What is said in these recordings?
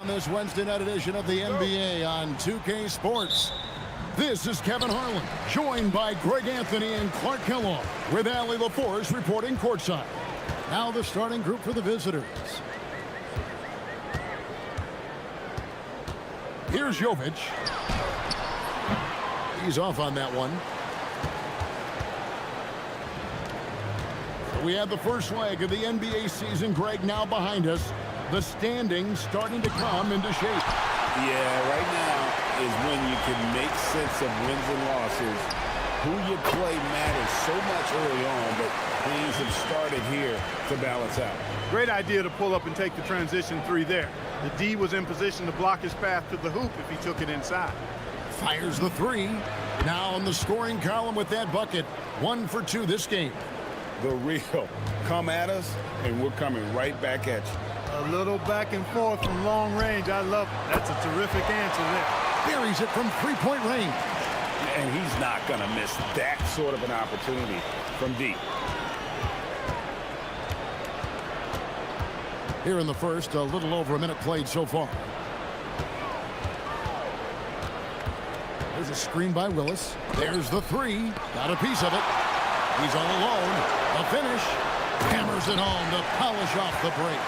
On this Wednesday night edition of the NBA on 2K Sports. This is Kevin Harlan, joined by Greg Anthony and Clark Kellogg, with Allie LaForce reporting courtside. Now the starting group for the visitors. Here's Jovic. He's off on that one. We have the first leg of the NBA season, Greg, now behind us. The standings starting to come into shape. Yeah, right now is when you can make sense of wins and losses. Who you play matters so much early on, but things have started here to balance out. Great idea to pull up and take the transition three there. The D was in position to block his path to the hoop if he took it inside. Fires the three. Now in the scoring column with that bucket. 1 for 2 this game. The real come at us, and we're coming right back at you. A little back and forth from long range. I love it. That's a terrific answer there. Buries it from three-point range. And he's not going to miss that sort of an opportunity from deep. Here in the first, a little over a minute played so far. There's a screen by Willis. There's the three. Got a piece of it. He's all alone. The finish. Hammers it home to polish off the break.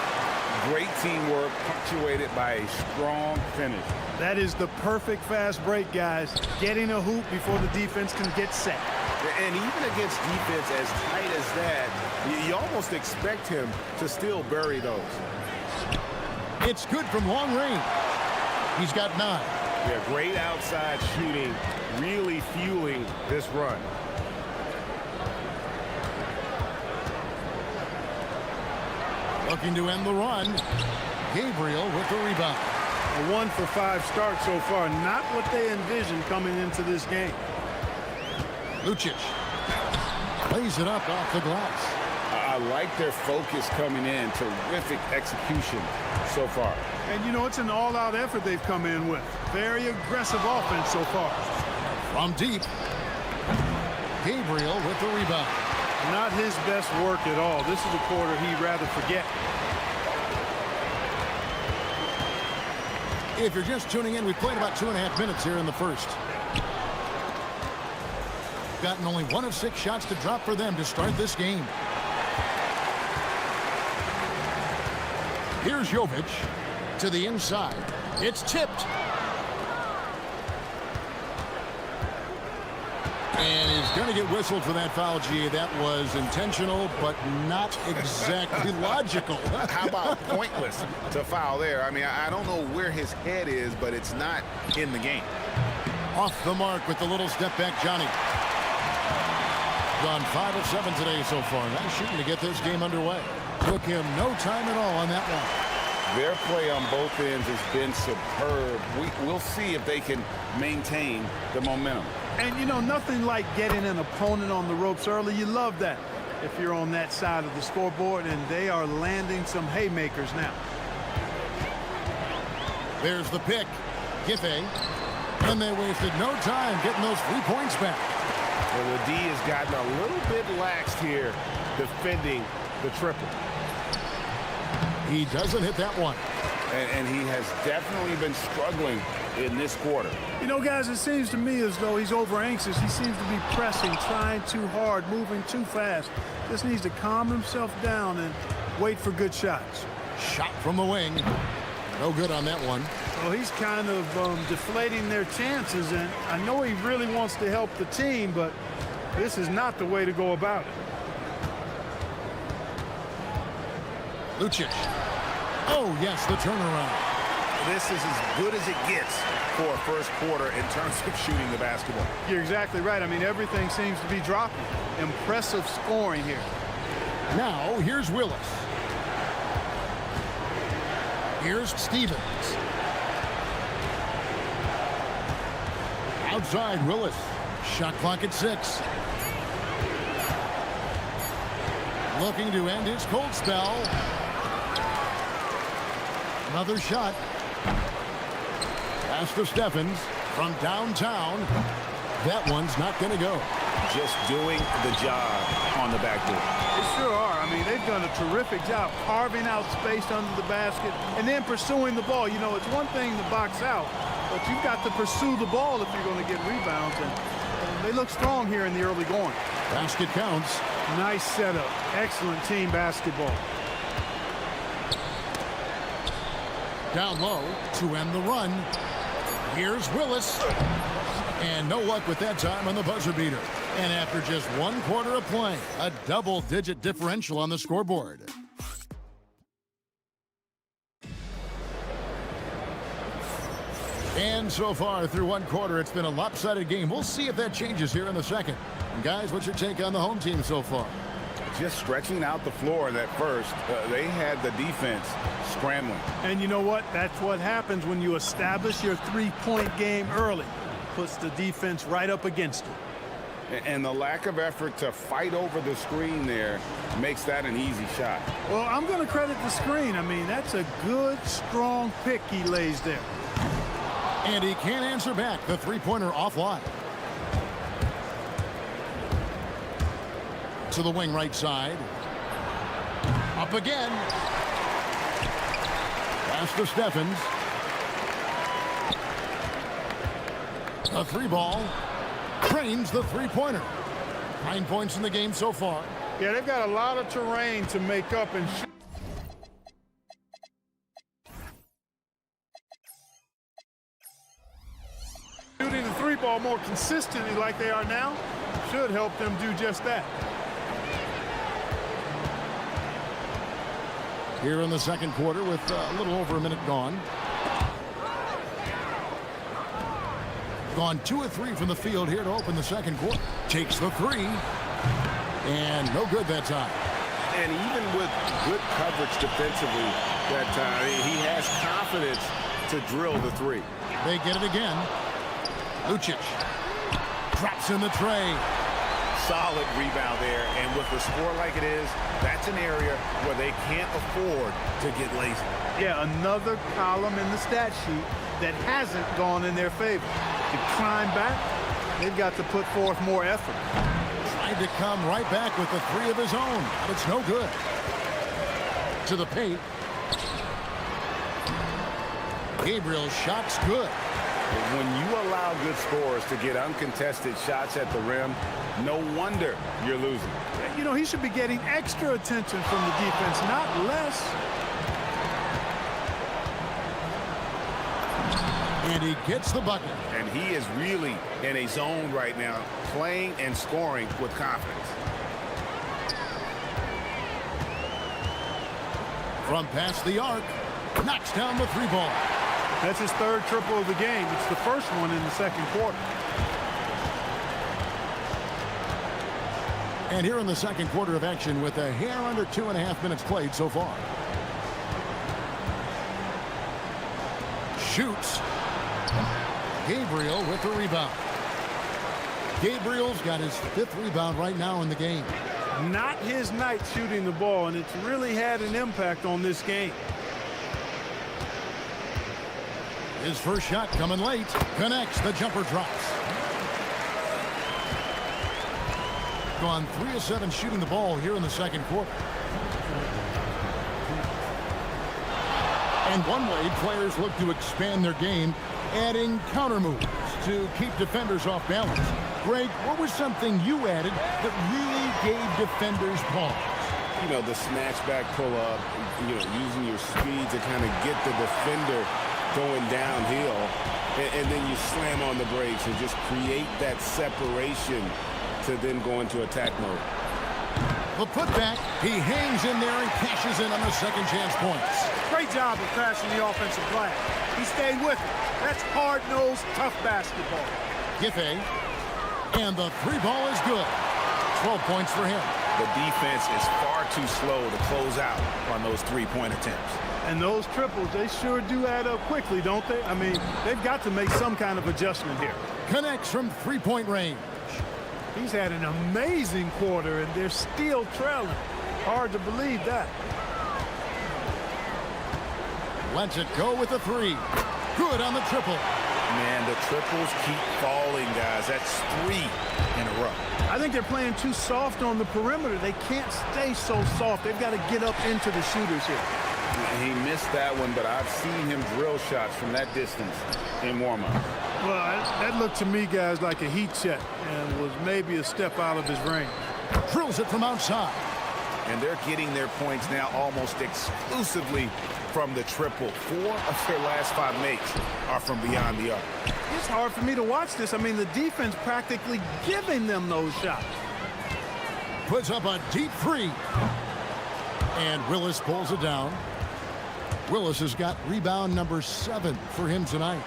Great teamwork, punctuated by a strong finish. That is the perfect fast break, guys. Getting a hoop before the defense can get set. And even against defense as tight as that, you almost expect him to still bury those. It's good from long range. He's got 9. Yeah, great outside shooting, really fueling this run. Looking to end the run. Gabriel with the rebound. A 1 for 5 start so far. Not what they envisioned coming into this game. Lucic plays it up off the glass. I like their focus coming in. Terrific execution so far. And, you know, it's an all-out effort they've come in with. Very aggressive offense so far. From deep. Gabriel with the rebound. Not his best work at all. This is a quarter he'd rather forget. If you're just tuning in, we've played about 2.5 minutes here in the first. Gotten only 1 of 6 shots to drop for them to start this game. Here's Jovic to the inside. It's tipped. And he's going to get whistled for that foul, G. That was intentional, but not exactly logical. How about pointless to foul there? I mean, I don't know where his head is, but it's not in the game. Off the mark with the little step back, Johnny. Gone 5 of 7 today so far. Nice shooting to get this game underway. Took him no time at all on that one. Their play on both ends has been superb. We'll see if they can maintain the momentum. And, you know, nothing like getting an opponent on the ropes early. You love that if you're on that side of the scoreboard, and they are landing some haymakers now. There's the pick. Giffey. And they wasted no time getting those 3 points back. Well, the D has gotten a little bit laxed here defending the triple. He doesn't hit that one. And he has definitely been struggling in this quarter. You know, guys, it seems to me as though he's over-anxious. He seems to be pressing, trying too hard, moving too fast. Just needs to calm himself down and wait for good shots. Shot from the wing. No good on that one. Well, he's kind of deflating their chances, and I know he really wants to help the team, but this is not the way to go about it. Lucic. Oh, yes, the turnaround. This is as good as it gets for a first quarter in terms of shooting the basketball. You're exactly right. I mean, everything seems to be dropping. Impressive scoring here. Now, here's Willis. Here's Stevens. Outside, Willis. Shot clock at 6. Looking to end his cold spell. Another shot. Pass to Steffens from downtown. That one's not going to go. Just doing the job on the backboard. They sure are. I mean, they've done a terrific job carving out space under the basket and then pursuing the ball. You know, it's one thing to box out, but you've got to pursue the ball if you're going to get rebounds. And they look strong here in the early going. Basket counts. Nice setup. Excellent team basketball. Down low to end the run. Here's Willis. And no luck with that time on the buzzer beater. And after just 1 quarter of play, a double-digit differential on the scoreboard. And so far through 1 quarter, it's been a lopsided game. We'll see if that changes here in the second. And guys, what's your take on the home team so far? Just stretching out the floor in that first. They had the defense scrambling. And you know what? That's what happens when you establish your three-point game early. Puts the defense right up against it. And the lack of effort to fight over the screen there makes that an easy shot. Well, I'm going to credit the screen. I mean, that's a good, strong pick he lays there. And he can't answer back. The three-pointer offline. To the wing right side. Up again. Pass to Steffens. A three ball. Trains the three-pointer. 9 points in the game so far. Yeah, they've got a lot of terrain to make up and shooting the three ball more consistently like they are now should help them do just that. Here in the second quarter with a little over a minute gone. Gone 2 of 3 from the field here to open the second quarter. Takes the three. And no good that time. And even with good coverage defensively that time, he has confidence to drill the three. They get it again. Lucic drops in the tray. Solid rebound there. And with the score like it is, that's an area where they can't afford to get lazy. Yeah, another column in the stat sheet that hasn't gone in their favor. To climb back, they've got to put forth more effort. Tried to come right back with the three of his own, but it's no good. To the paint. Gabriel's shot's good. When you allow good scorers to get uncontested shots at the rim, no wonder you're losing. You know, he should be getting extra attention from the defense, not less. And he gets the bucket. And he is really in a zone right now, playing and scoring with confidence. From past the arc, knocks down the three ball. That's his third triple of the game. It's the first one in the second quarter. And here in the second quarter of action with a hair under 2.5 minutes played so far. Shoots. Gabriel with the rebound. Gabriel's got his 5th rebound right now in the game. Not his night shooting the ball, and it's really had an impact on this game. His first shot coming late. Connects. The jumper drops. Gone 3 of 7 shooting the ball here in the second quarter. And one way players look to expand their game, adding counter moves to keep defenders off balance. Greg, what was something you added that really gave defenders pause? You know, the snatch back pull-up, you know, using your speed to kind of get the defender going downhill, and then you slam on the brakes and just create that separation to then go into attack mode. The putback, he hangs in there and cashes in on the second chance points. Great job of crashing the offensive glass. He stayed with it. That's hard-nosed, tough basketball. Giffey, and the three ball is good. 12 points for him. The defense is far too slow to close out on those three-point attempts. And those triples, they sure do add up quickly, don't they? I mean, they've got to make some kind of adjustment here. Connects from three-point range. He's had an amazing quarter, and they're still trailing. Hard to believe that. Lets it go with the three. Good on the triple. man. The triples keep falling, guys. That's 3 in a row. I think they're playing too soft on the perimeter. They can't stay so soft. They've got to get up into the shooters here. He missed that one, but I've seen him drill shots from that distance in warm-up. Well, that looked to me, guys, like a heat check and was maybe a step out of his range. Drills it from outside. And they're getting their points now almost exclusively from the triple. 4 of their last 5 makes are from beyond the arc. It's hard for me to watch this. I mean, the defense practically giving them those shots. Puts up a deep 3. And Willis pulls it down. Willis has got rebound number 7 for him tonight.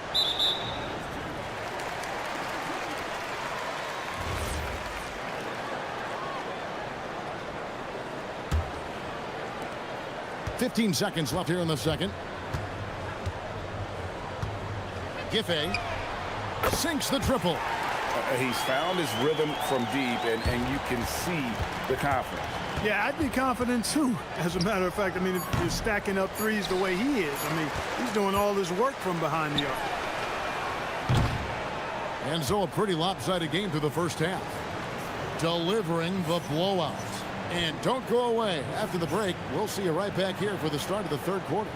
"15 seconds left here in the second. Giffey sinks the triple. He's found his rhythm from deep, and you can see the confidence. Yeah, I'd be confident too. As a matter of fact, I mean, if you're stacking up threes the way he is, I mean, he's doing all his work from behind the arc. And so a pretty lopsided game through the first half. Delivering the blowout. And don't go away. After the break, we'll see you right back here for the start of the third quarter.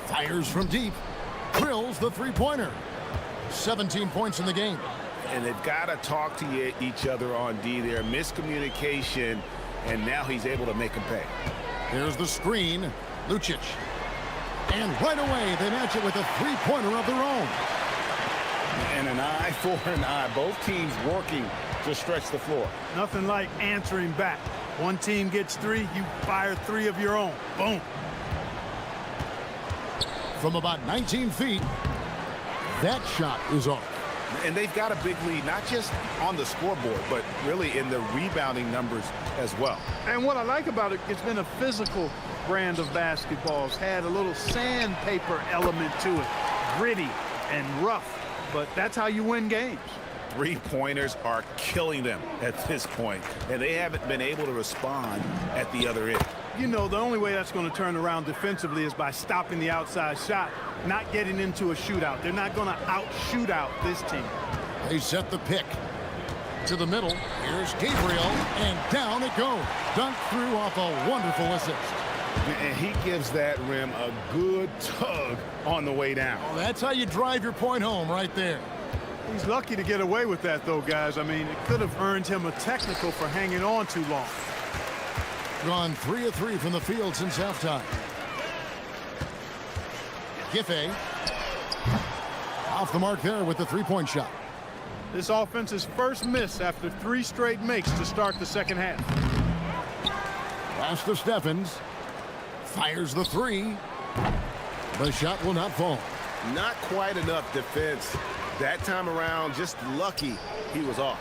Fires from deep. Drills the three-pointer. 17 points in the game. And they've got to talk to each other on D there. Miscommunication, and now he's able to make them pay. Here's the screen. Lucic. And right away, they match it with a three-pointer of their own. And an eye for an eye. Both teams working to stretch the floor. Nothing like answering back. One team gets 3, you fire 3 of your own. Boom. From about 19 feet, that shot is off. And they've got a big lead, not just on the scoreboard, but really in the rebounding numbers as well. And what I like about it, it's been a physical brand of basketball. It's had a little sandpaper element to it. Gritty and rough, but that's how you win games. Three-pointers are killing them at this point, and they haven't been able to respond at the other end. You know, the only way that's going to turn around defensively is by stopping the outside shot, not getting into a shootout. They're not going to out-shoot out this team. They set the pick to the middle. Here's Gabriel, and down it goes. Dunked through off a wonderful assist. And he gives that rim a good tug on the way down. Well, that's how you drive your point home right there. He's lucky to get away with that, though, guys. I mean, it could have earned him a technical for hanging on too long. Gone 3 of 3 from the field since halftime. Giffey off the mark there with the three-point shot. This offense's first miss after 3 straight makes to start the second half. Pass to Steffens. Fires the 3. The shot will not fall. Not quite enough defense. That time around, just lucky he was off.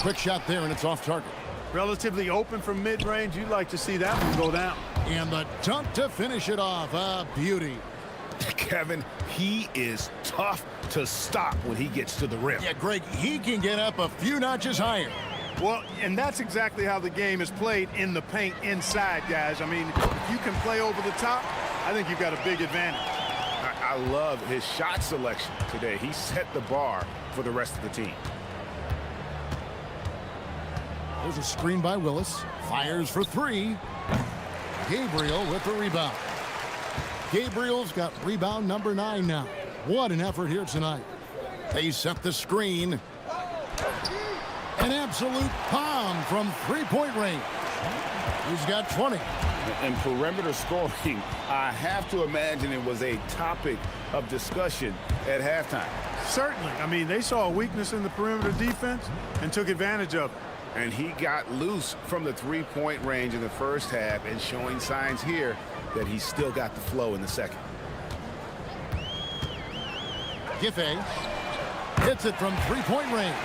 Quick shot there, and it's off target. Relatively open from mid-range. You'd like to see that one go down. And the dunk to finish it off. A beauty. Kevin, he is tough to stop when he gets to the rim. Yeah, Greg, he can get up a few notches higher. Well, and that's exactly how the game is played in the paint inside, guys. I mean, if you can play over the top, I think you've got a big advantage. I love his shot selection today. He set the bar for the rest of the team. There's a screen by Willis. Fires for three. Gabriel with the rebound. Gabriel's got rebound number 9 now. What an effort here tonight. They set the screen. An absolute bomb from three-point range. He's got 20. And perimeter scoring, I have to imagine it was a topic of discussion at halftime. Certainly. I mean, they saw a weakness in the perimeter defense and took advantage of it. And he got loose from the three-point range in the first half and showing signs here that he's still got the flow in the second. Giffey hits it from three-point range.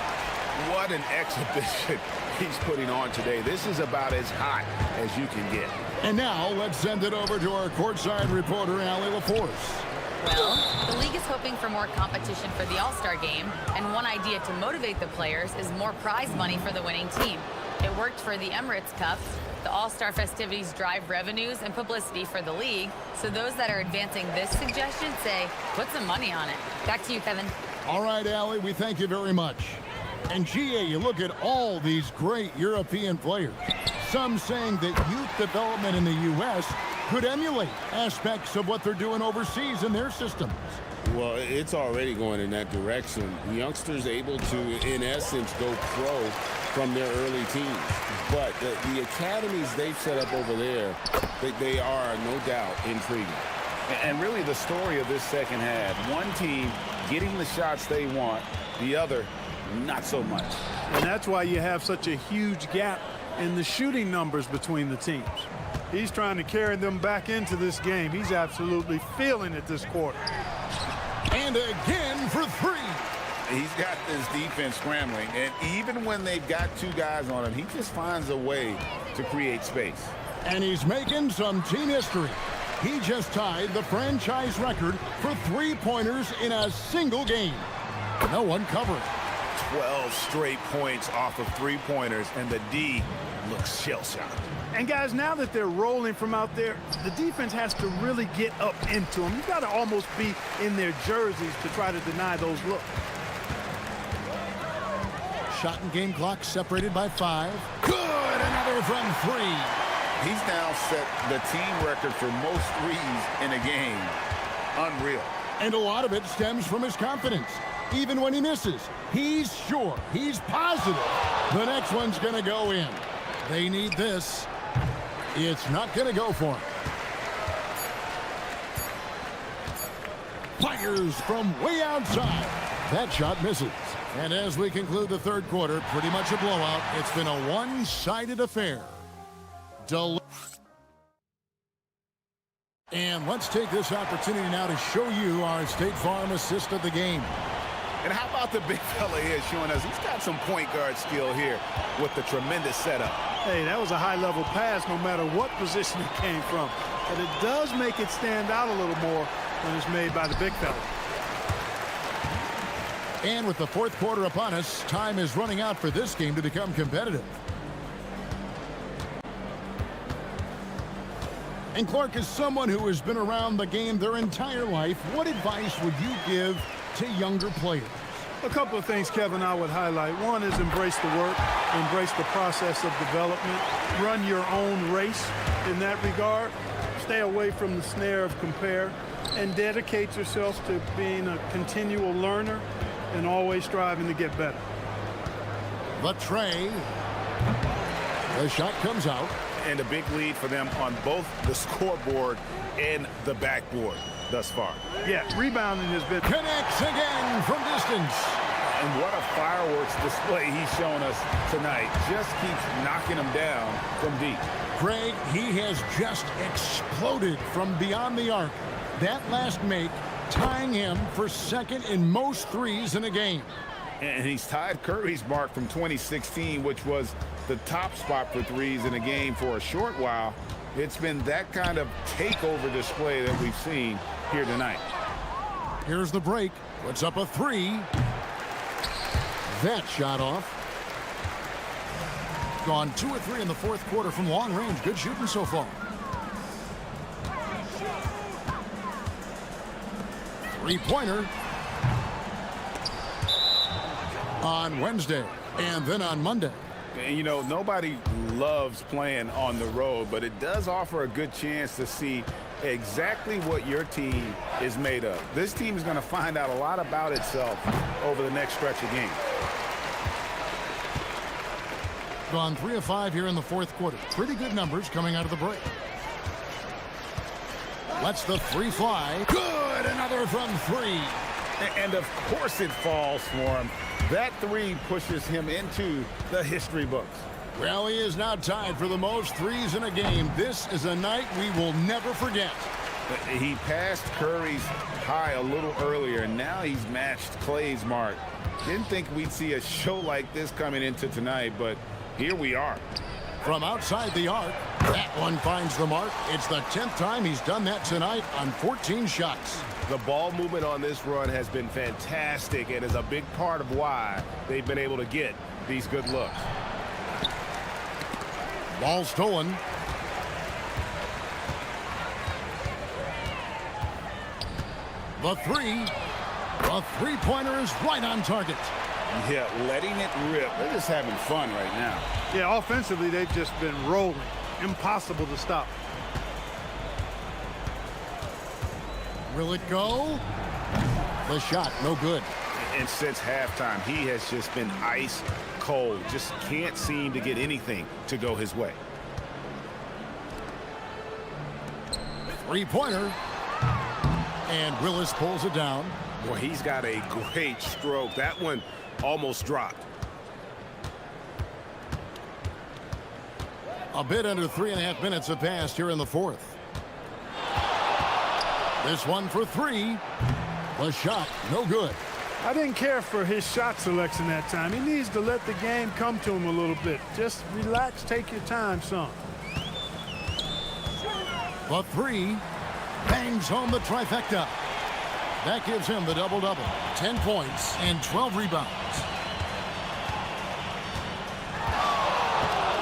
What an exhibition he's putting on today. This is about as hot as you can get. And now let's send it over to our courtside reporter, Allie LaForce. Well, the league is hoping for more competition for the All-Star game, and one idea to motivate the players is more prize money for the winning team. It worked for the Emirates Cup. The All-Star festivities drive revenues and publicity for the league, so those that are advancing this suggestion say, put some money on it. Back to you, Kevin. All right, Allie, we thank you very much. And GA, you look at all these great European players. Some saying that youth development in the U.S. could emulate aspects of what they're doing overseas in their systems. Well, it's already going in that direction. Youngsters able to, in essence, go pro from their early teens. But the academies they've set up over there, they are, no doubt, intriguing. And really the story of this second half, one team getting the shots they want, the other not so much. And that's why you have such a huge gap in the shooting numbers between the teams. He's trying to carry them back into this game. He's absolutely feeling it this quarter. And again for three. He's got this defense scrambling, and even when they've got two guys on him, he just finds a way to create space. And he's making some team history. He just tied the franchise record for three-pointers in a single game. No one covered. 12 straight points off of three-pointers, and the D looks shell-shocked. And guys, now that they're rolling from out there, the defense has to really get up into them. You've got to almost be in their jerseys to try to deny those looks. Shot and game clock separated by 5. Good! Another from 3. He's now set the team record for most threes in a game. Unreal. And a lot of it stems from his confidence. Even when he misses, he's sure, he's positive the next one's going to go in. They need this. It's not going to go for him. Fires from way outside. That shot misses. And as we conclude the third quarter, pretty much a blowout. It's been a one-sided affair. And let's take this opportunity now to show you our State Farm assist of the game. And how about the big fella here showing us he's got some point guard skill here with the tremendous setup. Hey, that was a high-level pass no matter what position it came from. But it does make it stand out a little more when it's made by the big fella. And with the fourth quarter upon us, time is running out for this game to become competitive. And Clark, is someone who has been around the game their entire life, what advice would you give to younger players? A couple of things, Kevin, I would highlight. One is embrace the work, embrace the process of development, run your own race in that regard, stay away from the snare of compare, and dedicate yourself to being a continual learner and always striving to get better. The tray. The shot comes out. And a big lead for them on both the scoreboard and the backboard thus far. Yeah, rebounding has been... Connects again from distance. And what a fireworks display he's shown us tonight. Just keeps knocking them down from deep. Craig, he has just exploded from beyond the arc. That last make tying him for second in most threes in a game. And he's tied Curry's mark from 2016, which was the top spot for threes in a game for a short while. It's been that kind of takeover display that we've seen here tonight. Here's the break. Puts up a 3. That shot off. gone 2 of 3 in the fourth quarter from long range. Good shooting so far. Three-pointer on Wednesday and then on Monday. And, you know, nobody loves playing on the road, but it does offer a good chance to see exactly what your team is made of. This team is going to find out a lot about itself over the next stretch of games. Gone 3 of 5 here in the fourth quarter. Pretty good numbers coming out of the break. Lets the three fly. Good! Another from 3. And of course it falls for him. That three pushes him into the history books. Well, he is now tied for the most threes in a game. This is a night we will never forget. He passed Curry's high a little earlier, and now he's matched Clay's mark. Didn't think we'd see a show like this coming into tonight, but here we are. From outside the arc, that one finds the mark. It's the 10th time he's done that tonight on 14 shots. The ball movement on this run has been fantastic and is a big part of why they've been able to get these good looks. Ball stolen. The three-pointer is right on target. Yeah, letting it rip. They're just having fun right now. Yeah, offensively, they've just been rolling. Impossible to stop. Will it go? The shot, no good. And since halftime, he has just been ice cold. Just can't seem to get anything to go his way. Three-pointer. And Willis pulls it down. Boy, he's got a great stroke. That one almost dropped. A bit under 3.5 minutes have passed here in the fourth. This one for 3. The shot, no good. I didn't care for his shot selection that time. He needs to let the game come to him a little bit. Just relax, take your time, son. The 3 bangs home the trifecta. That gives him the double-double. 10 points and 12 rebounds.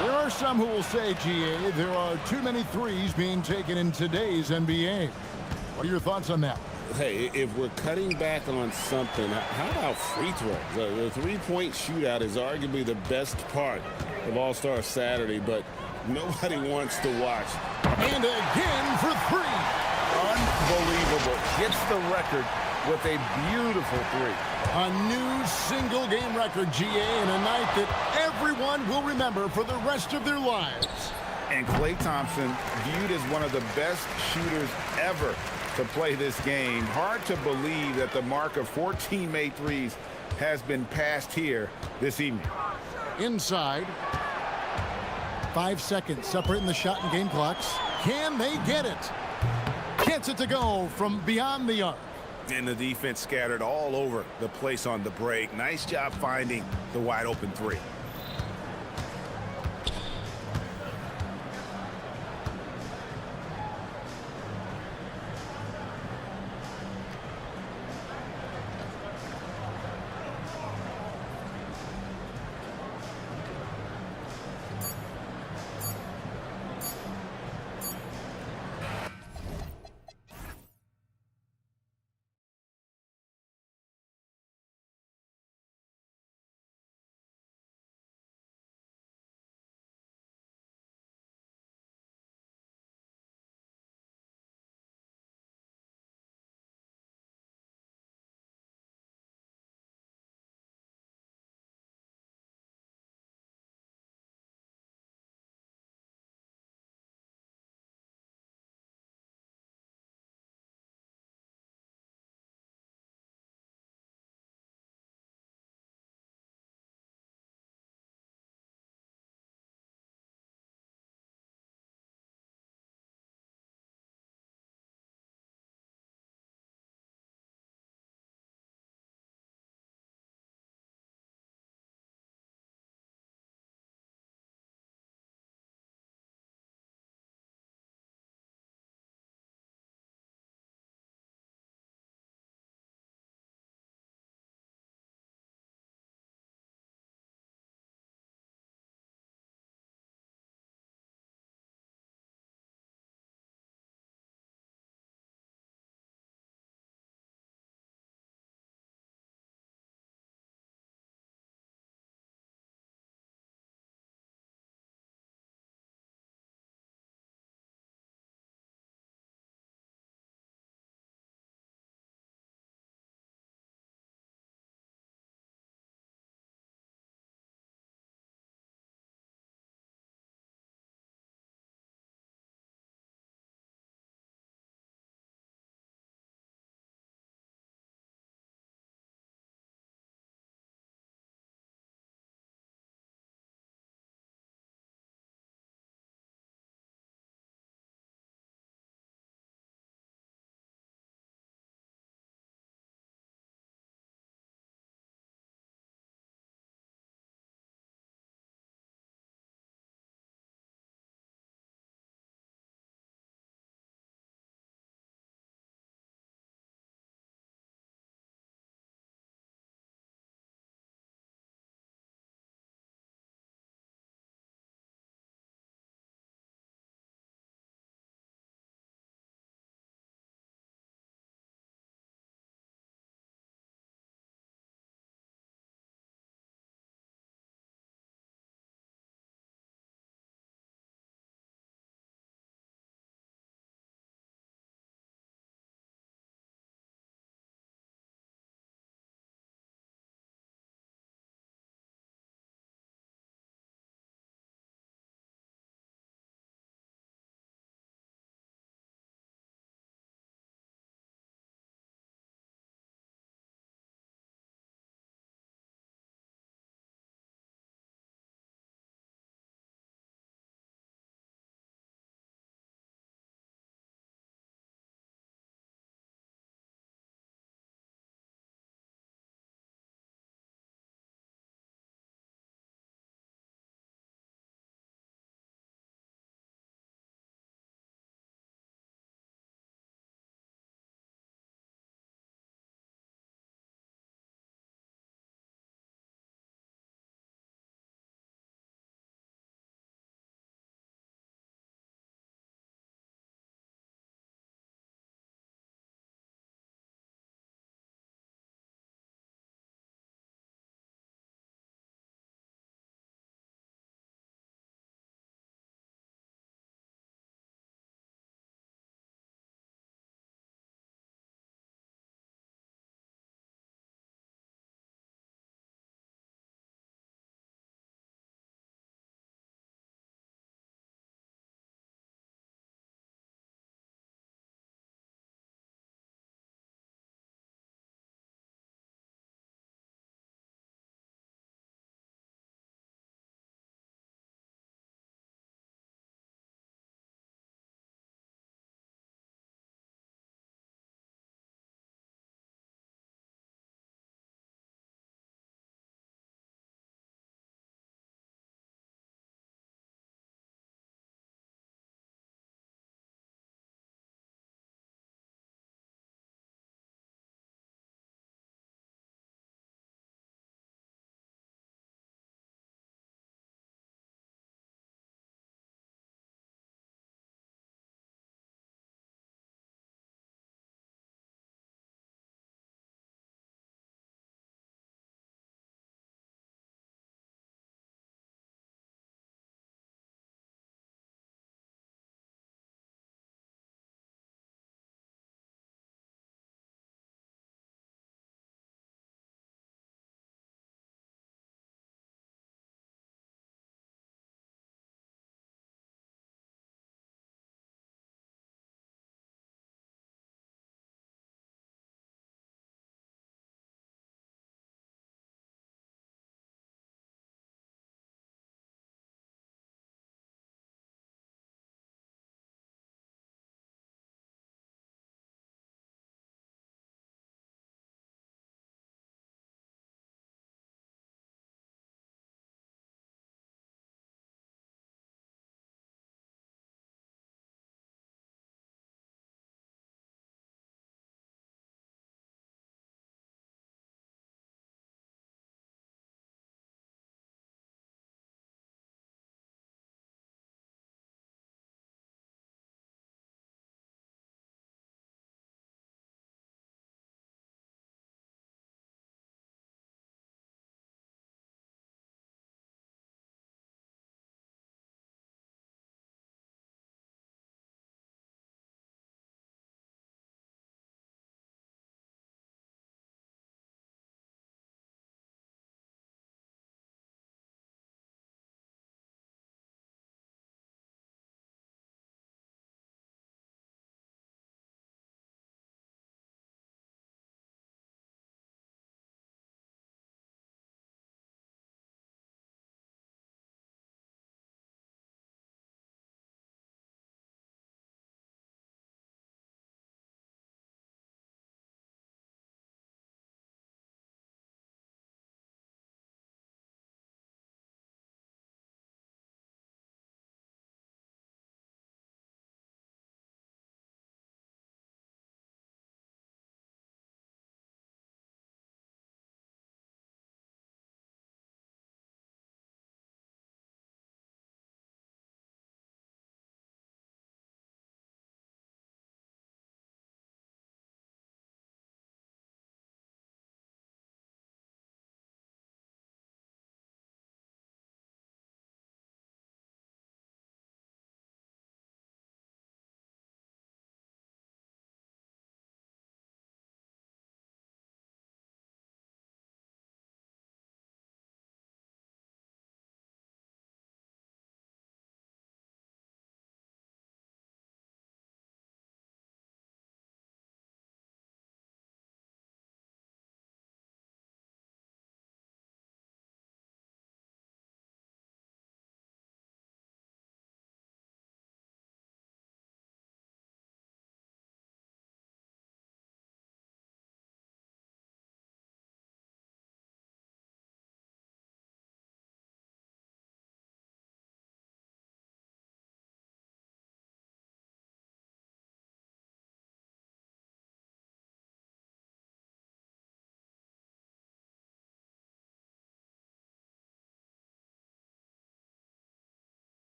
There are some who will say, GA, there are too many threes being taken in today's NBA. What are your thoughts on that? Hey, if we're cutting back on something, how about free throws? The three-point shootout is arguably the best part of All-Star Saturday, but nobody wants to watch. And again for 3. Unbelievable. Hits the record with a beautiful 3. A new single-game record, GA, in a night that everyone will remember for the rest of their lives. And Klay Thompson viewed as one of the best shooters ever to play this game. Hard to believe that the mark of 14 made threes has been passed here this evening. Inside. 5 seconds separating the shot and game clocks. Can they get it? Gets it to go from beyond the arc. And the defense scattered all over the place on the break. Nice job finding the wide open 3.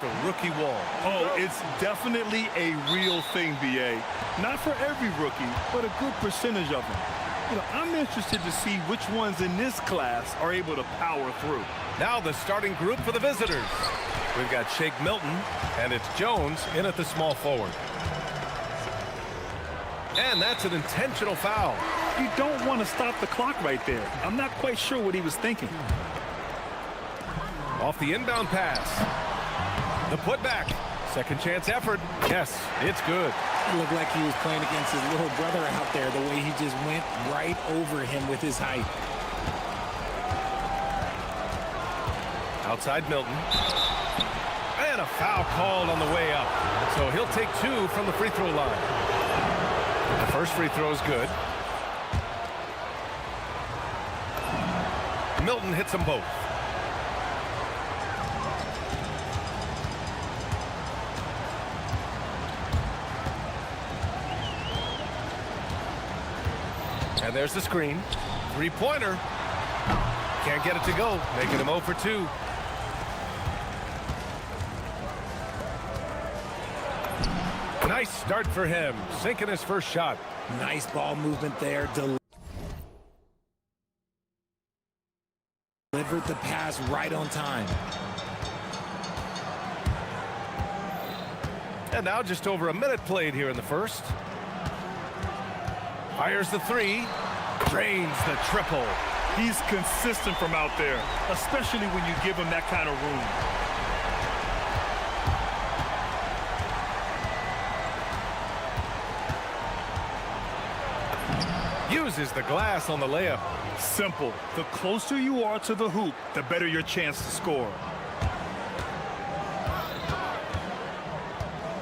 The rookie wall. Oh, it's definitely a real thing, BA. Not for every rookie, but a good percentage of them. You know, I'm interested to see which ones in this class are able to power through. Now the starting group for the visitors. We've got Shake Milton, and it's Jones in at the small forward. And that's an intentional foul. You don't want to stop the clock right there. I'm not quite sure what he was thinking. Off the inbound pass. The putback. Second chance effort. Yes, it's good. It looked like he was playing against his little brother out there, the way he just went right over him with his height. Outside Milton. And a foul called on the way up. So he'll take 2 from the free throw line. The first free throw is good. Milton hits them both. And there's the screen. Three-pointer. Can't get it to go. Making him 0 for 2. Nice start for him. Sinking his first shot. Nice ball movement there. Delivered the pass right on time. And now just over a minute played here in the first. Fires the 3. Drains the triple. He's consistent from out there, especially when you give him that kind of room. Uses the glass on the layup. Simple. The closer you are to the hoop, the better your chance to score.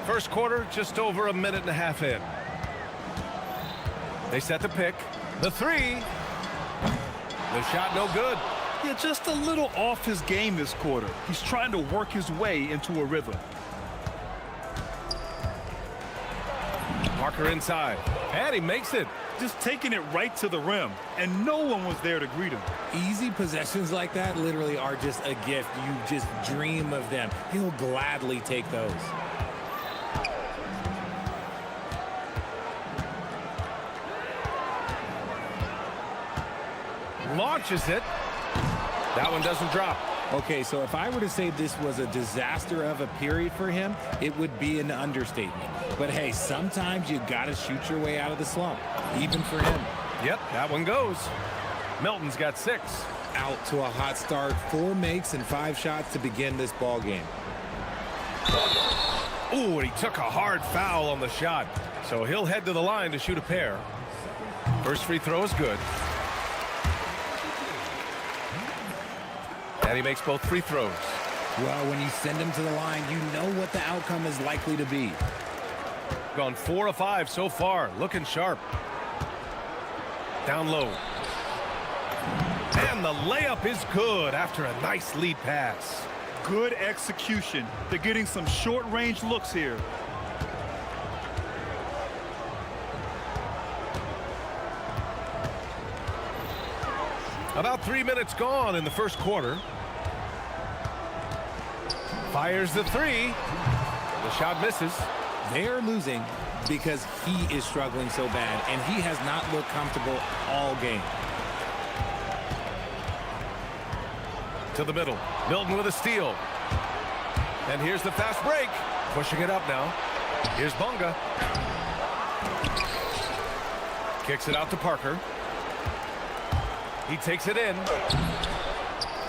First quarter, just over a minute and a half in. They set the pick. The 3. The shot no good. Yeah, just a little off his game this quarter. He's trying to work his way into a rhythm. Parker inside. And he makes it. Just taking it right to the rim, and no one was there to greet him. Easy possessions like that literally are just a gift. You just dream of them. He'll gladly take those. Launches it. That one doesn't drop. Okay, so if I were to say this was a disaster of a period for him, it would be an understatement. But hey, sometimes you gotta shoot your way out of the slump, even for him. Yep, that one goes. Milton's got 6. Out to a hot start, 4 makes and 5 shots to begin this ball game. Ooh, and he took a hard foul on the shot. So he'll head to the line to shoot a pair. First free throw is good. And he makes both free throws. Well, when you send him to the line, you know what the outcome is likely to be. Gone 4 of 5 so far. Looking sharp. Down low. And the layup is good after a nice lead pass. Good execution. They're getting some short-range looks here. About 3 minutes gone in the first quarter. Fires the 3. The shot misses. They're losing because he is struggling so bad, and he has not looked comfortable all game. To the middle. Milton with a steal. And here's the fast break. Pushing it up now. Here's Bunga. Kicks it out to Parker. He takes it in.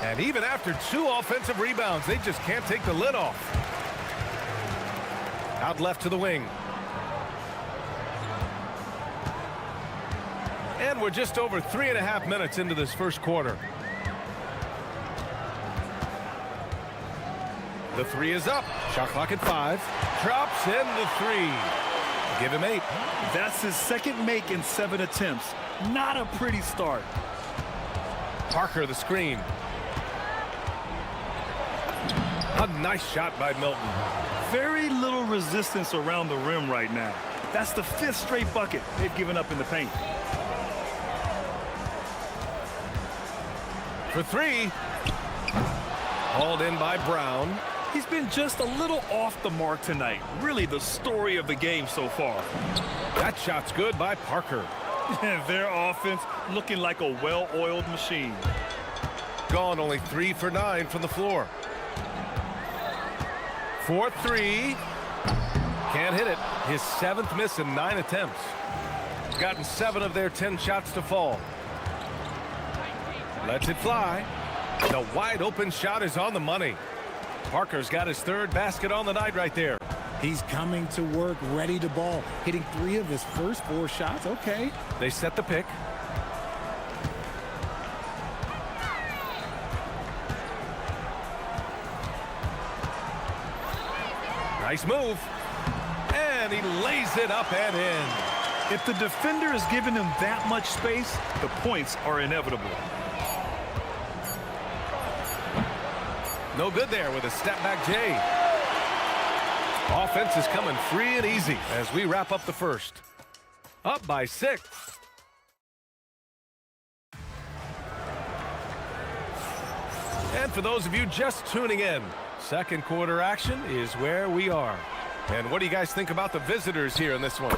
And even after 2 offensive rebounds, they just can't take the lid off. Out left to the wing. And we're just over 3.5 minutes into this first quarter. The 3 is up. Shot clock at 5. Drops in the 3. Give him 8. That's his second make in 7 attempts. Not a pretty start. Parker the screen. A nice shot by Milton. Very little resistance around the rim right now. That's the 5th straight bucket they've given up in the paint. For 3. Hauled in by Brown. He's been just a little off the mark tonight. Really the story of the game so far. That shot's good by Parker. Their offense looking like a well-oiled machine. Gone only 3 for 9 from the floor. 4-3. Can't hit it. His 7th miss in 9 attempts. Gotten 7 of their 10 shots to fall. Lets it fly. The wide open shot is on the money. Parker's got his 3rd basket on the night right there. He's coming to work ready to ball, hitting 3 of his first 4 shots. Okay. They set the pick. Nice move. And he lays it up and in. If the defender is giving him that much space, the points are inevitable. No good there with a step-back J. Offense is coming free and easy as we wrap up the first. Up by 6. And for those of you just tuning in, second quarter action is where we are. And what do you guys think about the visitors here in this one?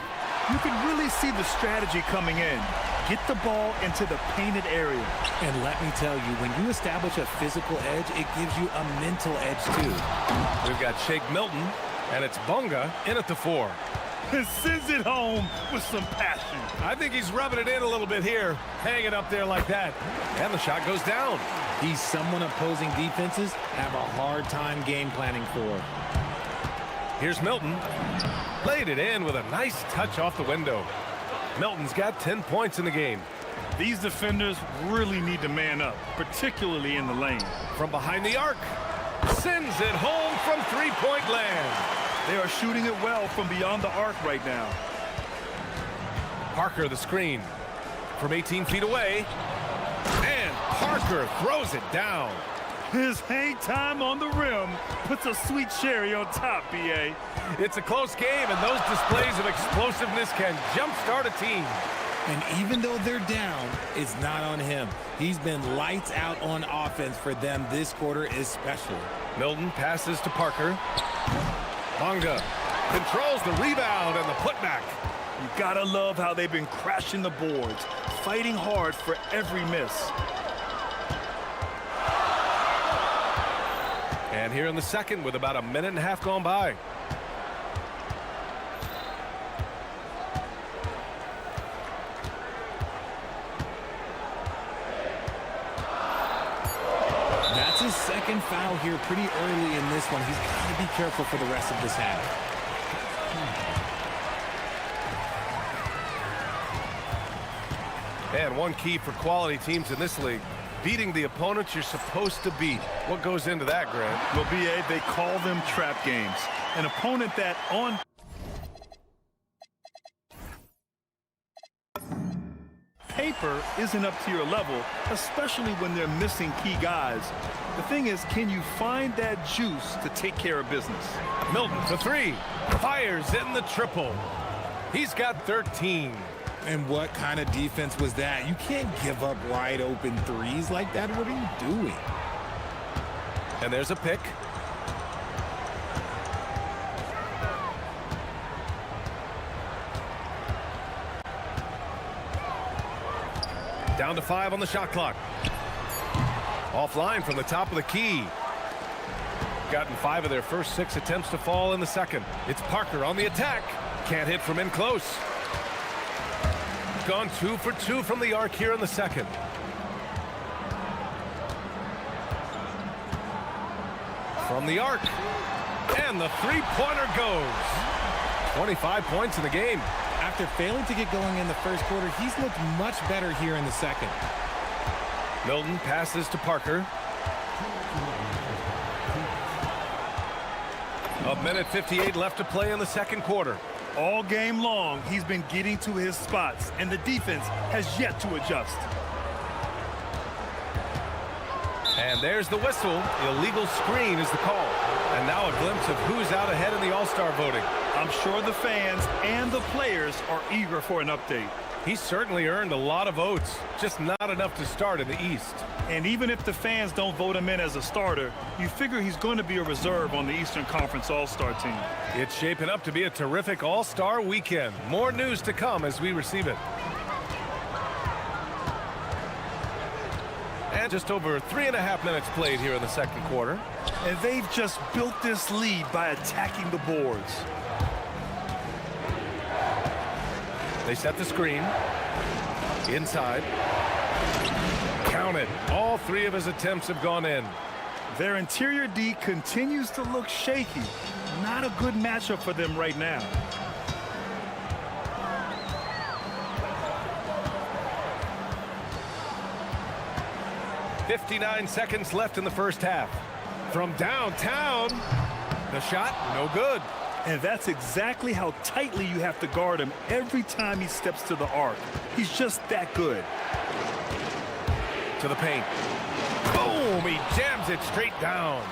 You can really see the strategy coming in. Get the ball into the painted area. And let me tell you, when you establish a physical edge, it gives you a mental edge too. We've got Shake Milton, and it's Bunga in at the 4. Sends it home with some passion. I think he's rubbing it in a little bit here, hanging up there like that. And the shot goes down. He's someone opposing defenses have a hard time game planning for. Here's Milton. Laid it in with a nice touch off the window. Milton's got 10 points in the game. These defenders really need to man up, particularly in the lane. From behind the arc. Sends it home from 3-point land. They are shooting it well from beyond the arc right now. Parker the screen. From 18 feet away. And Parker throws it down. His hang time on the rim puts a sweet cherry on top, B.A. It's a close game, and those displays of explosiveness can jumpstart a team. And even though they're down, it's not on him. He's been lights out on offense for them this quarter especially. Milton passes to Parker. Bunga controls the rebound and the putback. You gotta love how they've been crashing the boards, fighting hard for every miss. And here in the second with about a minute and a half gone by. That's his second foul here pretty early in this one. He's got to be careful for the rest of this half. And one key for quality teams in this league, beating the opponents you're supposed to beat. What goes into that, Grant? Well, B.A., they call them trap games. An opponent that on paper isn't up to your level, especially when they're missing key guys. The thing is, can you find that juice to take care of business? Milton for 3. Fires in the triple. He's got 13. And what kind of defense was that? You can't give up wide open threes like that. What are you doing? And there's a pick. Down to 5 on the shot clock. Offline from the top of the key. Gotten 5 of their first 6 attempts to fall in the second. It's Parker on the attack. Can't hit from in close. Gone 2 for 2 from the arc here in the second. From the arc. And the three-pointer goes. 25 points in the game. After failing to get going in the first quarter, he's looked much better here in the second. Milton passes to Parker. A minute 58 left to play in the second quarter. All game long, he's been getting to his spots, and the defense has yet to adjust. And there's the whistle. Illegal screen is the call. And now a glimpse of who's out ahead in the All-Star voting. I'm sure the fans and the players are eager for an update. He's certainly earned a lot of votes, just not enough to start in the East. And even if the fans don't vote him in as a starter, you figure he's going to be a reserve on the Eastern Conference All-Star team. It's shaping up to be a terrific All-Star weekend. More news to come as we receive it. And just over 3.5 minutes played here in the second quarter. And they've just built this lead by attacking the boards. They set the screen. Inside. Counted. All three of his attempts have gone in. Their interior D continues to look shaky. Not a good matchup for them right now. .59 seconds left in the first half. From downtown, the shot, no good. And that's exactly how tightly you have to guard him every time he steps to the arc. He's just that good. To the paint. Boom, he jams it straight down.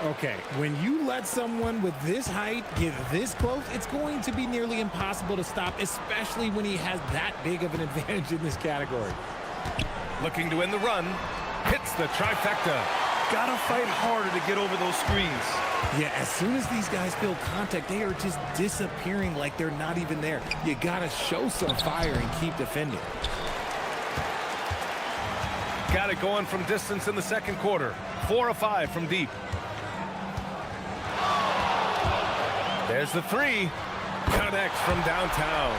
Okay, when you let someone with this height get this close, it's going to be nearly impossible to stop, especially when he has that big of an advantage in this category. Looking to win the run. Hits the trifecta. Gotta fight harder to get over those screens. Yeah, as soon as these guys feel contact, they are just disappearing like they're not even there. You gotta show some fire and keep defending. Got it going from distance in the second quarter. 4 of 5 from deep. There's the three. Connects from downtown.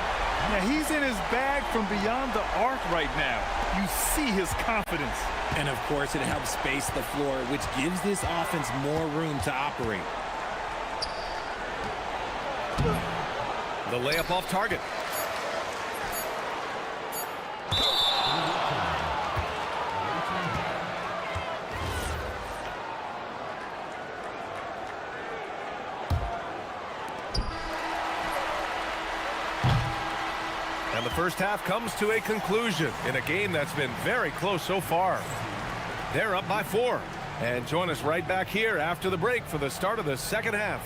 Now he's in his bag from beyond the arc right now. You see his confidence. And of course, it helps space the floor, which gives this offense more room to operate. The layup off target. And the first half comes to a conclusion in a game that's been very close so far. They're up by 4. And join us right back here after the break for the start of the second half.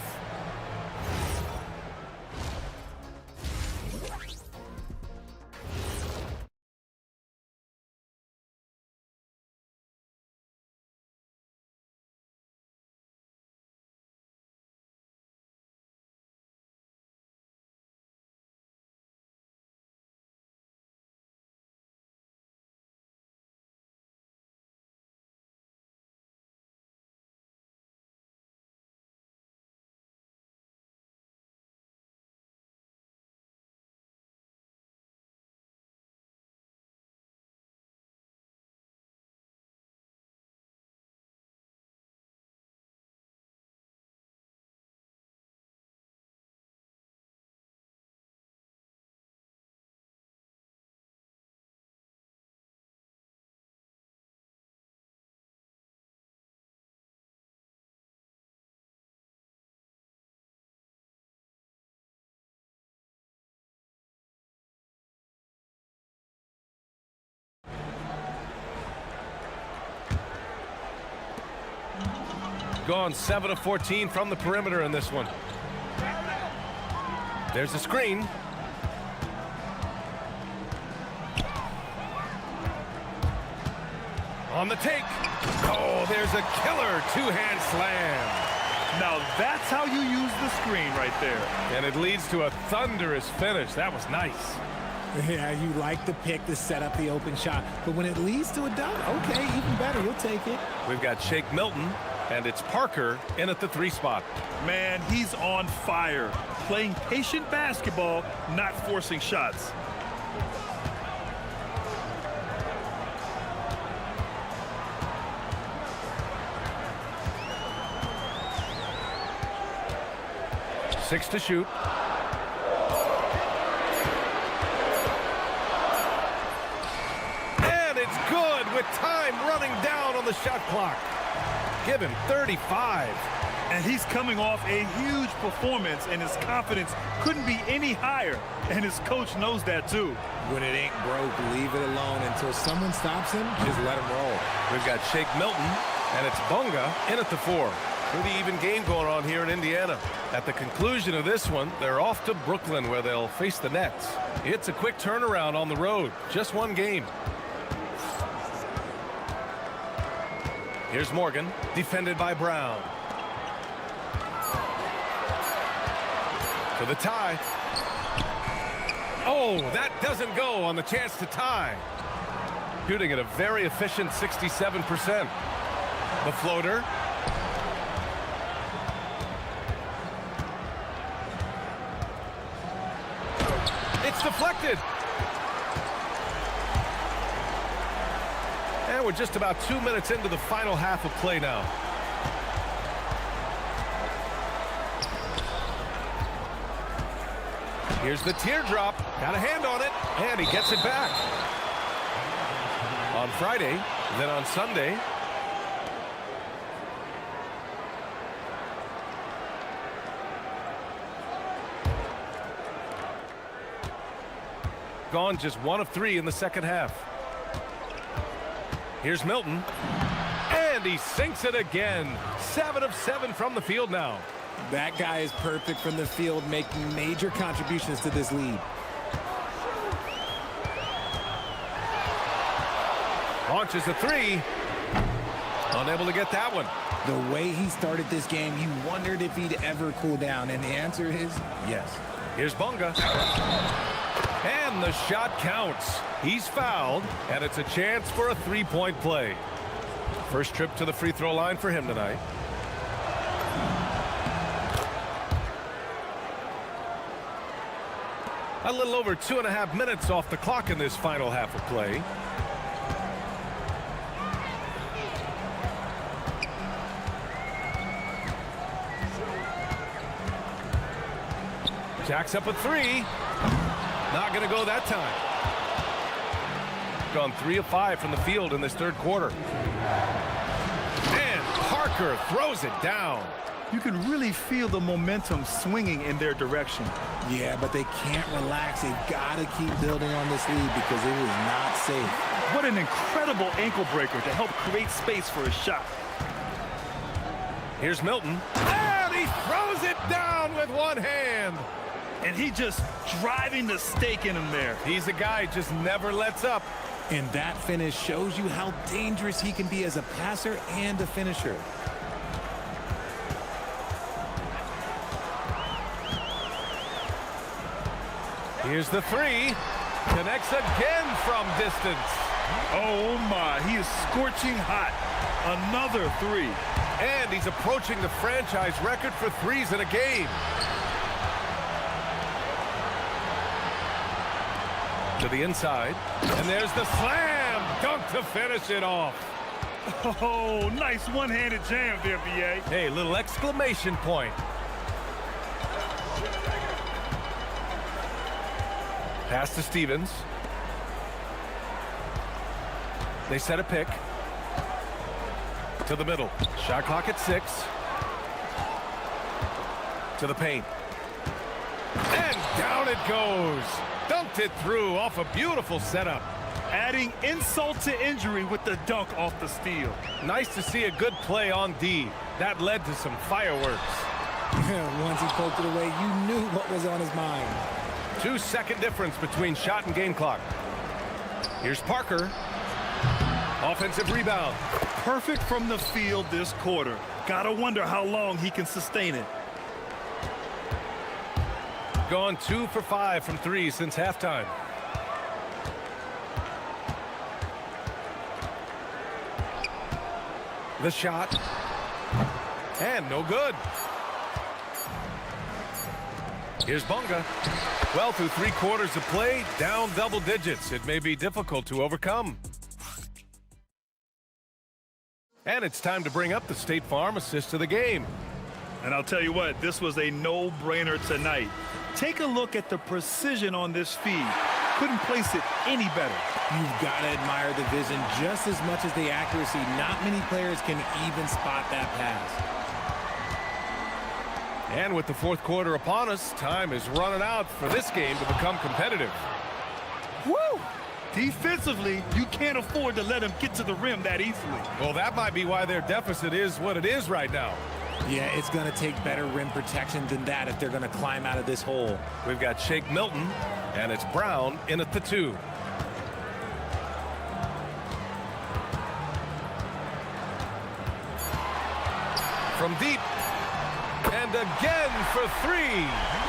Gone 7 of 14 from the perimeter in this one. There's a screen. On the take. Oh, there's a killer two-hand slam. Now that's how you use the screen right there. And it leads to a thunderous finish. That was nice. Yeah, you like the pick to set up the open shot. But when it leads to a dunk, okay, even better. You'll take it. We've got Shake Milton. And it's Parker in at the 3 spot. Man, he's on fire. Playing patient basketball, not forcing shots. Six to shoot. And it's good with time running down on the shot clock. Give him 35. And he's coming off a huge performance, and his confidence couldn't be any higher. And his coach knows that, too. When it ain't broke, leave it alone until someone stops him. Just let him roll. We've got Shake Milton And it's Bunga in at the 4. Pretty even game going on here in Indiana. At the conclusion of this one, they're off to Brooklyn where they'll face the Nets. It's a quick turnaround on the road. Just one game. Here's Morgan, defended by Brown. To the tie. Oh, that doesn't go on the chance to tie. Shooting at a very efficient 67%. The floater. It's deflected. And we're just about 2 minutes into the final half of play now. Here's the teardrop. Got a hand on it, and he gets it back. On Friday, then on Sunday. Gone just 1 of 3 in the second half. Here's Milton. And he sinks it again. 7 of 7 from the field now. That guy is perfect from the field, making major contributions to this lead. Launches a 3. Unable to get that one. The way he started this game, you wondered if he'd ever cool down, and the answer is yes. Here's Bunga. And the shot counts. He's fouled, and it's a chance for a 3-point play. First trip to the free throw line for him tonight. A little over 2.5 minutes off the clock in this final half of play. Jacks up a 3. Not going to go that time. Gone 3 of 5 from the field in this third quarter. And Parker throws it down. You can really feel the momentum swinging in their direction. Yeah, but they can't relax. They've got to keep building on this lead because it is not safe. What an incredible ankle breaker to help create space for a shot. Here's Milton. And he throws it down with one hand. And he just driving the stake in him there. He's a guy just never lets up. And that finish shows you how dangerous he can be as a passer and a finisher. Here's the 3. Connects again from distance. Oh my, he is scorching hot. Another 3. And he's approaching the franchise record for threes in a game. To the inside. And there's the slam dunk to finish it off. Oh, nice one-handed jam there, B.A. Hey, little exclamation point. Pass to Stevens. They set a pick. To the middle. Shot clock at 6. To the paint. And down it goes. Dunked it through off a beautiful setup. Adding insult to injury with the dunk off the steal. Nice to see a good play on D. That led to some fireworks. Once he poked it away, you knew what was on his mind. 2-second difference between shot and game clock. Here's Parker. Offensive rebound. Perfect from the field this quarter. Gotta wonder how long he can sustain it. Gone 2 for 5 from 3 since halftime. The shot. And no good. Here's Bunga. Well, through 3 quarters of play, down double digits. It may be difficult to overcome. And it's time to bring up the State Farm assist of the game. And I'll tell you what, this was a no-brainer tonight. Take a look at the precision on this feed. Couldn't place it any better. You've got to admire the vision just as much as the accuracy. Not many players can even spot that pass. And with the fourth quarter upon us, time is running out for this game to become competitive. Woo! Defensively, you can't afford to let him get to the rim that easily. Well, that might be why their deficit is what it is right now. Yeah, it's going to take better rim protection than that if they're going to climb out of this hole. We've got Shake Milton, and it's Brown in at the 2. From deep. And again for 3.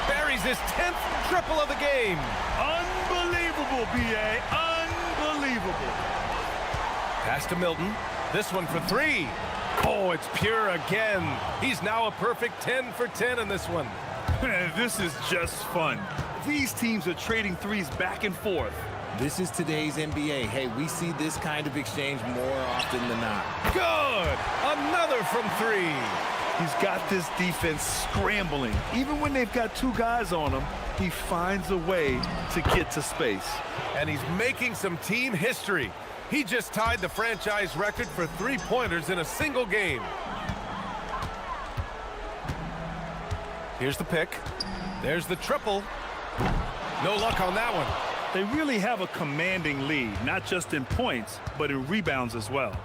Buries his 10th triple of the game. Unbelievable, B.A. Unbelievable. Pass to Milton. This one for 3. Oh, it's pure again. He's now a perfect 10 for 10 in this one. This is just fun. These teams are trading threes back and forth. This is today's NBA. Hey, we see this kind of exchange more often than not. Good! Another from 3. He's got this defense scrambling. Even when they've got 2 guys on him, he finds a way to get to space. And he's making some team history. He just tied the franchise record for 3-pointers in a single game. Here's the pick. There's the triple. No luck on that one. They really have a commanding lead, not just in points, but in rebounds as well.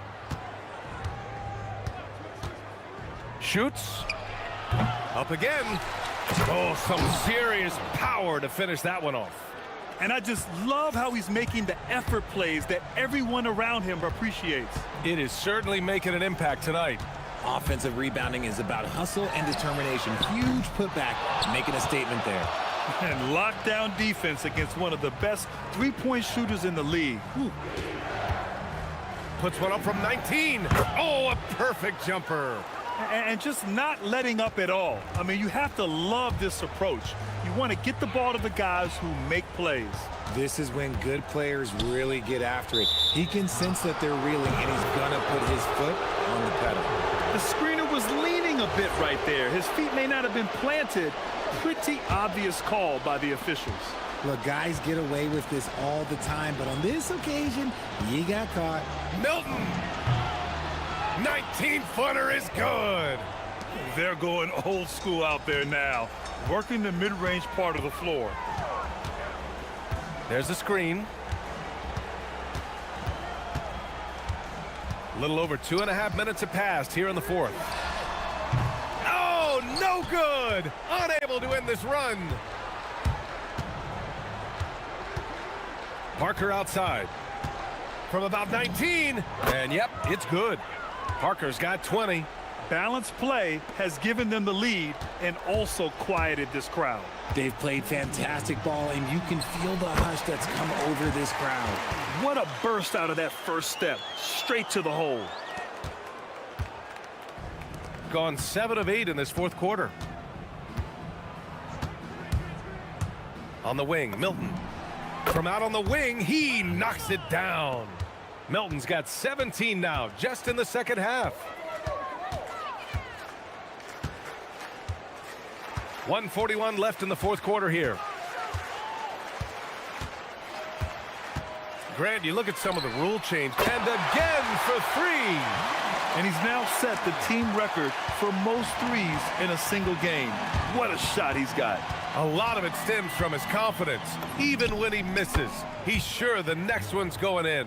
Shoots. Up again. Oh, some serious power to finish that one off. And I just love how he's making the effort plays that everyone around him appreciates. It is certainly making an impact tonight. Offensive rebounding is about hustle and determination. Huge putback, making a statement there. And lockdown defense against one of the best three-point shooters in the league. Whew. Puts one up from 19. Oh, a perfect jumper. And just not letting up at all. I mean, you have to love this approach. You want to get the ball to the guys who make plays. This is when good players really get after it. He can sense that they're reeling, and he's going to put his foot on the pedal. The screener was leaning a bit right there. His feet may not have been planted. Pretty obvious call by the officials. Look, guys get away with this all the time, but on this occasion, he got caught. Milton! 19-footer is good. They're going old school out there now, working the mid-range part of the floor. There's a screen. A little over 2.5 minutes have passed here in the 4th. Oh, no good! Unable to end this run. Parker outside. From about 19. And yep, it's good. Parker's got 20. Balanced play has given them the lead and also quieted this crowd. They've played fantastic ball, and you can feel the hush that's come over this crowd. What a burst out of that first step, straight to the hole. Gone 7 of 8 in this 4th quarter. On the wing, Milton. From out on the wing, he knocks it down. Milton's got 17 now, just in the 2nd half. 1:41 left in the 4th quarter here. Grant, you look at some of the rule change, and again for 3. And he's now set the team record for most threes in a single game. What a shot he's got. A lot of it stems from his confidence. Even when he misses, he's sure the next one's going in.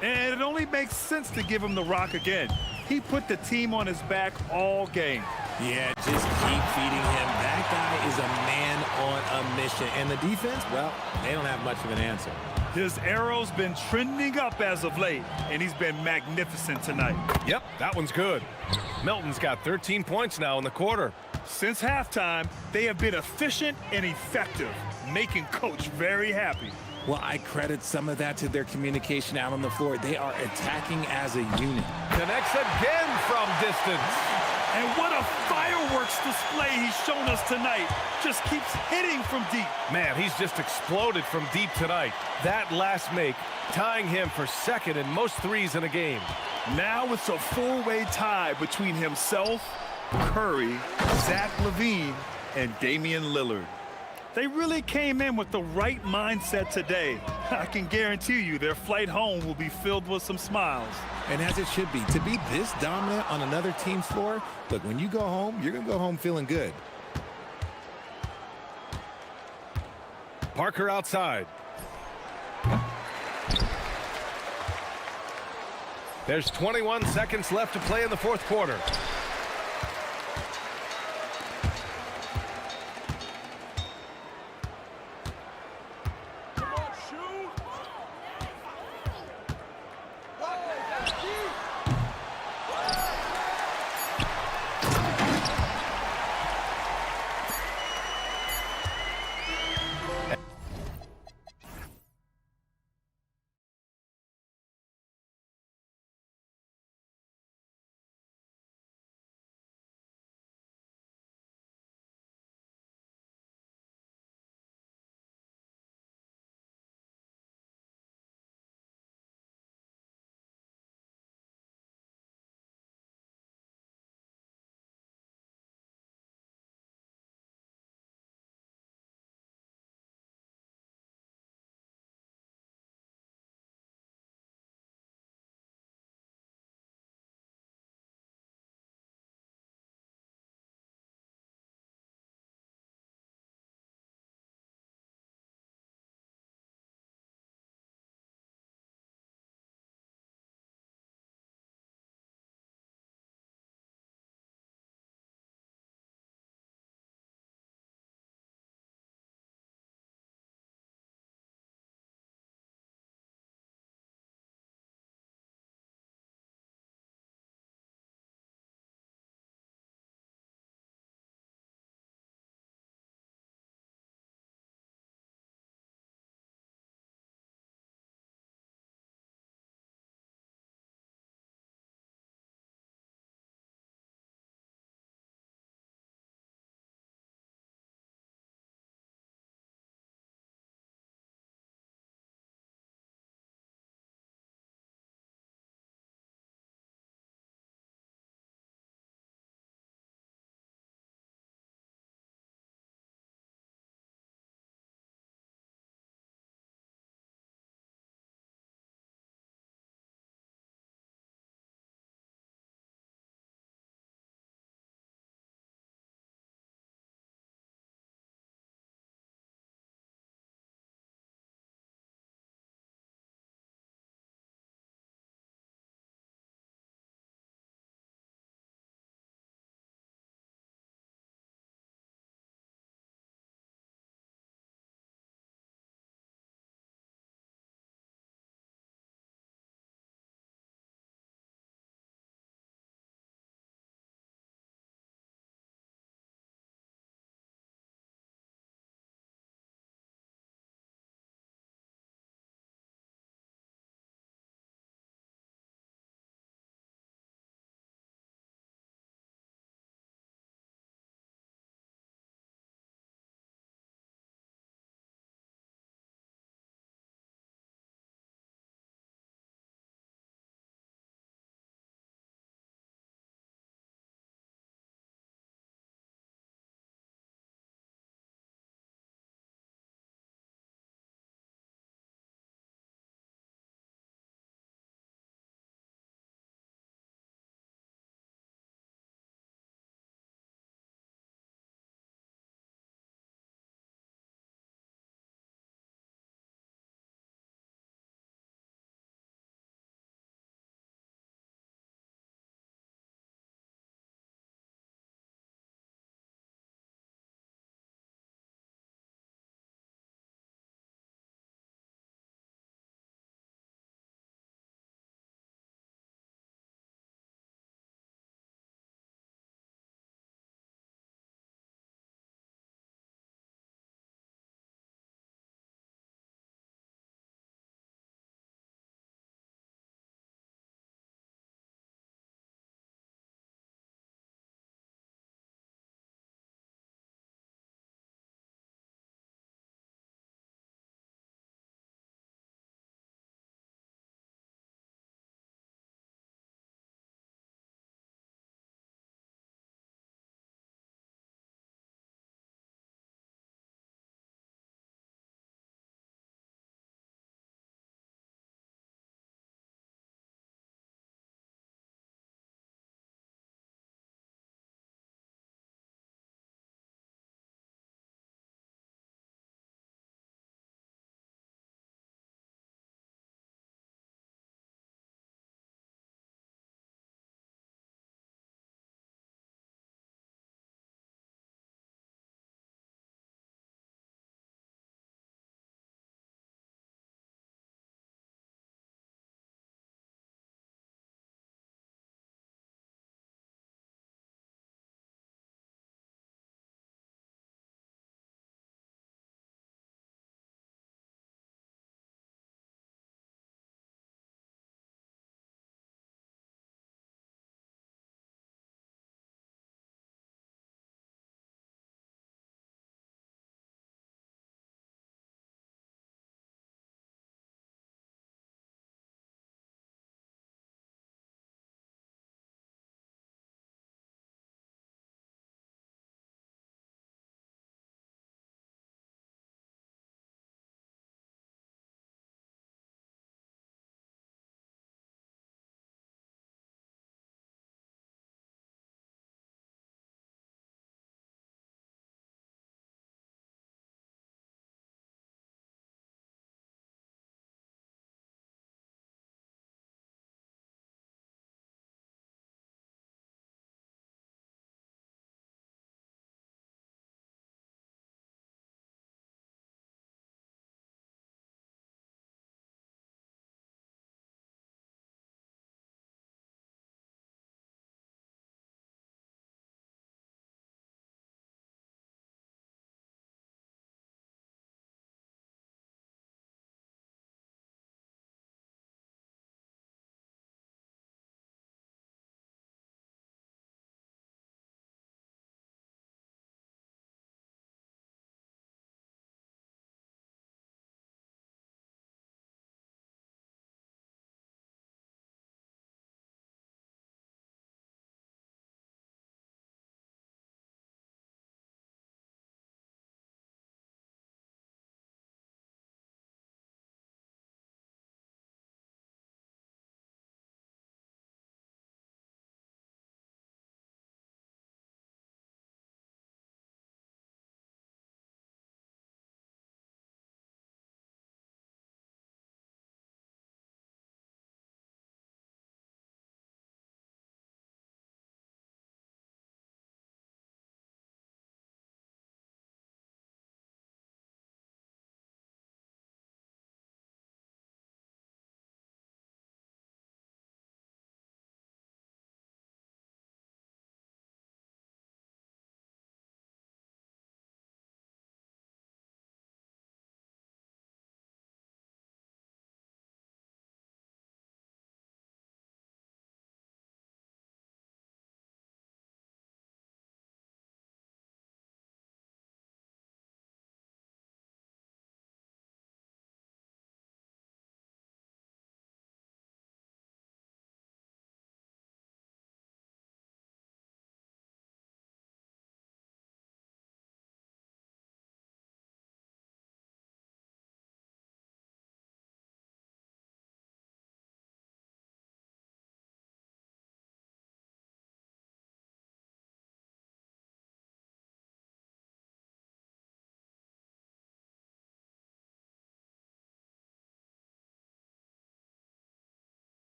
And it only makes sense to give him the rock again. He put the team on his back all game. Yeah, just keep feeding him. That guy is a man on a mission. And the defense, well, they don't have much of an answer. His arrow's been trending up as of late, and he's been magnificent tonight. Yep, that one's good. Milton's got 13 points now in the quarter. Since halftime, they have been efficient and effective, making Coach very happy. Well, I credit some of that to their communication out on the floor. They are attacking as a unit. Connects again from distance. And what a fireworks display he's shown us tonight. Just keeps hitting from deep. Man, he's just exploded from deep tonight. That last make, tying him for 2nd in most threes in a game. Now it's a 4-way tie between himself, Curry, Zach LaVine, and Damian Lillard. They really came in with the right mindset today. I can guarantee you their flight home will be filled with some smiles. And as it should be, to be this dominant on another team's floor, look, when you go home, you're going to go home feeling good. Parker outside. There's 21 seconds left to play in the fourth quarter.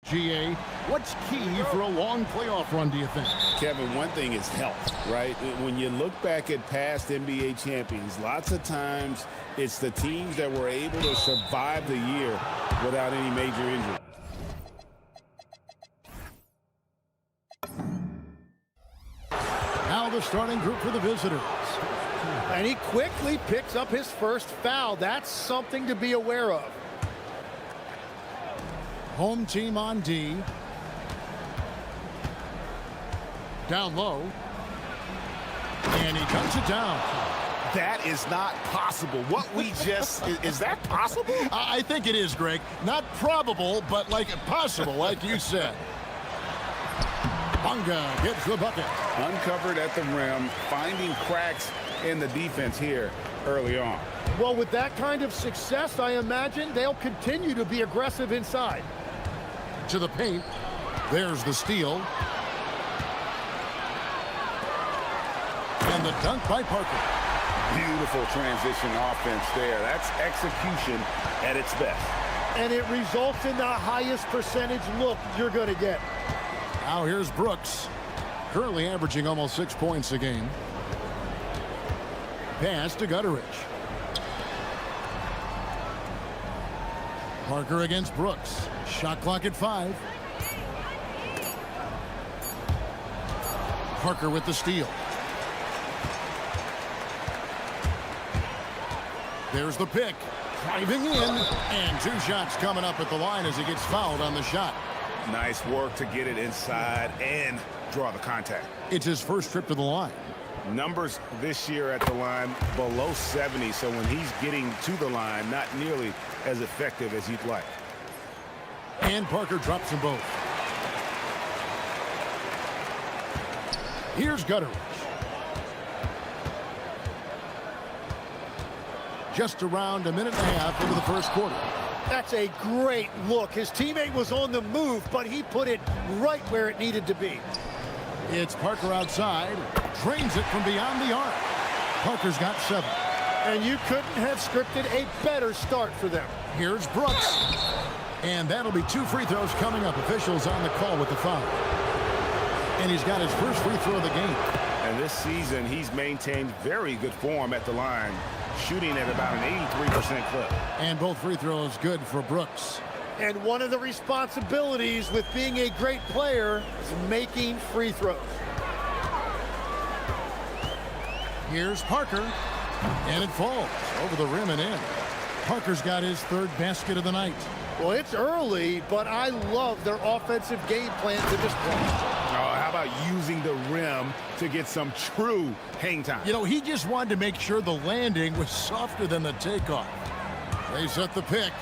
GA, what's key for a long playoff run, do you think? Kevin, one thing is health, right? When you look back at past NBA champions, lots of times it's the teams that were able to survive the year without any major injury. Now the starting group for the visitors. And he quickly picks up his first foul. That's something to be aware of. Home team on D. Down low. And he dunks it down. That is not possible. What we just, is that possible? I think it is, Greg. Not probable, but like possible, like you said. Bunga gets the bucket. Uncovered at the rim, finding cracks in the defense here early on. Well, with that kind of success, I imagine they'll continue to be aggressive inside. To the paint. There's the steal. And the dunk by Parker. Beautiful transition offense there. That's execution at its best. And it results in the highest percentage look you're going to get. Now here's Brooks. Currently averaging almost 6 points a game. Pass to Gutteridge. Parker against Brooks. Shot clock at 5. Parker with the steal. There's the pick. Driving in. And 2 shots coming up at the line as he gets fouled on the shot. Nice work to get it inside and draw the contact. It's his first trip to the line. Numbers this year at the line below 70, so when he's getting to the line, not nearly as effective as you'd like. And Parker drops them both. Here's Gutteridge. Just around a minute and a half into the first quarter. That's a great look. His teammate was on the move, but he put it right where it needed to be. It's Parker outside. Drains it from beyond the arc. Parker's got 7. And you couldn't have scripted a better start for them. Here's Brooks. And that'll be 2 free throws coming up. Officials on the call with the foul. And he's got his first free throw of the game. And this season, he's maintained very good form at the line, shooting at about an 83% clip. And both free throws good for Brooks. And one of the responsibilities with being a great player is making free throws. Here's Parker. And it falls over the rim and in. Parker's got his 3rd basket of the night. Well, it's early, but I love their offensive game plan to this point. Oh, how about using the rim to get some true hang time? You know, he just wanted to make sure the landing was softer than the takeoff. They set the pick.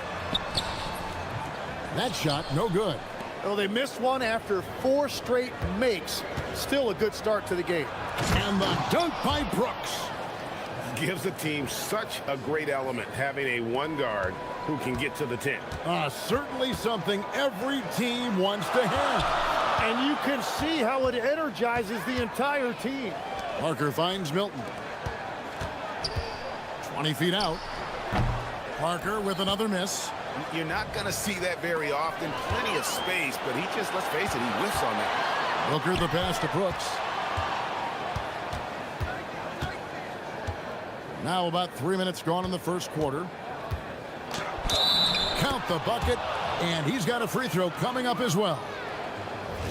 That shot, no good. Well, they missed one after 4 straight makes. Still a good start to the game. And the dunk by Brooks. Gives the team such a great element, having a 1 guard who can get to the 10. Certainly something every team wants to have. And you can see how it energizes the entire team. Parker finds Milton. 20 feet out. Parker with another miss. You're not going to see that very often. Plenty of space, but he just, let's face it, he whiffs on that. Booker the pass to Brooks. Now about 3 minutes gone in the first quarter. Count the bucket, and he's got a free throw coming up as well.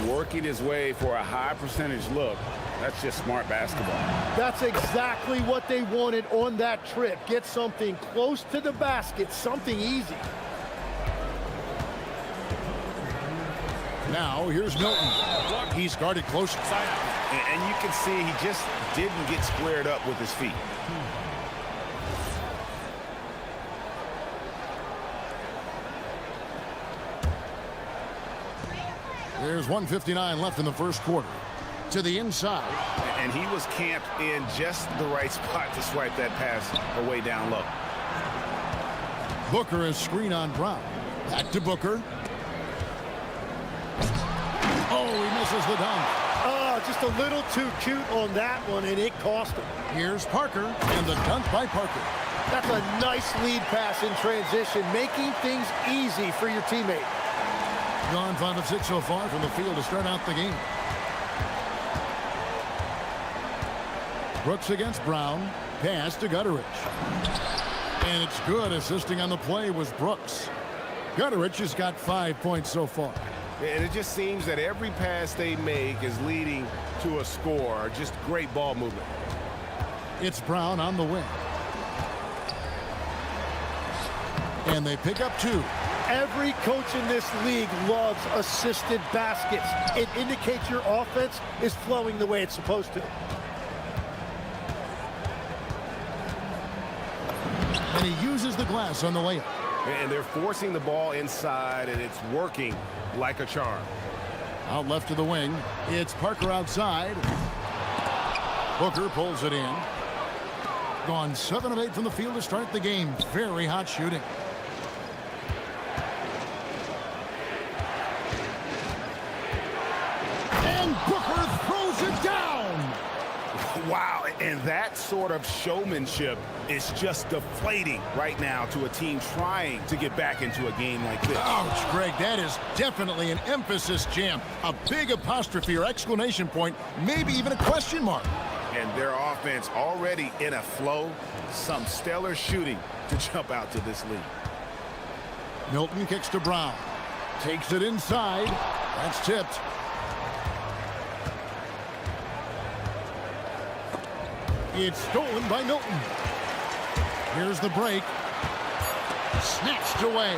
Working his way for a high percentage look. That's just smart basketball. That's exactly what they wanted on that trip. Get something close to the basket, something easy. Now here's Milton. He's guarded close. And you can see he just didn't get squared up with his feet. There's 1:59 left in the first quarter. To the inside. And he was camped in just the right spot to swipe that pass away down low. Booker is screen on Brown. Back to Booker. Oh, he misses the dunk. Oh, just a little too cute on that one, and it cost him. Here's Parker, and the dunk by Parker. That's a nice lead pass in transition, making things easy for your teammate. Gone 5 of 6 so far from the field to start out the game. Brooks against Brown. Pass to Gutteridge. And it's good. Assisting on the play was Brooks. Gutteridge has got 5 points so far. And it just seems that every pass they make is leading to a score. Just great ball movement. It's Brown on the wing. And they pick up 2. Every coach in this league loves assisted baskets. It indicates your offense is flowing the way it's supposed to. And he uses the glass on the layup. And they're forcing the ball inside, and it's working like a charm. Out left to the wing. It's Parker outside. Booker pulls it in. Gone 7 of 8 from the field to start the game. Very hot shooting. And Booker throws it down. Wow, and that sort of showmanship is just deflating right now to a team trying to get back into a game like this. Ouch, Greg, that is definitely an emphasis jam. A big apostrophe or exclamation point, maybe even a question mark. And their offense already in a flow. Some stellar shooting to jump out to this lead. Milton kicks to Brown. Takes it inside. That's tipped. It's stolen by Milton. Here's the break. Snatched away.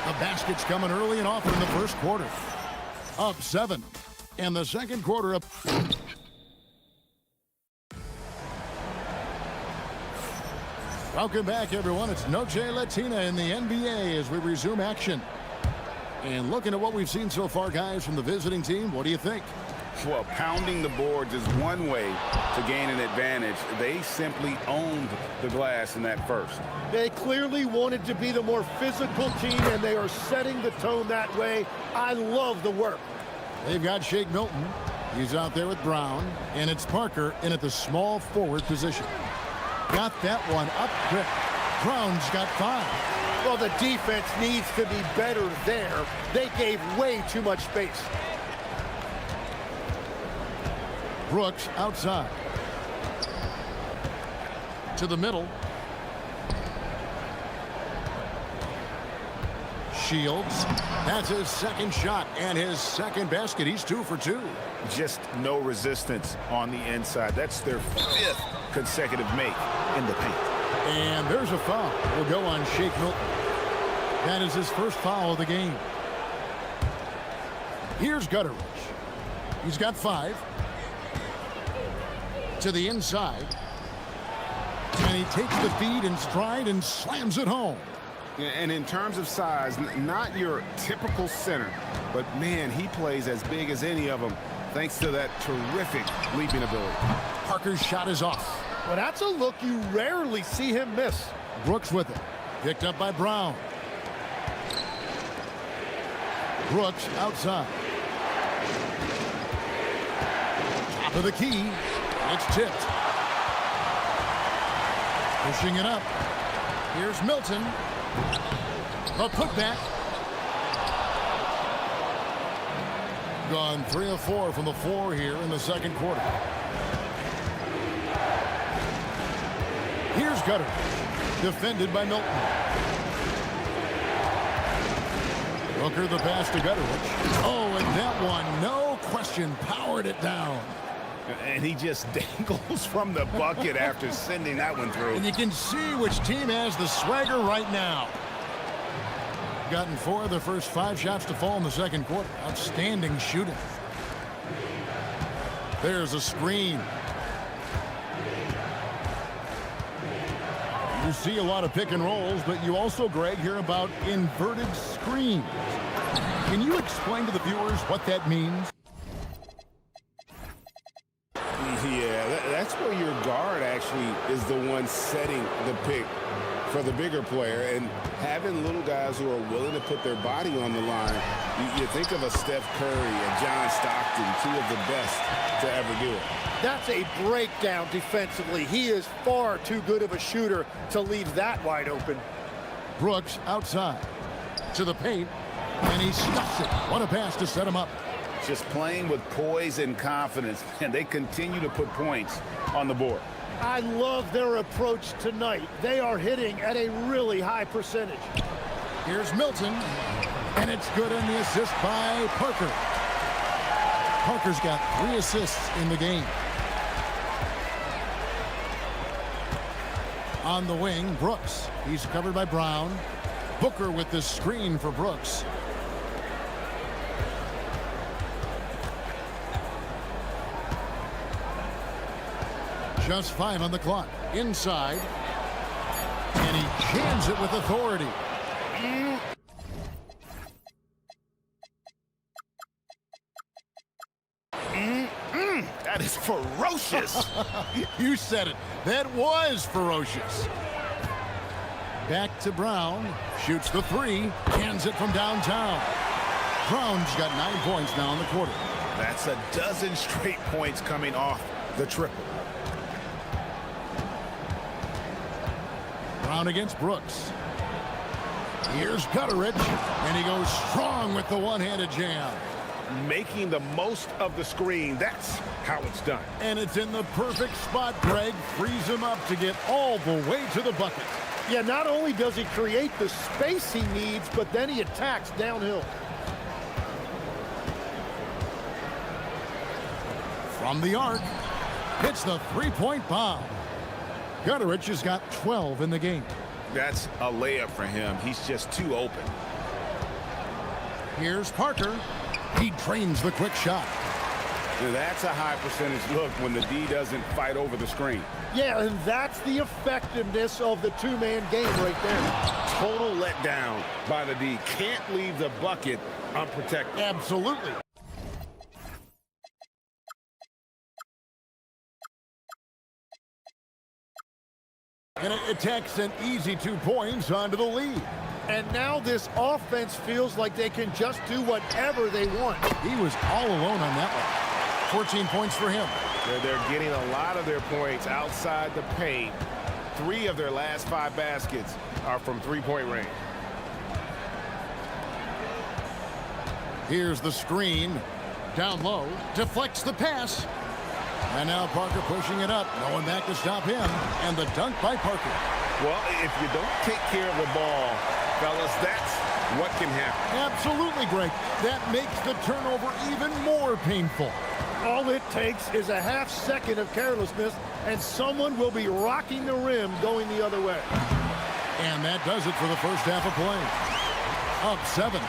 The basket's coming early and often in the first quarter. Up 7. And the second quarter up. Welcome back, everyone. It's Noche Latina in the NBA as we resume action. And looking at what we've seen so far, guys, from the visiting team, what do you think? Well, pounding the boards is one way to gain an advantage. They simply owned the glass in that first. They clearly wanted to be the more physical team, and they are setting the tone that way. I love the work. They've got Shake Milton. He's out there with Brown. And it's Parker in at the small forward position. Got that one up quick. Brown's got 5. Well, the defense needs to be better there. They gave way too much space. Brooks outside. To the middle. Shields. That's his second shot and his second basket. He's 2 for 2. Just no resistance on the inside. That's their 5th consecutive make in the paint. And there's a foul. Will go on Shake Milton. That is his first foul of the game. Here's Gutteridge. He's got 5. To the inside. And he takes the feed in stride and slams it home. And in terms of size, not your typical center, but man, he plays as big as any of them thanks to that terrific leaping ability. Parker's shot is off. Well, that's a look you rarely see him miss. Brooks with it. Picked up by Brown. Brooks outside. Top of the key. It's tipped. Pushing it up. Here's Milton. A putback. Gone 3 of 4 from the floor here in the second quarter. Here's Gutteridge. Defended by Milton. Booker the pass to Gutteridge. Oh, and that one, no question, powered it down. And he just dangles from the bucket after sending that one through. And you can see which team has the swagger right now. Gotten 4 of their first 5 shots to fall in the second quarter. Outstanding shooting. There's a screen. You see a lot of pick and rolls, but you also, Greg, hear about inverted screens. Can you explain to the viewers what that means? Yeah, that's where your guard actually is the one setting the pick for the bigger player, and having little guys who are willing to put their body on the line. You think of a Steph Curry, a John Stockton, 2 of the best to ever do it. That's a breakdown defensively. He is far too good of a shooter to leave that wide open. Brooks outside. To the paint. And he stuffs it. What a pass to set him up. Just playing with poise and confidence, and they continue to put points on the board. I love their approach tonight. They are hitting at a really high percentage. Here's Milton, and it's good on the assist by Parker. Parker's got 3 assists in the game. On the wing, Brooks. He's covered by Brown. Booker with the screen for Brooks. Just 5 on the clock. Inside. And he jams it with authority. That is ferocious. You said it. That was ferocious. Back to Brown. Shoots the 3. Cans it from downtown. Brown's got 9 points now in the quarter. That's a dozen straight points coming off the triple. Brown against Brooks. Here's Gutteridge, and he goes strong with the one-handed jam. Making the most of the screen. That's how it's done. And it's in the perfect spot. Greg frees him up to get all the way to the bucket. Yeah, not only does he create the space he needs, but then he attacks downhill. From the arc, hits the three-point bomb. Gutteridge has got 12 in the game. That's a layup for him. He's just too open. Here's Parker. He drains the quick shot. That's a high percentage look when the D doesn't fight over the screen. Yeah, and that's the effectiveness of the two-man game right there. Total letdown by the D. Can't leave the bucket unprotected. Absolutely. And it attacks an easy 2 points onto the lead. And now this offense feels like they can just do whatever they want. He was all alone on that one. 14 points for him. They're getting a lot of their points outside the paint. 3 of their last 5 baskets are from three-point range. Here's the screen. Down low. Deflects the pass. And now Parker pushing it up. No one back to stop him. And the dunk by Parker. Well, if you don't take care of the ball, fellas, that's what can happen. Absolutely, Greg. That makes the turnover even more painful. All it takes is a half second of carelessness, and someone will be rocking the rim going the other way. And that does it for the first half of play. Up 7.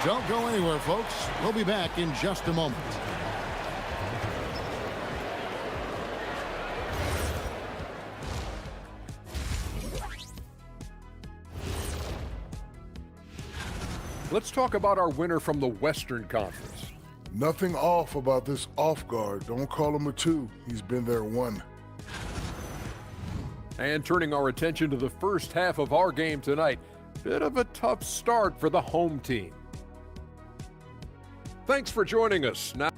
Don't go anywhere, folks. We'll be back in just a moment. Let's talk about our winner from the Western Conference. Nothing off about this off guard. Don't call him a 2. He's been there 1. And turning our attention to the first half of our game tonight, bit of a tough start for the home team. Thanks for joining us. Now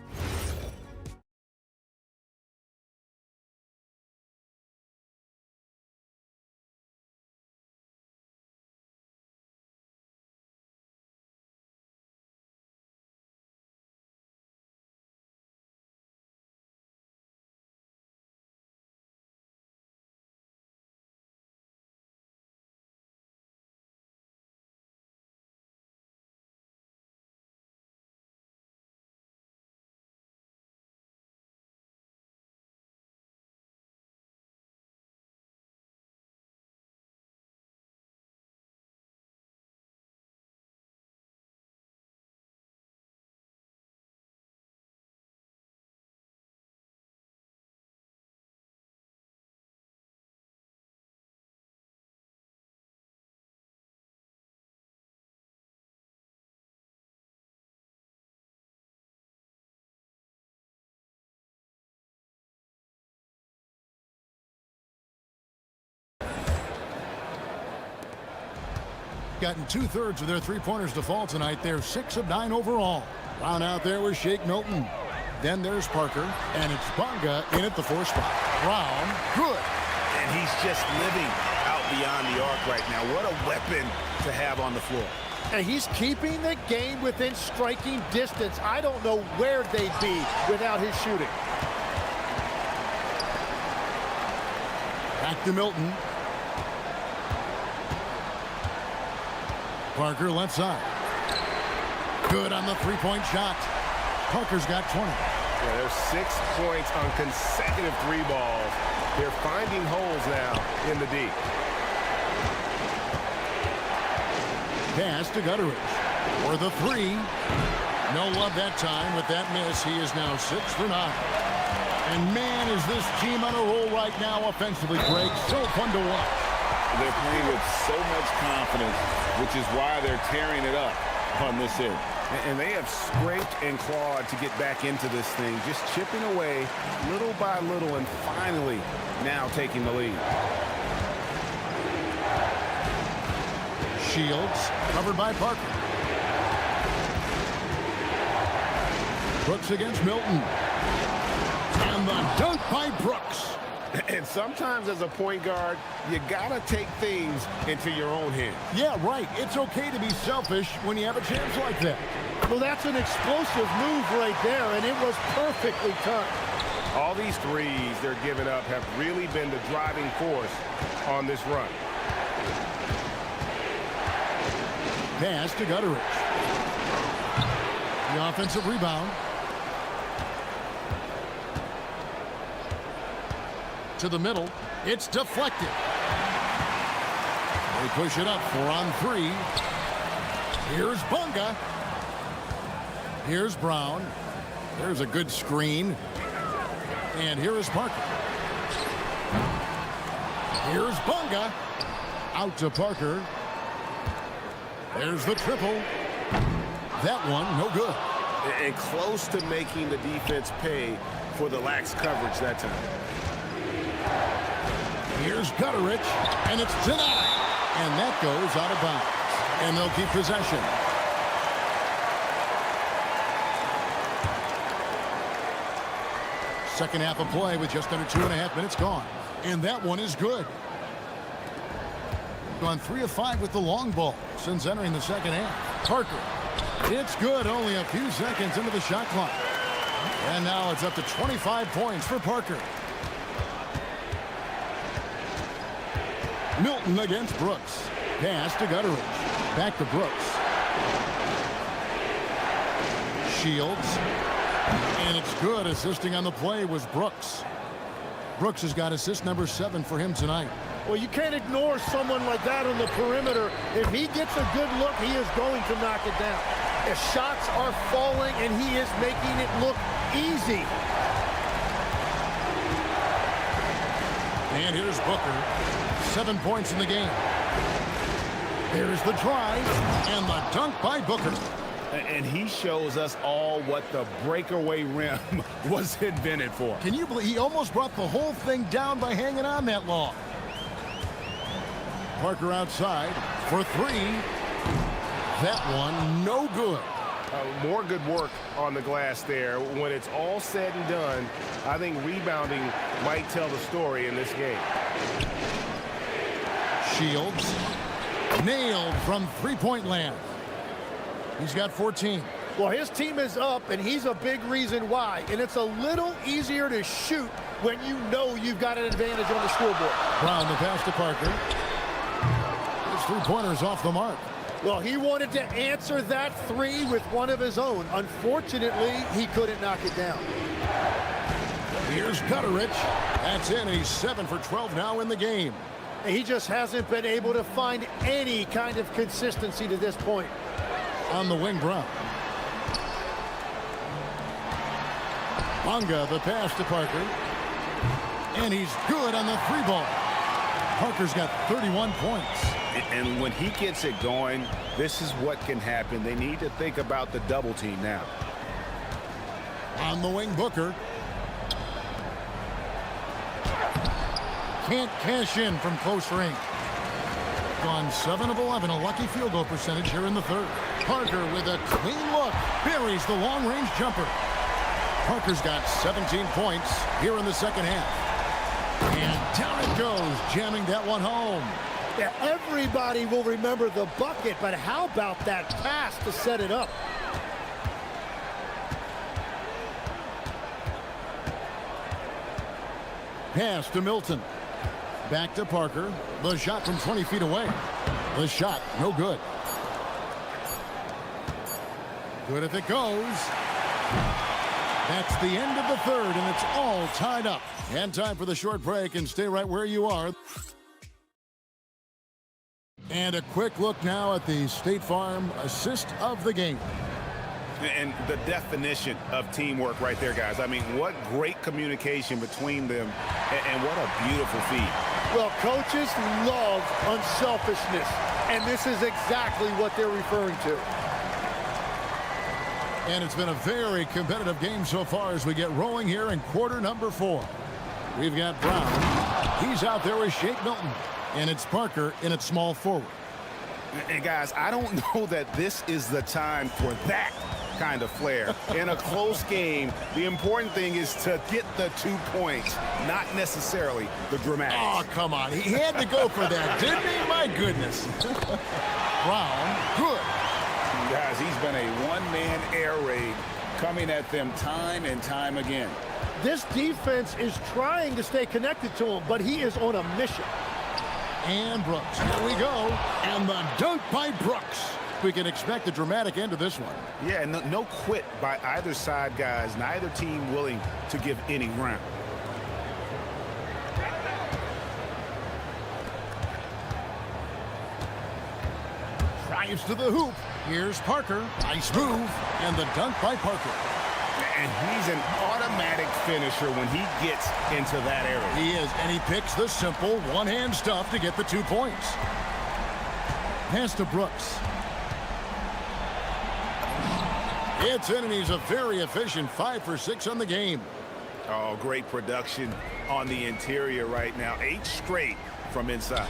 Gotten 2/3 of their three-pointers to fall tonight. They're 6 of 9 overall. Round out there was Shake Milton. Then there's Parker, and it's Bonga in at the 4 spot. Brown, good. And he's just living out beyond the arc right now. What a weapon to have on the floor. And he's keeping the game within striking distance. I don't know where they'd be without his shooting. Back to Milton. Parker left side. Good on the three-point shot. Parker's got 20. Yeah, there's 6 points on consecutive 3 balls. They're finding holes now in the D. Pass to Gutteridge for the 3. No love that time with that miss. He is now 6 for 9. And man, is this team on a roll right now offensively, Greg. So fun to watch. They're playing with so much confidence, which is why they're tearing it up on this end. And they have scraped and clawed to get back into this thing, just chipping away little by little and finally now taking the lead. Shields covered by Parker. Brooks against Milton. And the dunk by Brooks. And sometimes as a point guard, you gotta take things into your own hands. Yeah, right. It's okay to be selfish when you have a chance like that. Well, that's an explosive move right there, and it was perfectly timed. All these threes they're giving up have really been the driving force on this run. Pass to Gutteridge. The offensive rebound. To the middle. It's deflected. They push it up 4 on 3. Here's Bunga. Here's Brown. There's a good screen. And here is Parker. Here's Bunga. Out to Parker. There's the triple. That one, no good. And close to making the defense pay for the lax coverage that time. Here's Gutteridge, and it's denied. And that goes out of bounds. And they'll keep possession. Second half of play with just under 2.5 minutes gone. And that one is good. Gone 3 of 5 with the long ball since entering the second half. Parker. It's good, only a few seconds into the shot clock. And now it's up to 25 points for Parker. Milton against Brooks. Pass to Gutteridge. Back to Brooks. Shields. And it's good. Assisting on the play was Brooks. Brooks has got assist number 7 for him tonight. Well, you can't ignore someone like that on the perimeter. If he gets a good look, he is going to knock it down. The shots are falling, and he is making it look easy. And here's Booker. 7 points in the game. There's the drive and the dunk by Booker. And he shows us all what the breakaway rim was invented for. Can you believe he almost brought the whole thing down by hanging on that long? Parker outside for 3. That one, no good. More good work on the glass there. When it's all said and done, I think rebounding might tell the story in this game. Shields nailed from three-point land. He's got 14. Well, his team is up, and he's a big reason why. And it's a little easier to shoot when you know you've got an advantage on the scoreboard. Brown, the pass to Parker. His three-pointer's off the mark. Well, he wanted to answer that 3 with one of his own. Unfortunately, he couldn't knock it down. Here's Gutteridge. That's in, and he's 7 for 12 now in the game. He just hasn't been able to find any kind of consistency to this point. On the wing, Brown. Bunga, the pass to Parker. And he's good on the 3-ball. Parker's got 31 points. And when he gets it going, this is what can happen. They need to think about the double team now. On the wing, Booker. Can't cash in from close range. Gone 7 of 11, a lucky field goal percentage here in the third. Parker with a clean look. Buries the long-range jumper. Parker's got 17 points here in the second half. And down it goes, jamming that one home. Yeah, everybody will remember the bucket, but how about that pass to set it up? Pass to Milton. Back to Parker. The shot from 20 feet away. The shot, no good. Good if it goes. That's the end of the third, and it's all tied up. And time for the short break, and stay right where you are. And a quick look now at the State Farm assist of the game. And the definition of teamwork right there, guys. I mean, what great communication between them, and what a beautiful feed. Well, coaches love unselfishness, and this is exactly what they're referring to. And it's been a very competitive game so far as we get rolling here in quarter number 4. We've got Brown. He's out there with Shake Milton. And it's Parker in its small forward. And guys, I don't know that this is the time for that kind of flair. In a close game, the important thing is to get the 2 points, not necessarily the dramatics. Oh, come on. He had to go for that, didn't he? My goodness. Brown, good. Guys, he's been a one-man air raid coming at them time and time again. This defense is trying to stay connected to him, but he is on a mission. And Brooks, here we go. And the dunk by Brooks. We can expect a dramatic end to this one. Yeah, no quit by either side, guys. Neither team willing to give any ground. Drives to the hoop. Here's Parker. Nice move. And the dunk by Parker. And he's an automatic finisher when he gets into that area. He is, and he picks the simple one-hand stuff to get the 2 points. Pass to Brooks. It's in, and he's a very efficient 5 for 6 on the game. Oh, great production on the interior right now. 8 straight from inside.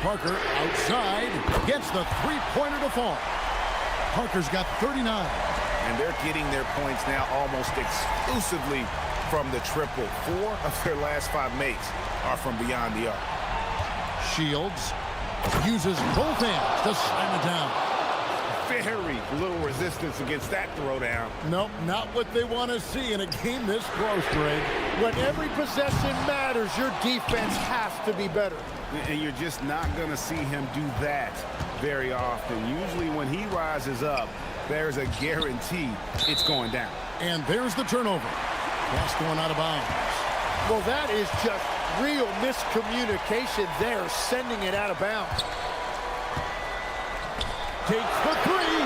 Parker outside gets the three-pointer to fall. Parker's got 39. And they're getting their points now almost exclusively from the triple. 4 of their last 5 makes are from beyond the arc. Shields uses both hands to slam it down. Very little resistance against that throwdown. Nope, not what they want to see in a game this close, Greg. When every possession matters, your defense has to be better. And you're just not going to see him do that very often. Usually when he rises up, there's a guarantee it's going down. And there's the turnover. Pass going out of bounds. Well, that is just real miscommunication there, sending it out of bounds. Takes the three.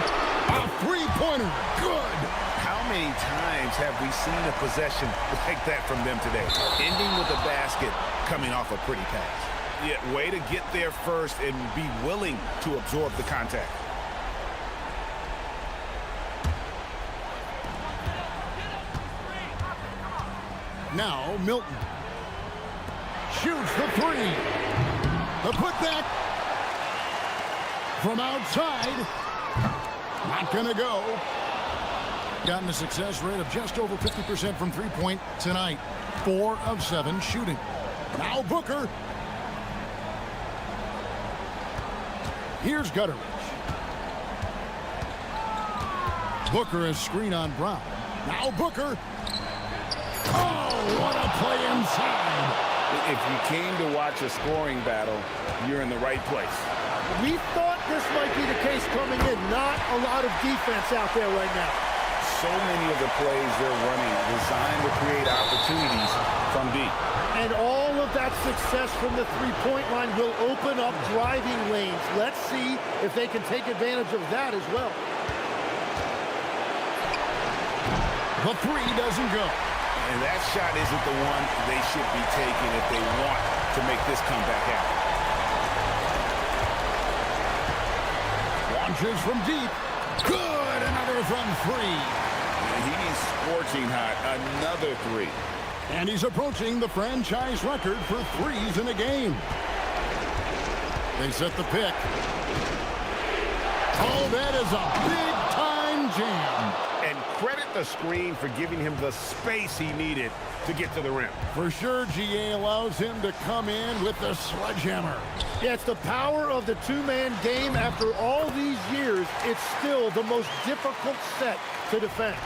A three-pointer. Good. How many times have we seen a possession like that from them today? Ending with a basket, coming off a pretty pass. Yeah, way to get there first and be willing to absorb the contact. Now Milton shoots the three. The putback from outside. Not gonna go. Gotten a success rate of just over 50% from three-point tonight. 4 of 7 shooting. Now Booker. Here's Gutteridge. Booker is screen on Brown. Now Booker. Oh, what a play inside. If you came to watch a scoring battle, you're in the right place. We thought this might be the case coming in. Not a lot of defense out there right now. So many of the plays they're running designed to create opportunities from deep. And all of that success from the three-point line will open up driving lanes. Let's see if they can take advantage of that as well. The three doesn't go. And that shot isn't the one they should be taking if they want to make this comeback happen. Launches from deep. Good, another from 3. And he's scorching hot. Another 3. And he's approaching the franchise record for threes in a game. They set the pick. Oh, that is a big-time jam. And credit a screen for giving him the space he needed to get to the rim. For sure, GA allows him to come in with the sledgehammer. Yeah, it's the power of the two-man game. After all these years, it's still the most difficult set to defend.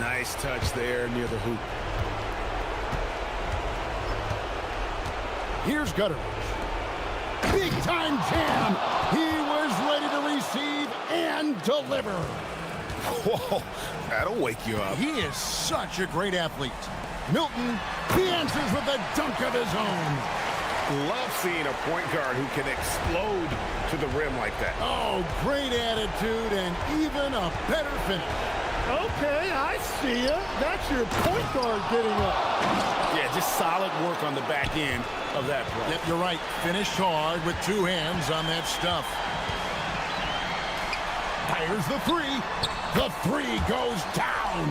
Nice touch there near the hoop. Here's Gutteridge. Big time jam. He was ready to receive and deliver. Whoa, that'll wake you up. He is such a great athlete. Milton, he answers with a dunk of his own. Love seeing a point guard who can explode to the rim like that. Oh, great attitude and even a better finish. Okay, I see ya. That's your point guard getting up. Yeah, just solid work on the back end of that play. Yep, you're right. Finished hard with two hands on that stuff. Fires the three. The three goes down.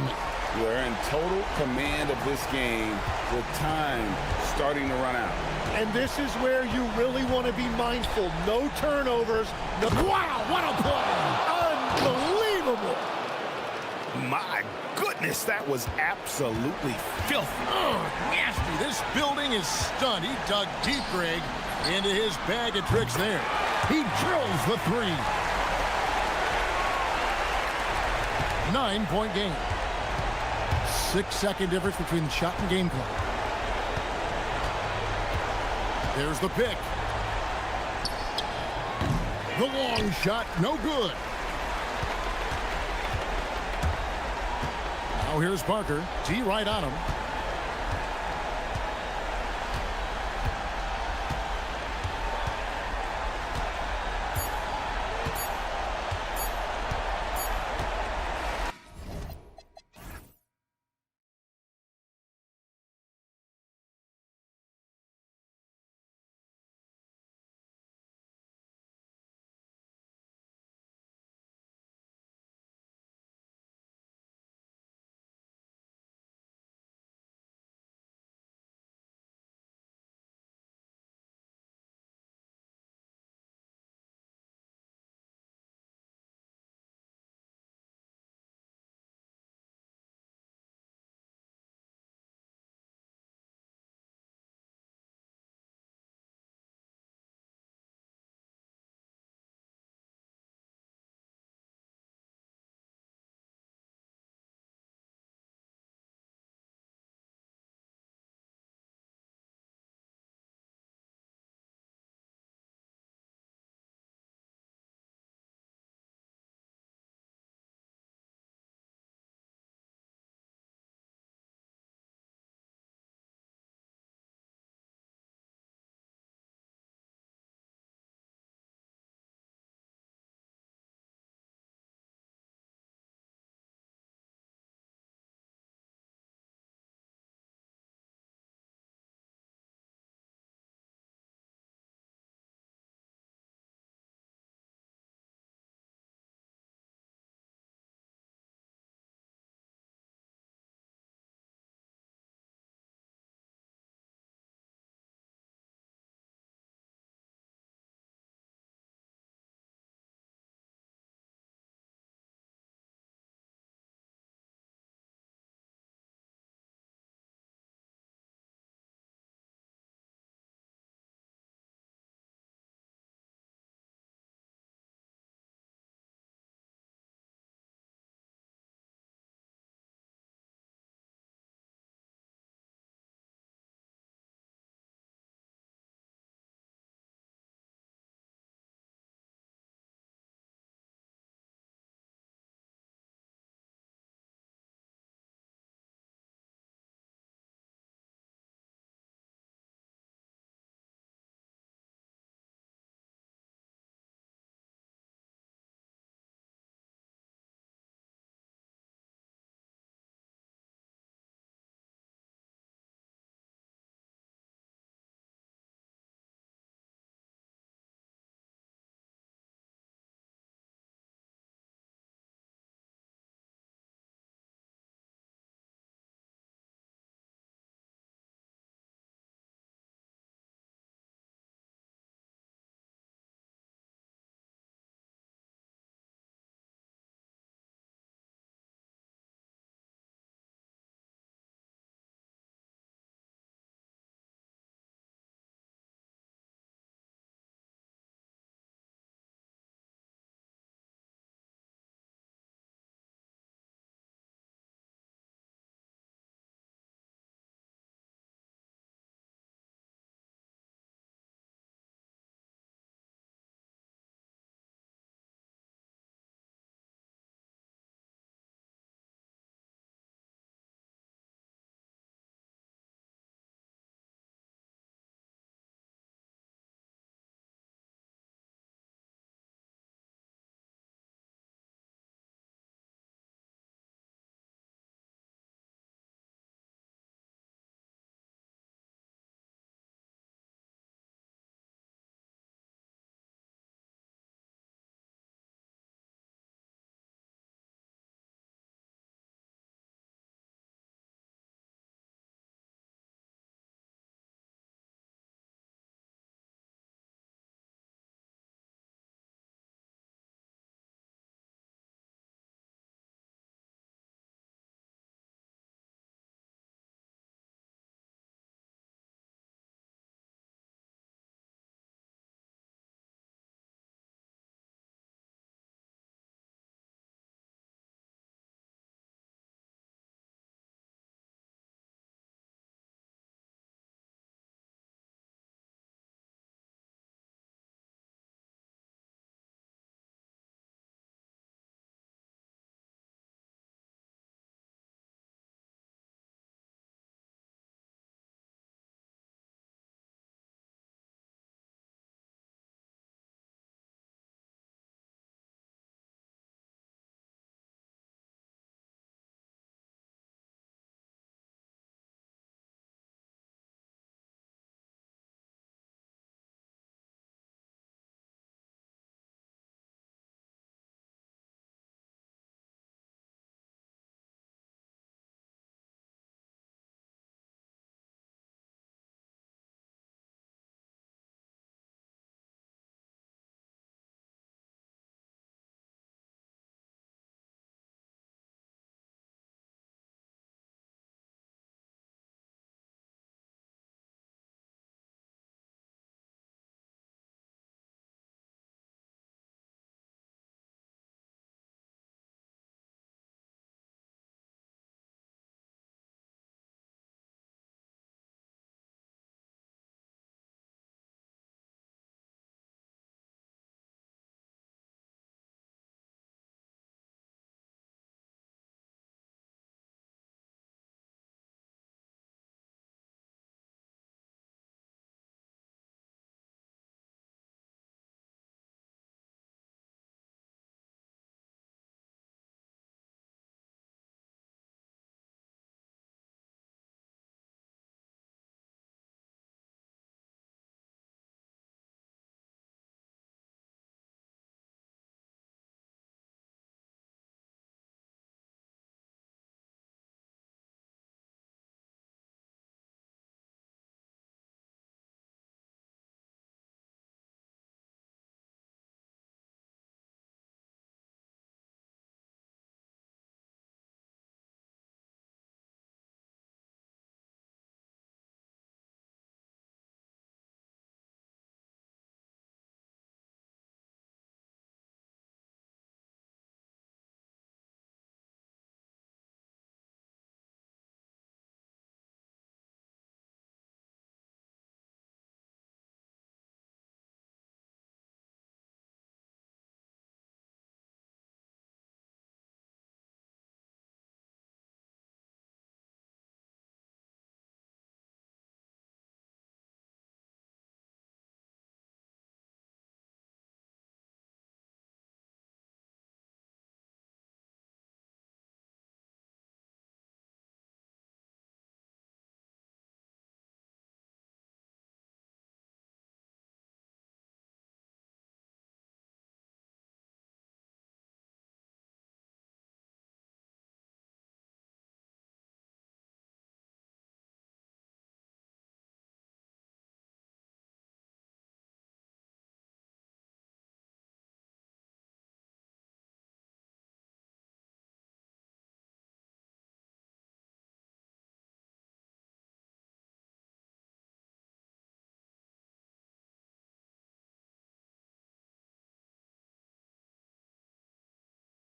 We're in total command of this game with time starting to run out. And this is where you really want to be mindful. No turnovers. No... Wow, what a play! Unbelievable! My goodness, that was absolutely filthy. Oh, nasty. This building is stunned. He dug deep, Greg, into his bag of tricks there. He drills the three. 9-point game. 6-second difference between the shot and game clock. There's the pick. The long shot, no good. Now here's Parker. T right on him.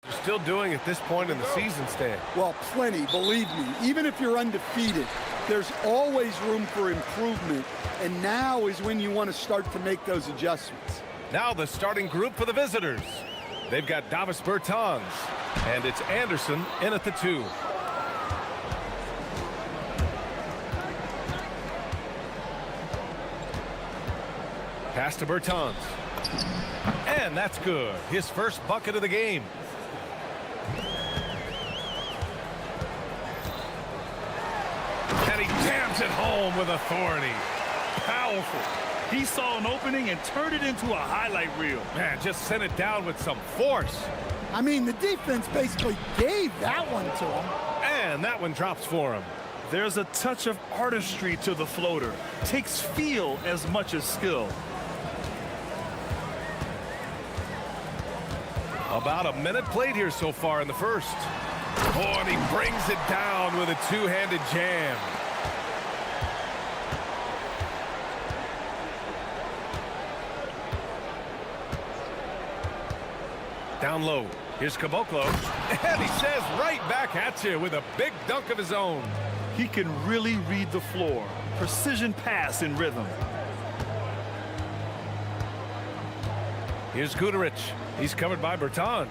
You're still doing at this point in the season, Stan. Well, plenty, believe me. Even if you're undefeated, there's always room for improvement, and now is when you want to start to make those adjustments. Now the starting group for the visitors. They've got Davis Bertans, and it's Anderson in at the 2. Pass to Bertans. And that's good. His first bucket of the game. And he jams it home with authority. Powerful. He saw an opening and turned it into a highlight reel. Man, just sent it down with some force. I mean, the defense basically gave that one to him. And that one drops for him. There's a touch of artistry to the floater. Takes feel as much as skill. About a minute played here so far in the first. Oh, and he brings it down with a two-handed jam. Down low. Here's Caboclo. And he says right back at you with a big dunk of his own. He can really read the floor. Precision pass in rhythm. Here's Guduric. He's covered by Bertans.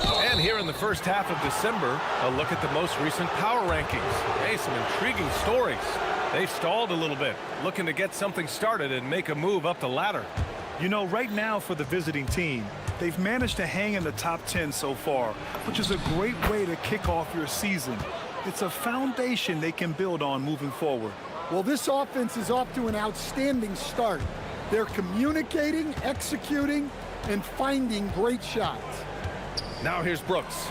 And here in the first half of December, a look at the most recent power rankings. Hey, some intriguing stories. They've stalled a little bit, looking to get something started and make a move up the ladder. You know, right now for the visiting team, they've managed to hang in the top 10 so far, which is a great way to kick off your season. It's a foundation they can build on moving forward. Well, this offense is off to an outstanding start. They're communicating, executing, and finding great shots. Now here's Brooks.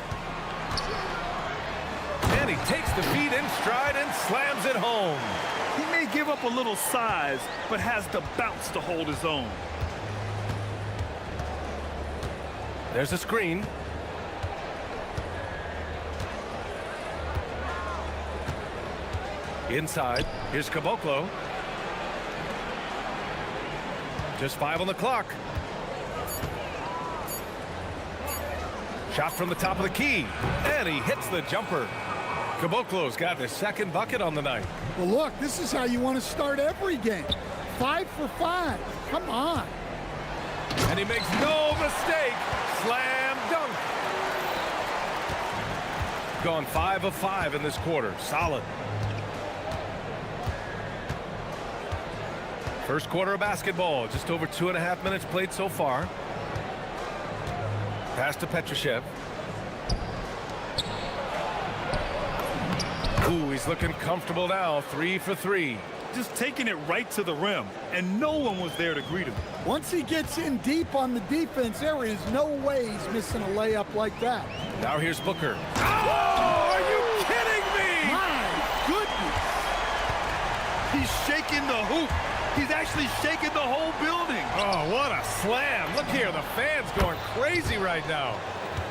And he takes the feed in stride and slams it home. He may give up a little size, but has the bounce to hold his own. There's a screen. Inside, here's Caboclo. Just 5 on the clock. Shot from the top of the key, and he hits the jumper. Caboclo's got his second bucket on the night. Well, look, this is how you want to start every game. 5 for 5. Come on. And he makes no mistake. Slam dunk. Gone 5 of 5 in this quarter. Solid. First quarter of basketball. Just over 2.5 minutes played so far. Pass to Petrushev. Ooh, he's looking comfortable now. 3 for 3. Just taking it right to the rim, and no one was there to greet him. Once he gets in deep on the defense, there is no way he's missing a layup like that. Now here's Booker. Oh, are you kidding me? My goodness. He's shaking the hoop. He's actually shaking the whole building. Oh, what a slam. Look here, the fans going crazy right now.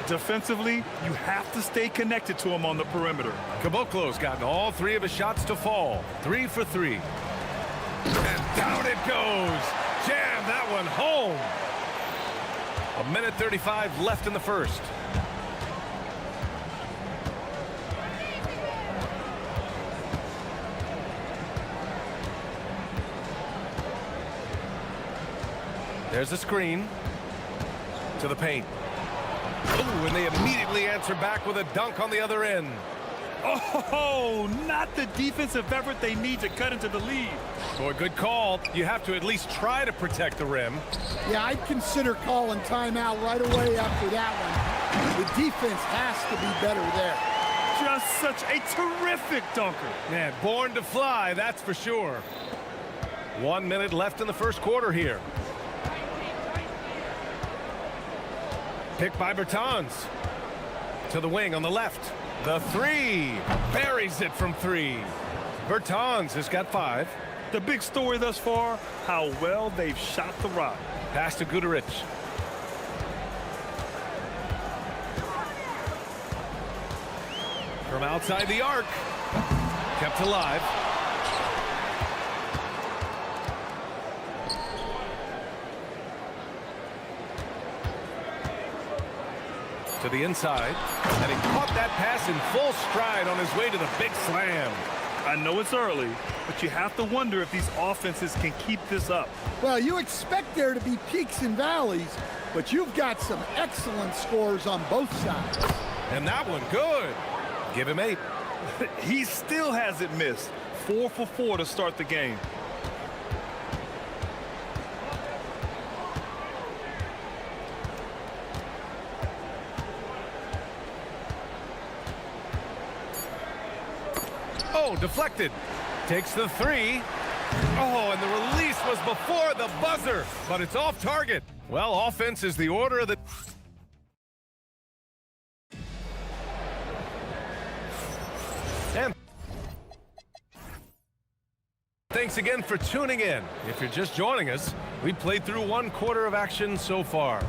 Defensively, you have to stay connected to him on the perimeter. Caboclo's gotten all 3 of his shots to fall. 3 for 3. And down it goes. Jam that one home. 1:35 left in the first. There's a screen to the paint. Ooh, and they immediately answer back with a dunk on the other end. Oh, not the defensive effort they need to cut into the lead. Boy, good call. You have to at least try to protect the rim. Yeah, I'd consider calling timeout right away after that one. The defense has to be better there. Just such a terrific dunker. Man, born to fly, that's for sure. 1 minute left in the first quarter here. Picked by Bertans. To the wing on the left. The 3. Buries it from 3. Bertans has got 5. The big story thus far, how well they've shot the rock. Pass to Guduric. From outside the arc. Kept alive. To the inside, and he caught that pass in full stride on his way to the big slam. I know it's early, but you have to wonder if these offenses can keep this up. Well, you expect there to be peaks and valleys, but you've got some excellent scores on both sides. And that one good. Give him 8. He still hasn't missed. 4 for 4 to start the game. Oh, deflected. Takes the 3. Oh, and the release was before the buzzer, but it's off target. Well, offense is the order of the... And thanks again for tuning in. If you're just joining us, we played through 1 quarter of action so far.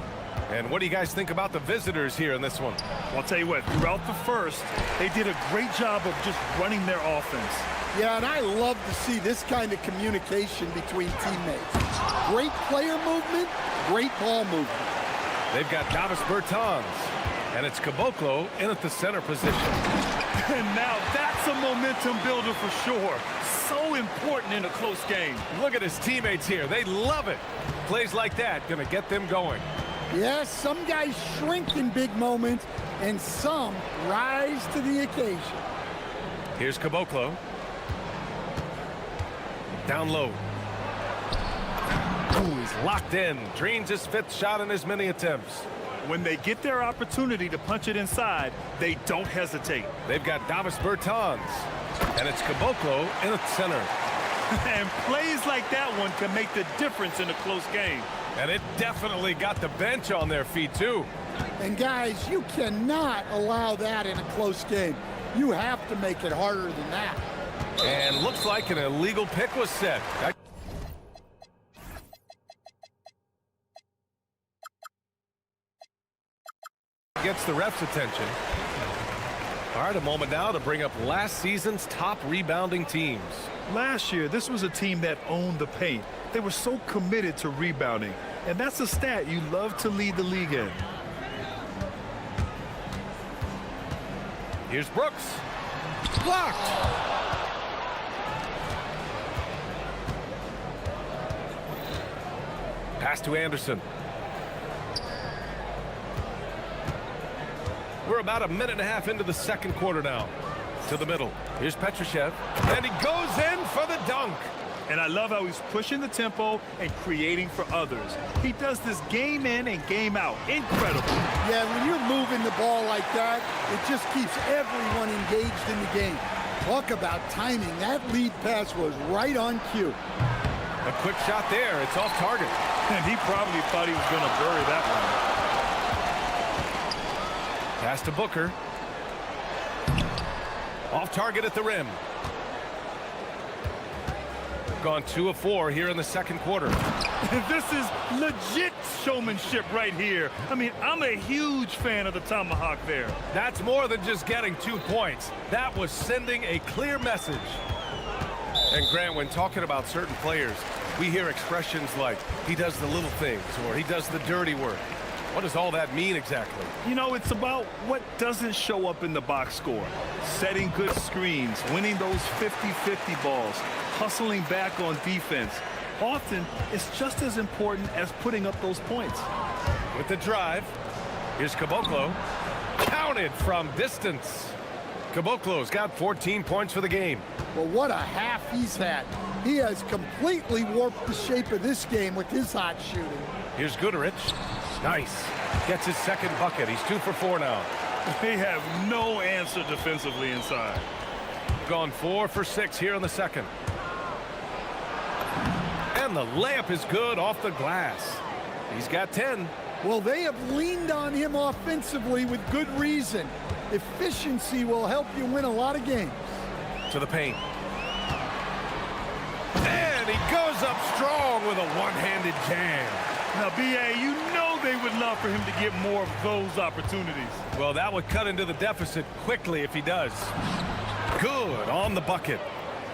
And what do you guys think about the visitors here in this one? Well, I'll tell you what, throughout the first, they did a great job of just running their offense. Yeah, and I love to see this kind of communication between teammates. Great player movement, great ball movement. They've got Davis Bertans, and it's Caboclo in at the center position. And now that's a momentum builder for sure. So important in a close game. Look at his teammates here. They love it. Plays like that going to get them going. Yes, some guys shrink in big moments, and some rise to the occasion. Here's Caboclo. Down low. Ooh, he's locked in. Drains his 5th shot in as many attempts. When they get their opportunity to punch it inside, they don't hesitate. They've got Davis Bertans, and it's Caboclo in the center. And plays like that one can make the difference in a close game. And it definitely got the bench on their feet, too. And guys, you cannot allow that in a close game. You have to make it harder than that. And looks like an illegal pick was set. Gets the ref's attention. All right, a moment now to bring up last season's top rebounding teams. Last year, this was a team that owned the paint. They were so committed to rebounding, and that's a stat you love to lead the league in. Here's Brooks. Blocked. Pass to Anderson. We're about a minute and a half into the second quarter now. To the middle. Here's Petrushev. And he goes in for the dunk. And I love how he's pushing the tempo and creating for others. He does this game in and game out. Incredible. Yeah, when you're moving the ball like that, it just keeps everyone engaged in the game. Talk about timing. That lead pass was right on cue. A quick shot there. It's off target. And he probably thought he was going to bury that one. Pass to Booker. Off target at the rim. Gone 2 of 4 here in the second quarter. This is legit showmanship right here. I mean, I'm a huge fan of the tomahawk there. That's more than just getting 2 points. That was sending a clear message. And Grant, when talking about certain players, we hear expressions like, he does the little things, or he does the dirty work. What does all that mean exactly? You know, it's about what doesn't show up in the box score. Setting good screens, winning those 50-50 balls, hustling back on defense. Often, it's just as important as putting up those points. With the drive, here's Caboclo. Counted from distance. Caboclo's got 14 points for the game. Well, what a half he's had. He has completely warped the shape of this game with his hot shooting. Here's Goodrich. Nice. Gets his second bucket. He's 2 for 4 now. They have no answer defensively inside. Gone 4 for 6 here in the second. And the layup is good off the glass. He's got 10. Well, they have leaned on him offensively with good reason. Efficiency will help you win a lot of games. To the paint. And he goes up strong with a one-handed jam. Now, B.A., you know they would love for him to get more of those opportunities. Well, that would cut into the deficit quickly if he does. Good on the bucket.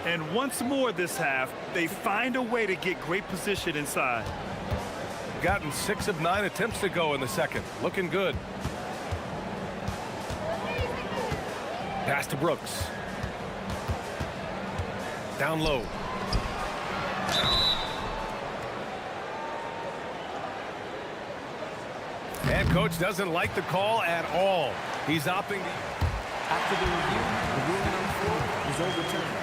And once more this half, they find a way to get great position inside. Gotten 6 of 9 attempts to go in the second. Looking good. Pass to Brooks. Down low. And coach doesn't like the call at all. He's opting to... After the review, the ruling on the floor is overturned.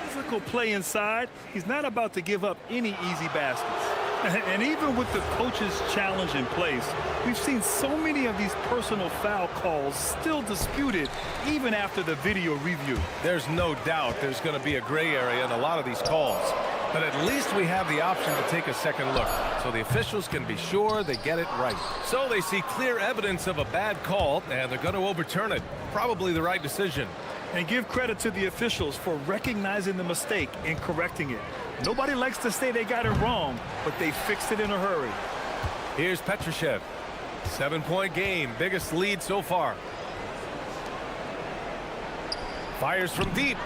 Physical play inside. He's not about to give up any easy baskets. And even with the coach's challenge in place, we've seen so many of these personal foul calls still disputed even after the video review. There's no doubt there's going to be a gray area in a lot of these calls. But at least we have the option to take a second look, so the officials can be sure they get it right. So they see clear evidence of a bad call, and they're going to overturn it. Probably the right decision. And give credit to the officials for recognizing the mistake and correcting it. Nobody likes to say they got it wrong, but they fixed it in a hurry. Here's Petrushev. 7-point game, biggest lead so far. Fires from deep.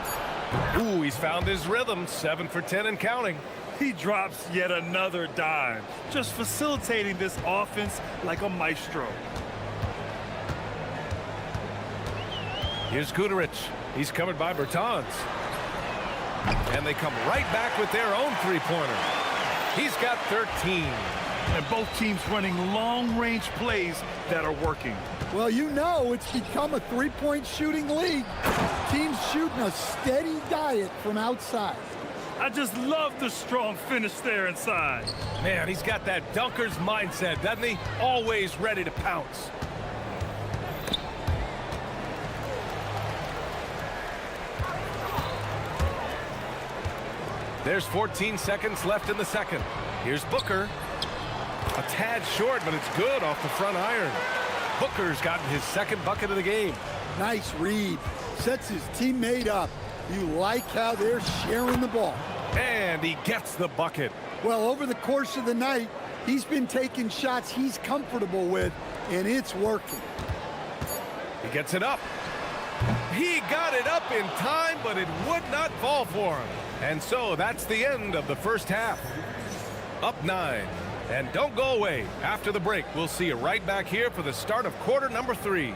Ooh, he's found his rhythm. 7 for 10 and counting. He drops yet another dime, just facilitating this offense like a maestro. Here's Guterich. He's covered by Bertans. And they come right back with their own three-pointer. He's got 13. And both teams running long-range plays that are working. Well, you know it's become a three-point shooting league. Teams shooting a steady diet from outside. I just love the strong finish there inside. Man, he's got that dunker's mindset, doesn't he? Always ready to pounce. There's 14 seconds left in the second. Here's Booker. A tad short, but it's good off the front iron. Booker's gotten his second bucket of the game. Nice read. Sets his teammate up. You like how they're sharing the ball. And he gets the bucket. Well, over the course of the night, he's been taking shots he's comfortable with, and it's working. He gets it up. He got it up in time, but it would not fall for him. And so that's the end of the first half. Up 9. And don't go away. After the break, we'll see you right back here for the start of quarter number 3.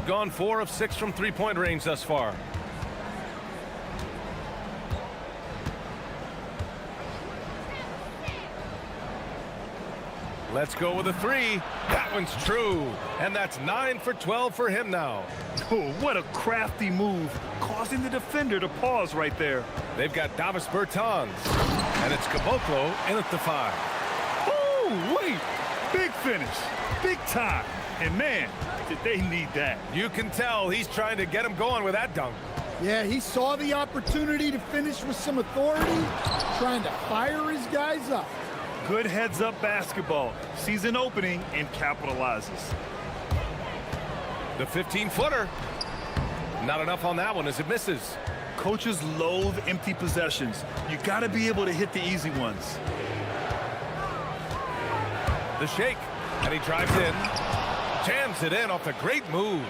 Gone 4 of 6 from three-point range thus far. Let's go with a 3. That one's true. And that's 9 for 12 for him now. Oh, what a crafty move, causing the defender to pause right there. They've got Davis Bertans. And it's Caboclo in at the 5. Oh, wait. Big finish. Big time. And man, did they need that. You can tell he's trying to get him going with that dunk. Yeah, he saw the opportunity to finish with some authority, trying to fire his guys up. Good heads-up basketball. Sees an opening and capitalizes. The 15-footer. Not enough on that one as it misses. Coaches loathe empty possessions. You got to be able to hit the easy ones. The shake, and he drives in. Jams it in off a great move.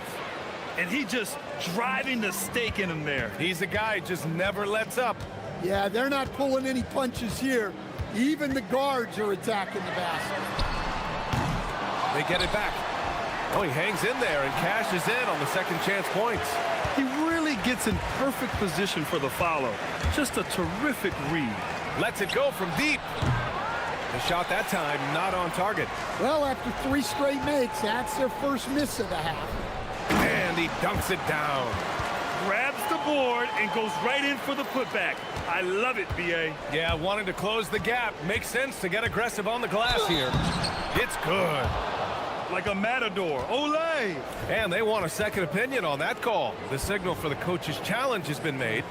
And he just driving the stake in him there. He's a guy who just never lets up. Yeah, they're not pulling any punches here. Even the guards are attacking the basket. They get it back. Oh, he hangs in there and cashes in on the second chance points. He really gets in perfect position for the follow. Just a terrific read. Lets it go from deep. The shot that time not on target. Well, after 3 straight makes, that's their first miss of the half. And he dunks it down. Grabs the board and goes right in for the putback. I love it, B.A. Yeah, wanting to close the gap. Makes sense to get aggressive on the glass here. It's good. Like a matador. Olé! And they want a second opinion on that call. The signal for the coach's challenge has been made.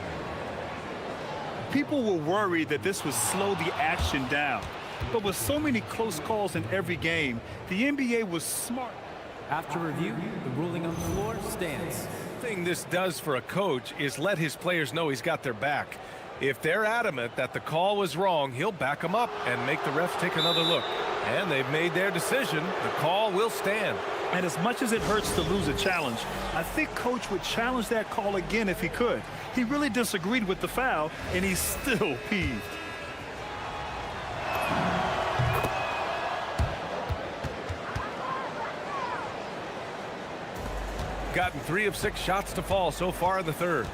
People were worried that this would slow the action down. But with so many close calls in every game, the NBA was smart. After review, the ruling on the floor stands. The thing this does for a coach is let his players know he's got their back. If they're adamant that the call was wrong, he'll back them up and make the refs take another look. And they've made their decision. The call will stand. And as much as it hurts to lose a challenge, I think Coach would challenge that call again if he could. He really disagreed with the foul, and he's still peeved. Gotten 3 of 6 shots to fall so far in the third.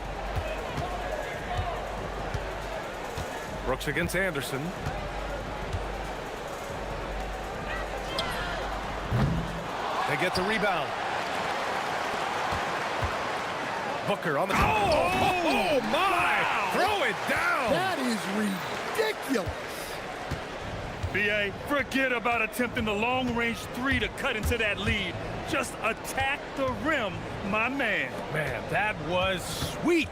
Brooks against Anderson. They get the rebound. Booker on the... Oh my! Wow. Throw it down! That is ridiculous. B.A., forget about attempting the long-range 3 to cut into that lead. Just attack the rim, my man. Man, that was sweet.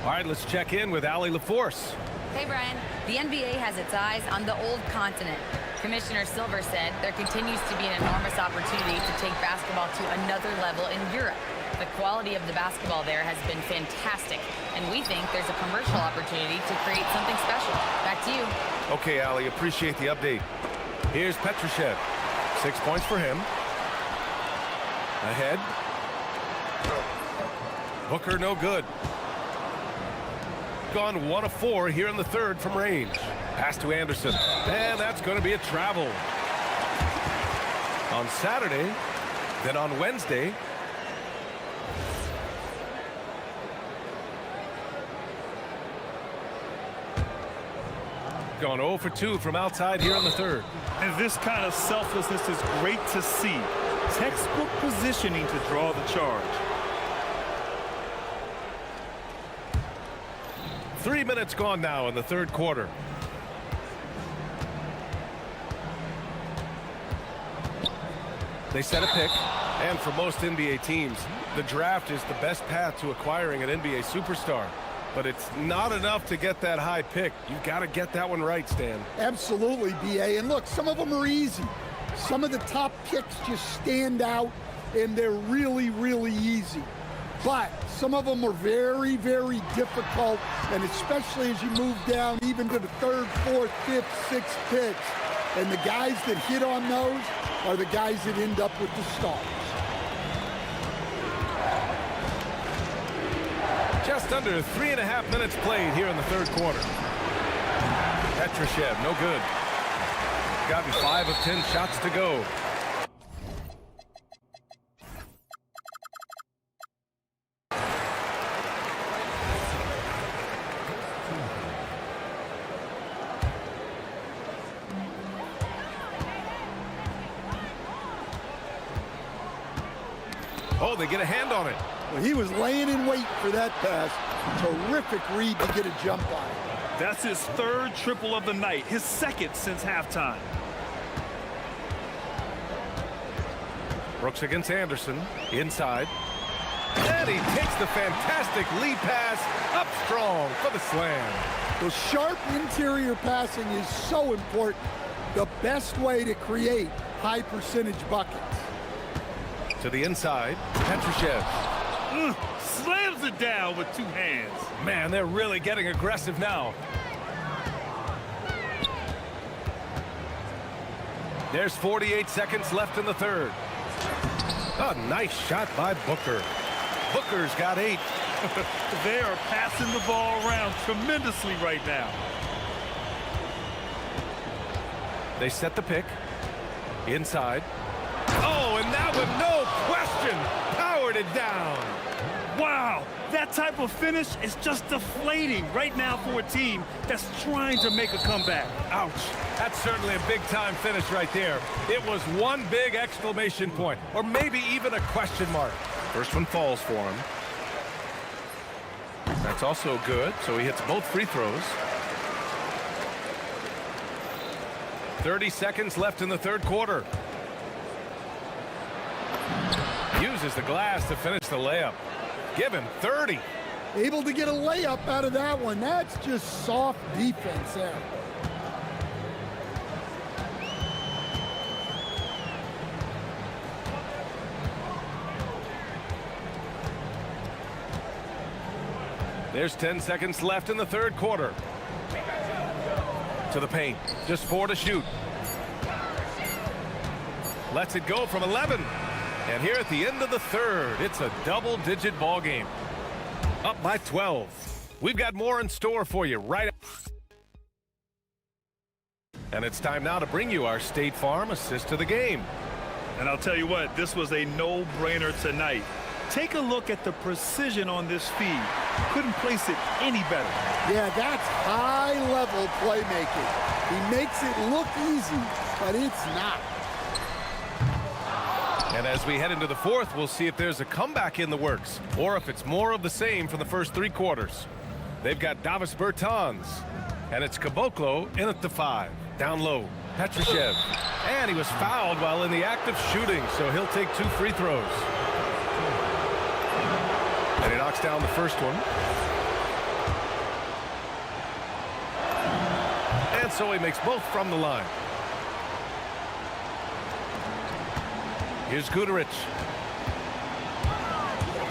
All right, let's check in with Allie LaForce. Hey, Brian. The NBA has its eyes on the old continent. Commissioner Silver said there continues to be an enormous opportunity to take basketball to another level in Europe. The quality of the basketball there has been fantastic, and we think there's a commercial opportunity to create something special. Back to you. Okay, Allie, appreciate the update. Here's Petrushev. 6 points for him. Ahead. Booker, no good. Gone 1 of 4 here in the third from range. Pass to Anderson. And that's going to be a travel. On Saturday, then on Wednesday, gone 0 for 2 from outside here in the third. And this kind of selflessness is great to see. Textbook positioning to draw the charge. 3 minutes gone now in the third quarter. They set a pick, and for most NBA teams, the draft is the best path to acquiring an NBA superstar. But it's not enough to get that high pick. You've got to get that one right, Stan. Absolutely, B.A. And look, some of them are easy. Some of the top picks just stand out, and they're really, really easy. But some of them are very, very difficult, and especially as you move down even to the third, fourth, fifth, sixth picks. And the guys that hit on those are the guys that end up with the stars. Just under 3.5 minutes played here in the third quarter. Petrushev, no good. Gotten 5 of 10 shots to go. Oh, they get a hand on it. Well, he was laying in wait for that pass. Terrific read to get a jump on it. That's his third triple of the night, his second since halftime. Brooks against Anderson, inside. And he takes the fantastic lead pass up strong for the slam. The sharp interior passing is so important. The best way to create high percentage buckets. To the inside, Petrushev. Slams it down with 2 hands. Man, they're really getting aggressive now. There's 48 seconds left in the third. A nice shot by Booker. Booker's got 8. They are passing the ball around tremendously right now. They set the pick. Inside. Oh, and that one, no question, powered it down. Wow, that type of finish is just deflating right now for a team that's trying to make a comeback. Ouch. That's certainly a big-time finish right there. It was one big exclamation point, or maybe even a question mark. First one falls for him. That's also good, so he hits both free throws. 30 seconds left in the third quarter. Uses the glass to finish the layup. Give him 30. Able to get a layup out of that one. That's just soft defense there. There's 10 seconds left in the third quarter. To the paint. Just 4 to shoot. Lets it go from 11. And here at the end of the third, it's a double-digit ball game. Up by 12. We've got more in store for you right. And it's time now to bring you our State Farm assist to the game. And I'll tell you what, this was a no-brainer tonight. Take a look at the precision on this feed. Couldn't place it any better. Yeah, that's high-level playmaking. He makes it look easy, but it's not. And as we head into the fourth, we'll see if there's a comeback in the works, or if it's more of the same from the first 3 quarters. They've got Davis Bertans, and it's Caboclo in at the 5. Down low, Petrushev. And he was fouled while in the act of shooting, so he'll take 2 free throws. And he knocks down the first one. And so he makes both from the line. Here's Guterich.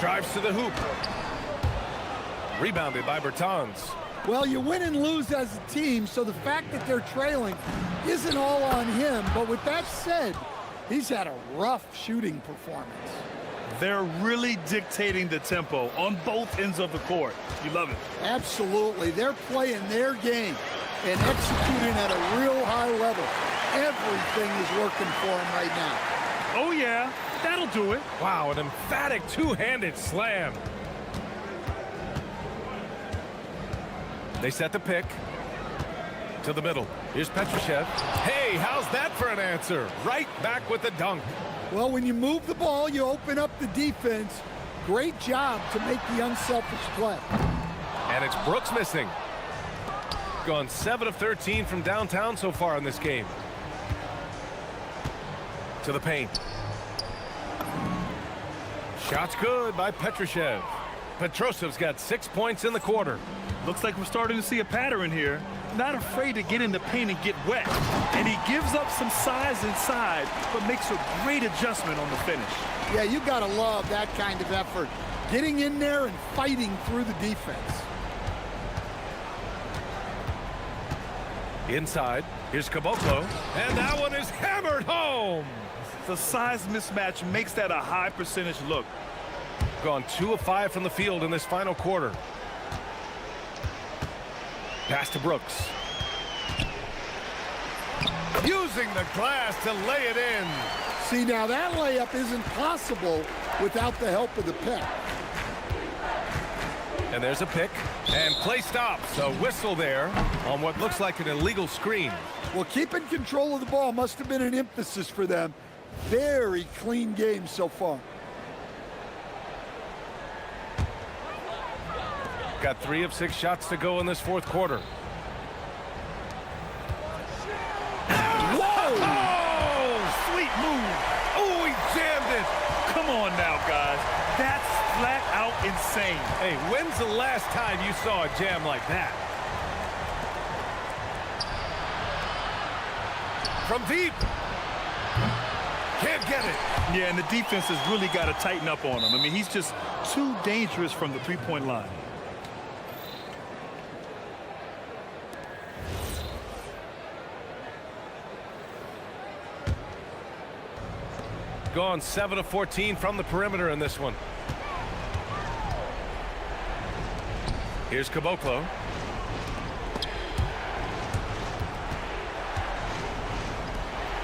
Drives to the hoop. Rebounded by Bertans. Well, you win and lose as a team, so the fact that they're trailing isn't all on him. But with that said, he's had a rough shooting performance. They're really dictating the tempo on both ends of the court. You love it. Absolutely. They're playing their game and executing at a real high level. Everything is working for them right now. Oh, yeah. That'll do it. Wow, an emphatic two-handed slam. They set the pick to the middle. Here's Petrushev. Hey, how's that for an answer? Right back with the dunk. Well, when you move the ball, you open up the defense. Great job to make the unselfish play. And it's Brooks missing. Gone 7 of 13 from downtown so far in this game. To the paint. Shot's good by Petrushev. Petrosev's got 6 points in the quarter. Looks like we're starting to see a pattern here. Not afraid to get in the paint and get wet. And he gives up some size inside, but makes a great adjustment on the finish. Yeah, you gotta love that kind of effort. Getting in there and fighting through the defense. Inside, here's Caboclo. And that one is hammered home. The size mismatch makes that a high percentage look. Gone 2 of 5 from the field in this final quarter. Pass to Brooks. Using the glass to lay it in. See, now that layup isn't possible without the help of the pick. And there's a pick. And play stops. A whistle there on what looks like an illegal screen. Well, keeping control of the ball must have been an emphasis for them. Very clean game so far. Got 3 of 6 shots to go in this fourth quarter. Whoa! Oh, sweet move. Oh, he jammed it. Come on now, guys. That's flat out insane. Hey, when's the last time you saw a jam like that? From deep. Can't get it. Yeah, and the defense has really got to tighten up on him. I mean, he's just too dangerous from the three-point line. Gone 7 of 14 from the perimeter in this one. Here's Caboclo.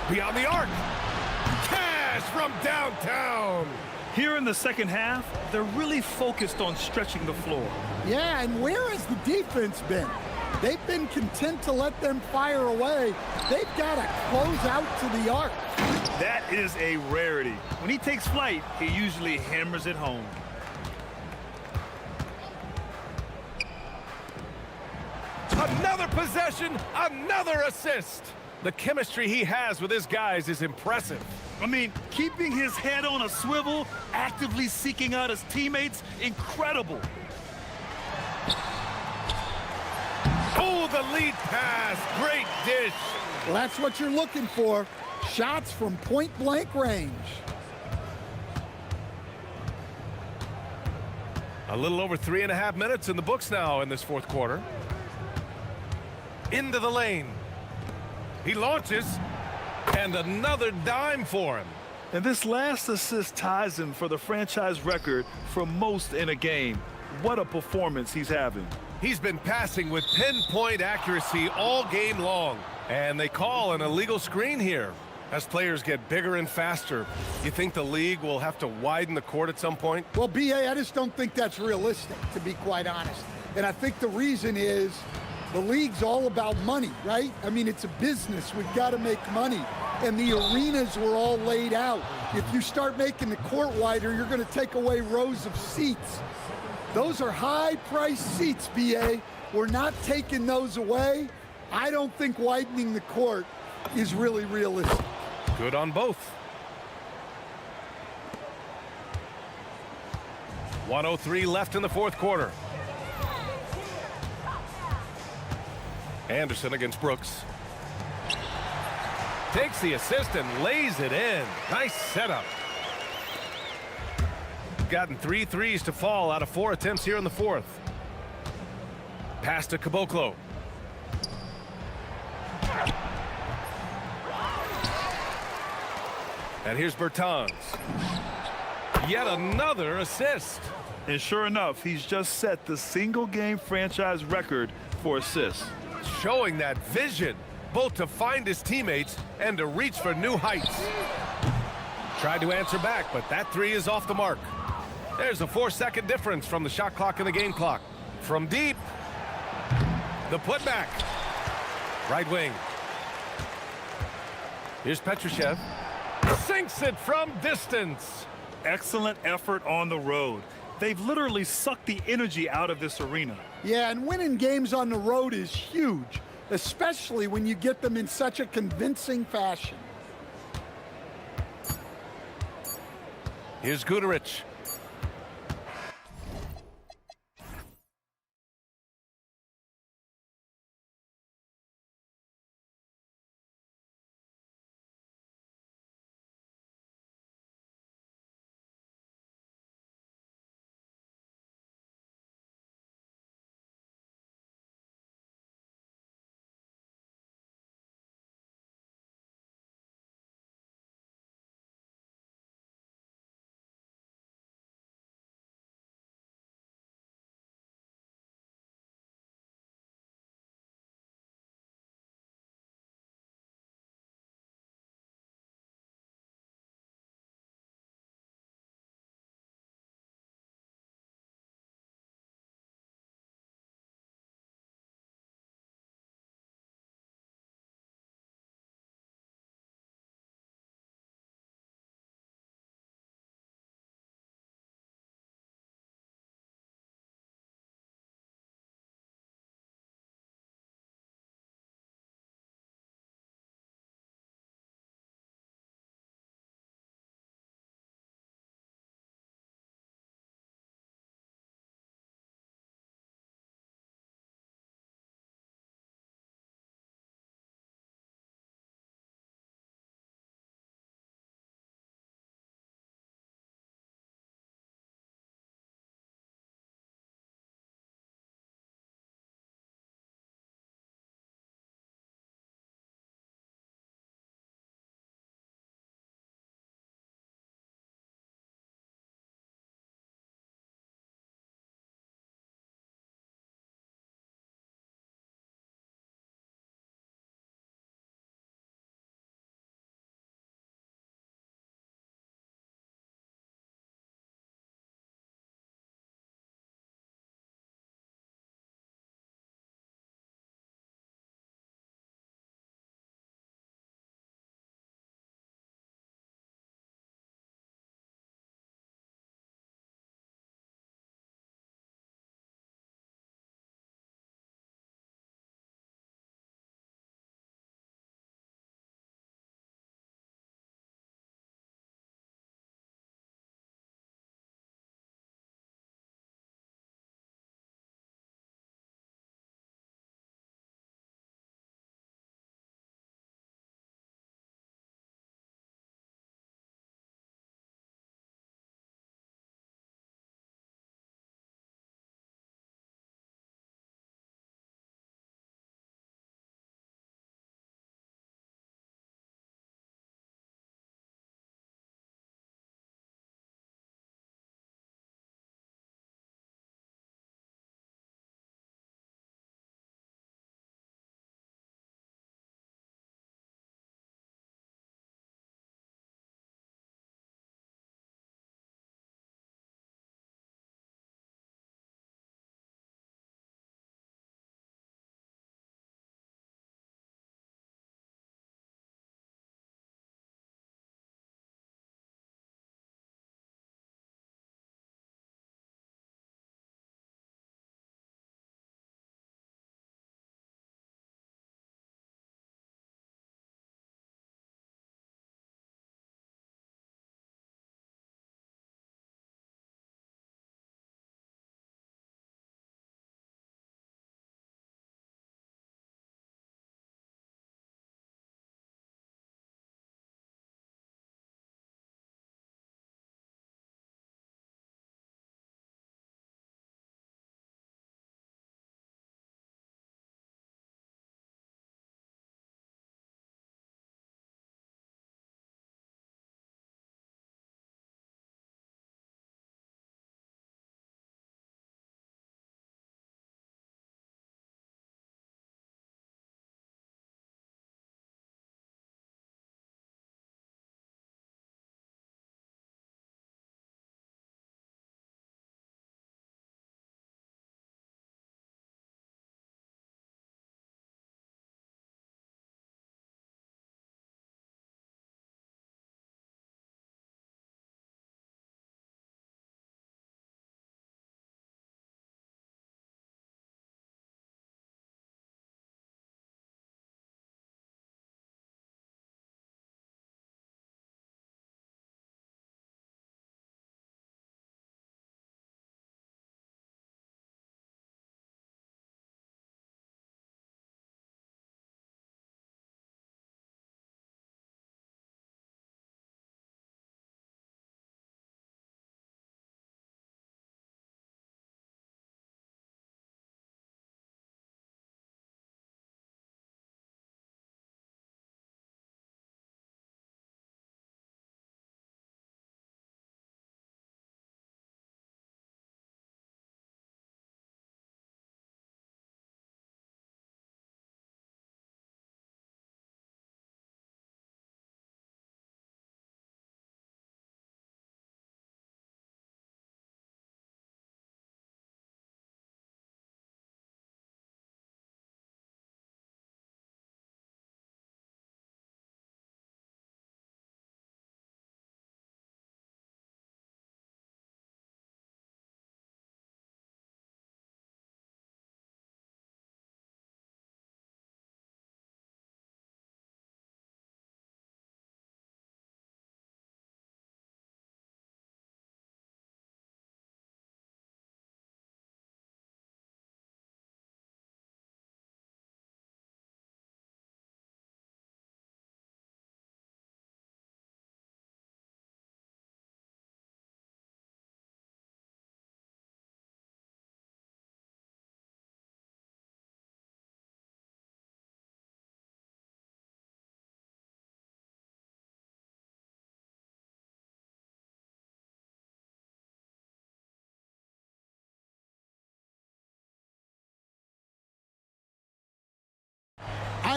Beyond the arc. Cash from downtown. Here in the second half, they're really focused on stretching the floor. Yeah, and where has the defense been? They've been content to let them fire away. They've got to close out to the arc. That is a rarity. When he takes flight, he usually hammers it home. Another possession, another assist. The chemistry he has with his guys is impressive. I mean, keeping his head on a swivel, actively seeking out his teammates, incredible. Oh, the lead pass, great dish. Well, that's what you're looking for. Shots from point-blank range. A little over 3.5 minutes in the books now in this fourth quarter. Into the lane. He launches, and another dime for him. And this last assist ties him for the franchise record for most in a game. What a performance he's having. He's been passing with pinpoint accuracy all game long. And they call an illegal screen here. As players get bigger and faster, you think the league will have to widen the court at some point? Well, B.A., I just don't think that's realistic, to be quite honest. And I think the reason is the league's all about money, right? I mean, it's a business. We've got to make money. And the arenas were all laid out. If you start making the court wider, you're going to take away rows of seats. Those are high-priced seats, B.A. We're not taking those away. I don't think widening the court is really realistic. Good on both. 1:03 left in the fourth quarter. Anderson against Brooks. Takes the assist and lays it in. Nice setup. Gotten 3 threes to fall out of 4 attempts here in the fourth. Pass to Caboclo. And here's Bertans. Yet another assist. And sure enough, he's just set the single-game franchise record for assists. Showing that vision, both to find his teammates and to reach for new heights. Tried to answer back, but that three is off the mark. There's a 4-second difference from the shot clock and the game clock. From deep, the putback. Right wing. Here's Petrushev. Sinks it from distance. Excellent effort on the road. They've literally sucked the energy out of this arena. Yeah, and winning games on the road is huge, especially when you get them in such a convincing fashion. Here's Guterich.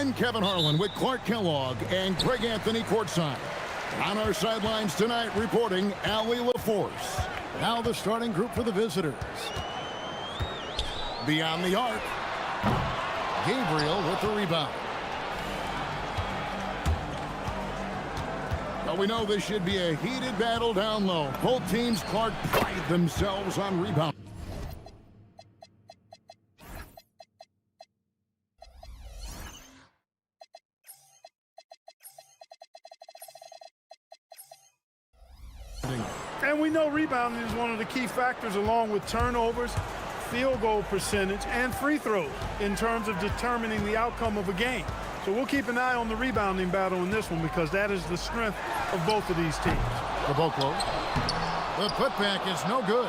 I'm Kevin Harlan with Clark Kellogg and Greg Anthony courtside. On our sidelines tonight, reporting Allie LaForce. Now the starting group for the visitors. Beyond the arc, Gabriel with the rebound. Well, we know this should be a heated battle down low. Both teams, Clark, pride themselves on rebound. And we know rebounding is one of the key factors along with turnovers, field goal percentage, and free throws in terms of determining the outcome of a game. So we'll keep an eye on the rebounding battle in this one because that is the strength of both of these teams. Caboclo. The putback is no good.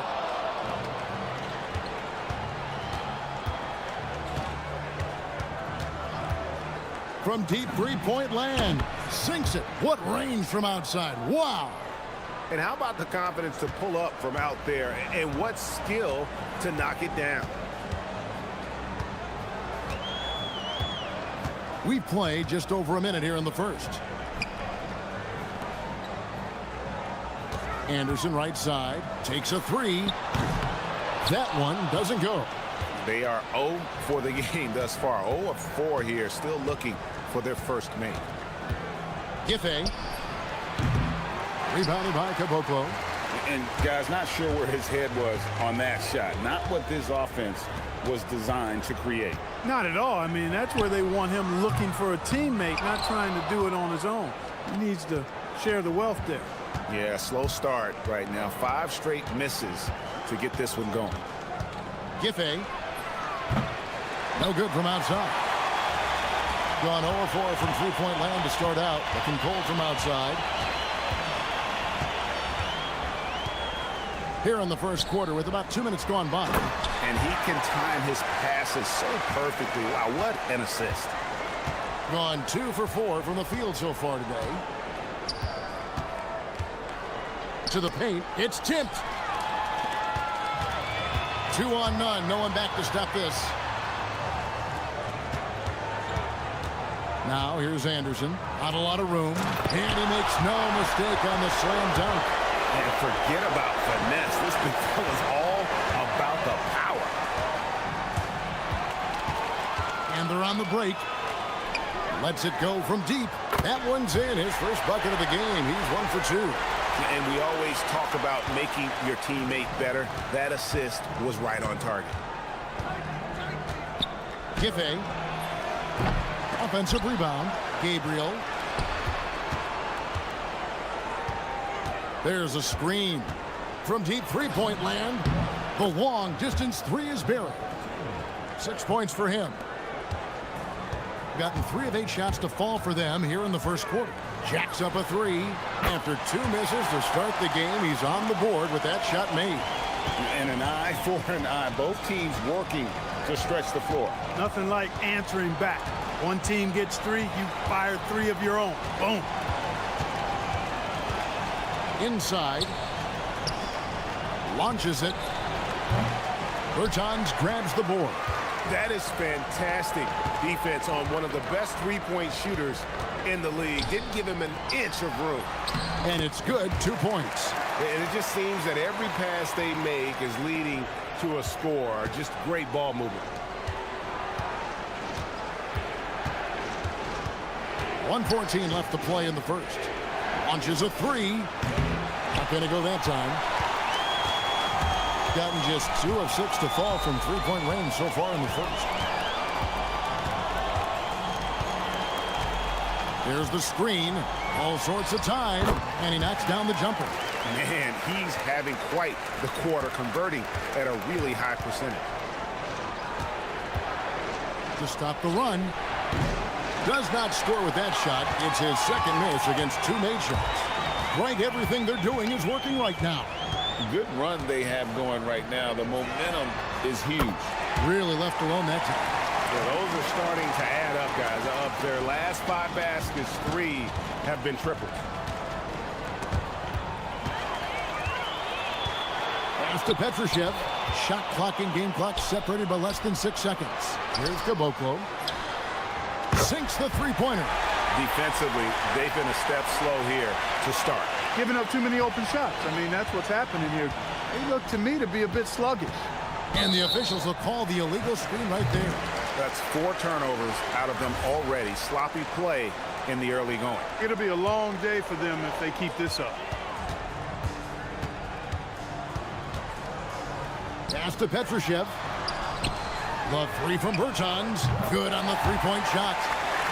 From deep three-point land. Sinks it. What range from outside. Wow. And how about the confidence to pull up from out there, and what skill to knock it down? We've played just over a minute here in the first. Anderson right side takes a three. That one doesn't go. They are 0 for the game thus far. 0 of 4 here, still looking for their first make. Giffey. Rebounded by Caboclo. And guys, not sure where his head was on that shot. Not what this offense was designed to create. Not at all. I mean, that's where they want him looking for a teammate, not trying to do it on his own. He needs to share the wealth there. Yeah, slow start right now. 5 straight misses to get this one going. Giffey. No good from outside. Gone 0-4 from three-point land to start out. Looking cold from outside. Here in the first quarter with about 2 minutes gone by. And he can time his passes so perfectly. Wow, what an assist. Gone 2 for 4 from the field so far today. To the paint. It's tipped. 2 on none. No one back to stop this. Now here's Anderson. Not a lot of room. And he makes no mistake on the slam dunk. And forget about finesse. This big fella's all about the power. And they're on the break. Lets it go from deep. That one's in. His first bucket of the game. He's 1 for 2. And we always talk about making your teammate better. That assist was right on target. Giffey. Offensive rebound. Gabriel. There's a screen. From deep three-point land, the long distance three is buried. 6 points for him. Gotten 3 of 8 shots to fall for them here in the first quarter. Jacks up a 3. After 2 misses to start the game, he's on the board with that shot made. And an eye for an eye. Both teams working to stretch the floor. Nothing like answering back. One team gets 3, you fire 3 of your own. Boom. Inside. Launches it. Bertans grabs the board. That is fantastic defense on one of the best three-point shooters in the league. Didn't give him an inch of room. And it's good. 2 points. And it just seems that every pass they make is leading to a score. Just great ball movement. 1:14 left to play in the first. Launches a 3. Not going to go that time. Gotten just 2 of 6 to fall from three-point range so far in the first. Here's the screen. All sorts of time. And he knocks down the jumper. Man, he's having quite the quarter, converting at a really high percentage. To stop the run. Does not score with that shot. It's his second miss against 2 made shots. Right, everything they're doing is working right now. Good run they have going right now. The momentum is huge. Really left alone that time. Yeah, those are starting to add up, guys. Of their last 5 baskets, 3 have been triples. Pass to Petrushev. Shot clock and game clock separated by less than 6 seconds. Here's Caboclo. sinks the three-pointer. Defensively, they've been a step slow here to start. Giving up too many open shots. I mean, that's what's happening here. They look to me to be a bit sluggish. And the officials will call the illegal screen right there. That's 4 turnovers out of them already. Sloppy play in the early going. It'll be a long day for them if they keep this up. Pass to Petrushev. The three from Bertans. Good on the three-point shot.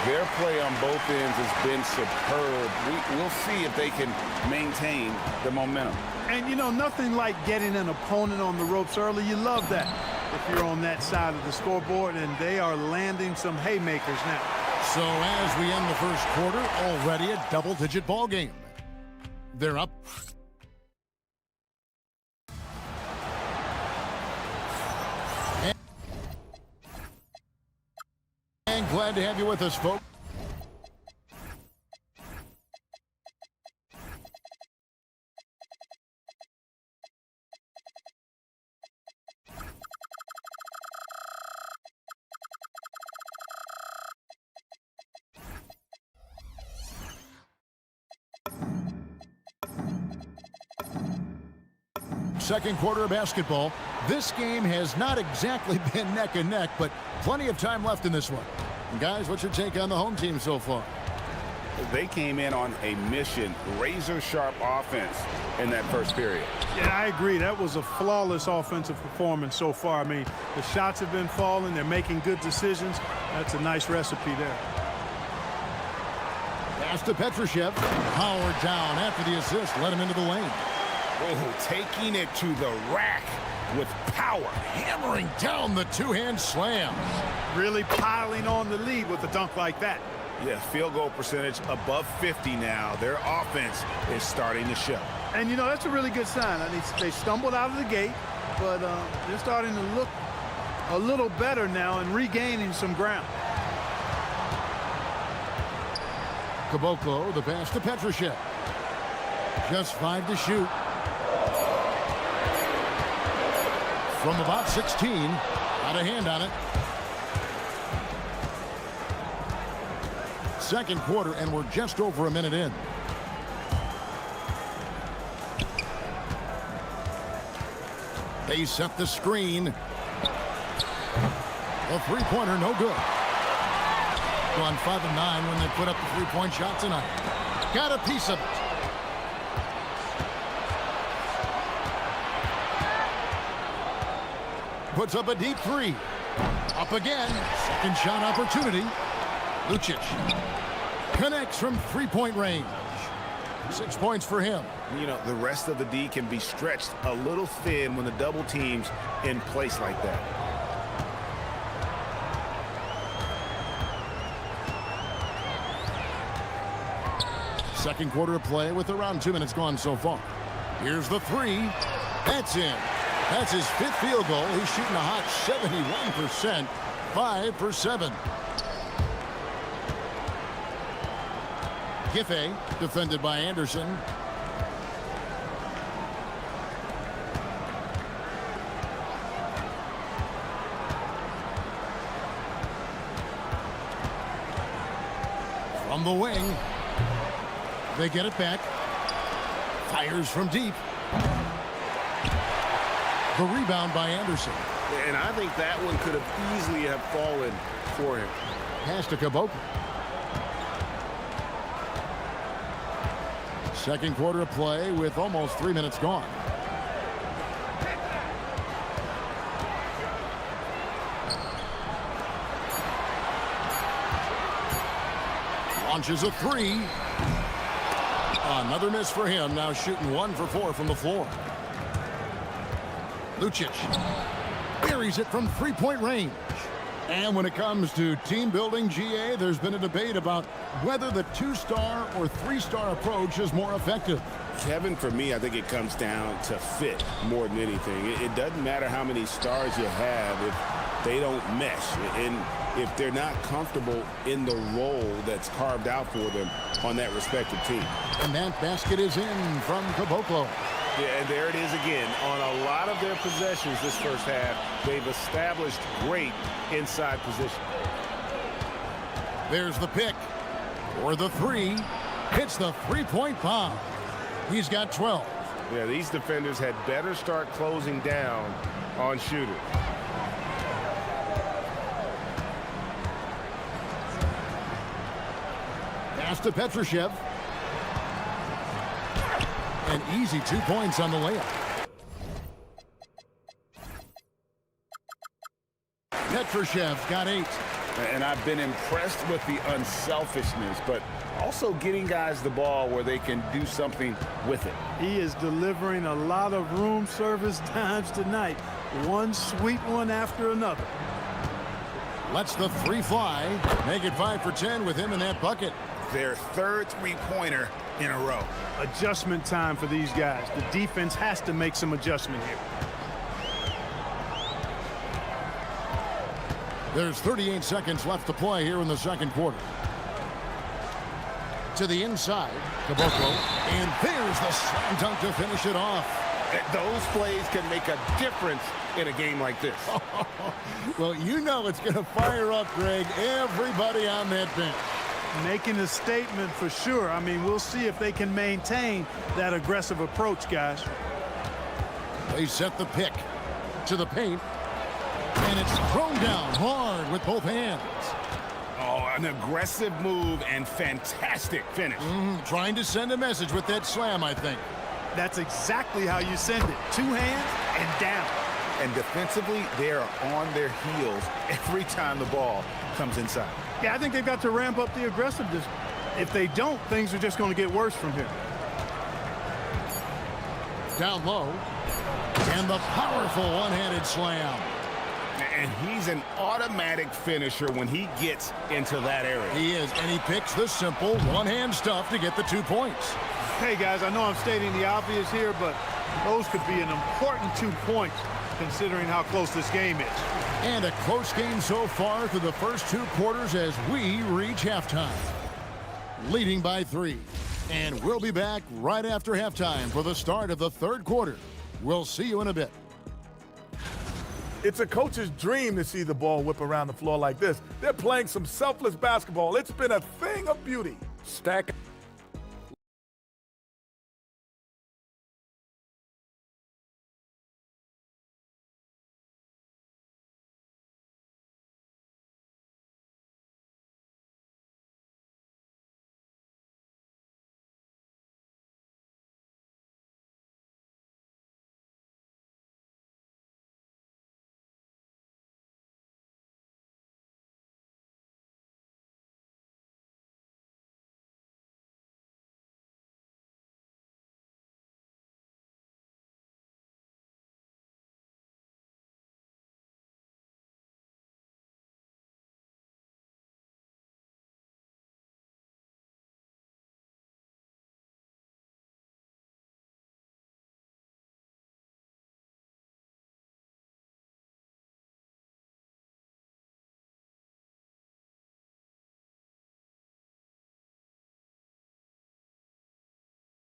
Their play on both ends has been superb. We'll see if they can maintain the momentum. And, you know, nothing like getting an opponent on the ropes early. You love that if you're on that side of the scoreboard, and they are landing some haymakers now. So as we end the first quarter, already a double-digit ball game. They're up. And glad to have you with us, folks. Second quarter of basketball. This game has not exactly been neck and neck, but plenty of time left in this one. Guys, what's your take on the home team so far? They came in on a mission, razor-sharp offense in that first period. Yeah, I agree. That was a flawless offensive performance so far. I mean, the shots have been falling. They're making good decisions. That's a nice recipe there. Pass to Petrushev. Howard down after the assist. Let him into the lane. Oh, taking it to the rack with power. Hammering down the two-hand slam. Really piling on the lead with a dunk like that. Yeah, field goal percentage above 50 now. Their offense is starting to show. And, you know, that's a really good sign. I mean, they stumbled out of the gate, but they're starting to look a little better now and regaining some ground. Caboclo, the pass to Petrushev. Just 5 to shoot. From about 16, got a hand on it. Second quarter, and we're just over a minute in. They set the screen. A three-pointer, no good. Gone 5 of 9 when they put up the three-point shot tonight. Got a piece of it. Puts up a deep three. Up again. Second shot opportunity. Lucic connects from three-point range. 6 points for him. You know, the rest of the D can be stretched a little thin when the double team's in place like that. Second quarter of play with around 2 minutes gone so far. Here's the three. That's in. That's his 5th field goal. He's shooting a hot 71%. 5 for 7. Giffey, defended by Anderson. From the wing. They get it back. Fires from deep. The rebound by Anderson. And I think that one could have easily have fallen for him. Pass to Caboclo. Second quarter of play with almost 3 minutes gone. Launches a three. Another miss for him. Now shooting 1 for 4 from the floor. Lucic buries it from three-point range. And when it comes to team building, GA, there's been a debate about whether the 2-star or 3-star approach is more effective. Kevin, for me, I think it comes down to fit more than anything. It doesn't matter how many stars you have if they don't mesh. And if they're not comfortable in the role that's carved out for them on that respective team. And that basket is in from Caboclo. Yeah, and there it is again. On a lot of their possessions this first half, they've established great inside position. There's the pick for the three. Hits the three-point bomb. He's got 12. Yeah, these defenders had better start closing down on shooters. Pass to Petrushev. An easy 2 points on the layup. Petrushev's got 8. And I've been impressed with the unselfishness, but also getting guys the ball where they can do something with it. He is delivering a lot of room service dimes tonight. One sweet one after another. Lets the three fly. Make it 5 for 10 with him in that bucket. Their third three-pointer in a row. Adjustment time for these guys. The defense has to make some adjustment here. There's 38 seconds left to play here in the second quarter. To the inside, Caboclo, and there's the slam dunk to finish it off. Those plays can make a difference in a game like this. Well, you know it's going to fire up, Greg, everybody on that bench. Making a statement for sure. I mean, we'll see if they can maintain that aggressive approach, guys. They set the pick to the paint, and it's thrown down hard with both hands. Oh, an aggressive move and fantastic finish. Trying to send a message with that slam, I think. That's exactly how you send it. 2 hands and down. And defensively, they are on their heels every time the ball comes inside. Yeah, I think they've got to ramp up the aggressiveness. If they don't, things are just going to get worse from here. Down low. And the powerful one-handed slam. And he's an automatic finisher when he gets into that area. He is, and he picks the simple one-hand stuff to get the 2 points. Hey, guys, I know I'm stating the obvious here, but those could be an important 2 points considering how close this game is. And a close game so far through the first 2 quarters as we reach halftime. Leading by 3. And we'll be back right after halftime for the start of the third quarter. We'll see you in a bit. It's a coach's dream to see the ball whip around the floor like this. They're playing some selfless basketball. It's been a thing of beauty. Stack.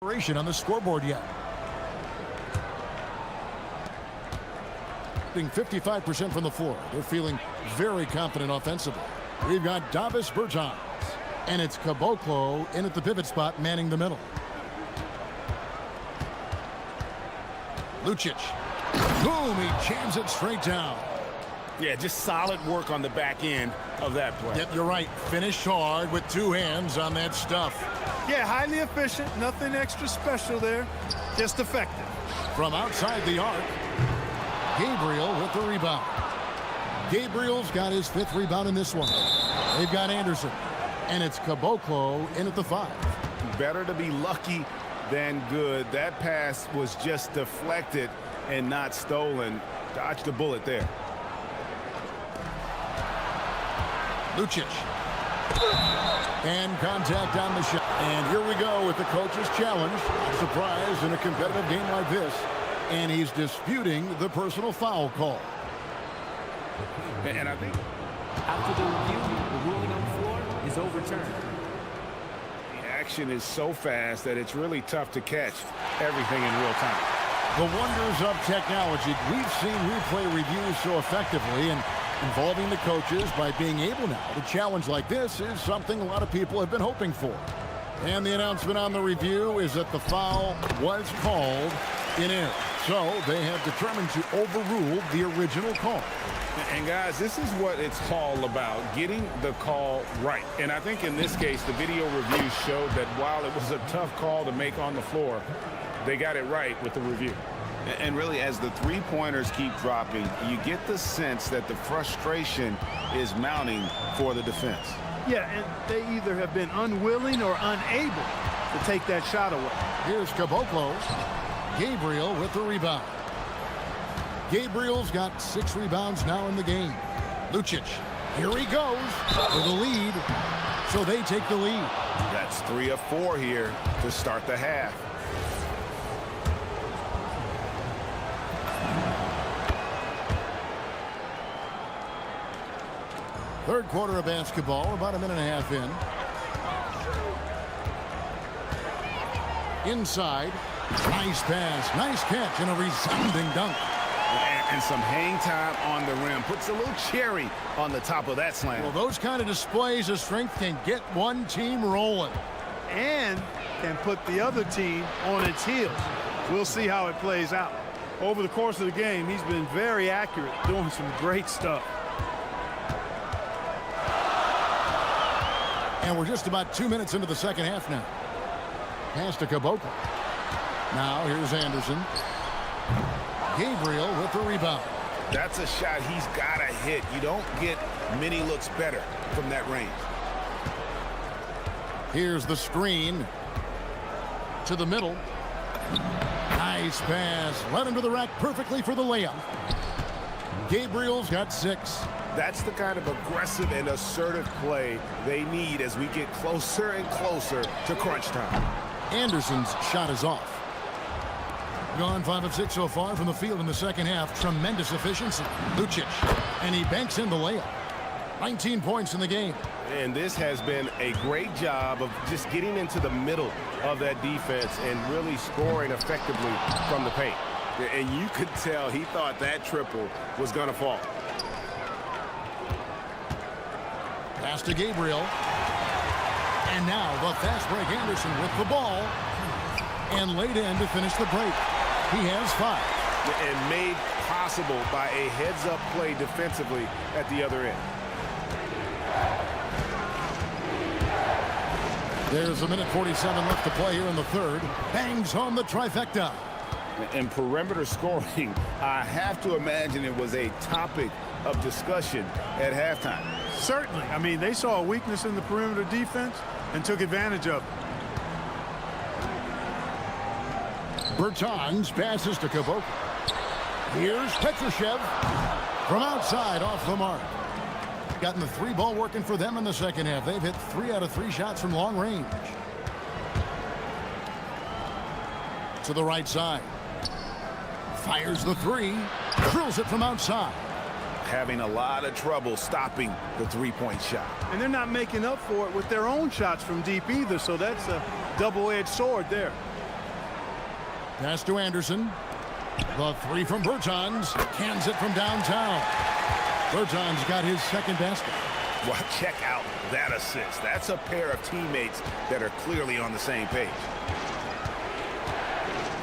On the scoreboard yet. Being 55% from the floor. They're feeling very confident offensively. We've got Davis Bertans, and it's Caboclo in at the pivot spot, manning the middle. Lucic. Boom, he jams it straight down. Yeah, just solid work on the back end of that play. Yep, you're right. Finish hard with 2 hands on that stuff. Yeah, highly efficient. Nothing extra special there. Just effective. From outside the arc, Gabriel with the rebound. Gabriel's got his 5th rebound in this one. They've got Anderson, and it's Caboclo in at the 5. Better to be lucky than good. That pass was just deflected and not stolen. Dodged the bullet there. Lucic. And contact on the shot. And here we go with the coach's challenge. Surprise in a competitive game like this. And he's disputing the personal foul call. And I think After the review, the ruling on the floor is overturned. the action is so fast that it's really tough to catch everything in real time. The wonders of technology. We've seen replay reviews so effectively, and involving the coaches by being able now to challenge like this is something a lot of people have been hoping for. And the announcement on the review is that the foul was called in error. So they have determined to overrule the original call. And guys, this is what it's all about, getting the call right. And I think in this case, the video review showed that while it was a tough call to make on the floor, they got it right with the review. And really, as the three-pointers keep dropping, you get the sense that the frustration is mounting for the defense. Yeah, and they either have been unwilling or unable to take that shot away. Here's Caboclo. Gabriel with the rebound. Gabriel's got 6 rebounds now in the game. Lucic, here he goes for the lead. So they take the lead. That's 3 of 4 here to start the half. Third quarter of basketball, about a minute and a half in. Inside. Nice pass, nice catch, and a resounding dunk. And some hang time on the rim. Puts a little cherry on the top of that slam. Well, those kind of displays of strength can get one team rolling. And can put the other team on its heels. We'll see how it plays out. Over the course of the game, he's been very accurate, doing some great stuff. And we're just about 2 minutes into the second half now. Pass to Caboclo. Now here's Anderson. Gabriel with the rebound. That's a shot he's got to hit. You don't get many looks better from that range. Here's the screen to the middle. Nice pass. Led him to the rack perfectly for the layup. Gabriel's got 6. That's the kind of aggressive and assertive play they need as we get closer and closer to crunch time. Anderson's shot is off. Gone 5 of 6 so far from the field in the second half. Tremendous efficiency. Lucic. And he banks in the layup. 19 points in the game. And this has been a great job of just getting into the middle of that defense and really scoring effectively from the paint. And you could tell he thought that triple was going to fall. Pass to Gabriel. And now the fast break. Anderson with the ball. And laid in to finish the break. He has 5. And made possible by a heads-up play defensively at the other end. There's a minute 47 left to play here in the third. Bangs home the trifecta. And perimeter scoring, I have to imagine it was a topic of discussion at halftime. Certainly. I mean, they saw a weakness in the perimeter defense and took advantage of it. Bertans passes to Caboclo. Here's Petrushev from outside off the mark. Gotten the 3 ball working for them in the second half. They've hit 3 out of 3 shots from long range. To the right side. Fires the 3. Drills it from outside. Having a lot of trouble stopping the three-point shot. And they're not making up for it with their own shots from deep either, so that's a double-edged sword there. Pass to Anderson. The 3 from Bertans. Cans it from downtown. Bertans got his second basket. Well, check out that assist. That's a pair of teammates that are clearly on the same page.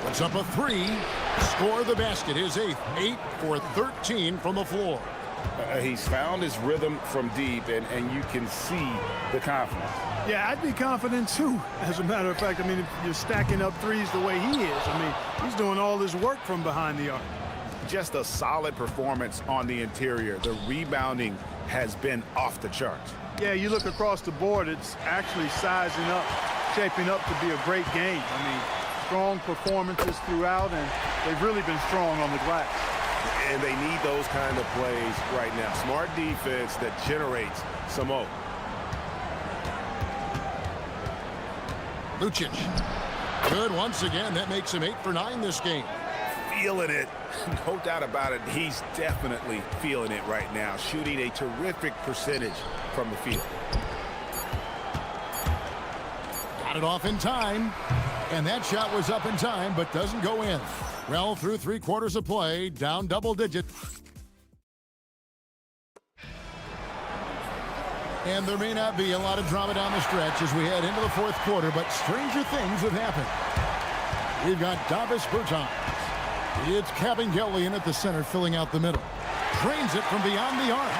Puts up a 3. Score the basket. His 8th. 8 for 13 from the floor. He's found his rhythm from deep, and you can see the confidence. Yeah, I'd be confident too. As a matter of fact, I mean, if you're stacking up threes the way he is, I mean, he's doing all his work from behind the arc. Just a solid performance on the interior. The rebounding has been off the charts. Yeah, you look across the board, it's actually sizing up, shaping up to be a great game. I mean, strong performances throughout, and they've really been strong on the glass. And they need those kind of plays right now. Smart defense that generates some hope. Lucic. Good once again. That makes him 8 for 9 this game. Feeling it. No doubt about it. He's definitely feeling it right now. Shooting a terrific percentage from the field. Got it off in time. And that shot was up in time, but doesn't go in. Well, through 3 quarters of play, down double digits. And there may not be a lot of drama down the stretch as we head into the fourth quarter, but stranger things have happened. We've got Davis Bertans. It's Cabangelian at the center, filling out the middle. Drains it from beyond the arc.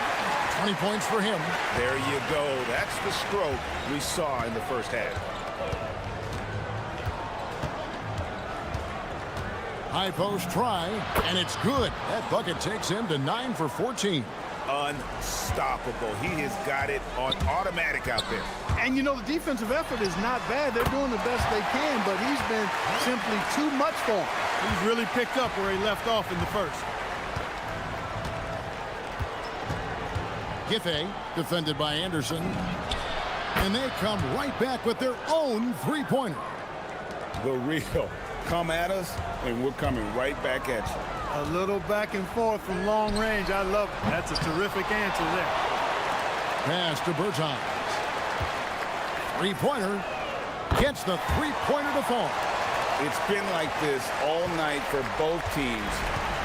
20 points for him. There you go. That's the stroke we saw in the first half. High post try, and it's good. That bucket takes him to 9 for 14. Unstoppable. He has got it on automatic out there. And, you know, the defensive effort is not bad. They're doing the best they can, but he's been simply too much for him. He's really picked up where he left off in the first. Giffey, defended by Anderson. And they come right back with their own three-pointer. The real. Come at us, and we're coming right back at you. A little back and forth from long range. I love it. That's a terrific answer there. Pass to Bertans. Three-pointer. Gets the three-pointer to fall. It's been like this all night for both teams.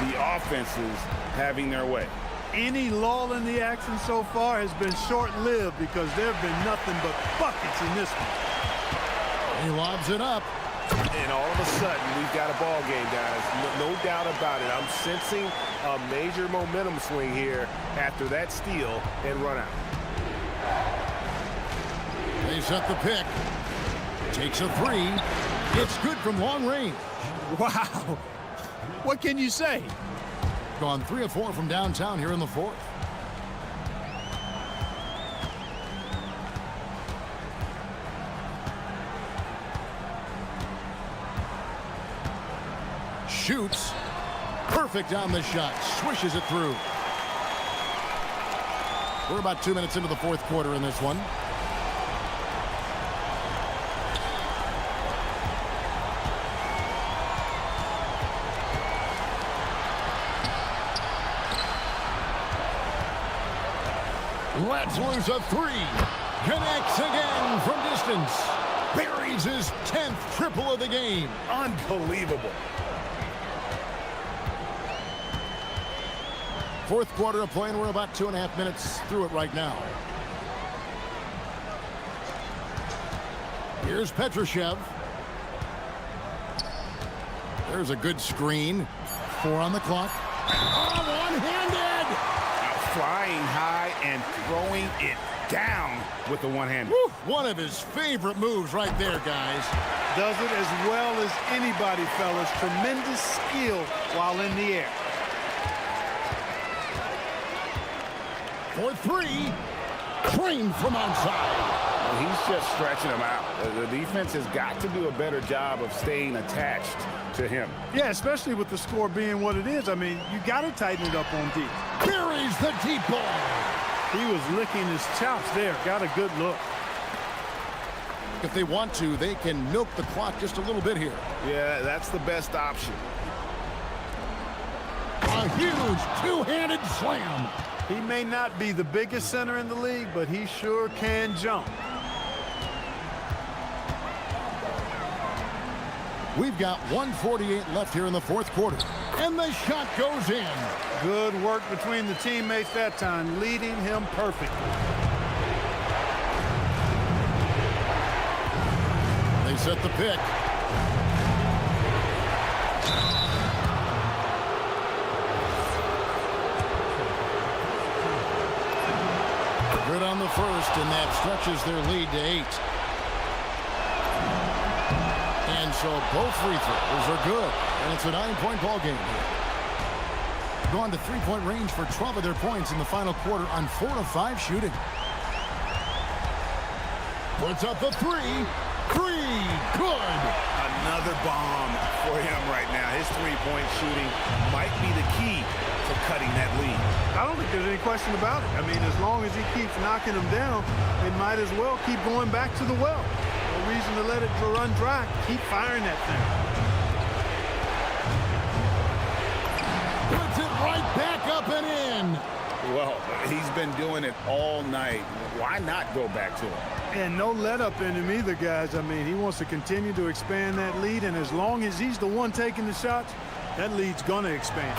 The offenses having their way. Any lull in the action so far has been short-lived because there have been nothing but buckets in this one. He lobs it up. And all of a sudden, we've got a ball game, guys. No doubt about it. I'm sensing a major momentum swing here after that steal and run out. They set the pick. Takes a three. It's good from long range. Wow. What can you say? Gone 3 of 4 from downtown here in the fourth. Shoots. Perfect on the shot. Swishes it through. We're about 2 minutes into the fourth quarter in this one. Let's lose a three. Connects again from distance. Buries his 10th triple of the game. Unbelievable. Fourth quarter of play, and we're about 2.5 minutes through it right now. Here's Petrushev. There's a good screen. 4 on the clock. Oh, one-handed! Flying high and throwing it down with the one-handed. One of his favorite moves right there, guys. Does it as well as anybody, fellas. Tremendous skill while in the air. For three. Trained from outside. He's just stretching them out. The defense has got to do a better job of staying attached to him. Yeah, especially with the score being what it is. I mean, you got to tighten it up on deep. Buries the deep ball. He was licking his chops there. Got a good look. If they want to, they can milk the clock just a little bit here. Yeah, that's the best option. A huge two-handed slam. He may not be the biggest center in the league, but he sure can jump. We've got 1:48 left here in the fourth quarter. And the shot goes in. Good work between the teammates that time, leading him perfectly. They set the pick. Good on the first, and that stretches their lead to 8. And so both free throws are good, and it's a 9-point ball game here. Gone to three-point range for 12 of their points in the final quarter on 4 of 5 shooting. Puts up the three. Three. Good. Another bomb for him right now. His three-point shooting might be the key to cutting that lead. I don't think there's any question about it. I mean, as long as he keeps knocking them down, they might as well keep going back to the well. No reason to let it run dry. Keep firing that thing. Puts it right back up and in. Well, he's been doing it all night. Why not go back to him? And no let up in him either, guys. I mean, he wants to continue to expand that lead, and as long as he's the one taking the shots, that lead's going to expand.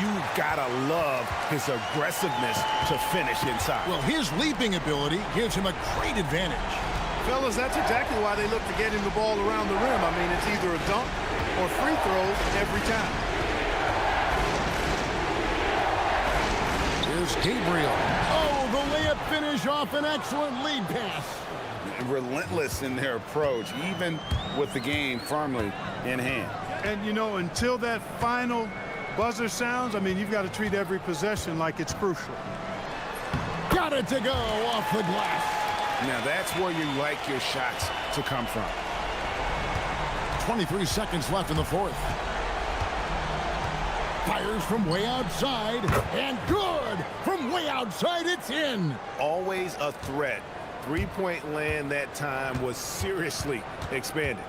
You've got to love his aggressiveness to finish inside. Well, his leaping ability gives him a great advantage. Fellas, that's exactly why they look to get him the ball around the rim. I mean, it's either a dunk or free throws every time. Here's Gabriel. Oh, the layup finish off an excellent lead pass. Relentless in their approach, even with the game firmly in hand. And, you know, until that final buzzer sounds, I mean, you've got to treat every possession like it's crucial. Got it to go off the glass. Now, that's where you like your shots to come from. 23 seconds left in the fourth. Fires from way outside, and good! From way outside, it's in! Always a threat. Three-point land that time was seriously expanded.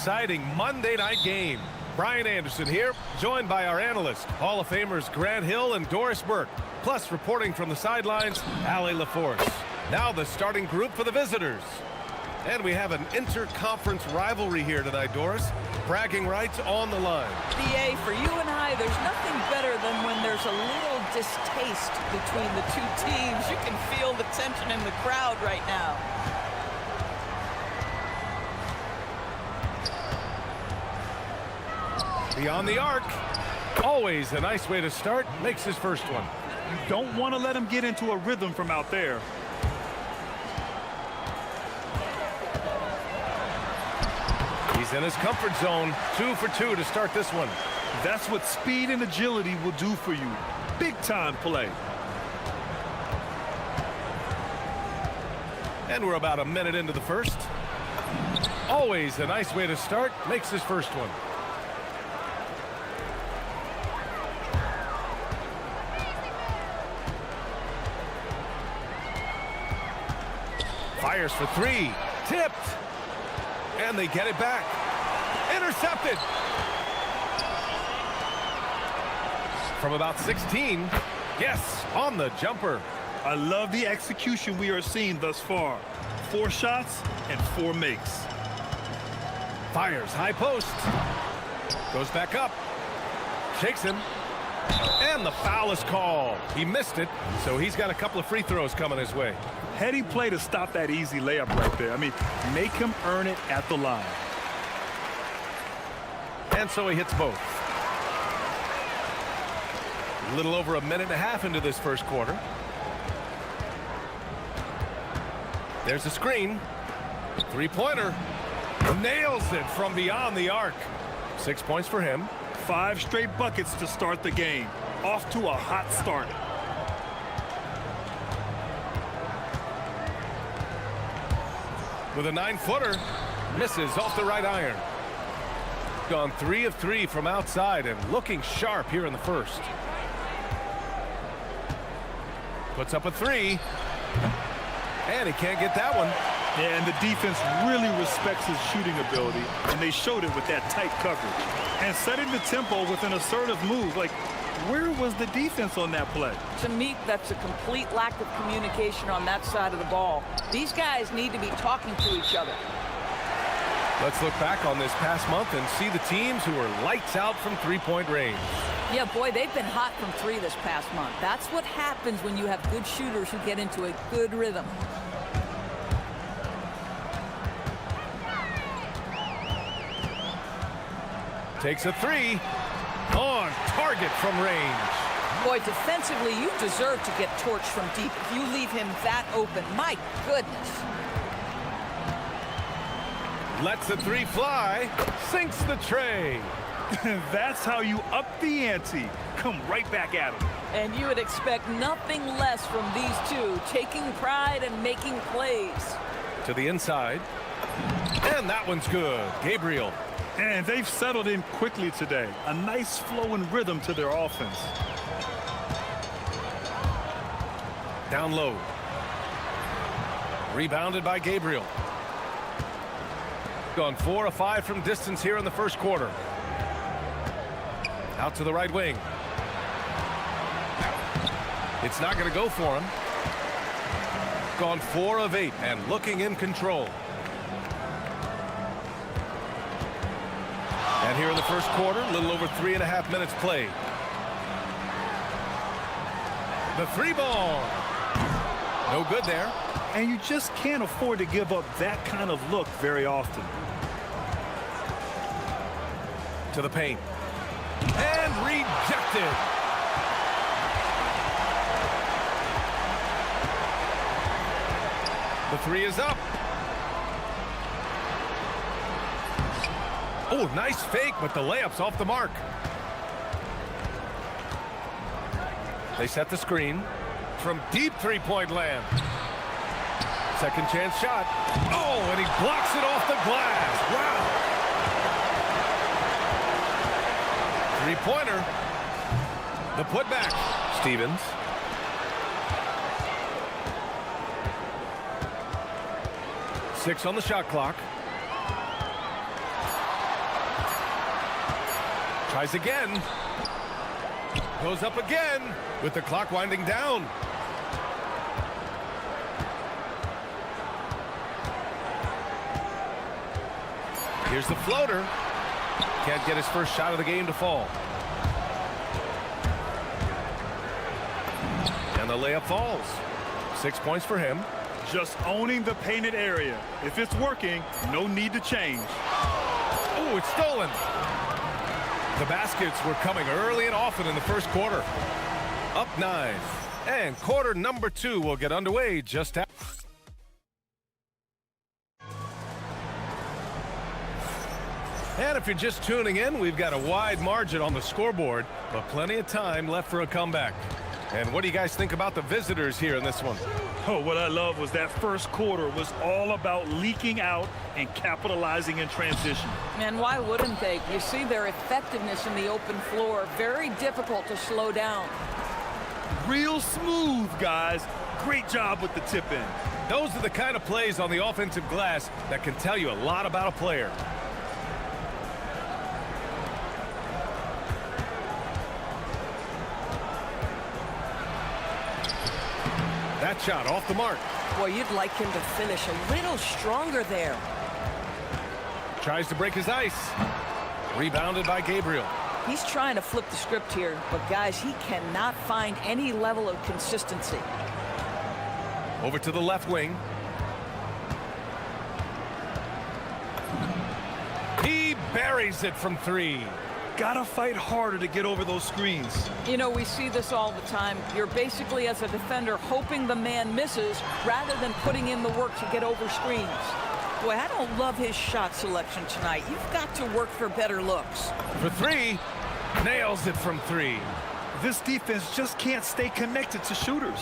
exciting Monday night game. Brian Anderson here, joined by our analysts, Hall of Famers Grant Hill and Doris Burke. Plus, reporting from the sidelines, Allie LaForce. Now the starting group for the visitors. And we have an inter-conference rivalry here tonight, Doris. Bragging rights on the line. BA, for you and I, there's nothing better than when there's a little distaste between the two teams. You can feel the tension in the crowd right now. Beyond the arc. Always a nice way to start. Makes his first one. You don't want to let him get into a rhythm from out there. He's in his comfort zone. 2 for 2 to start this one. That's what speed and agility will do for you. Big time play. And we're about a minute into the first. Always a nice way to start. Makes his first one. Fires for 3. Tipped. And they get it back. Intercepted. From about 16. Yes, on the jumper. I love the execution we are seeing thus far. 4 shots and 4 makes. Fires high post. Goes back up. Shakes him. And the foul is called. He missed it, so he's got a couple of free throws coming his way. Heady play to stop that easy layup right there. I mean, make him earn it at the line. And so he hits both. A little over a minute and a half into this first quarter. There's a screen. 3-pointer. Nails it from beyond the arc. 6 points for him. 5 straight buckets to start the game. Off to a hot start. With a 9-footer, misses off the right iron. Gone 3 of 3 from outside and looking sharp here in the first. Puts up a 3. And he can't get that one. Yeah, and the defense really respects his shooting ability, and they showed it with that tight coverage. And setting the tempo with an assertive move. Like, where was the defense on that play? To me, that's a complete lack of communication on that side of the ball. These guys need to be talking to each other. Let's look back on this past month and see the teams who are lights out from 3-point range. Yeah, boy, they've been hot from 3 this past month. That's what happens when you have good shooters who get into a good rhythm. Takes a 3. On target from range. Boy, defensively, you deserve to get torched from deep if you leave him that open. My goodness. Lets the 3 fly. Sinks the tray. That's how you up the ante. Come right back at him. And you would expect nothing less from these two, taking pride and making plays. To the inside. And that one's good. Gabriel. And they've settled in quickly today. A nice flow and rhythm to their offense. Down low. Rebounded by Gabriel. Gone 4 of 5 from distance here in the first quarter. Out to the right wing. It's not going to go for him. Gone 4 of 8 and looking in control. And here in the first quarter, a little over 3.5 minutes played. The 3-ball. No good there. And you just can't afford to give up that kind of look very often. To the paint. And rejected. The 3 is up. Oh, nice fake, but the layup's off the mark. They set the screen from deep 3-point land. Second chance shot. Oh, and he blocks it off the glass. Wow. 3-pointer. The putback. Stevens. Tries again. Goes up again with the clock winding down. Here's the floater. Can't get his first shot of the game to fall. And the layup falls. 6 points for him. Just owning the painted area. If it's working, no need to change. Oh, it's stolen. The baskets were coming early and often in the first quarter. Up 9. And quarter number 2 will get underway just after. And if you're just tuning in, we've got a wide margin on the scoreboard, but plenty of time left for a comeback. And what do you guys think about the visitors here in this one? Oh, what I love was that first quarter was all about leaking out and capitalizing in transition. And why wouldn't they? You see their effectiveness in the open floor. Very difficult to slow down. Real smooth, guys. Great job with the tip in. Those are the kind of plays on the offensive glass that can tell you a lot about a player. That shot off the mark. Boy, you'd like him to finish a little stronger there. Tries to break his ice. Rebounded by Gabriel. He's trying to flip the script here, but guys, he cannot find any level of consistency. Over to the left wing. He buries it from 3. Gotta fight harder to get over those screens. You know, we see this all the time. You're basically, as a defender, hoping the man misses rather than putting in the work to get over screens. Boy, I don't love his shot selection tonight. You've got to work for better looks. For 3. Nails it from 3. This defense just can't stay connected to shooters.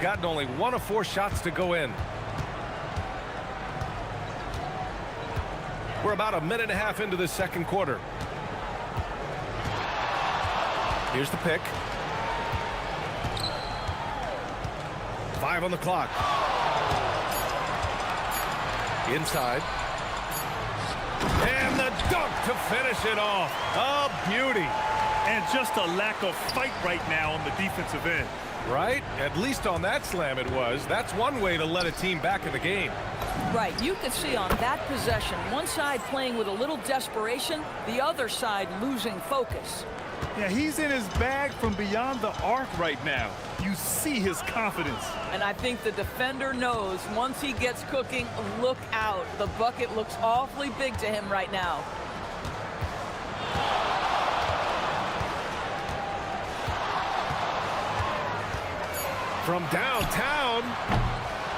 Gotten only 1 of 4 shots to go in. We're about a minute and a half into the second quarter. Here's the pick. 5 on the clock. Inside. And the dunk to finish it off. A beauty. And just a lack of fight right now on the defensive end. Right? At least on that slam it was. That's one way to let a team back in the game. Right. You could see on that possession, one side playing with a little desperation, the other side losing focus. Yeah, he's in his bag from beyond the arc right now. You see his confidence. And I think the defender knows once he gets cooking, look out. The bucket looks awfully big to him right now. From downtown.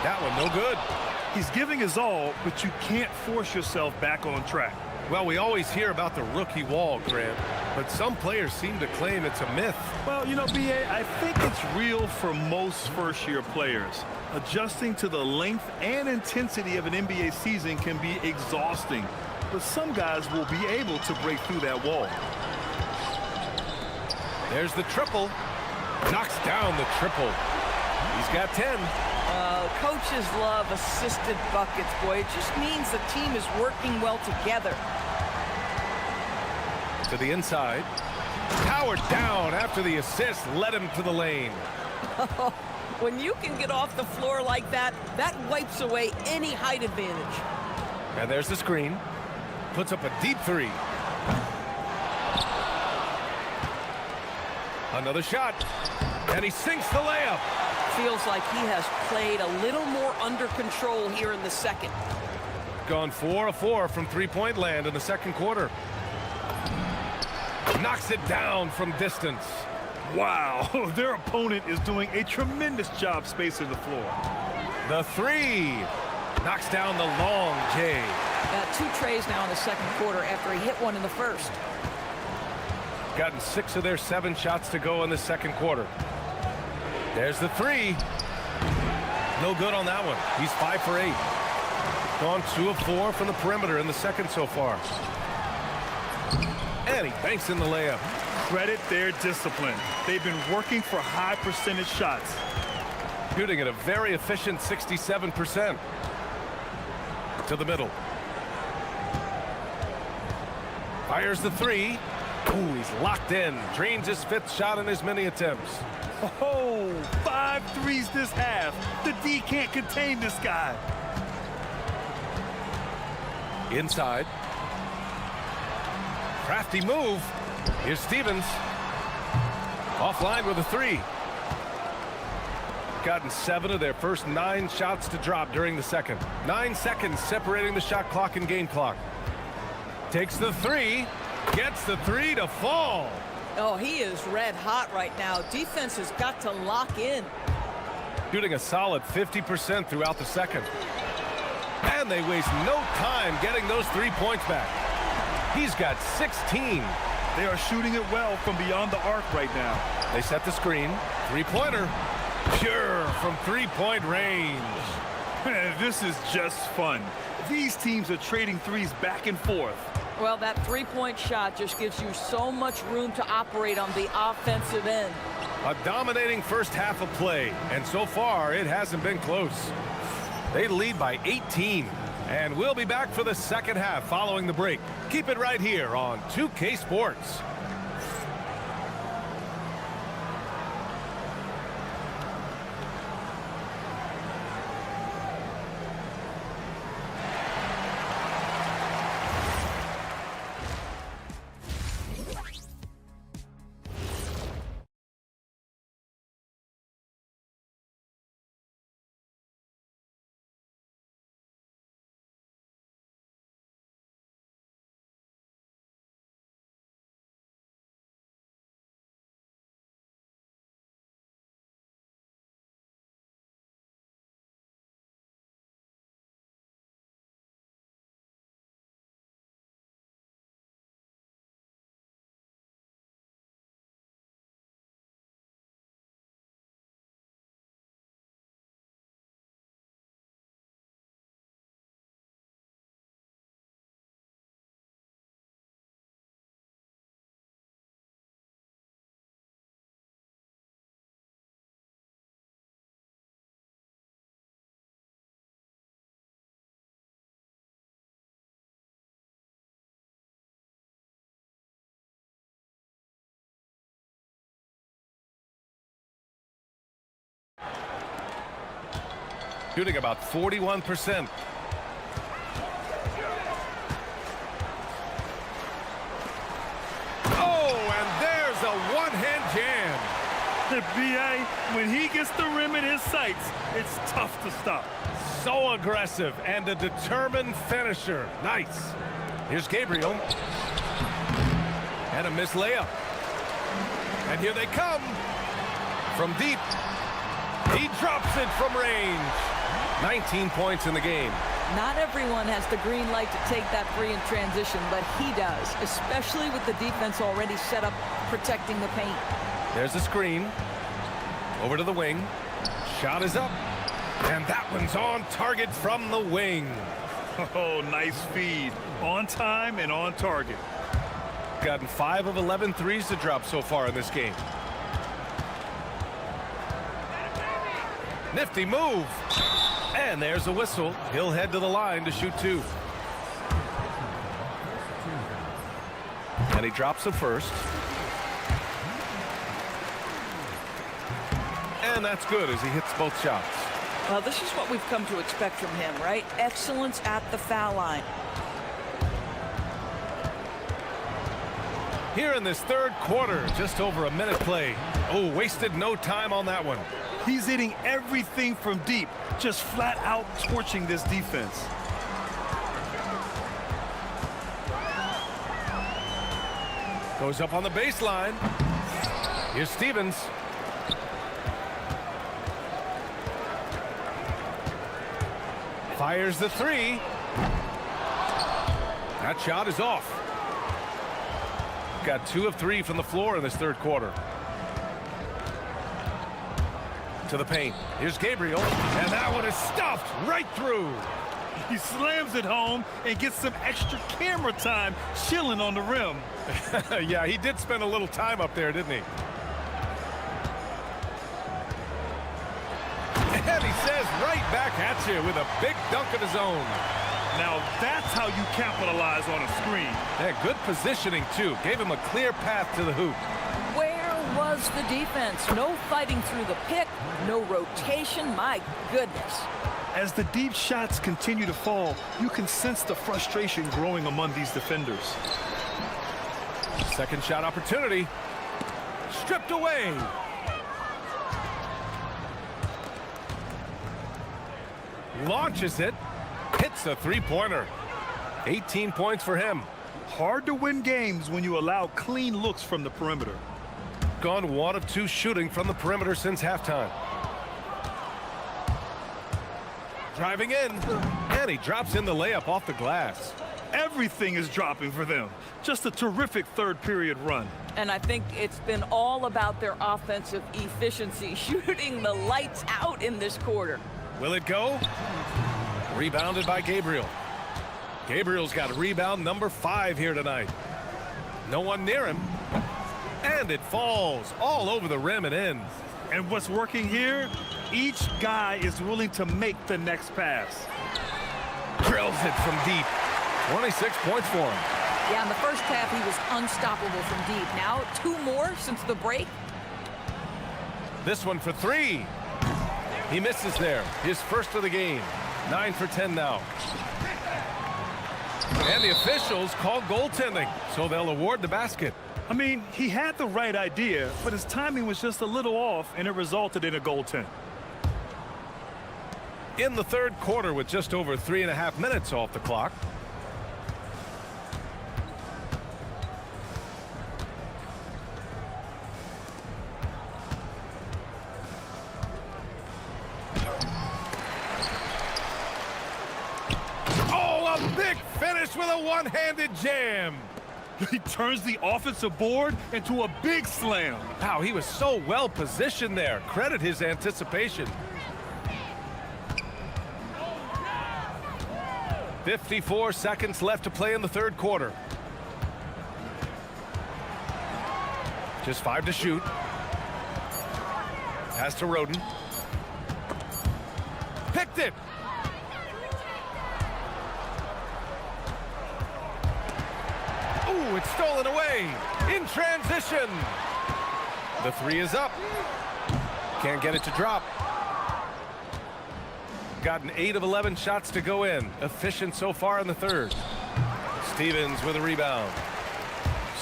That one no good. He's giving his all, but you can't force yourself back on track. Well, we always hear about the rookie wall, Grant, but some players seem to claim it's a myth. Well, you know, B.A., I think it's real for most first-year players. Adjusting to the length and intensity of an NBA season can be exhausting, but some guys will be able to break through that wall. There's the triple. Knocks down the triple. He's got 10. Coaches love assisted buckets, boy. It just means the team is working well together. To the inside. Powered down after the assist led him to the lane. When you can get off the floor like that, that wipes away any height advantage. And there's the screen. Puts up a deep 3. Another shot. And he sinks the layup. Feels like he has played a little more under control here in the second. Gone 4 of 4 from three-point land in the second quarter. Knocks it down from distance. Wow, their opponent is doing a tremendous job spacing the floor. The 3. Knocks down the long J. 2 trays now in the second quarter after he hit one in the first. Gotten 6 of their 7 shots to go in the second quarter. There's the 3. No good on that one. He's 5 for 8. Gone 2 of 4 from the perimeter in the second so far. And he banks in the layup. Credit their discipline. They've been working for high percentage shots. Shooting at a very efficient 67%. To the middle. Fires the 3. Ooh, he's locked in. Drains his 5th shot in his many attempts. Oh, 5 threes this half. The D can't contain this guy. Inside. Crafty move. Here's Stevens. Offline with a 3. Gotten 7 of their first 9 shots to drop during the second. 9 seconds separating the shot clock and game clock. Takes the 3. Gets the 3 to fall. Oh, he is red hot right now. Defense has got to lock in. Shooting a solid 50% throughout the second. And they waste no time getting those 3 points back. He's got 16. They are shooting it well from beyond the arc right now. They set the screen. 3-pointer. Pure from 3-point range. This is just fun. These teams are trading threes back and forth. Well, that 3-point shot just gives you so much room to operate on the offensive end. A dominating first half of play, and so far it hasn't been close. They lead by 18, and we'll be back for the second half following the break. Keep it right here on 2K Sports. Shooting about 41%. Oh, and there's a one-hand jam. The BA, when he gets the rim in his sights, it's tough to stop. So aggressive and a determined finisher. Nice. Here's Gabriel. And a missed layup. And here they come. From deep. He drops it from range. 19 points in the game. Not everyone has the green light to take that 3 in transition, but he does, especially with the defense already set up protecting the paint. There's a screen. Over to the wing. Shot is up. And that one's on target from the wing. Oh, nice feed. On time and on target. Gotten 5 of 11 threes to drop so far in this game. Nifty move. And there's a whistle. He'll head to the line to shoot 2. And he drops the first. And that's good as he hits both shots. Well, this is what we've come to expect from him, right? Excellence at the foul line. Here in this third quarter, just over a minute play. Oh, wasted no time on that one. He's hitting everything from deep, just flat out torching this defense. Goes up on the baseline. Here's Stevens. Fires the 3. That shot is off. Got 2 of 3 from the floor in this third quarter. To the paint. Here's Gabriel. And that one is stuffed right through. He slams it home and gets some extra camera time chilling on the rim. Yeah, he did spend a little time up there, didn't he? And he says right back at you with a big dunk of his own. Now that's how you capitalize on a screen. Yeah, good positioning, too. Gave him a clear path to the hoop. Where was the defense? No fighting through the pick, no rotation. My goodness. As the deep shots continue to fall, you can sense the frustration growing among these defenders. Second shot opportunity. Stripped away. Launches it. Hits a three-pointer. 18 points for him. Hard to win games when you allow clean looks from the perimeter. Gone 1 of 2 shooting from the perimeter since halftime. Driving in, and he drops in the layup off the glass. Everything is dropping for them. Just a terrific third period run. And I think it's been all about their offensive efficiency, shooting the lights out in this quarter. Will it go? Rebounded by Gabriel. Gabriel's got rebound number 5 here tonight. No one near him. And it falls all over the rim and in. And what's working here? Each guy is willing to make the next pass. Drills it from deep. 26 points for him. Yeah, in the first half, he was unstoppable from deep. Now, 2 more since the break. This one for 3. He misses there. His first of the game. 9 for 10 now. And the officials call goaltending, so they'll award the basket. I mean, he had the right idea, but his timing was just a little off, and it resulted in a goaltend. In the third quarter with just over 3.5 minutes off the clock. Oh, a big finish with a one-handed jam. He turns the offensive board into a big slam. Wow, he was so well positioned there. Credit his anticipation. 54 seconds left to play in the third quarter. Just 5 to shoot. Pass to Roden. Picked it. Ooh, it's stolen away. In transition. The 3 is up. Can't get it to drop. Gotten 8 of 11 shots to go in. Efficient so far in the third. Stevens with a rebound.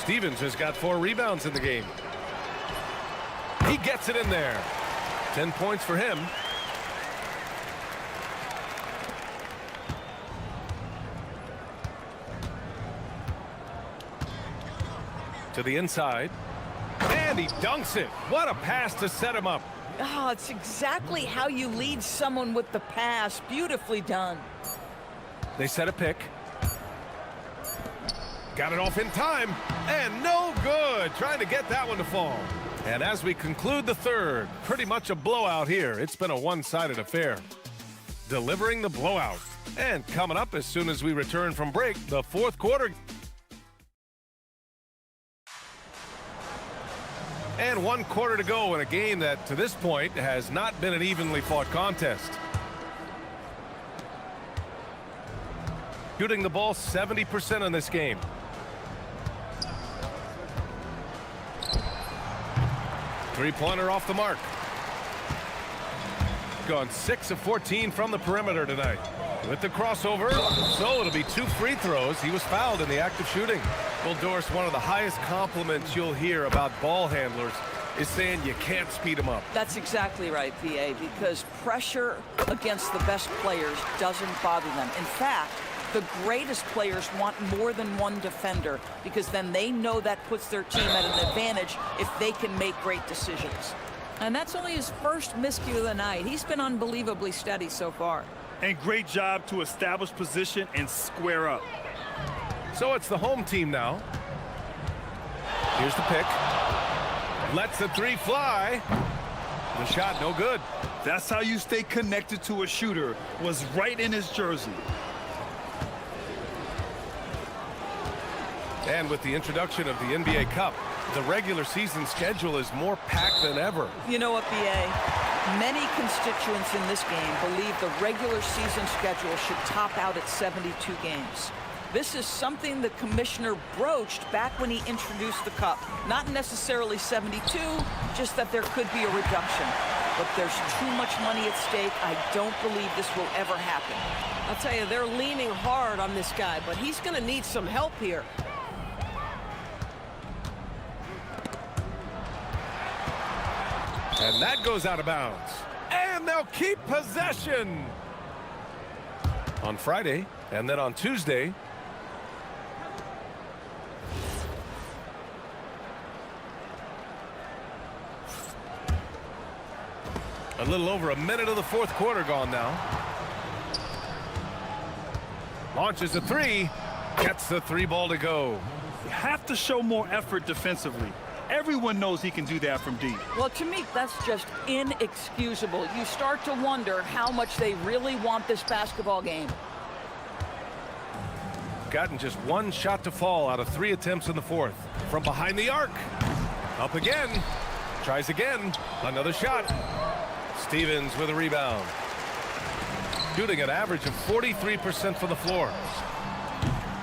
Stevens has got 4 rebounds in the game. He gets it in there. 10 points for him. To the inside. And he dunks it. What a pass to set him up. Oh, it's exactly how you lead someone with the pass. Beautifully done. They set a pick. Got it off in time. And no good. Trying to get that one to fall. And as we conclude the third, pretty much a blowout here. It's been a one-sided affair. Delivering the blowout. And coming up as soon as we return from break, the fourth quarter. And 1 quarter to go in a game that, to this point, has not been an evenly fought contest. Shooting the ball 70% in this game. Three-pointer off the mark. Gone 6 of 14 from the perimeter tonight. With the crossover, so it'll be 2 free throws. He was fouled in the act of shooting. Well, Doris, one of the highest compliments you'll hear about ball handlers is saying you can't speed them up. That's exactly right, PA, because pressure against the best players doesn't bother them. In fact, the greatest players want more than one defender because then they know that puts their team at an advantage if they can make great decisions. And that's only his first miscue of the night. He's been unbelievably steady so far. And great job to establish position and square up. So it's the home team now. Here's the pick. Lets the 3 fly. The shot no good. That's how you stay connected to a shooter. Was right in his jersey. And with the introduction of the NBA Cup, the regular season schedule is more packed than ever. You know what, PA? Many constituents in this game believe the regular season schedule should top out at 72 games. This is something the commissioner broached back when he introduced the cup. Not necessarily 72, just that there could be a reduction. But there's too much money at stake. I don't believe this will ever happen. I'll tell you, they're leaning hard on this guy, but he's going to need some help here. And that goes out of bounds. And they'll keep possession. On Friday, and then on Tuesday, a little over a minute of the fourth quarter gone now. Launches a three, gets the three ball to go. You have to show more effort defensively. Everyone knows he can do that from deep. Well, to me, that's just inexcusable. You start to wonder how much they really want this basketball game. Gotten just one shot to fall out of 3 attempts in the fourth. From behind the arc. Up again. Tries again. Another shot. Stevens with a rebound. Shooting an average of 43% from the floor.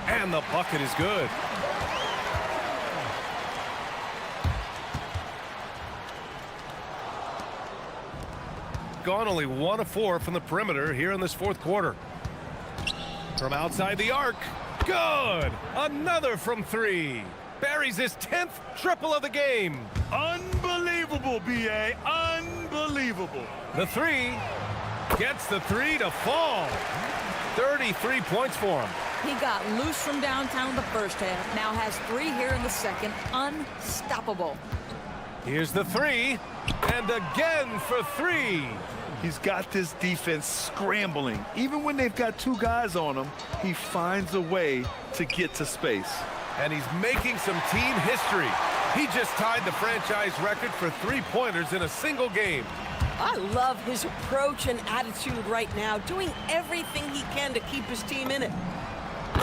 And the bucket is good. Gone only 1 of 4 from the perimeter here in this fourth quarter. From outside the arc. Good. Another from 3. Buries his 10th triple of the game. Unbelievable, B.A. Unbelievable. The 3 gets the 3 to fall. 33 points for him. He got loose from downtown in the first half. Now has 3 here in the second. Unstoppable. Here's the 3. And again for 3. He's got this defense scrambling. Even when they've got 2 guys on him, he finds a way to get to space. And he's making some team history. He just tied the franchise record for 3-pointers in a single game. I love his approach and attitude right now, doing everything he can to keep his team in it.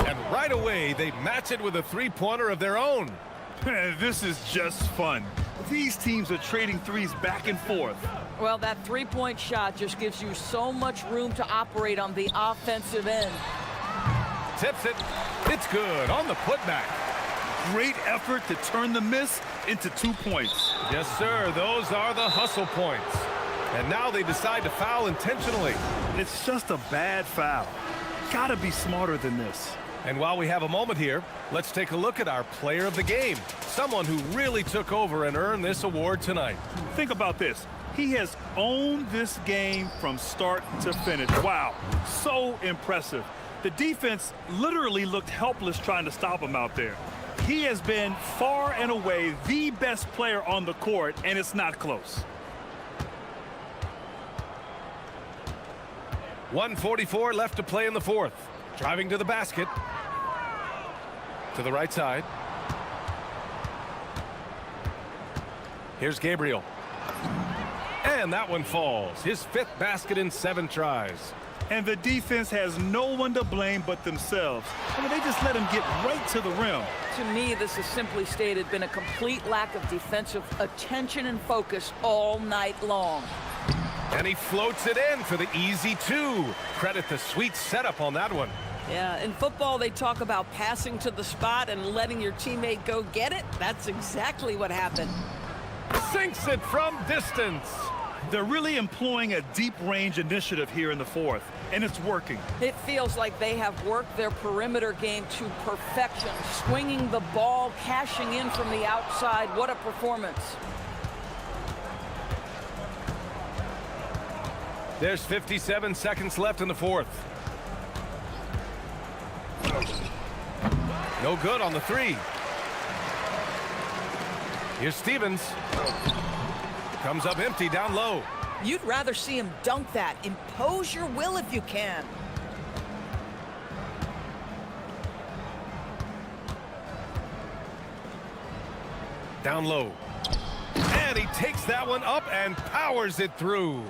And right away, they match it with a 3-pointer of their own. This is just fun. These teams are trading threes back and forth. Well, that 3-point shot just gives you so much room to operate on the offensive end. Tips it. It's good on the putback. Great effort to turn the miss into 2 points. Yes, sir. Those are the hustle points. And now they decide to foul intentionally. It's just a bad foul. Gotta be smarter than this. And while we have a moment here, let's take a look at our player of the game. Someone who really took over and earned this award tonight. Think about this. He has owned this game from start to finish. Wow, so impressive. The defense literally looked helpless trying to stop him out there. He has been far and away the best player on the court, and it's not close. 1:44 left to play in the fourth. Driving to the basket. To the right side. Here's Gabriel. And that one falls. His 5th basket in 7 tries. And the defense has no one to blame but themselves. I mean, they just let him get right to the rim. To me, this has simply stated been a complete lack of defensive attention and focus all night long. And he floats it in for the easy 2. Credit the sweet setup on that one. Yeah, in football, they talk about passing to the spot and letting your teammate go get it. That's exactly what happened. Sinks it from distance. They're really employing a deep range initiative here in the fourth, and it's working. It feels like they have worked their perimeter game to perfection, swinging the ball, cashing in from the outside. What a performance. There's 57 seconds left in the fourth. No good on the 3. Here's Stevens. Comes up empty down low. You'd rather see him dunk that. Impose your will if you can. Down low. And he takes that one up and powers it through.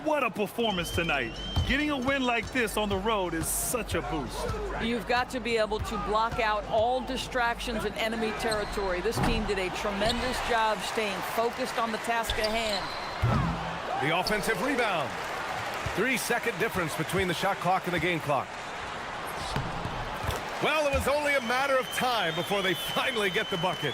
What a performance tonight. Getting a win like this on the road is such a boost. You've got to be able to block out all distractions in enemy territory. This team did a tremendous job staying focused on the task at hand. The offensive rebound. 3-second difference between the shot clock and the game clock. Well, it was only a matter of time before they finally get the bucket.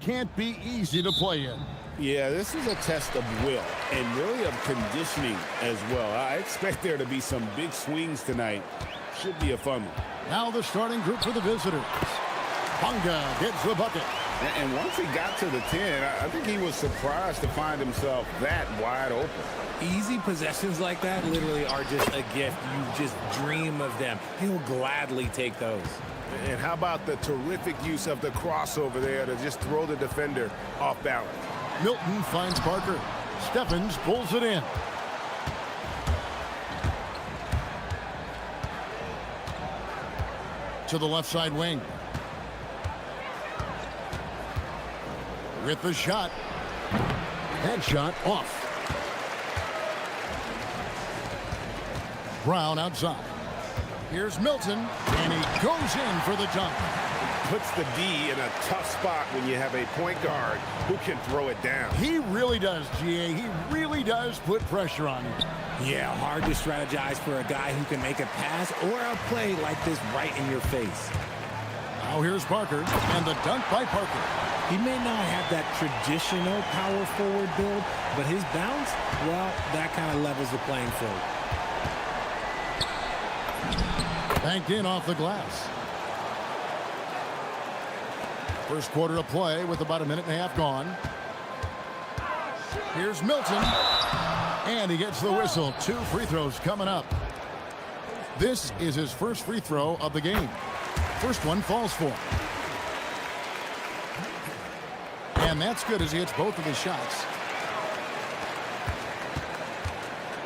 can't be easy to play in. Yeah, this is a test of will and really of conditioning as well. I expect there to be some big swings tonight. Should be a fun one. Now the starting group for the visitors. Bunga gets the bucket. And once he got to the 10, I think he was surprised to find himself that wide open. Easy possessions like that literally are just a gift. You just dream of them. He'll gladly take those. And how about the terrific use of the crossover there to just throw the defender off balance? Milton finds Parker. Stephens pulls it in. To the left side wing. With the shot. That shot off. Brown outside. Here's Milton, and he goes in for the dunk. Puts the D in a tough spot when you have a point guard who can throw it down. He really does, GA. He really does put pressure on him. Yeah, hard to strategize for a guy who can make a pass or a play like this right in your face. Now here's Parker, and the dunk by Parker. He may not have that traditional power forward build, but his bounce, well, that kind of levels the playing field. Banked in off the glass. First quarter of play with about a minute and a half gone. Here's Milton. And he gets the whistle. 2 free throws coming up. This is his first free throw of the game. First one falls for him. And that's good as he hits both of his shots.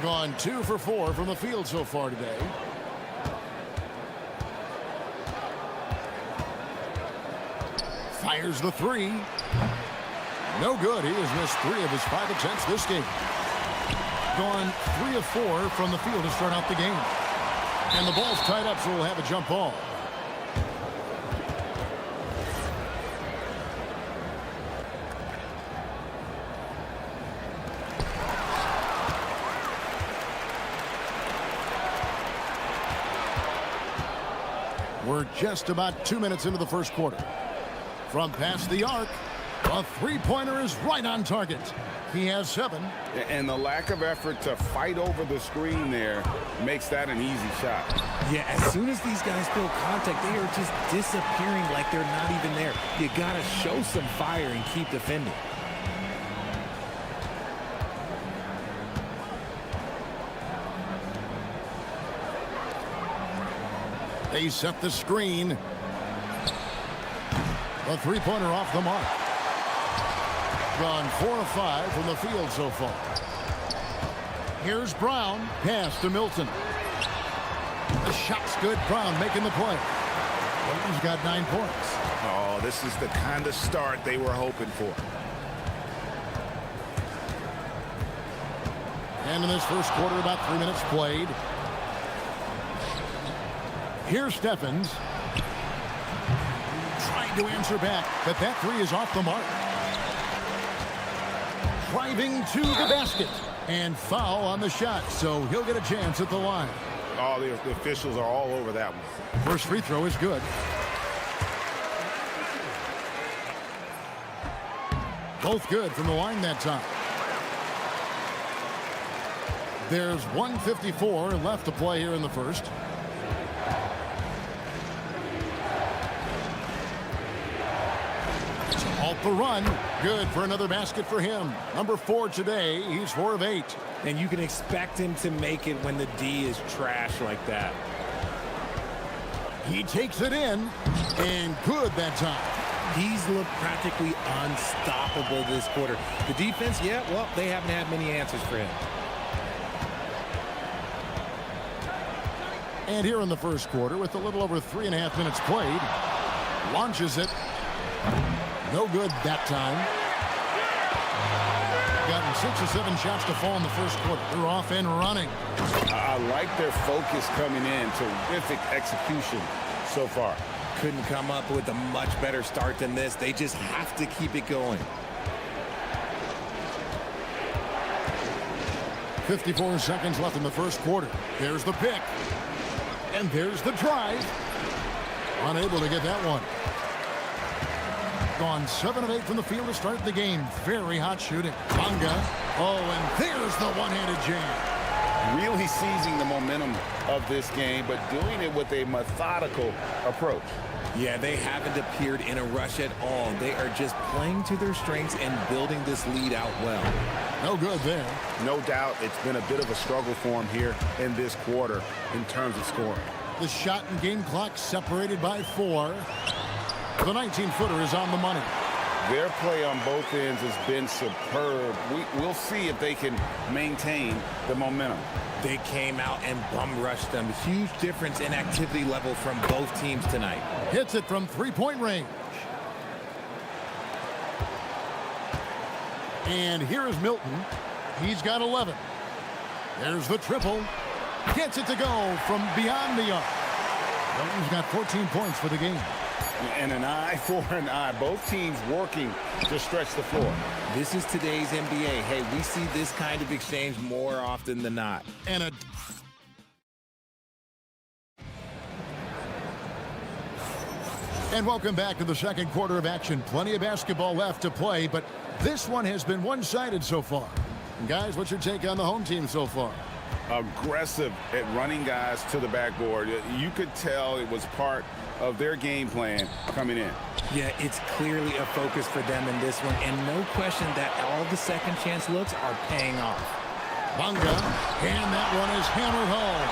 Gone 2 for 4 from the field so far today. Fires the 3. No good. He has missed 3 of his 5 attempts this game. Gone 3 of 4 from the field to start out the game. And the ball's tied up, so we'll have a jump ball. We're just about 2 minutes into the first quarter. From past the arc, a three-pointer is right on target. He has 7. And the lack of effort to fight over the screen there makes that an easy shot. Yeah, as soon as these guys feel contact, they are just disappearing like they're not even there. You got to show some fire and keep defending. They set the screen. A three-pointer off the mark. Gone 4 of 5 from the field so far. Here's Brown. Pass to Milton. The shot's good. Brown making the play. Milton's got 9 points. Oh, this is the kind of start they were hoping for. And in this first quarter, about 3 minutes played. Here's Stephens. Trying to answer back, but that 3 is off the mark. Driving to the basket. And foul on the shot, so he'll get a chance at the line. Oh, the officials are all over that one. First free throw is good. Both good from the line that time. There's 1:54 left to play here in the first. Halt the run. Good for another basket for him. Number 4 today. He's 4 of 8. And you can expect him to make it when the D is trash like that. He takes it in. And good that time. He's looked practically unstoppable this quarter. The defense, yeah, well, they haven't had many answers for him. And here in the first quarter, with a little over 3.5 minutes played, launches it. No good that time. Gotten 6 or 7 shots to fall in the first quarter. They're off and running. I like their focus coming in. Terrific execution so far. Couldn't come up with a much better start than this. They just have to keep it going. 54 seconds left in the first quarter. There's the pick. And there's the drive. Unable to get that one. Gone 7 of 8 from the field to start the game. Very hot shooting. Bonga. Oh, and there's the one-handed jam. Really seizing the momentum of this game, but doing it with a methodical approach. Yeah, they haven't appeared in a rush at all. They are just playing to their strengths and building this lead out well. No good there. No doubt it's been a bit of a struggle for him here in this quarter in terms of scoring. The shot and game clock separated by 4. The 19-footer is on the money. Their play on both ends has been superb. We'll see if they can maintain the momentum. They came out and bum rushed them. Huge difference in activity level from both teams tonight. Hits it from three-point range. And here is Milton. He's got 11. There's the triple. Gets it to go from beyond the arc. Milton's got 14 points for the game. And an eye for an eye. Both teams working to stretch the floor. This is today's NBA. Hey, we see this kind of exchange more often than not. And welcome back to the second quarter of action. Plenty of basketball left to play, but this one has been one-sided so far. And guys, what's your take on the home team so far? Aggressive at running guys to the backboard. You could tell it was part of their game plan coming in. Yeah, it's clearly a focus for them in this one, and no question that all the second chance looks are paying off. Bonga, and that one is hammered home.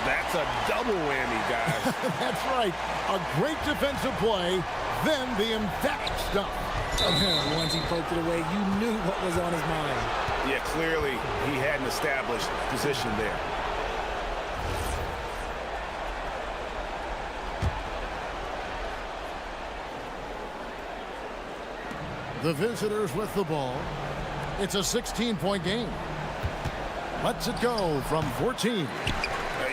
That's a double whammy, guys. That's right. A great defensive play, then the emphatic stuff. Once he poked it away, you knew what was on his mind. Yeah, clearly he had an established position there. The visitors with the ball. It's a 16-point game. Lets it go from 14.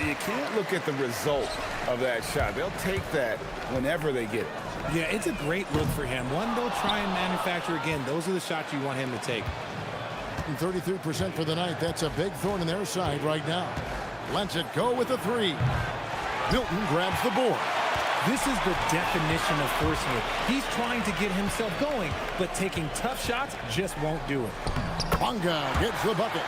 You can't look at the result of that shot. They'll take that whenever they get it. Yeah, it's a great look for him. One they'll try and manufacture again. Those are the shots you want him to take. And 33% for the night. That's a big thorn in their side right now. Lets it go with the 3. Milton grabs the board. This is the definition of forcing it. He's trying to get himself going, but taking tough shots just won't do it. Bonga gets the bucket.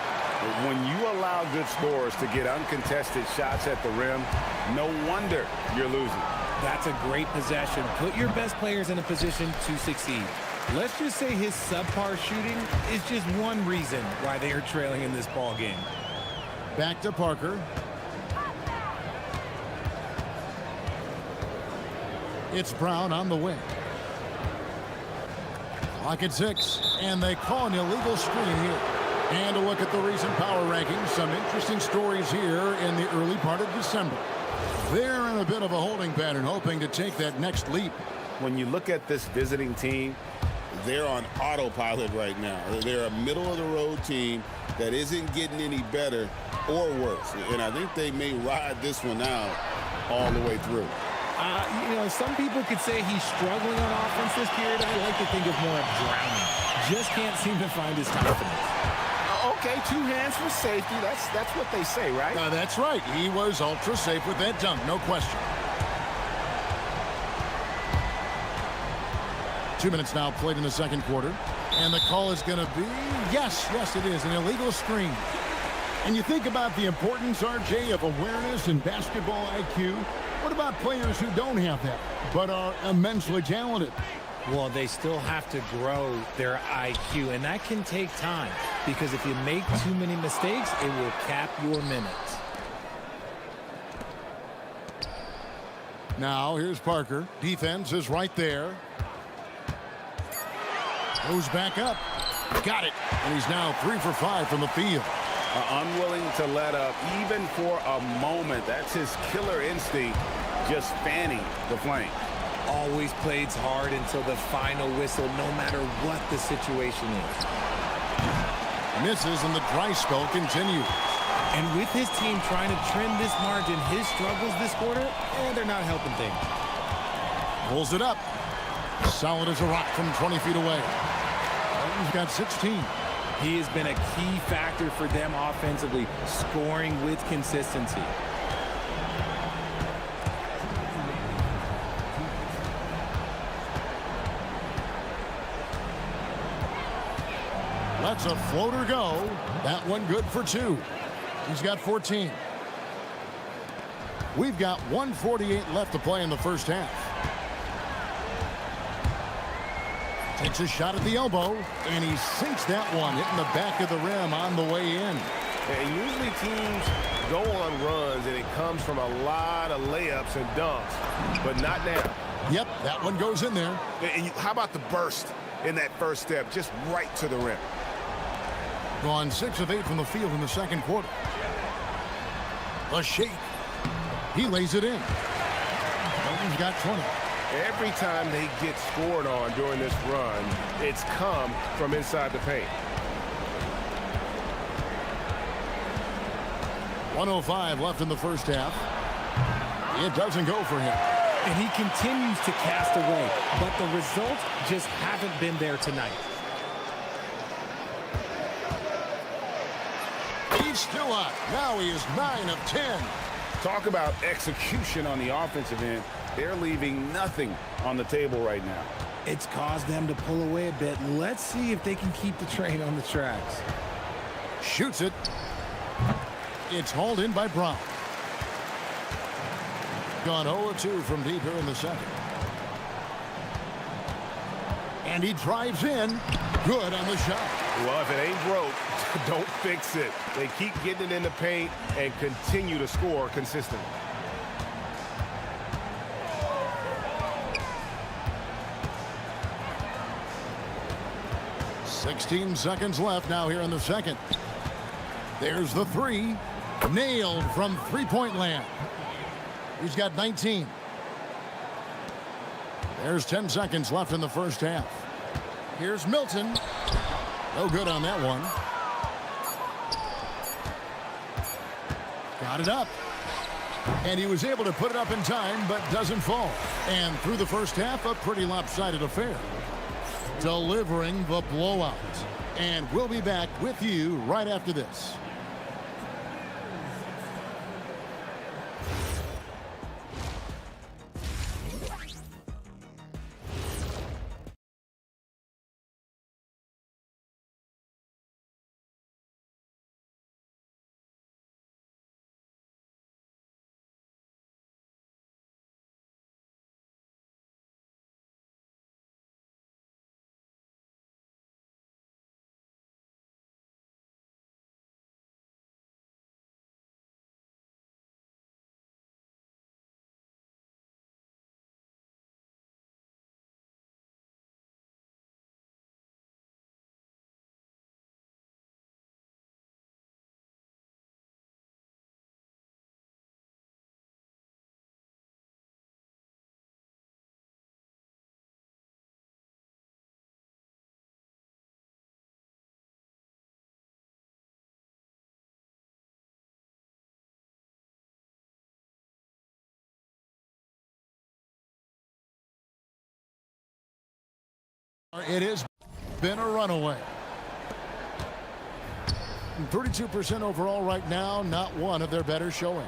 When you allow good scorers to get uncontested shots at the rim, no wonder you're losing. That's a great possession. Put your best players in a position to succeed. Let's just say his subpar shooting is just one reason why they are trailing in this ball game. Back to Parker. It's Brown on the wing. Clock at 6, and they call an illegal screen here. And a look at the recent power rankings. Some interesting stories here in the early part of December. They're in a bit of a holding pattern, hoping to take that next leap. When you look at this visiting team, they're on autopilot right now. They're a middle-of-the-road team that isn't getting any better or worse. And I think they may ride this one out all the way through. You know, some people could say he's struggling on offense this period. I like to think of more of drowning. Just can't seem to find his confidence. Okay, 2 hands for safety. That's what they say, right? That's right. He was ultra safe with that dunk, no question. 2 minutes now played in the second quarter. And the call is going to be, yes, it is, an illegal screen. And you think about the importance, RJ, of awareness and basketball IQ. What about players who don't have that, but are immensely talented? Well, they still have to grow their IQ, and that can take time, because if you make too many mistakes, it will cap your minutes. Now, here's Parker. Defense is right there. Goes back up. Got it. And he's now 3 for 5 from the field. Unwilling to let up even for a moment. That's his killer instinct, just fanning the flame. Always plays hard until the final whistle, no matter what the situation is. Misses and the dry spell continues. And with his team trying to trim this margin, his struggles this quarter, they're not helping things. Pulls it up. Solid as a rock from 20 feet away. He's got 16. He has been a key factor for them offensively, scoring with consistency. That's a floater go. That one good for 2. He's got 14. We've got 1:48 left to play in the first half. Takes a shot at the elbow, and he sinks that one, hitting the back of the rim on the way in. And usually teams go on runs, and it comes from a lot of layups and dunks, but not now. Yep, that one goes in there. And how about the burst in that first step, just right to the rim? Gone 6 of 8 from the field in the second quarter. A shake. He lays it in. He's got 20. Every time they get scored on during this run, it's come from inside the paint. 1:05 left in the first half. It doesn't go for him. And he continues to cast away, but the results just haven't been there tonight. He's still up. Now he is 9 of 10. Talk about execution on the offensive end. They're leaving nothing on the table right now. It's caused them to pull away a bit. Let's see if they can keep the train on the tracks. Shoots it. It's hauled in by Brown. Gone 0-2 from deep here in the second. And he drives in. Good on the shot. Well, if it ain't broke, don't fix it. They keep getting it in the paint and continue to score consistently. $16 seconds left now here in the second. There's the 3. Nailed from three-point land. He's got 19. There's 10 seconds left in the first half. Here's Milton. No good on that one. Got it up. And he was able to put it up in time, but doesn't fall. And through the first half, a pretty lopsided affair. Delivering the blowout. And we'll be back with you right after this. It has been a runaway. 32% overall right now, not one of their better showings.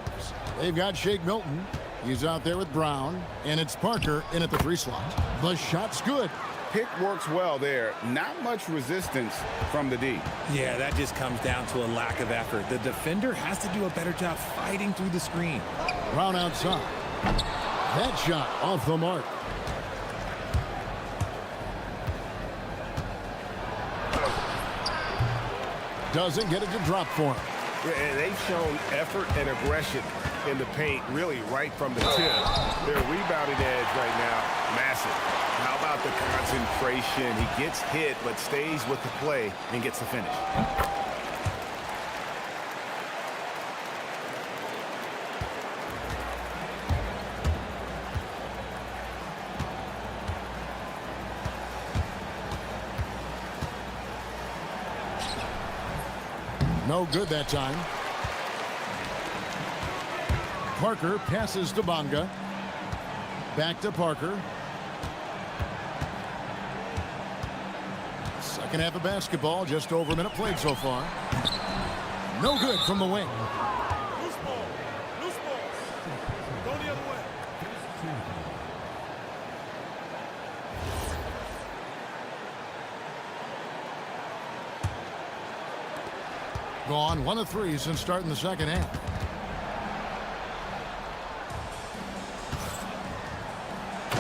They've got Shake Milton. He's out there with Brown, and it's Parker in at the 3 slot. The shot's good. Pick works well there. Not much resistance from the D. Yeah, that just comes down to a lack of effort. The defender has to do a better job fighting through the screen. Brown outside. That shot off the mark. Doesn't get it to drop for him. Yeah, and they've shown effort and aggression in the paint, really right from the tip. Their rebounding edge right now, massive. How about the concentration? He gets hit, but stays with the play and gets the finish. No good that time. Parker passes to Bonga. Back to Parker. Second half of basketball, just over a minute played so far. No good from the wing. Loose ball. Loose ball. Go the other way. Gone 1 of 3 since starting the second half.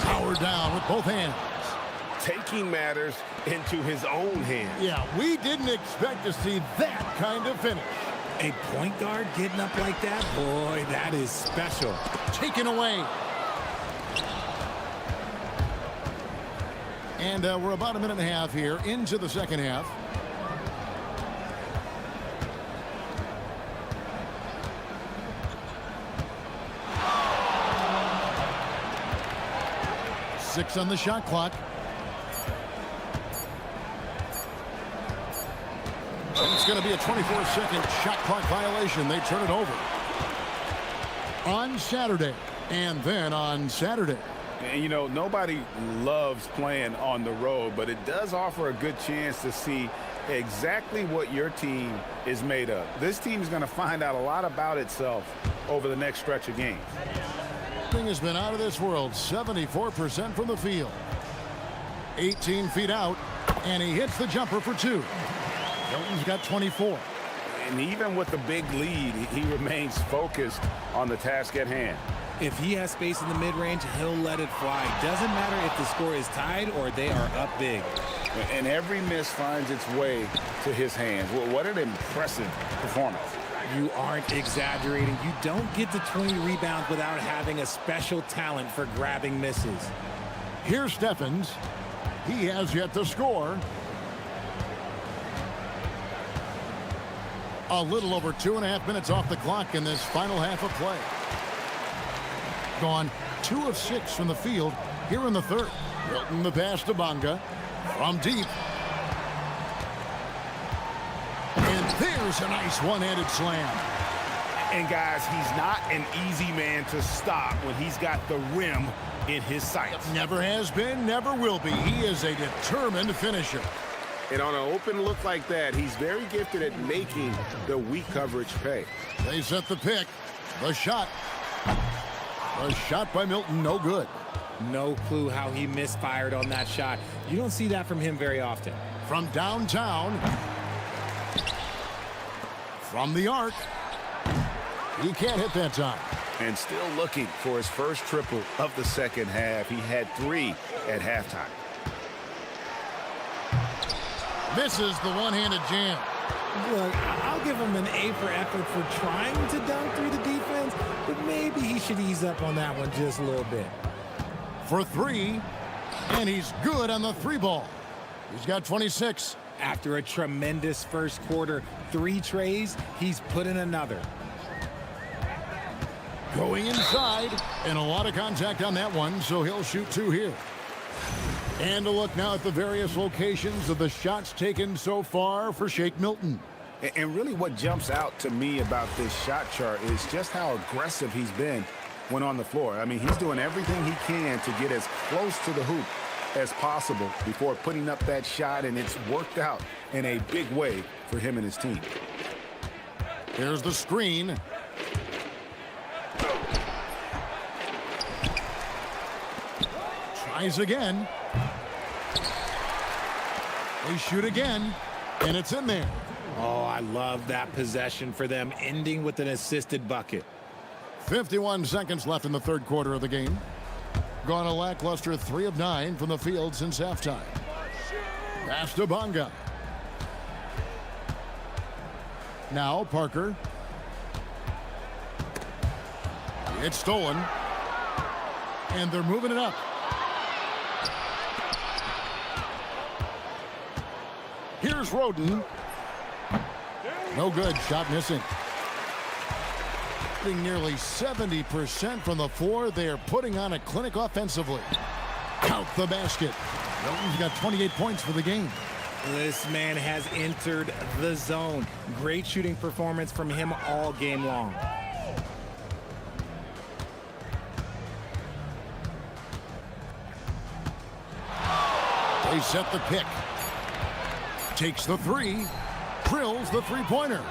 Power down with both hands. Taking matters into his own hands. Yeah, we didn't expect to see that kind of finish. A point guard getting up like that? Boy, that is special. Taken away. And we're about a minute and a half here into the second half. Six on the shot clock. It's going to be a 24-second shot clock violation. They turn it over. On Saturday, and then on Saturday. And, you know, nobody loves playing on the road, but it does offer a good chance to see exactly what your team is made of. This team is going to find out a lot about itself over the next stretch of games. Thing has been out of this world. 74% from the field. 18 feet out, and he hits the jumper for 2. Hilton's got 24. And even with the big lead, he remains focused on the task at hand. If he has space in the mid-range, he'll let it fly. Doesn't matter if the score is tied or they are up big. And every miss finds its way to his hands. Well, what an impressive performance. You aren't exaggerating. You don't get to 20 rebounds without having a special talent for grabbing misses. Here's Steffens. He has yet to score. A little over 2.5 minutes off the clock in this final half of play. Gone 2 of 6 from the field here in the third. Hilton the pass to Bonga from deep. And there's a nice one-handed slam. And guys, he's not an easy man to stop when he's got the rim in his sights. Never has been, never will be. He is a determined finisher. And on an open look like that, he's very gifted at making the weak coverage pay. They set the pick. The shot. The shot by Milton, no good. No clue how he misfired on that shot. You don't see that from him very often. From downtown. From the arc. He can't hit that time. And still looking for his first triple of the second half. He had 3 at halftime. Misses the one-handed jam. Look, I'll give him an A for effort for trying to dunk through the defense, but maybe he should ease up on that one just a little bit. For 3, and he's good on the 3 ball. He's got 26. After a tremendous first quarter, 3 trays, he's put in another. Going inside, and a lot of contact on that one, so he'll shoot 2 here. And a look now at the various locations of the shots taken so far for Shake Milton. And really what jumps out to me about this shot chart is just how aggressive he's been when on the floor. I mean, he's doing everything he can to get as close to the hoop as possible before putting up that shot, and it's worked out in a big way for him and his team. Here's the screen. Tries again. They shoot again, and it's in there. Oh, I love that possession for them, ending with an assisted bucket. 51 seconds left in the third quarter of the game. Gone a lackluster 3 of 9 from the field since halftime. Pass to Bonga. Now Parker. It's stolen. And they're moving it up. Here's Roden. No good. Shot missing. Nearly 70% from the floor. They are putting on a clinic offensively. Count the basket. Milton's got 28 points for the game. This man has entered the zone. Great shooting performance from him all game long. They set the pick. Takes the 3. Drills the three-pointer.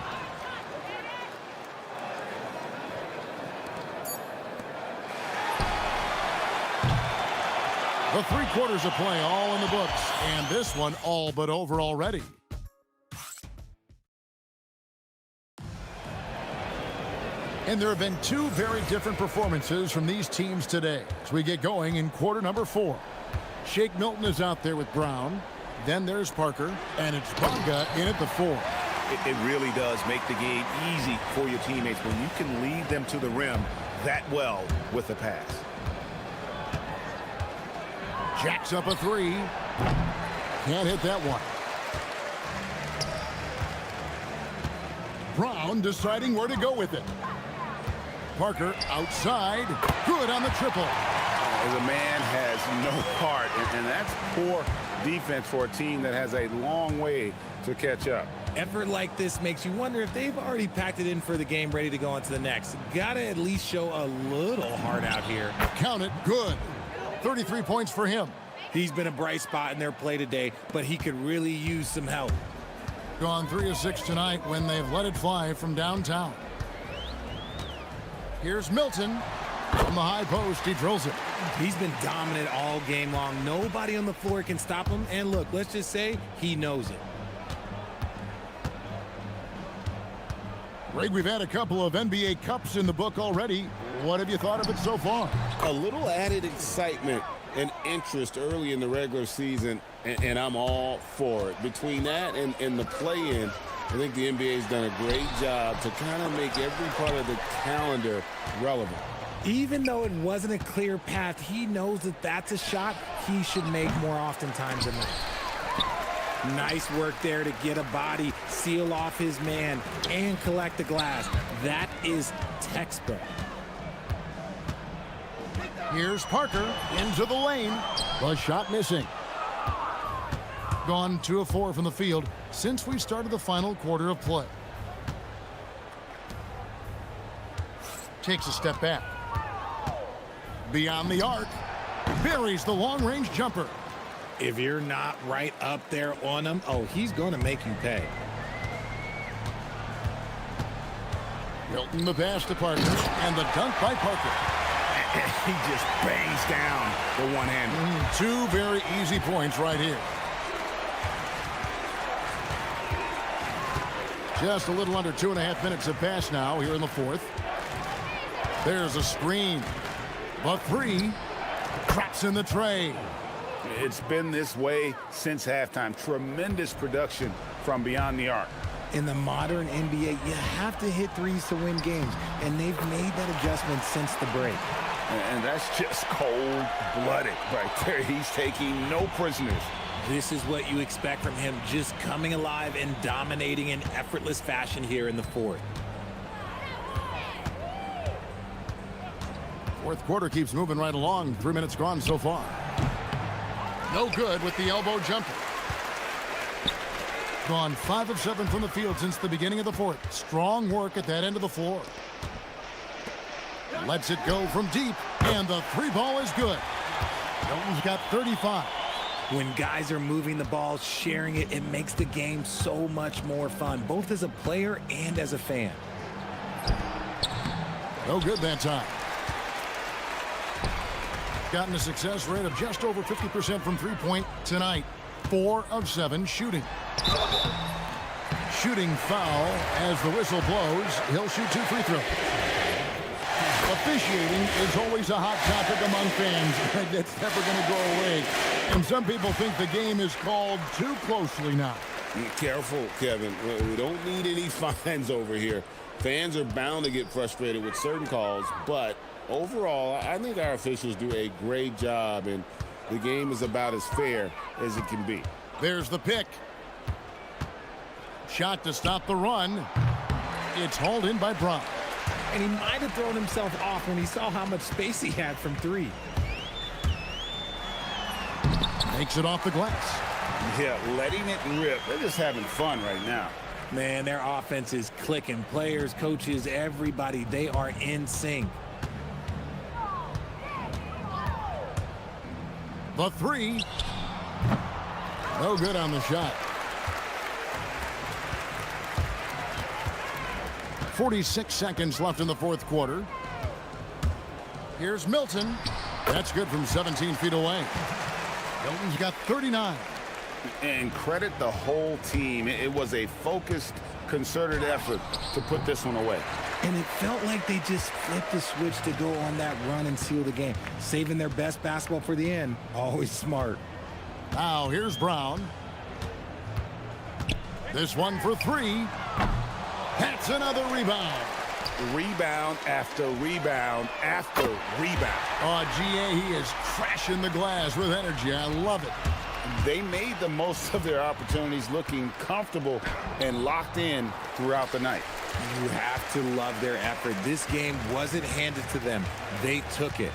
The 3 quarters of play all in the books, and this one all but over already. And there have been two very different performances from these teams today as we get going in quarter number 4. Shake Milton is out there with Brown. Then there's Parker, and it's Bonga in at the 4. It really does make the game easy for your teammates when you can lead them to the rim that well with a pass. Jacks up a 3. Can't hit that one. Brown deciding where to go with it. Parker outside. Good on the triple. The man has no heart, and that's poor defense for a team that has a long way to catch up. Effort like this makes you wonder if they've already packed it in for the game, ready to go on to the next. Gotta at least show a little heart out here. Count it. Good. 33 points for him. He's been a bright spot in their play today, but he could really use some help. Gone 3 of 6 tonight when they've let it fly from downtown. Here's Milton. From the high post, he drills it. He's been dominant all game long. Nobody on the floor can stop him. And look, let's just say he knows it. Greg, we've had a couple of NBA Cups in the book already. What have you thought of it so far? A little added excitement and interest early in the regular season, and I'm all for it. Between that and the play-in, I think the NBA's done a great job to kind of make every part of the calendar relevant. Even though it wasn't a clear path, he knows that that's a shot he should make more oftentimes than not. Nice work there to get a body, seal off his man, and collect the glass. That is textbook. Here's Parker into the lane. The shot missing. Gone 2 of 4 from the field since we started the final quarter of play. Takes a step back. Beyond the arc. Buries the long-range jumper. If you're not right up there on him, oh, he's going to make you pay. Milton the pass to Parker, and the dunk by Parker. He just bangs down the one-hander. 2 very easy points right here. Just a little under 2.5 minutes have passed now here in the 4th. There's a screen. The 3 drops in the tray. It's been this way since halftime. Tremendous production from beyond the arc. In the modern NBA, you have to hit threes to win games, and they've made that adjustment since the break. And that's just cold-blooded right there. He's taking no prisoners. This is what you expect from him, just coming alive and dominating in effortless fashion here in the 4th. 4th quarter keeps moving right along. 3 minutes gone so far. No good with the elbow jumper. Gone 5 of 7 from the field since the beginning of the 4th. Strong work at that end of the floor. Lets it go from deep, and the 3 ball is good. Milton's got 35. When guys are moving the ball, sharing it, it makes the game so much more fun, both as a player and as a fan. No good that time. Gotten a success rate of just over 50% from three-point tonight. 4 of 7 shooting. Shooting foul as the whistle blows. He'll shoot 2 free throws. Officiating is always a hot topic among fans. It's never going to go away. And some people think the game is called too closely now. Be careful, Kevin. We don't need any fines over here. Fans are bound to get frustrated with certain calls, but overall, I think our officials do a great job, and the game is about as fair as it can be. There's the pick. Shot to stop the run. It's hauled in by Brown. And he might have thrown himself off when he saw how much space he had from 3. Makes it off the glass. Yeah, letting it rip. They're just having fun right now. Man, their offense is clicking. Players, coaches, everybody, they are in sync. The 3. No good on the shot. 46 seconds left in the 4th quarter. Here's Milton. That's good from 17 feet away. Milton's got 39. And credit the whole team. It was a focused, concerted effort to put this one away. And it felt like they just flipped the switch to go on that run and seal the game. Saving their best basketball for the end. Always smart. Now here's Brown. This one for three. That's another rebound. Rebound after rebound after rebound. Oh, GA, he is crashing the glass with energy. I love it. They made the most of their opportunities, looking comfortable and locked in throughout the night. You have to love their effort. This game wasn't handed to them. They took it.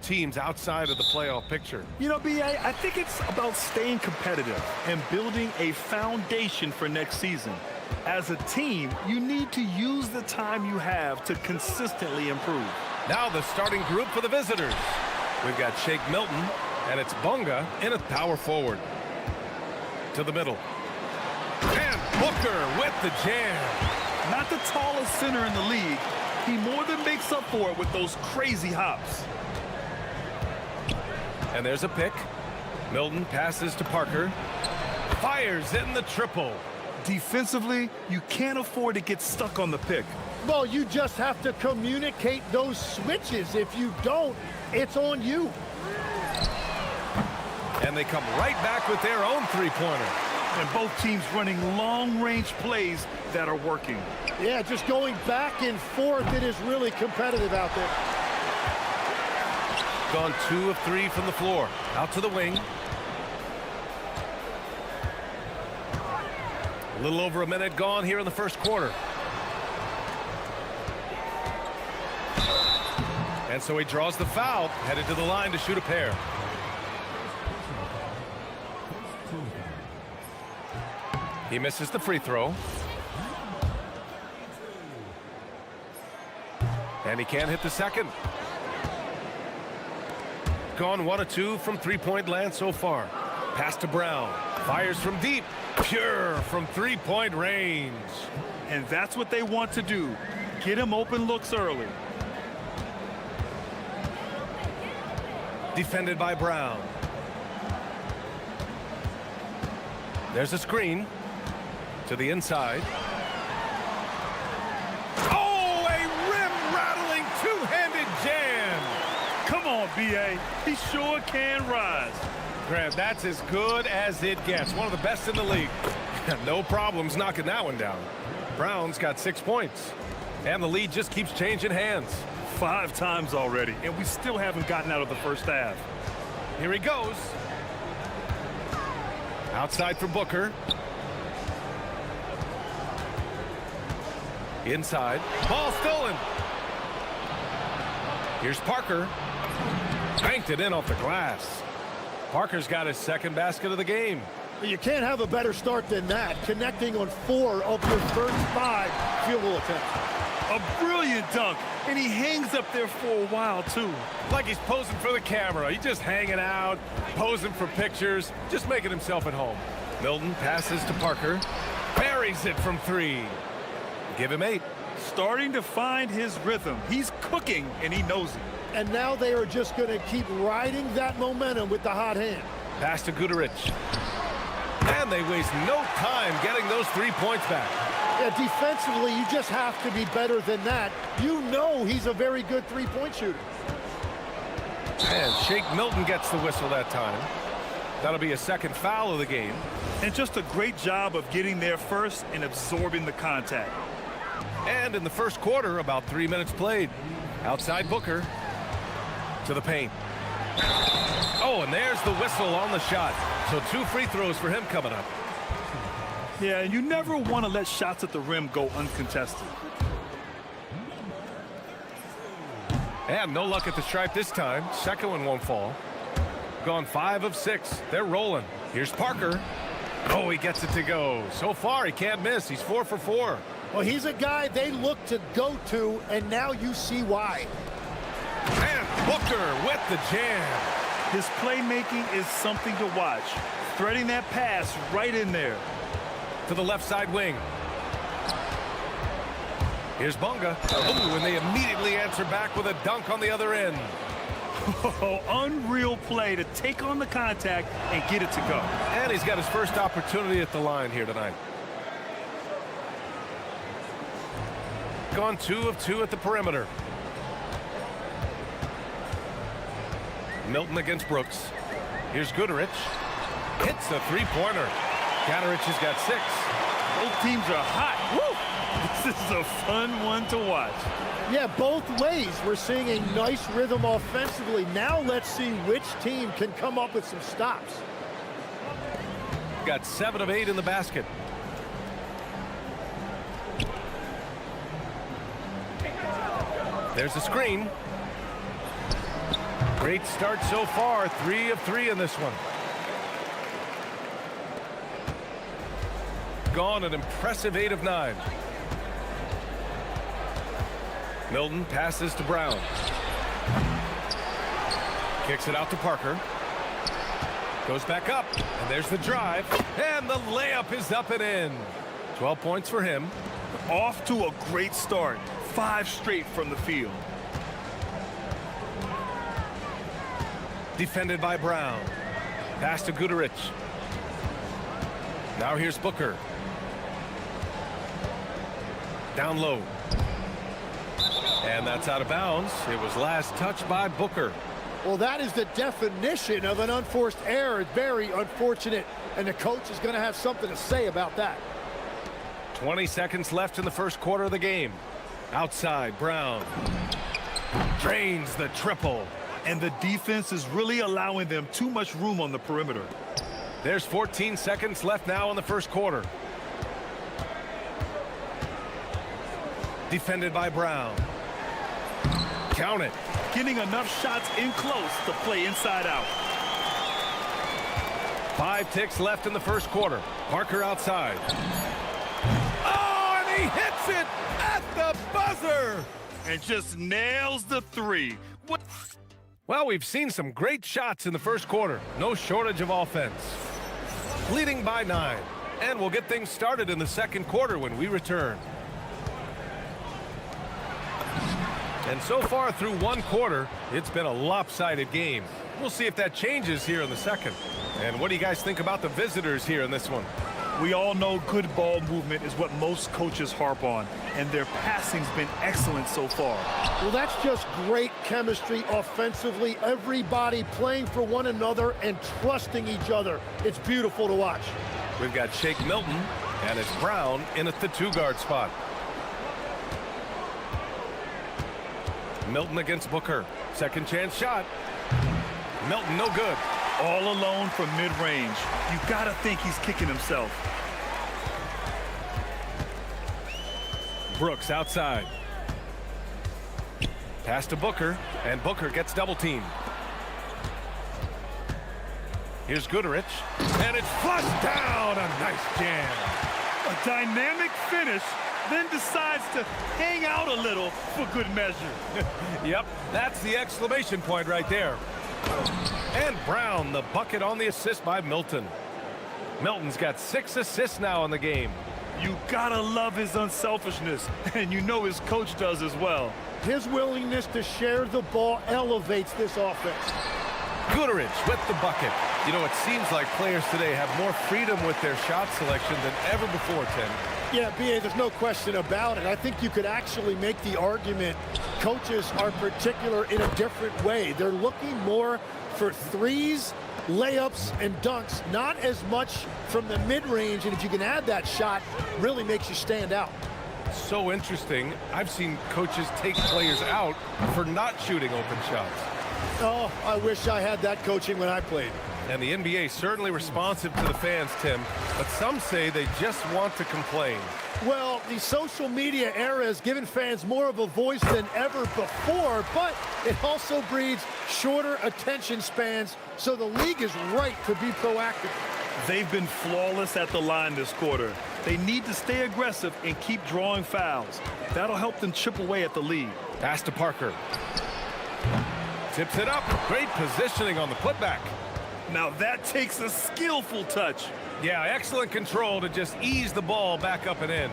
teams outside of the playoff picture. You know, B.A., I think it's about staying competitive and building a foundation for next season. As a team, you need to use the time you have to consistently improve. Now the starting group for the visitors. We've got Shake Milton, and it's Bunga in a power forward. To the middle. And Booker with the jam. Not the tallest center in the league. He more than makes up for it with those crazy hops. And there's a pick. Milton passes to Parker. Fires in the triple. Defensively, you can't afford to get stuck on the pick. Well, you just have to communicate those switches. If you don't, it's on you. And they come right back with their own three-pointer. And both teams running long-range plays that are working. Yeah, just going back and forth. It is really competitive out there. Gone 2 of 3 from the floor. Out to the wing. A little over a minute gone here in the first quarter. And so he draws the foul, headed to the line to shoot a pair. He misses the free throw. And he can't hit the second. Gone 1 of 2 from three-point land so far. Pass to Brown. Fires from deep. Pure from three-point range. And that's what they want to do. Get him open looks early. Defended by Brown. There's a screen. To the inside. Oh, a rim-rattling two-handed jam. Come on, B.A. He sure can rise. Grant, that's as good as it gets. One of the best in the league. No problems knocking that one down. Brown's got 6 points. And the lead just keeps changing hands. 5 times already, and we still haven't gotten out of the first half. Here he goes. Outside for Booker. Inside. Ball stolen. Here's Parker. Banked it in off the glass. Parker's got his second basket of the game. You can't have a better start than that, connecting on 4 of your first 5 field goal attempts. A brilliant dunk, and he hangs up there for a while, too. Like he's posing for the camera. He's just hanging out, posing for pictures, just making himself at home. Milton passes to Parker. Buries it from 3. Give him 8. Starting to find his rhythm. He's cooking, and he knows it. And now they are just going to keep riding that momentum with the hot hand. Pass to Guterich. And they waste no time getting those 3 points back. Yeah, defensively, you just have to be better than that. You know he's a very good three-point shooter. And Shake Milton gets the whistle that time. That'll be a second foul of the game. And just a great job of getting there first and absorbing the contact. And in the first quarter, about 3 minutes played. Outside Booker. To the paint. Oh, and there's the whistle on the shot. So 2 free throws for him coming up. Yeah, you never want to let shots at the rim go uncontested. And no luck at the stripe this time. Second one won't fall. Gone 5 of 6. They're rolling. Here's Parker. Oh, he gets it to go. So far, he can't miss. He's 4 for 4. Well, he's a guy they look to go to, and now you see why. And Booker with the jam. His playmaking is something to watch. Threading that pass right in there. To the left side wing. Here's Bunga. Ooh, and they immediately answer back with a dunk on the other end. Oh, unreal play to take on the contact and get it to go. And he's got his first opportunity at the line here tonight. Gone 2 of 2 at the perimeter. Milton against Brooks. Here's Guterich. Hits the three-pointer. Guterich has got 6. Both teams are hot. Woo! This is a fun one to watch. Yeah, both ways. We're seeing a nice rhythm offensively. Now let's see which team can come up with some stops. Got 7 of 8 in the basket. There's the screen. Great start so far, 3 of 3 in this one. Gone an impressive 8 of 9. Milton passes to Brown. Kicks it out to Parker. Goes back up, and there's the drive, and the layup is up and in. 12 points for him. Off to a great start. 5 straight from the field. Defended by Brown. Pass to Guduric. Now here's Booker. Down low. And that's out of bounds. It was last touched by Booker. Well, that is the definition of an unforced error. It's very unfortunate, and the coach is going to have something to say about that. 20 seconds left in the first quarter of the game. Outside, Brown. Drains the triple. And the defense is really allowing them too much room on the perimeter. There's 14 seconds left now in the first quarter. Defended by Brown. Count it. Getting enough shots in close to play inside out. 5 ticks left in the first quarter. Parker outside. Oh, and he hits it at the buzzer. And just nails the 3. What? Well, we've seen some great shots in the first quarter. No shortage of offense. Leading by 9. And we'll get things started in the second quarter when we return. And so far through one quarter, it's been a lopsided game. We'll see if that changes here in the second. And what do you guys think about the visitors here in this one? We all know good ball movement is what most coaches harp on, and their passing's been excellent so far. Well, that's just great chemistry offensively. Everybody playing for one another and trusting each other. It's beautiful to watch. We've got Shake Milton, and it's Brown in at the 2-guard spot. Milton against Booker. Second chance shot. Milton no good. All alone from mid-range. You gotta think he's kicking himself. Brooks outside. Pass to Booker, and Booker gets double teamed. Here's Guduric, and it's flushed down. A nice jam. A dynamic finish, then decides to hang out a little for good measure. Yep, that's the exclamation point right there. And Brown, the bucket on the assist by Milton. Milton's got 6 assists now in the game. You gotta love his unselfishness, and you know his coach does as well. His willingness to share the ball elevates this offense. Guduric with the bucket. You know, it seems like players today have more freedom with their shot selection than ever before, Tim. Yeah, B.A., there's no question about it. I think you could actually make the argument coaches are particular in a different way. They're looking more for threes, layups, and dunks, not as much from the mid-range, and if you can add that shot, really makes you stand out. So interesting. I've seen coaches take players out for not shooting open shots. Oh, I wish I had that coaching when I played. And the NBA certainly responsive to the fans, Tim, but some say they just want to complain. Well, the social media era has given fans more of a voice than ever before, but it also breeds shorter attention spans, so the league is right to be proactive. They've been flawless at the line this quarter. They need to stay aggressive and keep drawing fouls. That'll help them chip away at the lead. Pass to Parker. Tips it up. Great positioning on the putback. Now that takes a skillful touch. Yeah, excellent control to just ease the ball back up and in.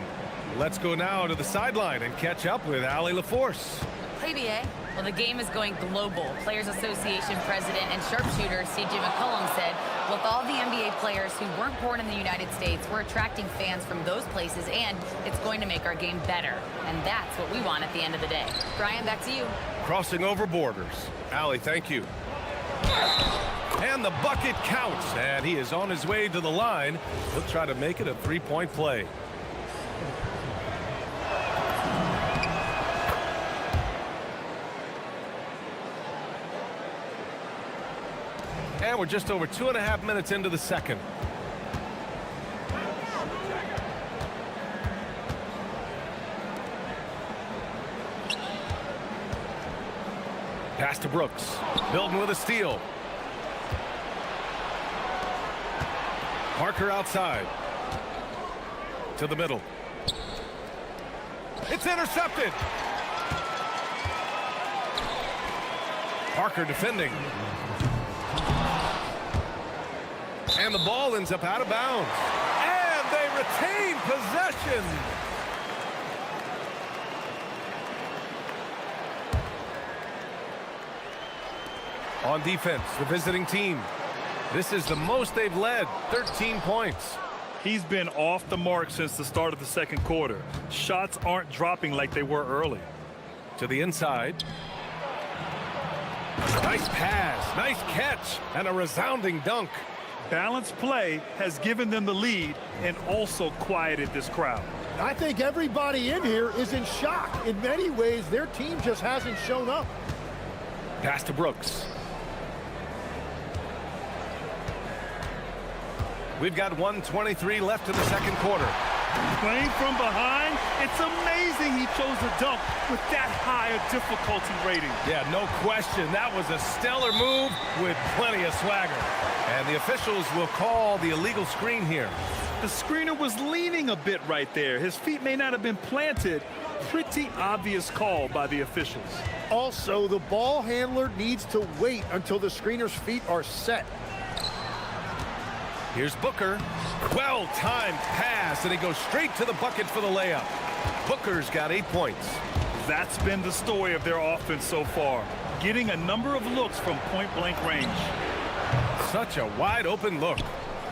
Let's go now to the sideline and catch up with Allie LaForce. Hey, BA. Well, the game is going global. Players Association President and sharpshooter C.J. McCollum said, with all the NBA players who weren't born in the United States, we're attracting fans from those places, and it's going to make our game better. And that's what we want at the end of the day. Brian, back to you. Crossing over borders. Allie, thank you. And the bucket counts, and he is on his way to the line. He'll try to make it a three-point play. And we're just over 2.5 minutes into the second. Pass to Brooks. Milton with a steal. Parker outside. To the middle. It's intercepted. Parker defending. And the ball ends up out of bounds. And they retain possession. On defense, the visiting team. This is the most they've led, 13 points. He's been off the mark since the start of the second quarter. Shots aren't dropping like they were early. To the inside. Nice pass, nice catch, and a resounding dunk. Balanced play has given them the lead and also quieted this crowd. I think everybody in here is in shock. In many ways, their team just hasn't shown up. Pass to Brooks. We've got 1:23 left in the second quarter. Playing from behind, it's amazing he chose a dunk with that high a difficulty rating. Yeah, no question. That was a stellar move with plenty of swagger. And the officials will call the illegal screen here. The screener was leaning a bit right there. His feet may not have been planted. Pretty obvious call by the officials. Also, the ball handler needs to wait until the screener's feet are set. Here's Booker. Well-timed pass, and he goes straight to the bucket for the layup. Booker's got 8 points. That's been the story of their offense so far, getting a number of looks from point-blank range. Such a wide-open look.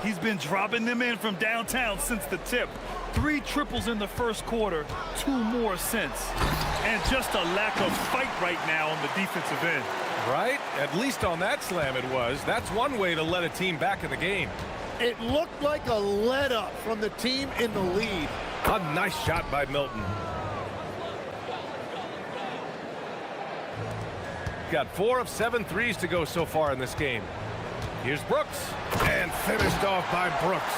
He's been dropping them in from downtown since the tip. 3 triples in the first quarter, 2 more since. And just a lack of fight right now on the defensive end. Right? At least on that slam it was. That's one way to let a team back in the game. It looked like a let-up from the team in the lead. A nice shot by Milton. Got 4 of 7 threes to go so far in this game. Here's Brooks. And finished off by Brooks.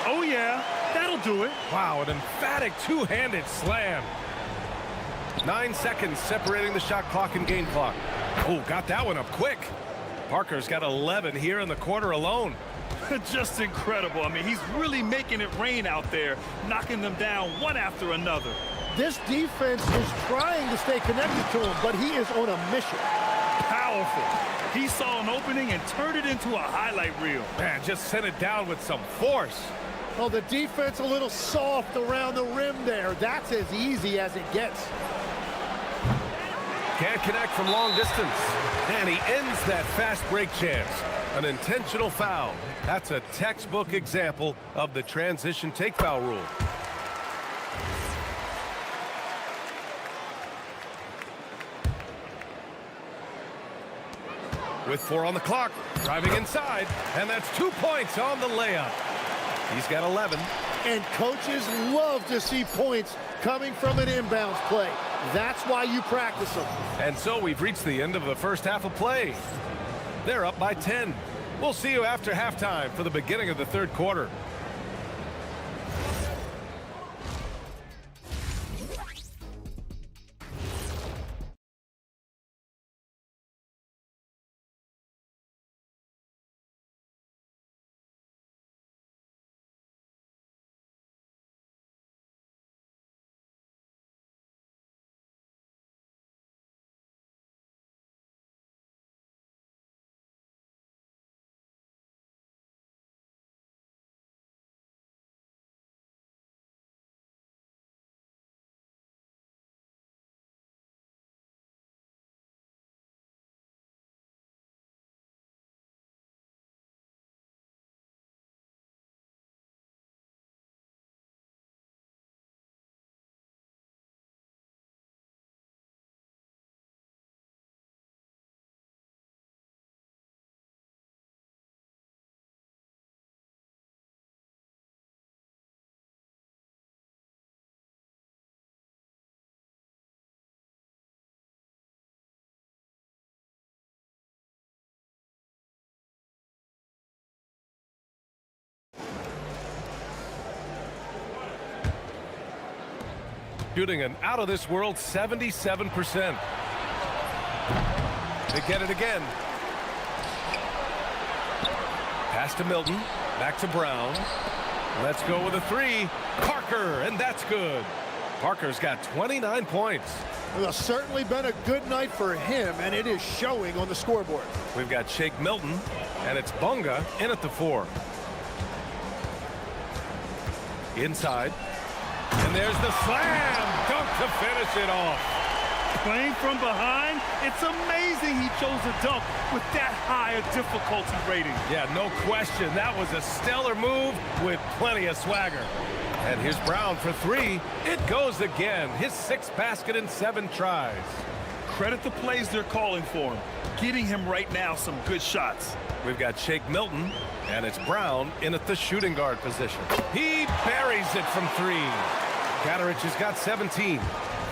Oh, yeah. That'll do it. Wow, an emphatic two-handed slam. 9 seconds separating the shot clock and game clock. Oh, got that one up quick. Parker's got 11 here in the quarter alone. Just incredible. I mean, he's really making it rain out there, knocking them down one after another. This defense is trying to stay connected to him, but he is on a mission. Powerful. He saw an opening and turned it into a highlight reel. Man, just sent it down with some force. Oh, the defense a little soft around the rim there. That's as easy as it gets. Can't connect from long distance. And he ends that fast break chance. An intentional foul. That's a textbook example of the transition take foul rule. With 4 on the clock, driving inside, and that's 2 points on the layup. He's got 11. And coaches love to see points coming from an inbounds play. That's why you practice them. And so we've reached the end of the first half of play. They're up by 10. We'll see you after halftime for the beginning of the third quarter. Shooting an out-of-this-world 77%. They get it again. Pass to Milton. Back to Brown. Let's go with a three. Parker, and that's good. Parker's got 29 points. Well, it's certainly been a good night for him, and it is showing on the scoreboard. We've got Shake Milton, and it's Bunga in at the 4. Inside. And there's the slam dunk to finish it off. Playing from behind, it's amazing he chose a dunk with that higher difficulty rating. Yeah, no question. That was a stellar move with plenty of swagger. And here's Brown for 3. It goes again. His 6th basket in 7 tries. Credit the plays they're calling for him. Getting him right now some good shots. We've got Shake Milton, and it's Brown in at the shooting guard position. He buries it from 3. Katarich has got 17.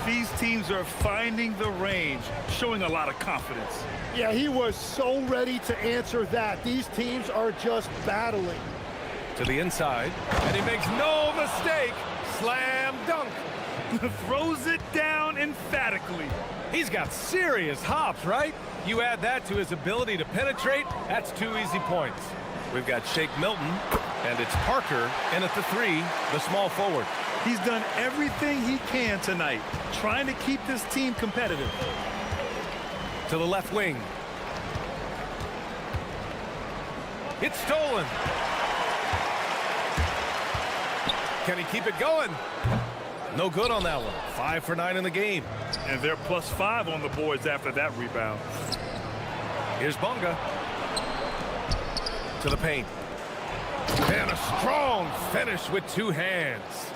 These teams are finding the range, showing a lot of confidence. Yeah, he was so ready to answer that. These teams are just battling. To the inside, and he makes no mistake. Slam dunk. Throws it down emphatically. He's got serious hops, right? You add that to his ability to penetrate, that's 2 easy points. We've got Shake Milton, and it's Parker in at the 3, the small forward. He's done everything he can tonight, trying to keep this team competitive. To the left wing. It's stolen. Can he keep it going? No good on that one. 5 for 9 in the game. And they're +5 on the boards after that rebound. Here's Bunga. To the paint. And a strong finish with 2 hands.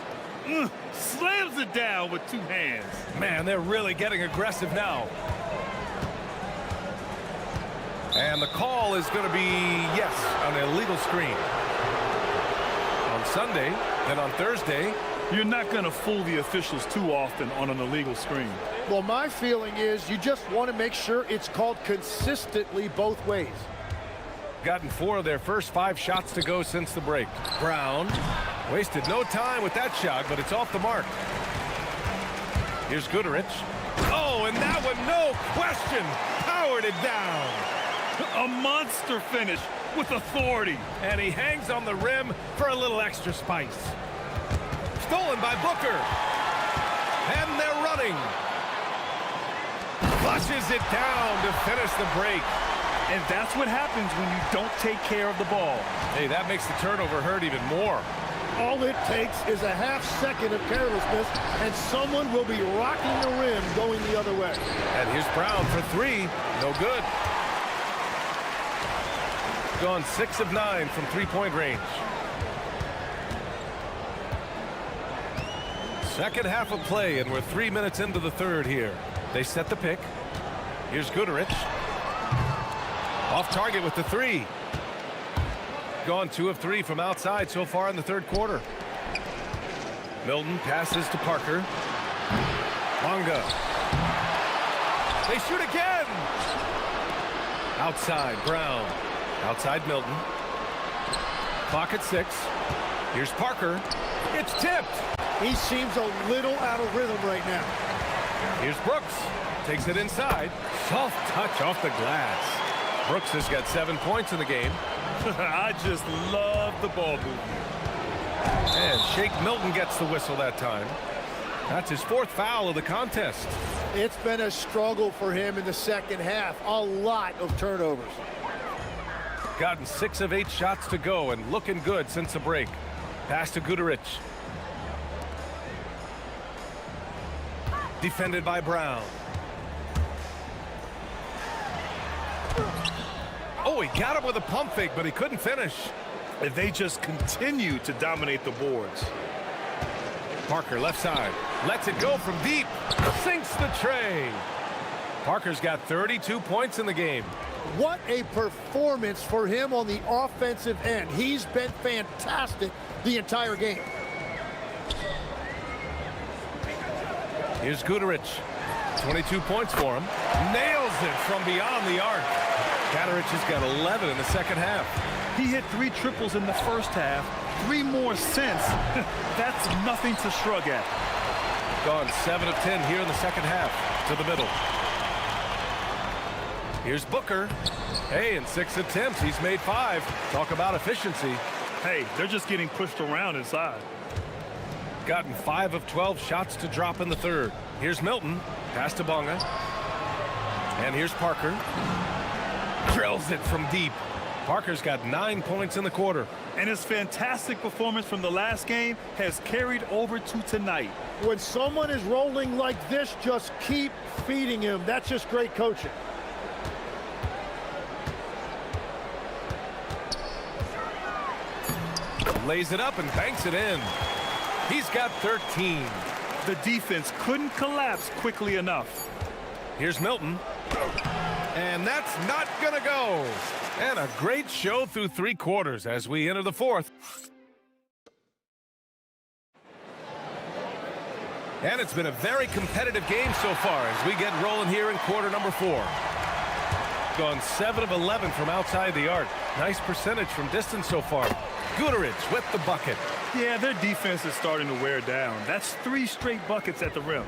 Slams it down with 2 hands. Man, they're really getting aggressive now. And the call is going to be, yes, an illegal screen. On Sunday, then on Thursday. You're not going to fool the officials too often on an illegal screen. Well, my feeling is you just want to make sure it's called consistently both ways. Gotten 4 of their first 5 shots to go since the break. Brown wasted no time with that shot, but it's off the mark. Here's Goodrich. Oh, and that one, no question, powered it down. A monster finish with authority. And he hangs on the rim for a little extra spice. Stolen by Booker. And they're running. Flushes it down to finish the break. And that's what happens when you don't take care of the ball. Hey, that makes the turnover hurt even more. All it takes is a half second of carelessness, and someone will be rocking the rim going the other way. And here's Brown for 3. No good. Gone 6 of 9 from 3-point range. Second half of play, and we're 3 minutes into the third here. They set the pick. Here's Goodrich. Off target with the 3. Gone 2 of 3 from outside so far in the third quarter. Milton passes to Parker. Bunga. They shoot again. Outside, Brown. Outside, Milton. Clock at 6. Here's Parker. It's tipped. He seems a little out of rhythm right now. Here's Brooks. Takes it inside. Soft touch off the glass. Brooks has got 7 points in the game. I just love the ball movement. And Shake Milton gets the whistle that time. That's his 4th foul of the contest. It's been a struggle for him in the second half. A lot of turnovers. Gotten 6 of 8 shots to go and looking good since the break. Pass to Goodrich. Defended by Brown. Oh, he got him with a pump fake, but he couldn't finish. And they just continue to dominate the boards. Parker left side. Lets it go from deep. Sinks the tray. Parker's got 32 points in the game. What a performance for him on the offensive end. He's been fantastic the entire game. Here's Goodrich. 22 points for him. Nails it from beyond the arc. Katarich has got 11 in the second half. He hit 3 triples in the first half. 3 more since. That's nothing to shrug at. Gone 7 of 10 here in the second half. To the middle. Here's Booker. Hey, in 6 attempts, he's made 5. Talk about efficiency. Hey, they're just getting pushed around inside. Gotten 5 of 12 shots to drop in the third. Here's Milton. Pass to Bonga. And here's Parker. Drills it from deep. Parker's got 9 points in the quarter. And his fantastic performance from the last game has carried over to tonight. When someone is rolling like this, just keep feeding him. That's just great coaching. Lays it up and banks it in. He's got 13. The defense couldn't collapse quickly enough. Here's Milton. And that's not going to go. And a great show through 3 quarters as we enter the 4th. And it's been a very competitive game so far as we get rolling here in quarter number 4. Gone 7 of 11 from outside the arc. Nice percentage from distance so far. Guterich with the bucket. Yeah, their defense is starting to wear down. That's 3 straight buckets at the rim.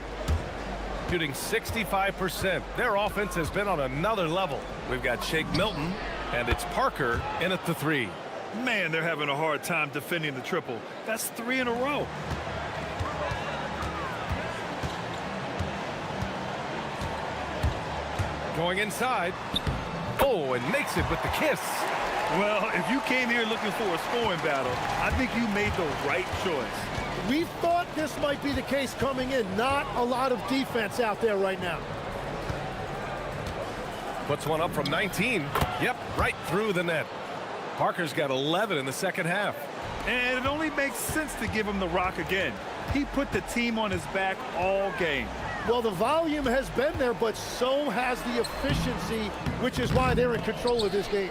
Shooting 65%. Their offense has been on another level. We've got Shake Milton, and it's Parker in at the 3. Man, they're having a hard time defending the triple. That's 3 in a row. Going inside. Oh, and makes it with the kiss. Well, if you came here looking for a scoring battle, I think you made the right choice. We thought this might be the case coming in. Not a lot of defense out there right now. Puts one up from 19. Yep, right through the net. Parker's got 11 in the second half. And it only makes sense to give him the rock again. He put the team on his back all game. Well, the volume has been there, but so has the efficiency, which is why they're in control of this game.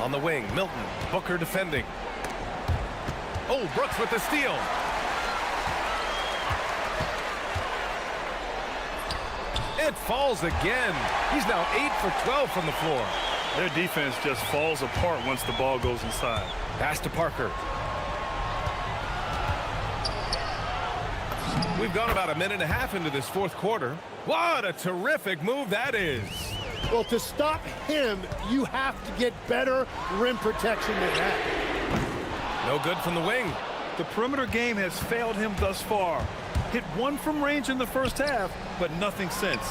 On the wing, Milton. Booker defending. Oh, Brooks with the steal. It falls again. He's now 8 for 12 from the floor. Their defense just falls apart once the ball goes inside. Pass to Parker. We've gone about a minute and a half into this 4th quarter. What a terrific move that is. Well, to stop him, you have to get better rim protection than that. No good from the wing. The perimeter game has failed him thus far. Hit 1 from range in the first half, but nothing since.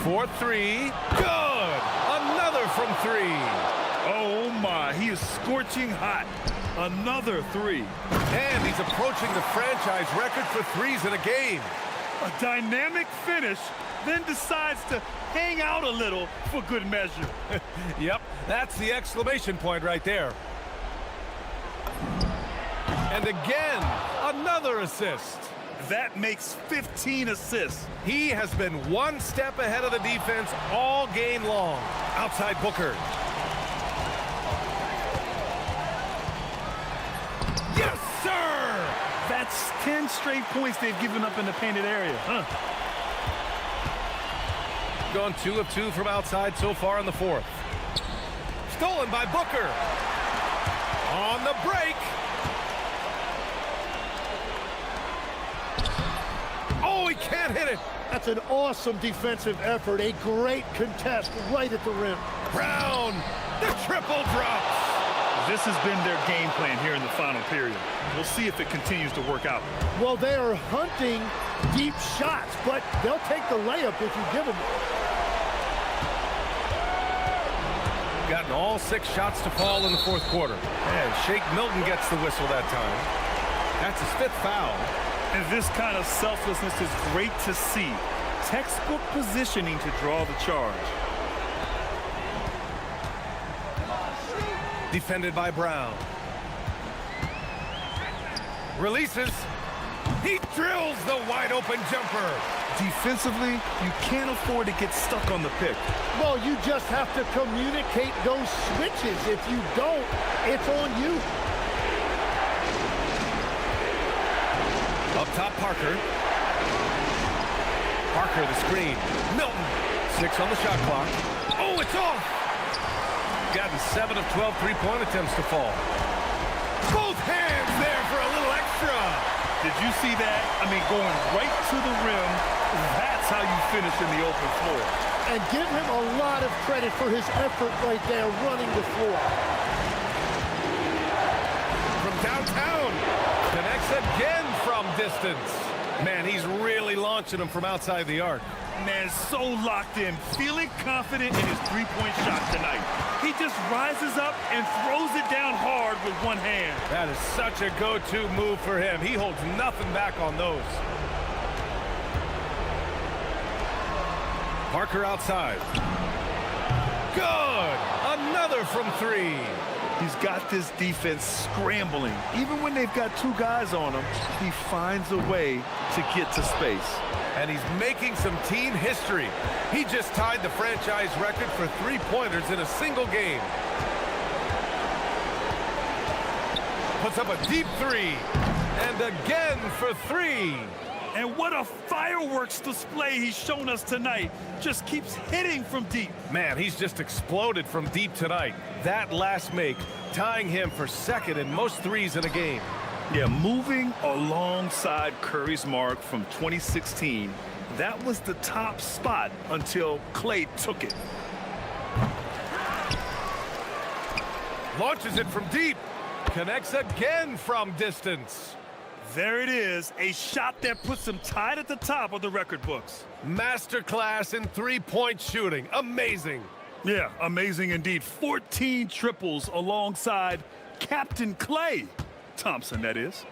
4-3. Good. Another from 3. Oh, my. He is scorching hot. Another 3. And he's approaching the franchise record for 3s in a game. A dynamic finish, then decides to hang out a little for good measure. Yep, that's the exclamation point right there. And again, another assist. That makes 15 assists. He has been 1 step ahead of the defense all game long. Outside Booker. Yes, sir! That's 10 straight points they've given up in the painted area. Gone 2 of 2 from outside so far in the 4th. Stolen by Booker. On the break. Oh, he can't hit it. That's an awesome defensive effort. A great contest right at the rim. Brown, the triple drops. This has been their game plan here in the final period. We'll see if it continues to work out. Well, they are hunting deep shots, but they'll take the layup if you give them. Gotten all 6 shots to fall in the 4th quarter. And Shake Milton gets the whistle that time. That's his 5th foul. And this kind of selflessness is great to see. Textbook positioning to draw the charge. Defended by Brown. Releases. He drills the wide open jumper. Defensively, you can't afford to get stuck on the pick. Well, you just have to communicate those switches. If you don't, it's on you. Up top, Parker. Parker, the screen. Milton. 6 on the shot clock. Oh, it's off. Gotten 7 of 12 3-point attempts to fall. Both hands there for a little extra. Did you see that? I mean, going right to the rim, that's how you finish in the open floor. And give him a lot of credit for his effort right there running the floor. From downtown, connects again from distance. Man, he's really launching them from outside the arc. Man, so locked in, feeling confident in his three-point shot tonight. He just rises up and throws it down hard with one hand. That is such a go-to move for him. He holds nothing back on those. Parker outside. Good! Another from three. He's got this defense scrambling. Even when they've got two guys on him, he finds a way to get to space. And he's making some team history. He just tied the franchise record for three-pointers in a single game. Puts up a deep three. And again for three. And what a fireworks display he's shown us tonight. Just keeps hitting from deep. Man, he's just exploded from deep tonight. That last make, tying him for second in most threes in a game. Yeah, moving alongside Curry's mark from 2016, that was the top spot until Clay took it. Launches it from deep. Connects again from distance. There it is, a shot that puts him tied at the top of the record books. Masterclass in three-point shooting. Amazing. Yeah, amazing indeed. 14 triples alongside Captain Clay Thompson, that is.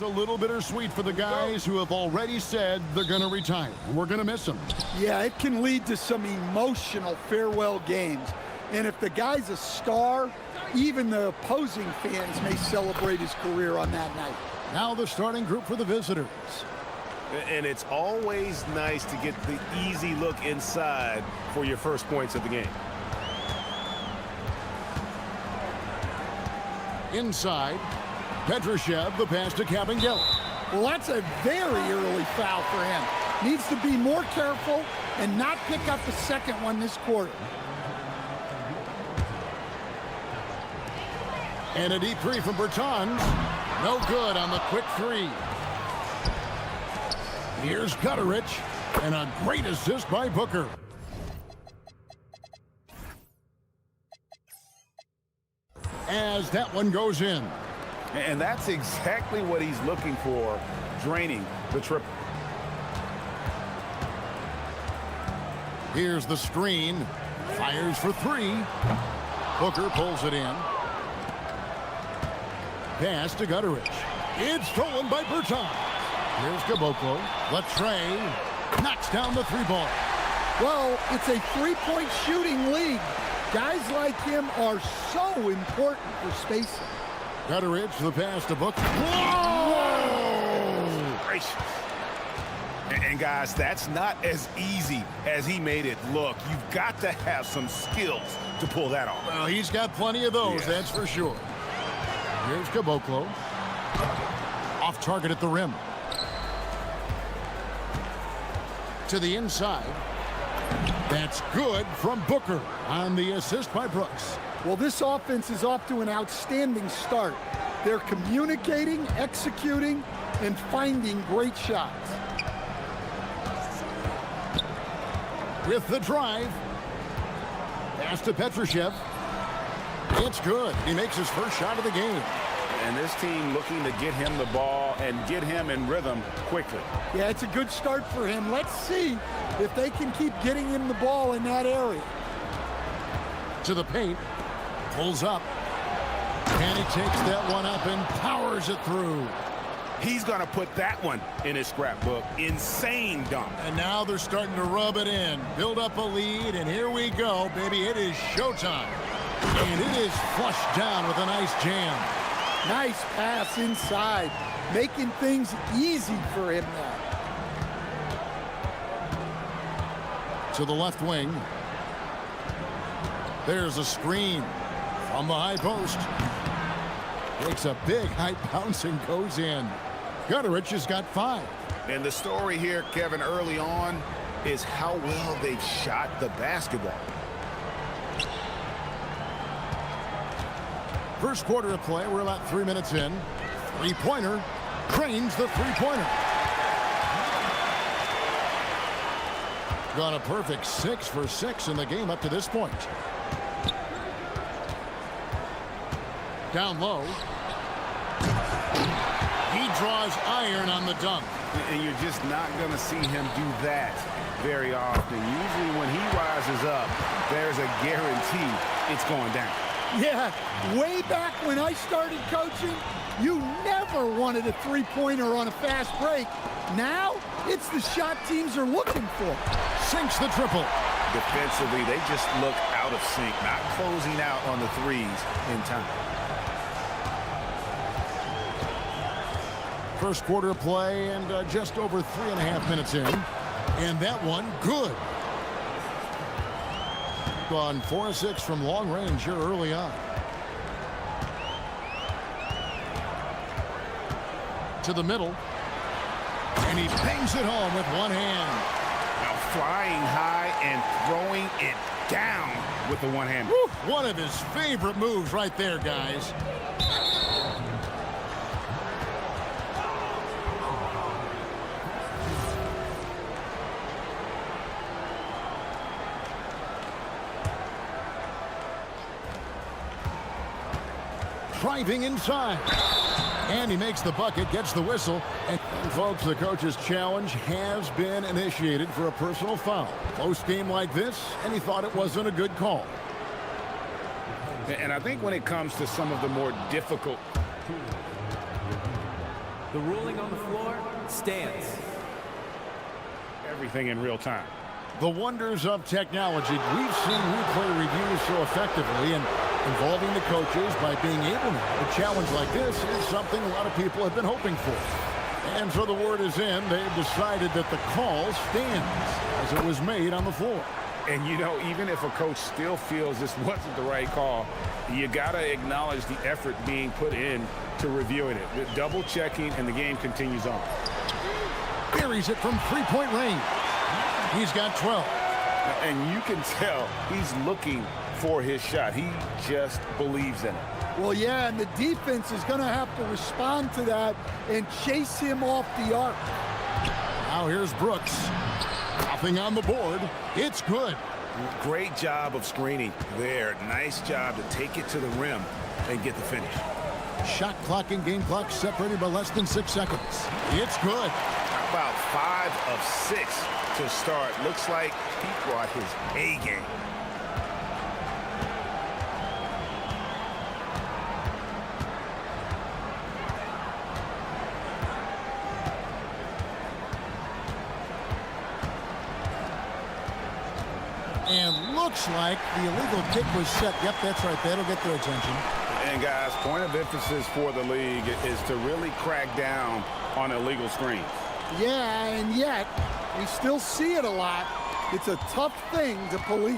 A little bittersweet for the guys who have already said they're going to retire. We're going to miss them. Yeah, it can lead to some emotional farewell games. And if the guy's a star, even the opposing fans may celebrate his career on that night. Now the starting group for the visitors. And it's always nice to get the easy look inside for your first points of the game. Inside, Petrushev, the pass to Kabengele. Well, that's a very early foul for him. Needs to be more careful and not pick up the second one this quarter. And a deep three from Bertans. No good on the quick three. Here's Gutterich, and a great assist by Booker. As that one goes in. And that's exactly what he's looking for, draining the triple. Here's the screen. Fires for three. Booker pulls it in. Pass to Gutterich. It's stolen by Bertans. Here's Caboclo. Latre knocks down the three ball. Well, it's a three-point shooting league. Guys like him are so important for spacing. Gutterich, the pass to Booker. Whoa! Gracious. And guys, that's not as easy as he made it look. You've got to have some skills to pull that off. Well, he's got plenty of those, that's for sure. Here's Caboclo. Off target at the rim. To the inside. That's good from Booker on the assist by Brooks. Well, this offense is off to an outstanding start. They're communicating, executing, and finding great shots. With the drive. Pass to Petrushev. It's good. He makes his first shot of the game. And this team looking to get him the ball and get him in rhythm quickly. Yeah, it's a good start for him. Let's see if they can keep getting him the ball in that area. To the paint. Pulls up. And he takes that one up and powers it through. He's going to put that one in his scrapbook. Insane dunk. And now they're starting to rub it in. Build up a lead, and here we go, baby. It is showtime. And it is flushed down with a nice jam. Nice pass inside, making things easy for him now. To the left wing. There's a screen from the high post. Takes a big high bounce and goes in. Gutterich has got 5. And the story here, Kevin, early on is how well they've shot the basketball. First quarter of play, we're about 3 minutes in. Three-pointer, drains the three-pointer. Got a perfect 6 for 6 in the game up to this point. Down low. He draws iron on the dunk. And you're just not going to see him do that very often. Usually when he rises up, there's a guarantee it's going down. Yeah, way back when I started coaching, you never wanted a three-pointer on a fast break. Now, it's the shot teams are looking for. Sinks the triple. Defensively, they just look out of sync, not closing out on the threes in time. First quarter of play and just over 3.5 minutes in. And that one, good. Gone 4-6 from long range here early on. To the middle. And he bangs it home with one hand. Now flying high and throwing it down with the one hand. One of his favorite moves right there, guys. Driving inside. And he makes the bucket, gets the whistle. And folks, the coach's challenge has been initiated for a personal foul. Close game like this, and he thought it wasn't a good call. And I think when it comes to some of the more difficult The ruling on the floor stands. Everything in real time. The wonders of technology. We've seen replay reviews so effectively, and involving the coaches by being able to have a challenge like this is something a lot of people have been hoping for. And so the word is in. They've decided that the call stands as it was made on the floor. And, you know, even if a coach still feels this wasn't the right call, you got to acknowledge the effort being put in to reviewing it. Double checking, and the game continues on. Buries it from three-point range. He's got 12. And you can tell he's looking for his shot. He just believes in it. Well, yeah, and the defense is going to have to respond to that and chase him off the arc. Now here's Brooks. Nothing on the board. It's good. Great job of screening there. Nice job to take it to the rim and get the finish. Shot clock and game clock separated by less than 6 seconds. It's good. How about 5 of 6 to start? Looks like he brought his A game. And looks like the illegal kick was set. Yep, that's right. That'll get their attention. And, guys, point of emphasis for the league is to really crack down on illegal screens. Yeah, and yet we still see it a lot. It's a tough thing to police.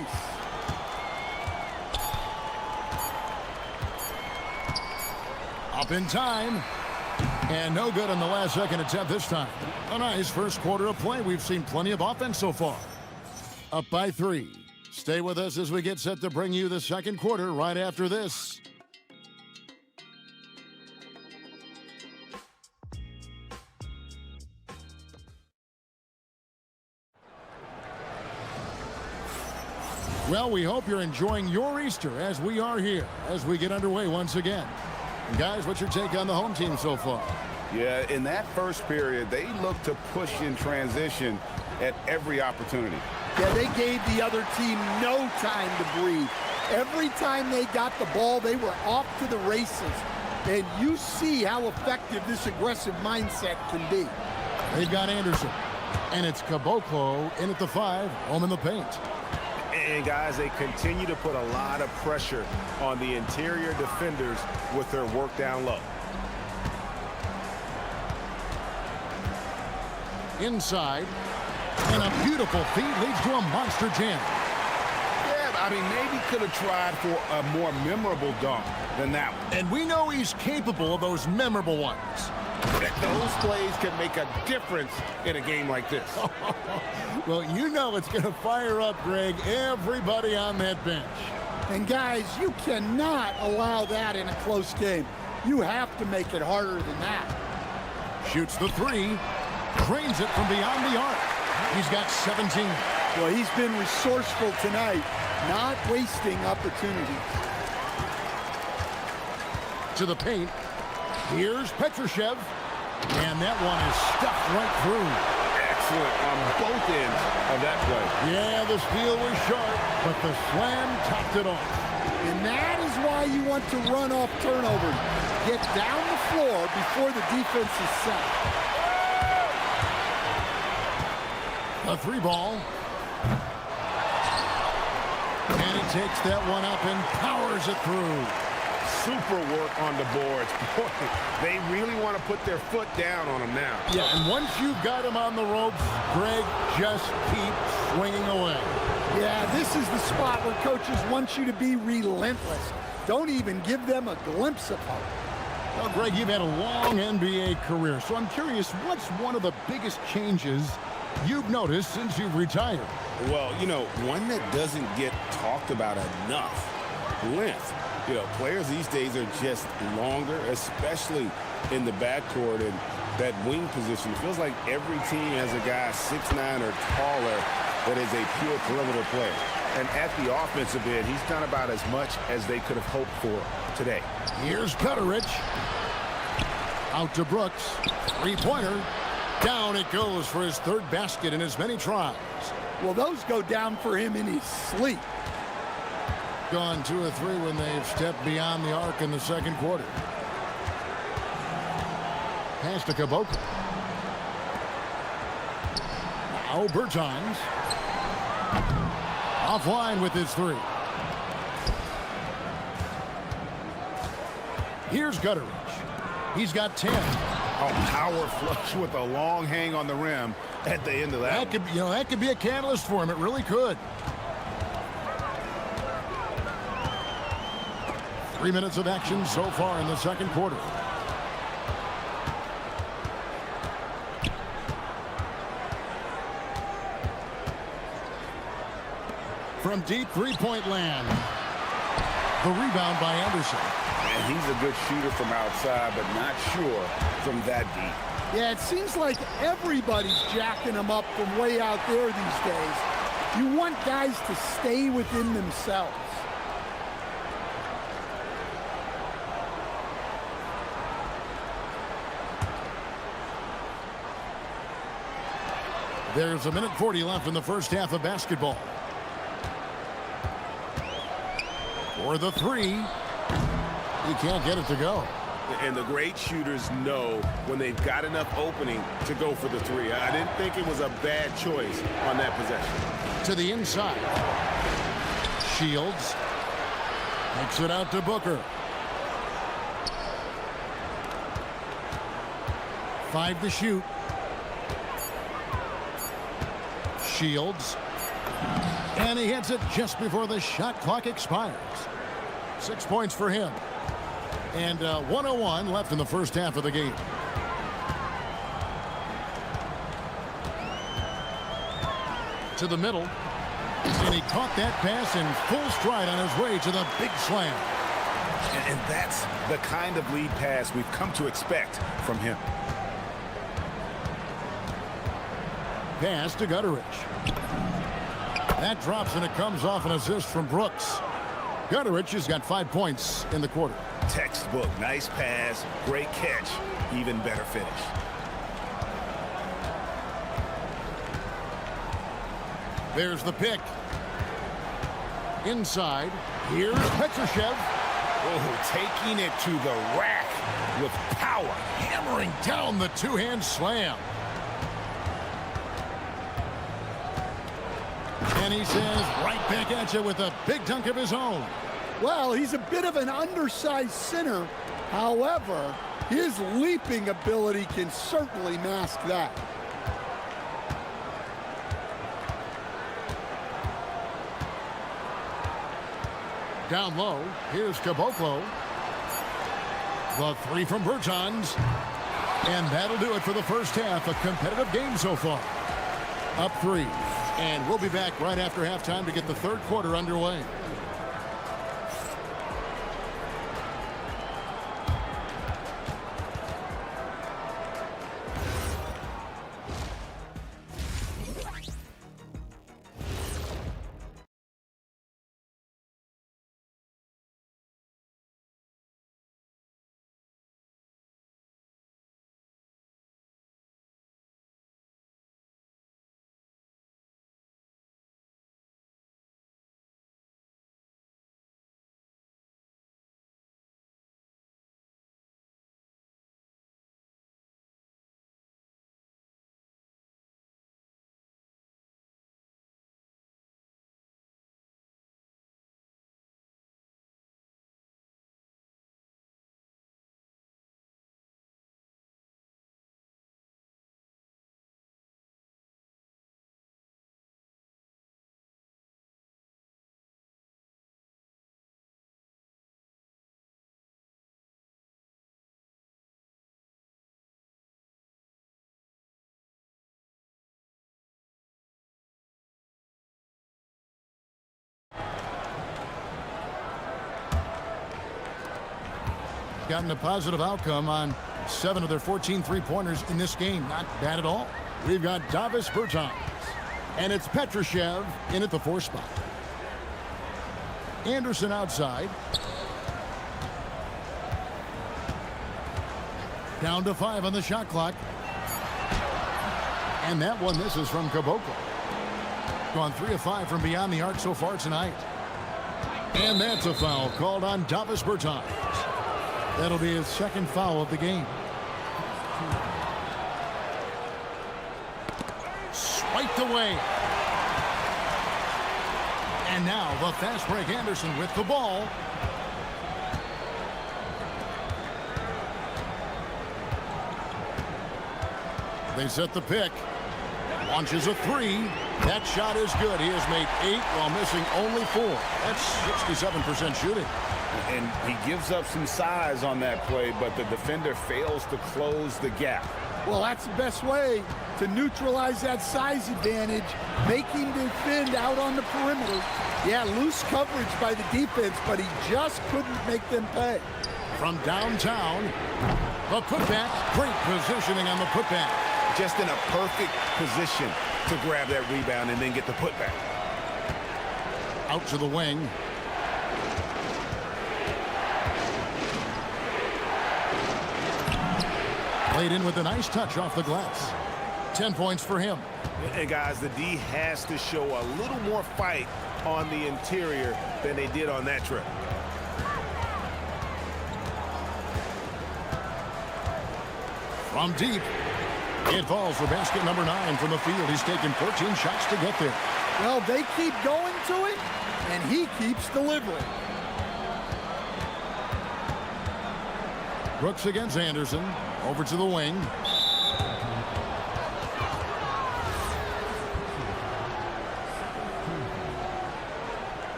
Up in time. And no good on the last second attempt this time. A nice first quarter of play. We've seen plenty of offense so far. Up by 3. Stay with us as we get set to bring you the second quarter right after this. Well, we hope you're enjoying your Easter as we are here, as we get underway once again. And guys, what's your take on the home team so far? Yeah, in that first period, they looked to push in transition at every opportunity. Yeah, they gave the other team no time to breathe. Every time they got the ball, they were off to the races. And you see how effective this aggressive mindset can be. They've got Anderson. And it's Caboclo in at the 5, home in the paint. And, guys, they continue to put a lot of pressure on the interior defenders with their work down low. Inside. And a beautiful feed leads to a monster jam. Yeah, I mean, maybe could have tried for a more memorable dunk than that one. And we know he's capable of those memorable ones. Those plays can make a difference in a game like this. Well, you know it's going to fire up, Greg, everybody on that bench. And, guys, you cannot allow that in a close game. You have to make it harder than that. Shoots the 3. Cranes it from beyond the arc. He's got 17. Well, he's been resourceful tonight, not wasting opportunities. To the paint. Here's Petrushev. And that one is stuffed right through. Excellent on both ends of that play. Yeah, the steal was sharp, but the slam topped it off. And that is why you want to run off turnovers. Get down the floor before the defense is set. A 3 ball. And he takes that one up and powers it through. Super work on the boards. Boy, they really want to put their foot down on him now. Yeah, and once you've got him on the ropes, Greg, just keep swinging away. Yeah, this is the spot where coaches want you to be relentless. Don't even give them a glimpse of hope. Well, Greg, you've had a long NBA career, so I'm curious, what's one of the biggest changes you've noticed since you've retired? Well, you know, one that doesn't get talked about enough, length. You know, players these days are just longer, especially in the backcourt and that wing position. It feels like every team has a guy 6'9" or taller that is a pure perimeter player. And at the offensive end, he's done about as much as they could have hoped for today. Here's Petterich. Out to Brooks. 3-pointer. Down it goes for his 3rd basket in as many tries. Well, those go down for him in his sleep. Gone 2 or 3 when they've stepped beyond the arc in the second quarter. Pass to Caboclo. Now Bertans. Offline with his three. Here's Gutteridge. He's got 10. Oh, power flush with a long hang on the rim at the end of that. That could be a catalyst for him. It really could. 3 minutes of action so far in the second quarter. From deep three-point land. The rebound by Anderson. And he's a good shooter from outside, but not sure from that deep. Yeah, it seems like everybody's jacking him up from way out there these days. You want guys to stay within themselves. There's 1:40 left in the first half of basketball. For the three, he can't get it to go. And the great shooters know when they've got enough opening to go for the three. I didn't think it was a bad choice on that possession. To the inside. Shields takes it out to Booker. 5 to shoot. Shields. And he hits it just before the shot clock expires. 6 points for him. And 1:01 left in the first half of the game. To the middle. And he caught that pass in full stride on his way to the big slam. And that's the kind of lead pass we've come to expect from him. Pass to Gutteridge. That drops and it comes off an assist from Brooks. Gutteridge has got 5 points in the quarter. Textbook, nice pass, great catch, even better finish. There's the pick. Inside, here's Petrushev. Oh, taking it to the rack with power. Hammering down the two-hand slam. And he says, right back at you with a big dunk of his own. Well, he's a bit of an undersized center. However, his leaping ability can certainly mask that. Down low, here's Caboclo. The three from Bertans. And that'll do it for the first half. A competitive game so far. Up 3. And we'll be back right after halftime to get the third quarter underway. Gotten a positive outcome on 7 of their 14 three-pointers in this game. Not bad at all. We've got Davis Bertans. And it's Petrushev in at the 4 spot. Anderson outside. Down to 5 on the shot clock. And that one misses from Caboclo. Gone 3 of 5 from beyond the arc so far tonight. And that's a foul called on Davis Bertans. That'll be his second foul of the game. Swiped away. And now the fast break Anderson with the ball. They set the pick. Launches a three. That shot is good. He has made 8 while missing only 4. That's 67% shooting. And he gives up some size on that play, but the defender fails to close the gap. Well, that's the best way to neutralize that size advantage, make him defend out on the perimeter. Yeah, loose coverage by the defense, but he just couldn't make them pay. From downtown, the putback. Great positioning on the putback. Just in a perfect position to grab that rebound and then get the putback. Out to the wing. Played in with a nice touch off the glass. 10 points for him. And guys, the D has to show a little more fight on the interior than they did on that trip. From deep. It falls for basket number 9 from the field. He's taken 14 shots to get there. Well, they keep going to it, and he keeps delivering. Brooks against Anderson. Over to the wing.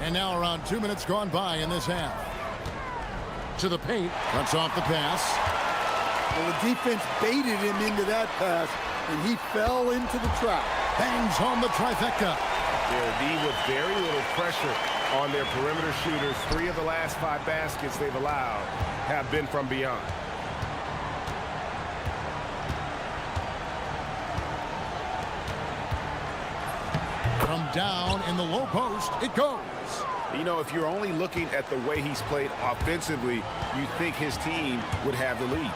And now around 2 minutes gone by in this half. To the paint. Cuts off the pass. Well, the defense baited him into that pass, and he fell into the trap. Bangs home the trifecta. Their D with very little pressure on their perimeter shooters. 3 of the last 5 baskets they've allowed have been from beyond. From down in the low post, it goes. You know, if you're only looking at the way he's played offensively, you think his team would have the lead.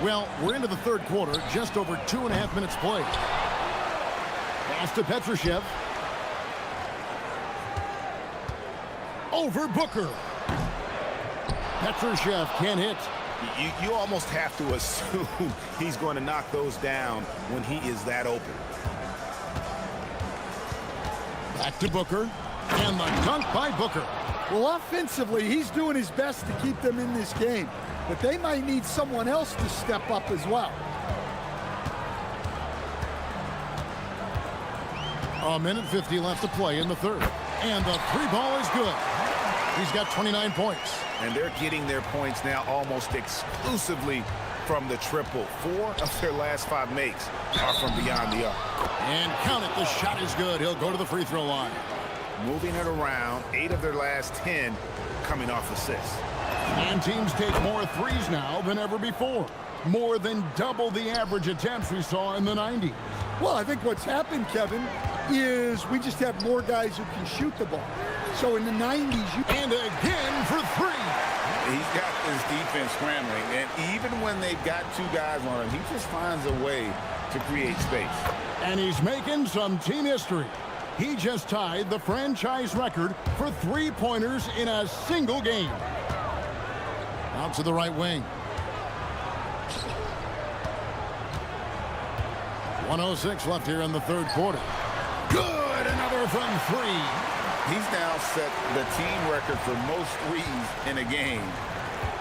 Well, we're into the third quarter, just over 2.5 minutes played. Pass to Petrushev. Over Booker. Petrushev can't hit. You almost have to assume he's going to knock those down when he is that open. Back to Booker. And the dunk by Booker. Well, offensively, he's doing his best to keep them in this game. But they might need someone else to step up as well. A minute 50 left to play in the third. And the 3 ball is good. He's got 29 points. And they're getting their points now almost exclusively from the triple. 4 of their last 5 makes are from beyond the arc. And count it, the shot is good. He'll go to the free throw line. Moving it around, 8 of their last 10 coming off assists. And teams take more threes now than ever before. More than double the average attempts we saw in the 90s. Well, I think what's happened, Kevin, is we just have more guys who can shoot the ball. So in the 90s, you... And again for 3. He's got this defense scrambling, and even when they've got 2 guys on him, he just finds a way to create space. And he's making some team history. He just tied the franchise record for 3-pointers in a single game. Out to the right wing. 1:06 left here in the third quarter. Good, another from 3. He's now set the team record for most threes in a game.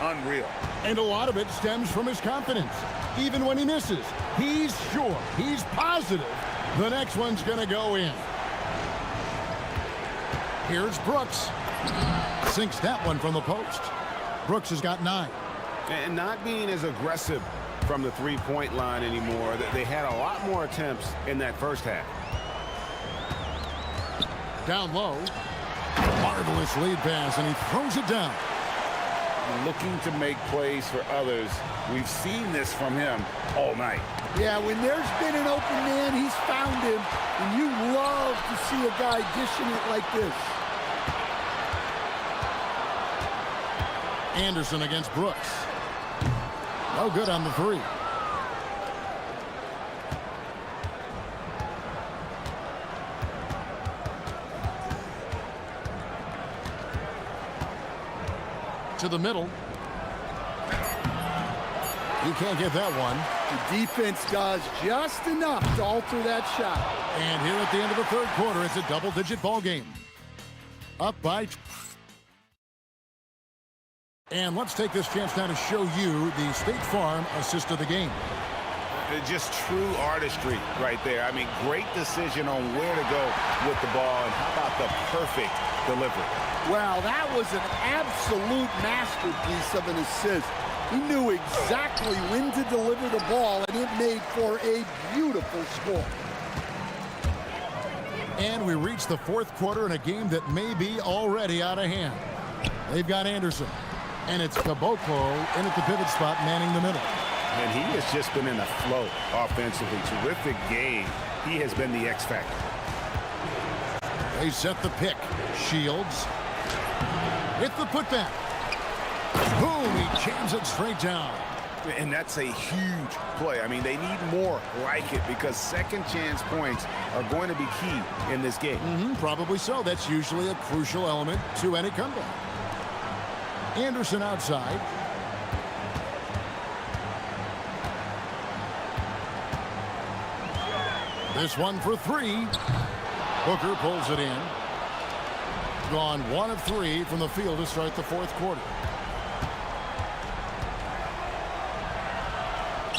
Unreal. And a lot of it stems from his confidence. Even when he misses, he's sure, he's positive the next one's going to go in. Here's Brooks. Sinks that one from the post. Brooks has got 9. And not being as aggressive from the three-point line anymore. They had a lot more attempts in that first half. Down low. Marvelous lead pass, and he throws it down. Looking to make plays for others. We've seen this from him all night. Yeah, when there's been an open man, he's found him. And you love to see a guy dishing it like this. Anderson against Brooks. No good on the 3. To the middle. He can't get that one. The defense does just enough to alter that shot. And here at the end of the third quarter, it's a double-digit ball game. Up by... And let's take this chance now to show you the State Farm assist of the game. Just true artistry right there. I mean, great decision on where to go with the ball, and how about the perfect delivery? Wow, that was an absolute masterpiece of an assist. He knew exactly when to deliver the ball, and it made for a beautiful score. And we reach the fourth quarter in a game that may be already out of hand. They've got Anderson, and it's Caboclo in at the pivot spot, manning the middle. And he has just been in a flow offensively. Terrific game. He has been the X factor. They set the pick. Shields with the putback. Boom, he jams it straight down. And that's a huge play. I mean, they need more like it, because second chance points are going to be key in this game. Probably so. That's usually a crucial element to any comeback. Anderson outside. This one for three. Booker pulls it in. Gone 1 of 3 from the field to start the fourth quarter.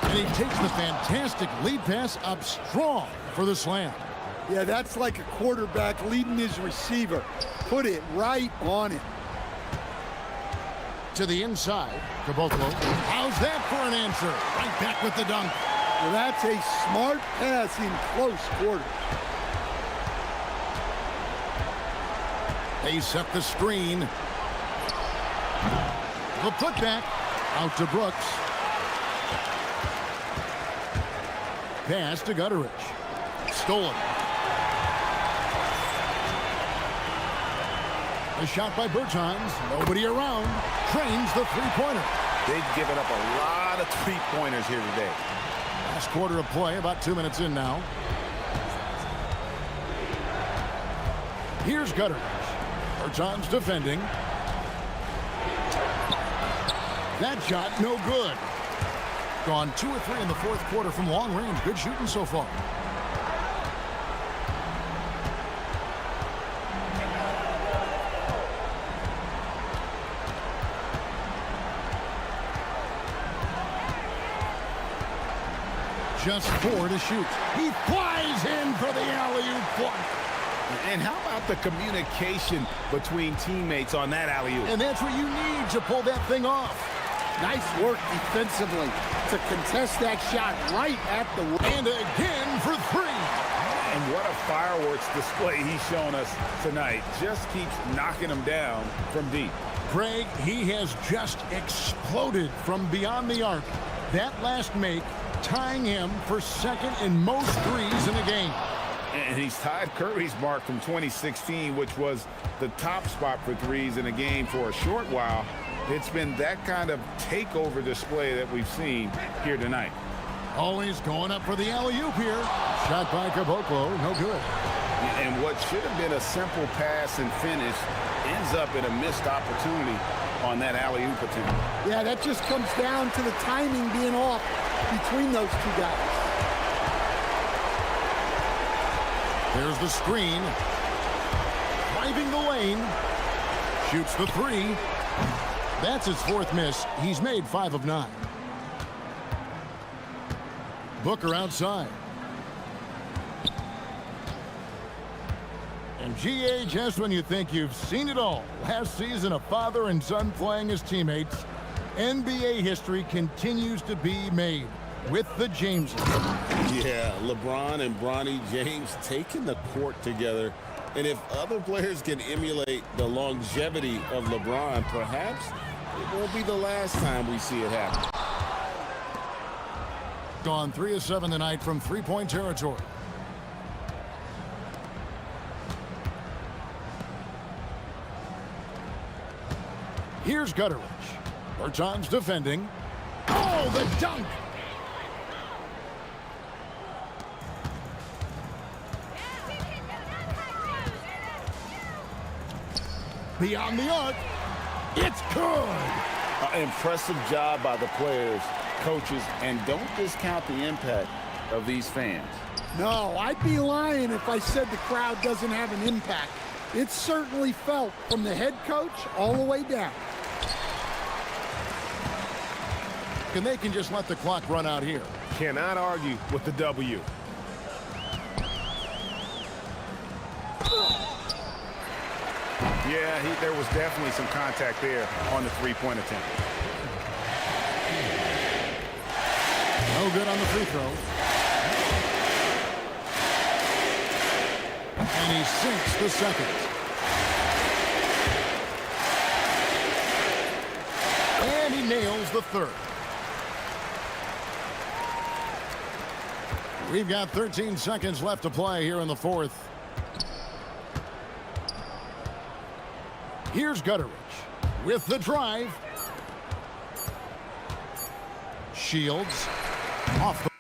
And he takes the fantastic lead pass up strong for the slam. Yeah, that's like a quarterback leading his receiver. Put it right on it. To the inside, Caboclo. How's that for an answer? Right back with the dunk. Well, that's a smart pass in close quarters. They set the screen. The putback out to Brooks. Pass to Gutteridge. Stolen. A shot by Bertans. Nobody around. Trains the three-pointer. They've given up a lot of three-pointers here today. Last quarter of play, about 2 minutes in now. Here's Gutteridge. Bertans defending. That shot, no good. Gone 2 or 3 in the fourth quarter from long range. Good shooting so far. Just 4 to shoot. He flies in for the alley-oop block. And how about the communication between teammates on that alley-oop? And that's what you need to pull that thing off. Nice work defensively to contest that shot right at the rim. And again for 3. And what a fireworks display he's shown us tonight. Just keeps knocking them down from deep. Craig, he has just exploded from beyond the arc. That last make tying him for second in most threes in a game. And he's tied Curry's mark from 2016, which was the top spot for threes in a game for a short while. It's been that kind of takeover display that we've seen here tonight. Always going up for the alley-oop here. Shot by Caboclo, no good. And what should have been a simple pass and finish ends up in a missed opportunity on that alley-oop attempt. Yeah, that just comes down to the timing being off between those two guys. There's the screen. Driving the lane. Shoots the 3. That's his 4th miss. He's made 5 of 9. Booker outside. And GA, just when you think you've seen it all. Last season, a father and son playing as teammates. NBA history continues to be made with the Jameses. Yeah, LeBron and Bronny James taking the court together. And if other players can emulate the longevity of LeBron, perhaps it won't be the last time we see it happen. Gone 3 of 7 tonight from three-point territory. Here's Gutteridge. Bertans defending. Oh, the dunk! Beyond the arc. It's good. Impressive job by the players, coaches, and don't discount the impact of these fans. No, I'd be lying if I said the crowd doesn't have an impact. It's certainly felt from the head coach all the way down. And they can just let the clock run out here. Cannot argue with the W. Yeah, there was definitely some contact there on the three-point attempt. No good on the free throw. And he sinks the second. And he nails the third. We've got 13 seconds left to play here in the fourth. Here's Gutteridge with the drive. Shields off the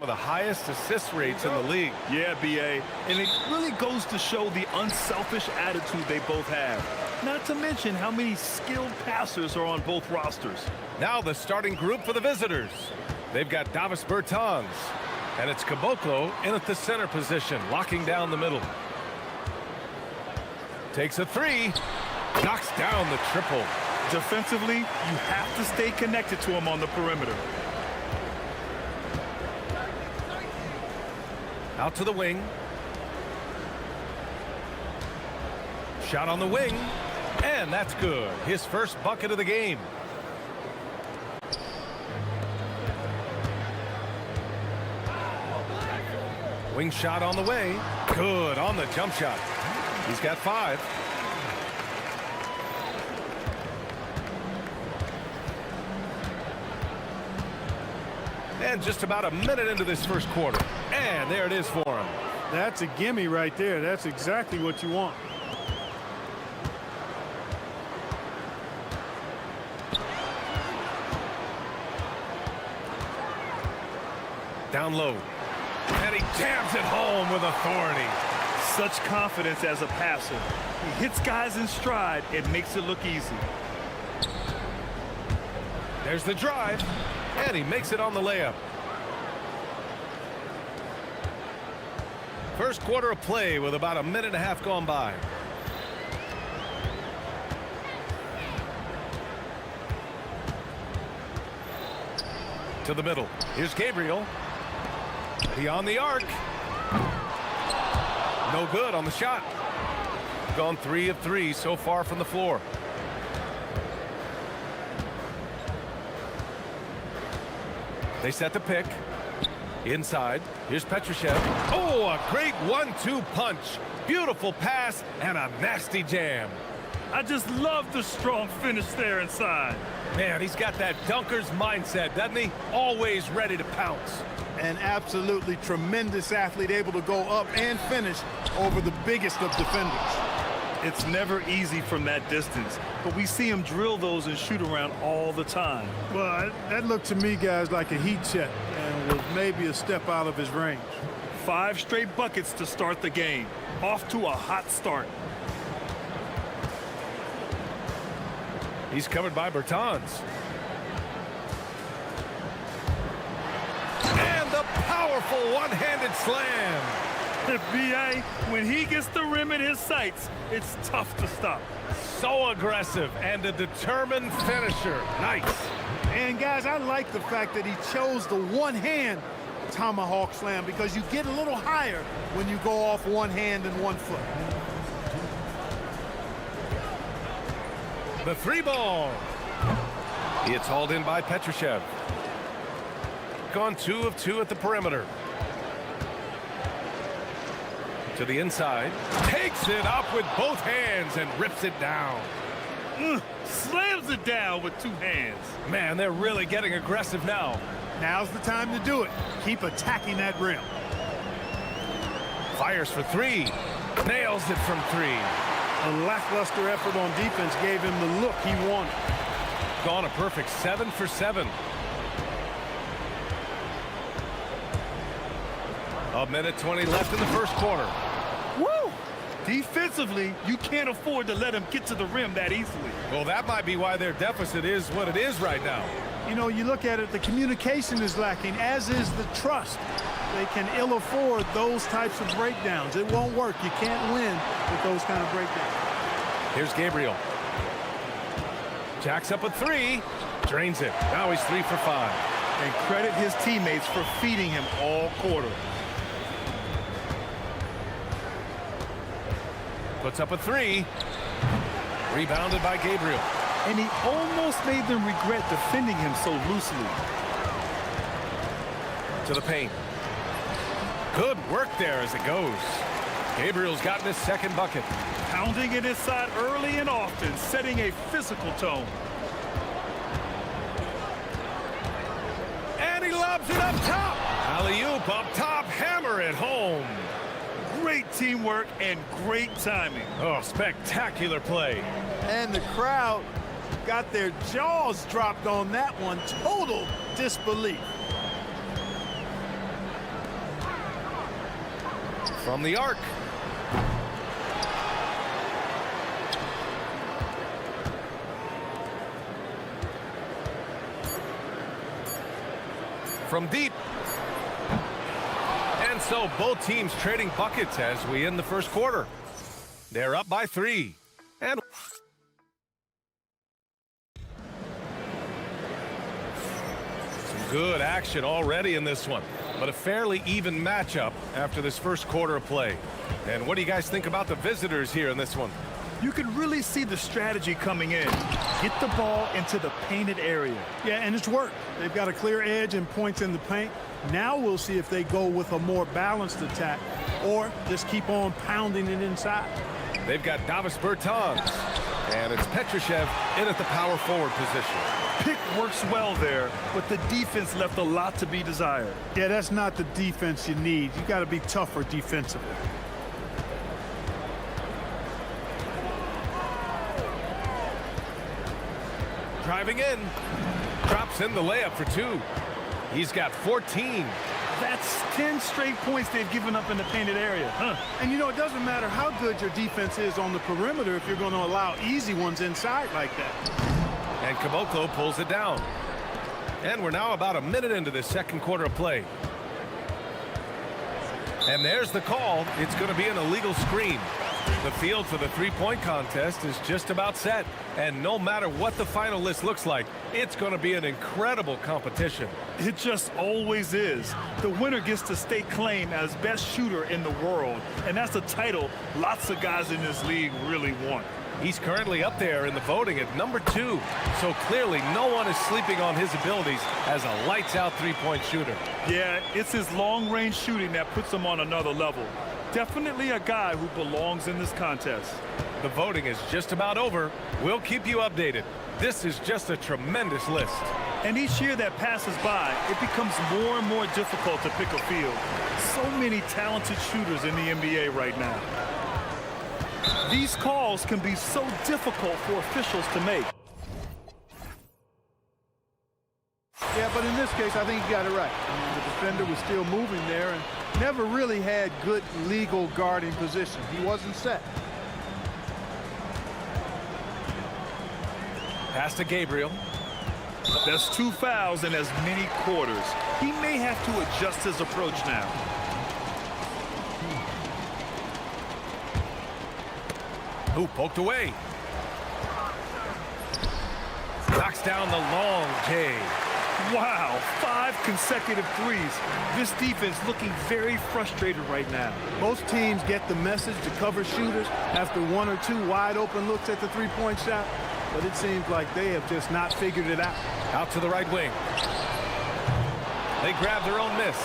of the highest assist rates in the league. Yeah, B.A. And it really goes to show the unselfish attitude they both have. Not to mention how many skilled passers are on both rosters. Now the starting group for the visitors. They've got Davis Bertans, and it's Caboclo in at the center position, locking down the middle. Takes a three, knocks down the triple. Defensively, you have to stay connected to him on the perimeter. Out to the wing. Shot on the wing, and that's good. His first bucket of the game. Wing shot on the way. Good on the jump shot. He's got 5. And just about a minute into this first quarter. And there it is for him. That's a gimme right there. That's exactly what you want. Down low. And he jams it home with authority. Such confidence as a passer. He hits guys in stride and makes it look easy. There's the drive. And he makes it on the layup. First quarter of play with about a minute and a half gone by. To the middle. Here's Gabriel. Beyond the arc. No good on the shot. Gone 3 of 3 so far from the floor. They set the pick. Inside. Here's Petrushev. Oh, a great 1-2 punch. Beautiful pass and a nasty jam. I just love the strong finish there inside. Man, he's got that dunker's mindset, doesn't he? Always ready to pounce. An absolutely tremendous athlete, able to go up and finish over the biggest of defenders. It's never easy from that distance, but we see him drill those and shoot around all the time. Well, that looked to me, guys, like a heat check and was maybe a step out of his range. 5 straight buckets to start the game. Off to a hot start. He's covered by Bertans. And the powerful one-handed slam. B.A., when he gets the rim in his sights, it's tough to stop. So aggressive and a determined finisher. Nice. And, guys, I like the fact that he chose the one-hand tomahawk slam because you get a little higher when you go off one hand and one foot. The 3 ball. It's hauled in by Petrushev. Gone 2 of 2 at the perimeter. To the inside. Takes it up with both hands and rips it down. Slams it down with 2 hands. Man, they're really getting aggressive now. Now's the time to do it. Keep attacking that rim. Fires for 3. Nails it from 3. A lackluster effort on defense gave him the look he wanted. Gone a perfect 7 for 7. A minute 20 left in the first quarter. Woo! Defensively, you can't afford to let him get to the rim that easily. Well, that might be why their deficit is what it is right now. You know, you look at it, the communication is lacking, as is the trust. They can ill afford those types of breakdowns. It won't work. You can't win with those kind of breakdowns. Here's Gabriel. Jacks up a 3. Drains it. Now he's 3 for 5. And credit his teammates for feeding him all quarter. Puts up a 3. Rebounded by Gabriel. And he almost made them regret defending him so loosely. To the paint. Good work there as it goes. Gabriel's gotten his second bucket. Pounding it inside early and often, setting a physical tone. And he lobs it up top. Alley-oop up top, hammer it home. Great teamwork and great timing. Oh, spectacular play. And the crowd got their jaws dropped on that one. Total disbelief. From the arc. From deep. And so both teams trading buckets as we end the first quarter. They're up by 3. And some good action already in this one, but a fairly even matchup after this first quarter of play. And what do you guys think about the visitors here in this one? You can really see the strategy coming in. Get the ball into the painted area. Yeah, and it's worked. They've got a clear edge and points in the paint. Now we'll see if they go with a more balanced attack or just keep on pounding it inside. They've got Davis Bertans, and it's Petrushev in at the power forward position. Pick works well there, but the defense left a lot to be desired. Yeah, that's not the defense you need. You got to be tougher defensively. Driving in, drops in the layup for 2. He's got 14. That's 10 straight points they've given up in the painted area. And you know, it doesn't matter how good your defense is on the perimeter if you're going to allow easy ones inside like that. And Caboclo pulls it down. And we're now about a minute into this second quarter of play. And there's the call. It's going to be an illegal screen. The field for the three-point contest is just about set. And no matter what the final list looks like, it's going to be an incredible competition. It just always is. The winner gets to stake claim as best shooter in the world. And that's a title lots of guys in this league really want. He's currently up there in the voting at number 2. So clearly no one is sleeping on his abilities as a lights-out three-point shooter. Yeah, it's his long-range shooting that puts him on another level. Definitely a guy who belongs in this contest. The voting is just about over. We'll keep you updated. This is just a tremendous list. And each year that passes by, it becomes more and more difficult to pick a field. So many talented shooters in the NBA right now. These calls can be so difficult for officials to make. Yeah, but in this case, I think he got it right. I mean, the defender was still moving there and never really had good legal guarding position. He wasn't set. Pass to Gabriel. That's 2 fouls in as many quarters. He may have to adjust his approach now. Who poked away. Knocks down the long J. Wow, 5 consecutive threes. This defense looking very frustrated right now. Most teams get the message to cover shooters after 1 or 2 wide open looks at the three-point shot, but it seems like they have just not figured it out. Out to the right wing. They grab their own miss.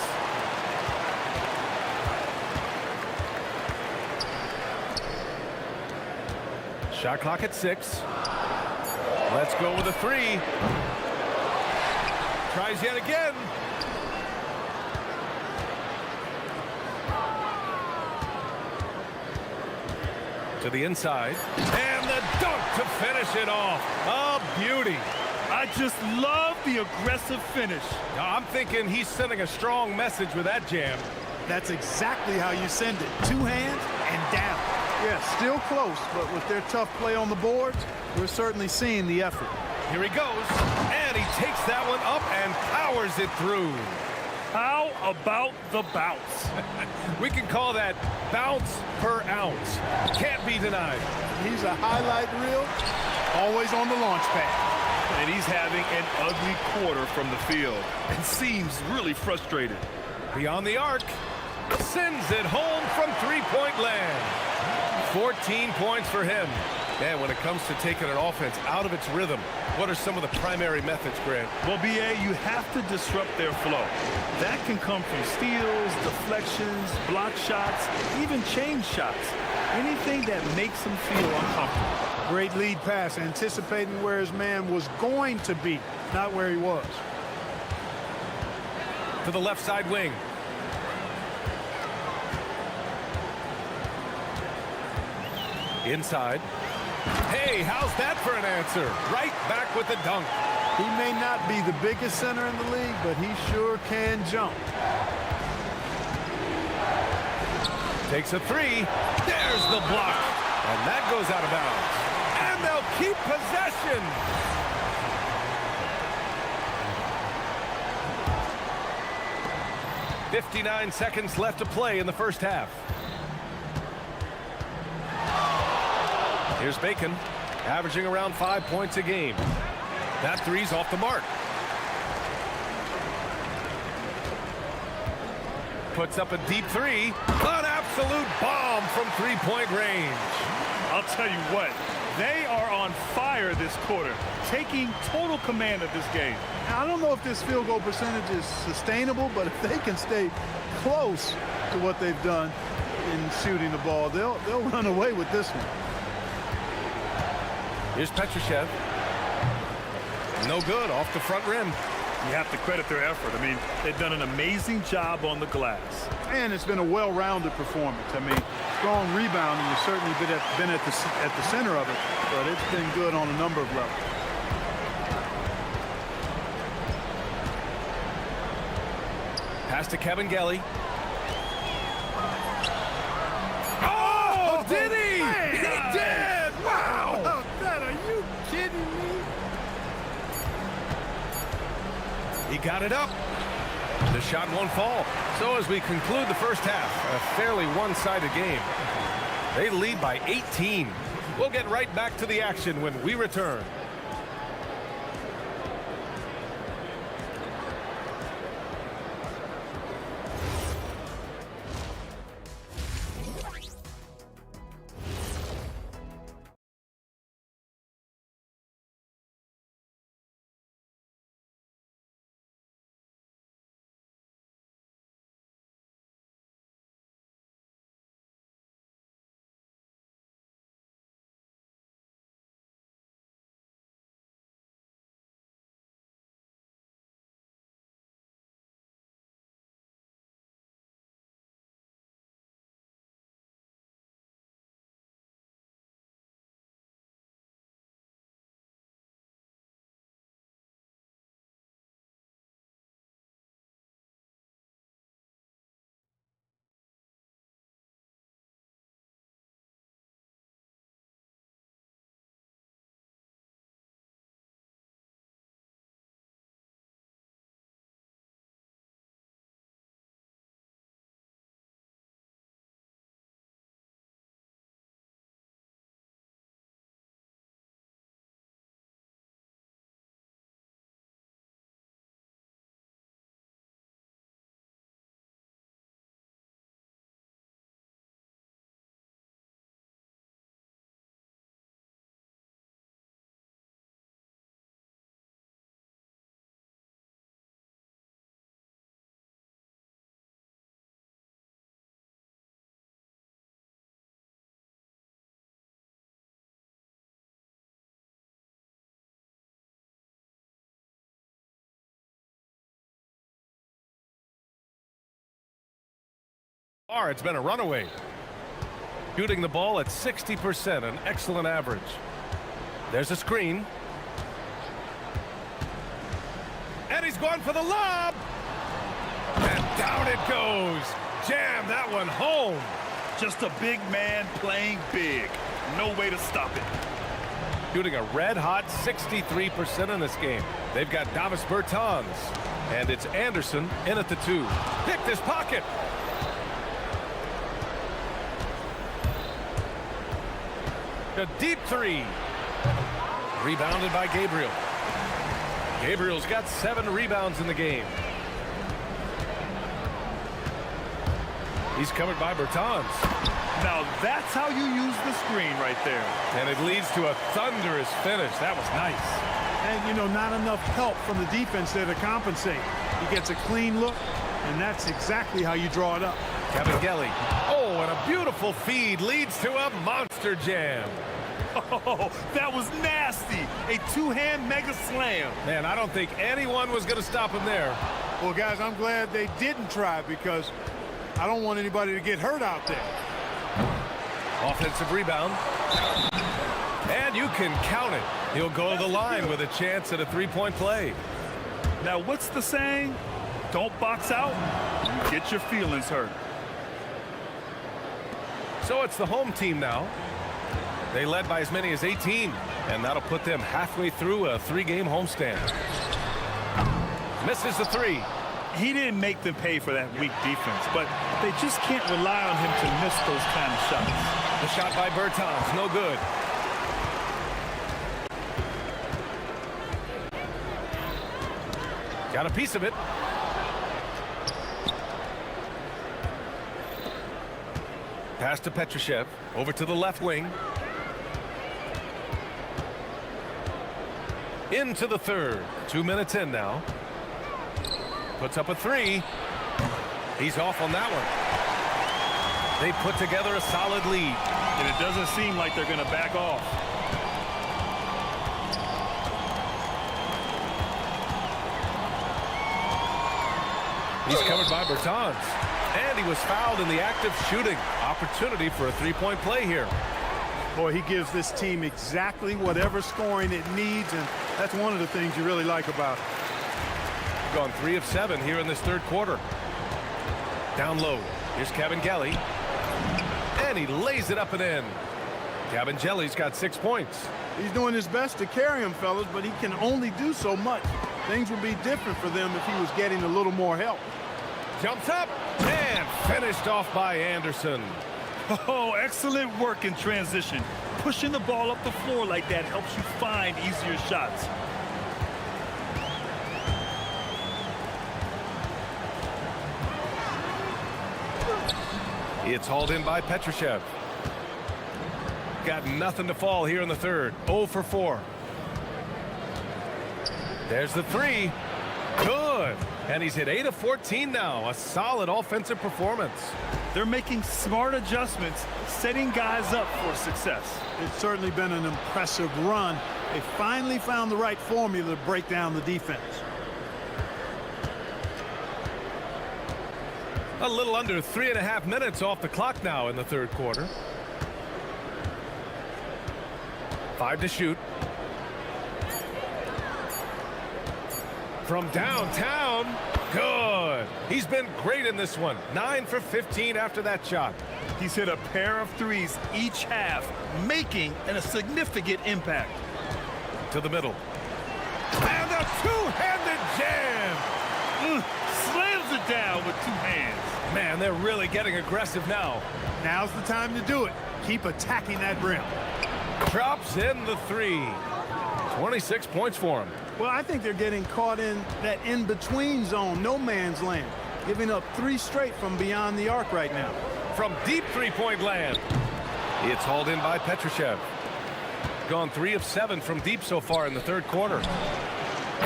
Shot clock at 6. Let's go with a 3. Tries yet again. To the inside. And the dunk to finish it off. A beauty. I just love the aggressive finish. Now, I'm thinking he's sending a strong message with that jam. That's exactly how you send it. 2 hands and down. Yeah, still close, but with their tough play on the boards, we're certainly seeing the effort. Here he goes, and he takes that one up and powers it through. How about the bounce? We can call that bounce per ounce. Can't be denied. He's a highlight reel, always on the launch pad. And he's having an ugly quarter from the field and seems really frustrated. Beyond the arc, sends it home from three-point land. 14 points for him. And when it comes to taking an offense out of its rhythm, what are some of the primary methods, Grant? Well, B.A., you have to disrupt their flow. That can come from steals, deflections, block shots, even change shots. Anything that makes them feel uncomfortable. Great lead pass, anticipating where his man was going to be, not where he was. To the left side wing. Inside. Hey, how's that for an answer? Right back with the dunk. He may not be the biggest center in the league, but he sure can jump. Takes a three. There's the block. And that goes out of bounds. And they'll keep possession. .59 seconds left to play in the first half. Here's Bacon, averaging around 5 points a game. That three's off the mark. Puts up a deep three. An absolute bomb from three-point range. I'll tell you what, they are on fire this quarter, taking total command of this game. Now, I don't know if this field goal percentage is sustainable, but if they can stay close to what they've done in shooting the ball, they'll run away with this one. Here's Petrushev. No good, off the front rim. You have to credit their effort. I mean, they've done an amazing job on the glass. And it's been a well-rounded performance. I mean, strong rebounding has certainly been at the center of it, but it's been good on a number of levels. Pass to Kevin Gelly. Oh, did he? He did! Wow! Oh, that, are you kidding me? He got it up. The shot won't fall. So as we conclude the first half, a fairly one-sided game. They lead by 18. We'll get right back to the action when we return. It's been a runaway. Shooting the ball at 60%, an excellent average. There's a screen. And he's going for the lob. And down it goes. Jam that one home. Just a big man playing big. No way to stop it. Shooting a red-hot 63% in this game. They've got Davis Bertans. And it's Anderson in at the 2. Picked his pocket. A deep three. Rebounded by Gabriel. Gabriel's got 7 rebounds in the game. He's covered by Bertans. Now that's how you use the screen right there. And it leads to a thunderous finish. That was nice. And, you know, not enough help from the defense there to compensate. He gets a clean look, and that's exactly how you draw it up. Kevin Gelly. Oh, and a beautiful feed leads to a monster jam. Oh, that was nasty. A two-hand mega slam. Man, I don't think anyone was going to stop him there. Well, guys, I'm glad they didn't try because I don't want anybody to get hurt out there. Offensive rebound. And you can count it. He'll go to the line with a chance at a three-point play. Now, what's the saying? Don't box out, you get your feelings hurt. So it's the home team now. They led by as many as 18, and that'll put them halfway through a 3-game homestand. Misses the 3. He didn't make them pay for that weak defense, but they just can't rely on him to miss those kind of shots. The shot by Bertans, no good. Got a piece of it. Pass to Petrushev, over to the left wing. Into the third. 2 minutes in now. Puts up a 3. He's off on that one. They put together a solid lead. And it doesn't seem like they're going to back off. He's covered by Bertans. And he was fouled in the act of shooting. Opportunity for a 3-point play here. Boy, he gives this team exactly whatever scoring it needs, and that's one of the things you really like about it. Gone 3 of 7 here in this third quarter. Down low. Here's Kabengele. And he lays it up and in. Kabengele's got 6 points. He's doing his best to carry him, fellas, but he can only do so much. Things would be different for them if he was getting a little more help. Jumps up and finished off by Anderson. Oh, excellent work in transition. Pushing the ball up the floor like that helps you find easier shots. It's hauled in by Petrushev. Got nothing to fall here in the third. 0 for 4. There's the 3. Good. And he's hit 8 of 14 now. A solid offensive performance. They're making smart adjustments, setting guys up for success. It's certainly been an impressive run. They finally found the right formula to break down the defense. A little under 3.5 minutes off the clock now in the third quarter. 5 to shoot. From downtown, good. He's been great in this one. 9 for 15 after that shot. He's hit a pair of 3s each half, making a significant impact. To the middle. And a two-handed jam. Slams it down with 2 hands. Man, they're really getting aggressive now. Now's the time to do it. Keep attacking that rim. Drops in the 3. 26 points for him. Well, I think they're getting caught in that in-between zone, no man's land, giving up 3 straight from beyond the arc right now. From deep 3-point land. It's hauled in by Petrushev. Gone 3 of 7 from deep so far in the third quarter.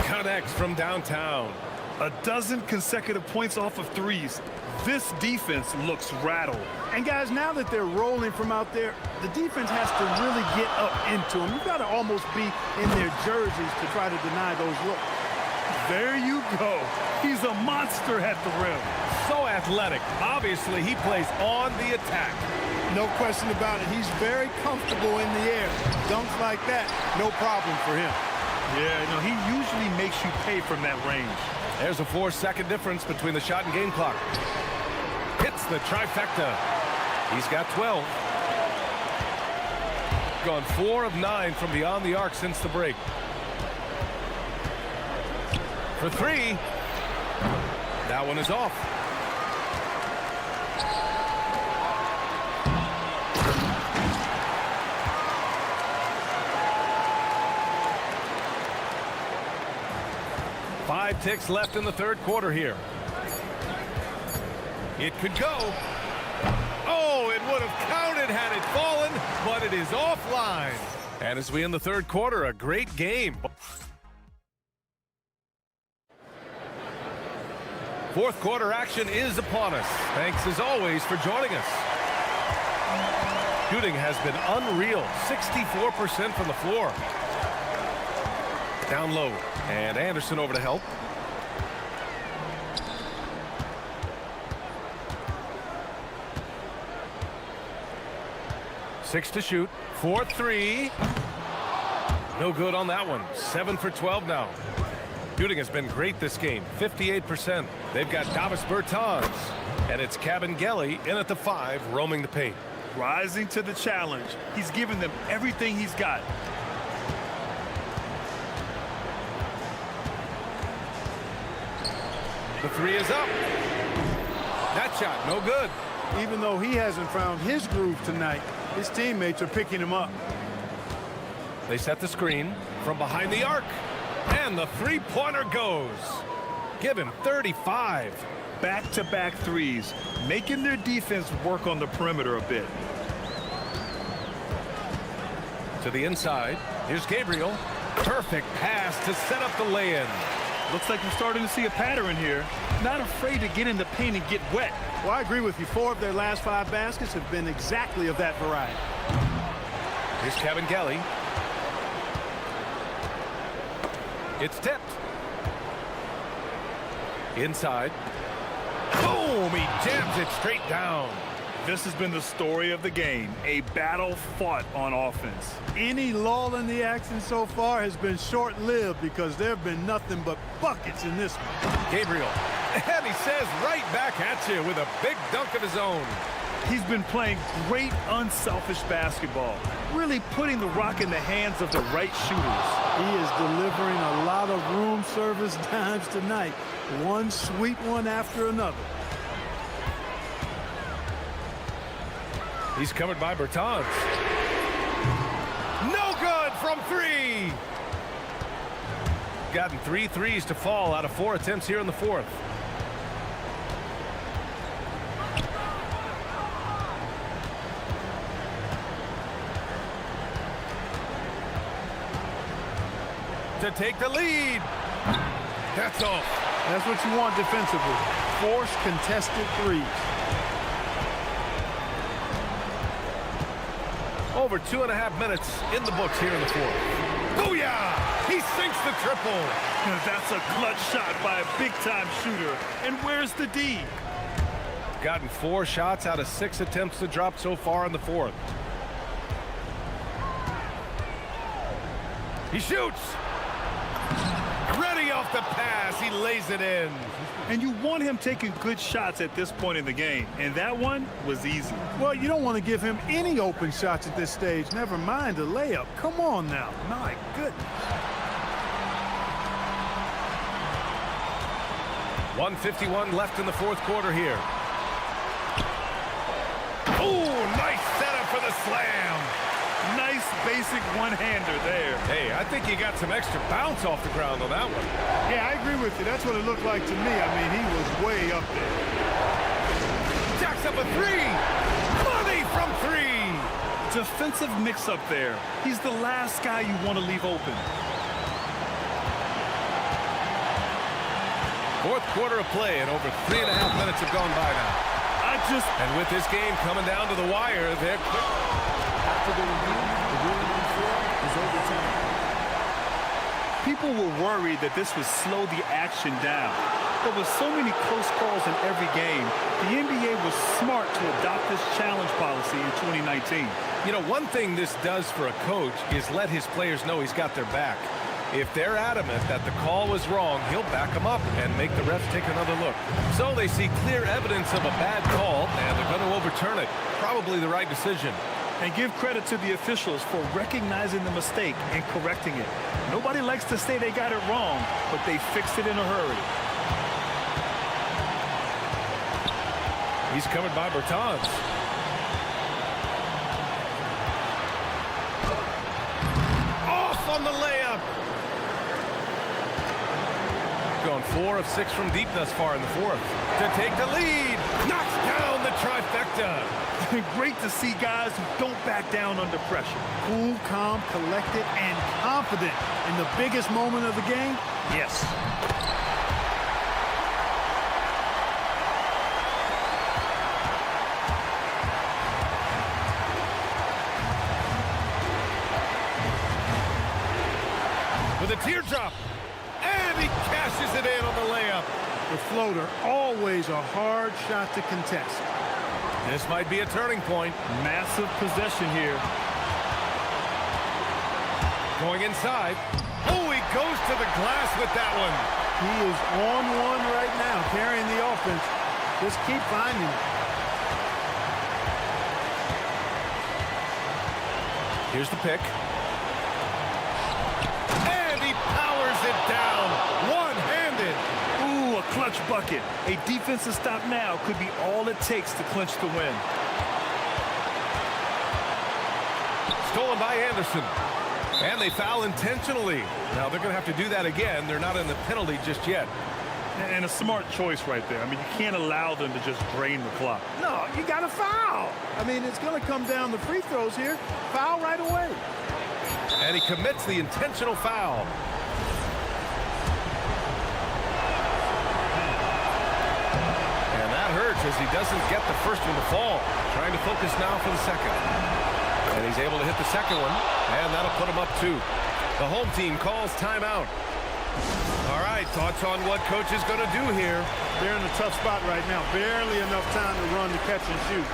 Connects from downtown. A dozen consecutive points off of 3s. This defense looks rattled. And guys, now that they're rolling from out there, the defense has to really get up into them. You've got to almost be in their jerseys to try to deny those looks. There you go. He's a monster at the rim. So athletic. Obviously, he plays on the attack. No question about it. He's very comfortable in the air. Dunks like that, no problem for him. Yeah, no, he usually makes you pay from that range. There's a 4-second difference between the shot and game clock. Hits the trifecta. He's got 12. Gone 4 of 9 from beyond the arc since the break. For 3. That one is off. Five ticks left in the third quarter here. It could go. Oh, it would have counted had it fallen, but it is offline. And as we end the third quarter, a great game. Fourth quarter action is upon us. Thanks as always for joining us. Shooting has been unreal. 64% from the floor. Down low. And Anderson over to help. Six to shoot. 4-3. No good on that one. 7 for 12 now. Shooting has been great this game. 58%. They've got Davis Bertans. And it's Kabengele in at the 5, roaming the paint. rising to the challenge. He's given them everything he's got. The three is up. That shot, no good. Even though he hasn't found his groove tonight, his teammates are picking him up. They set the screen from behind the arc. And the three-pointer goes. Give him 35. Back-to-back threes, making their defense work on the perimeter a bit. To the inside. Here's Gabriel. Perfect pass to set up the lay-in. Looks like we're starting to see a pattern here. Not afraid to get in the paint and get wet. Well, I agree with you. 4 of their last 5 baskets have been exactly of that variety. Here's Kevin Kelly. It's tipped. Inside. Boom! He jams it straight down. This has been the story of the game. A battle fought on offense. Any lull in the action so far has been short-lived because there have been nothing but buckets in this one. Gabriel. And he says right back at you with a big dunk of his own. He's been playing great, unselfish basketball. Really putting the rock in the hands of the right shooters. He is delivering a lot of room service dimes tonight. One sweet one after another. He's covered by Bertans. No good from 3. Gotten 3 threes to fall out of 4 attempts here in the 4th. To take the lead. That's off. That's what you want defensively. Force contested threes. Over 2.5 minutes in the books here in the 4th. Booyah! He sinks the triple. That's a clutch shot by a big-time shooter. And where's the D? Gotten 4 shots out of 6 attempts to drop so far in the 4th. He shoots. Ready off the pass. He lays it in. And you want him taking good shots at this point in the game. And that one was easy. Well, you don't want to give him any open shots at this stage. Never mind a layup. Come on now. My goodness. 1:51 left in the 4th quarter here. Oh, nice setup for the slam. Nice basic one-hander there. Hey, I think he got some extra bounce off the ground on that one. Yeah, I agree with you. That's what it looked like to me. I mean, he was way up there. Jacks up a 3. Money from 3. Defensive mix-up there. He's the last guy you want to leave open. 4th quarter of play, and over 3.5 minutes have gone by now. And with this game coming down to the wire, they're quick. After the review, the ruling on 4 is overturned. People were worried that this would slow the action down. There were so many close calls in every game. The NBA was smart to adopt this challenge policy in 2019. You know, one thing this does for a coach is let his players know he's got their back. If they're adamant that the call was wrong, he'll back them up and make the refs take another look. So they see clear evidence of a bad call, and they're going to overturn it. Probably the right decision. And give credit to the officials for recognizing the mistake and correcting it. Nobody likes to say they got it wrong, but they fixed it in a hurry. He's covered by Bertans. Off on the layup. Going 4 of 6 from deep thus far in the 4th. To take the lead. Knocks down the trifecta. Great to see guys who don't back down under pressure. Cool, calm, collected, and confident in the biggest moment of the game. Yes. With a teardrop. And he cashes it in on the layup. The floater, always a hard shot to contest. This might be a turning point. Massive possession here. Going inside. Oh, he goes to the glass with that one. He is on one right now, carrying the offense. Just keep finding it. Here's the pick. And he powers it down. One-handed. Ooh, a clutch bucket. A defensive stop now could be all it takes to clinch the win. Stolen by Anderson. And they foul intentionally. Now they're going to have to do that again. They're not in the penalty just yet. And a smart choice right there. I mean, you can't allow them to just drain the clock. No, you got to foul. I mean, it's going to come down to free throws here. Foul right away. And he commits the intentional foul. And that hurts as he doesn't get the first one to fall. Trying to focus now for the second. And he's able to hit the second one. And that'll put him up 2. The home team calls timeout. All right, thoughts on what coach is going to do here? They're in a tough spot right now. Barely enough time to run, to catch and shoot.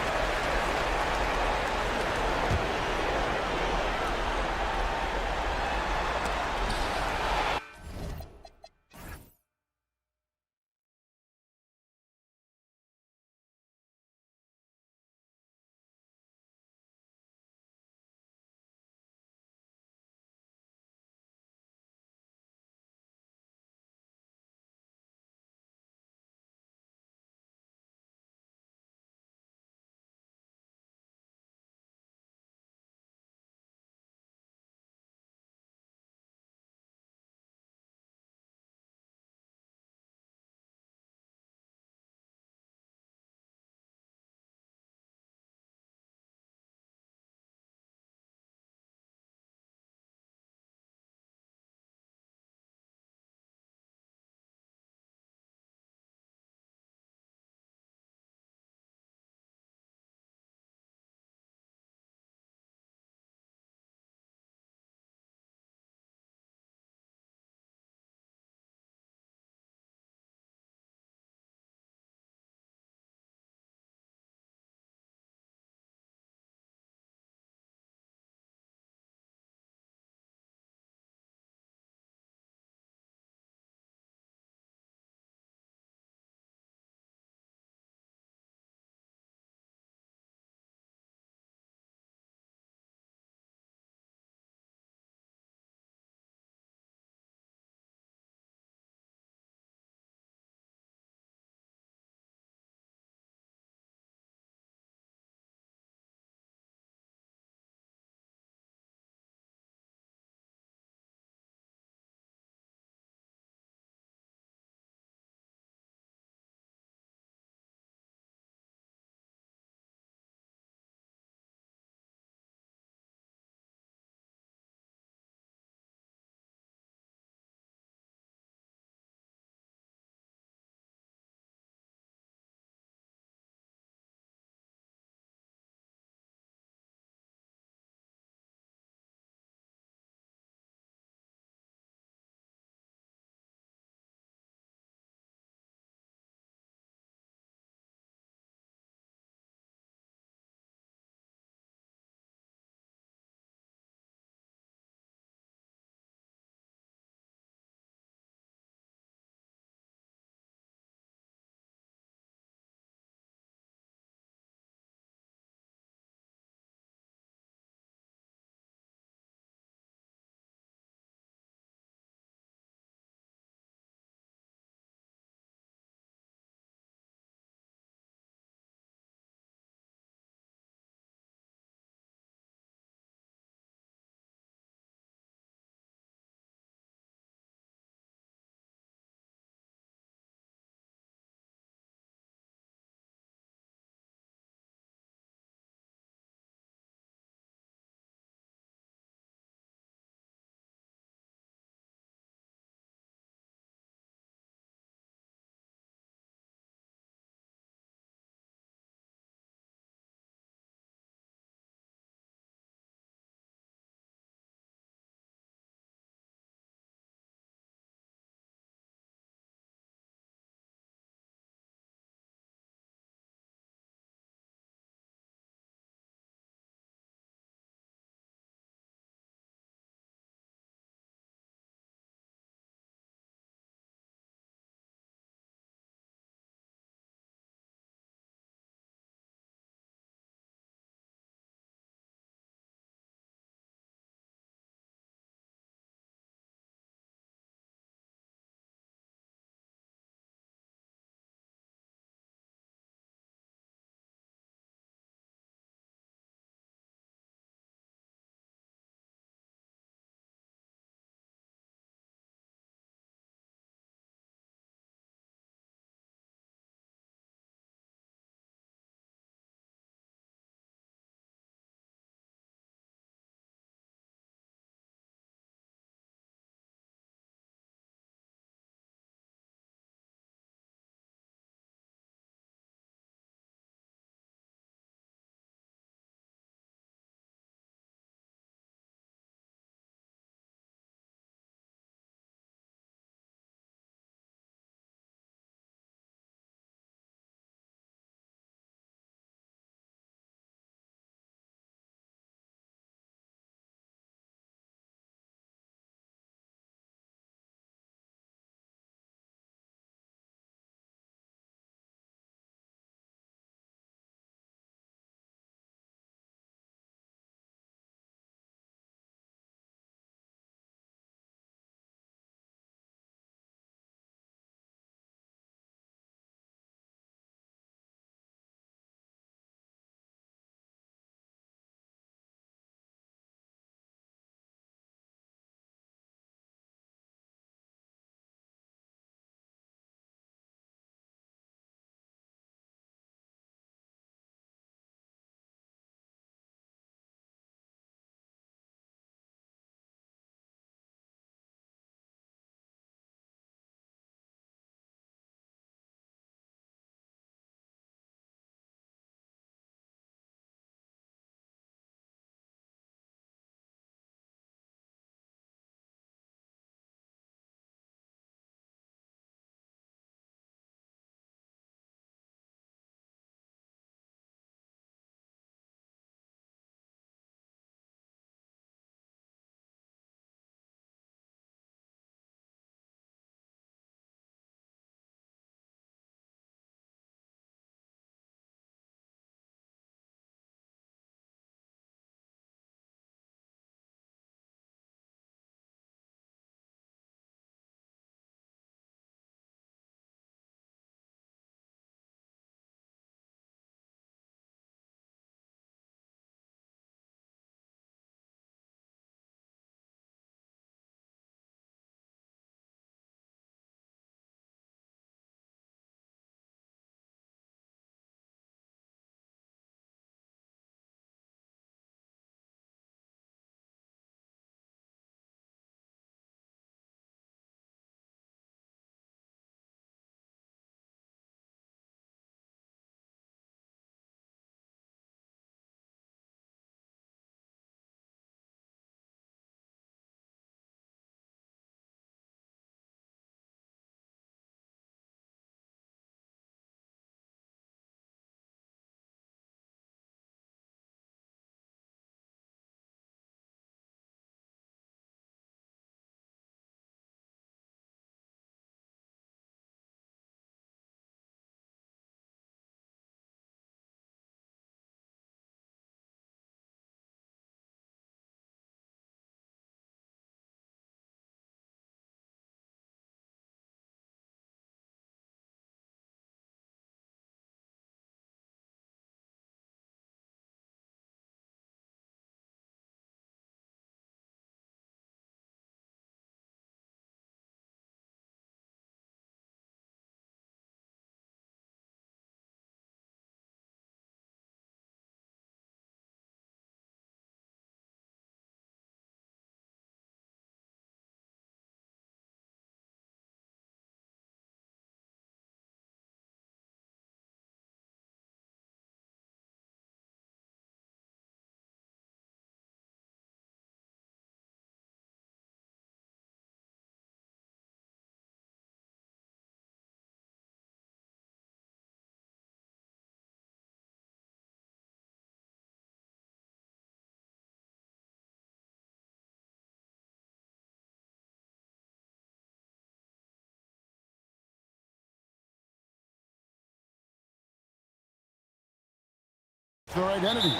their identity.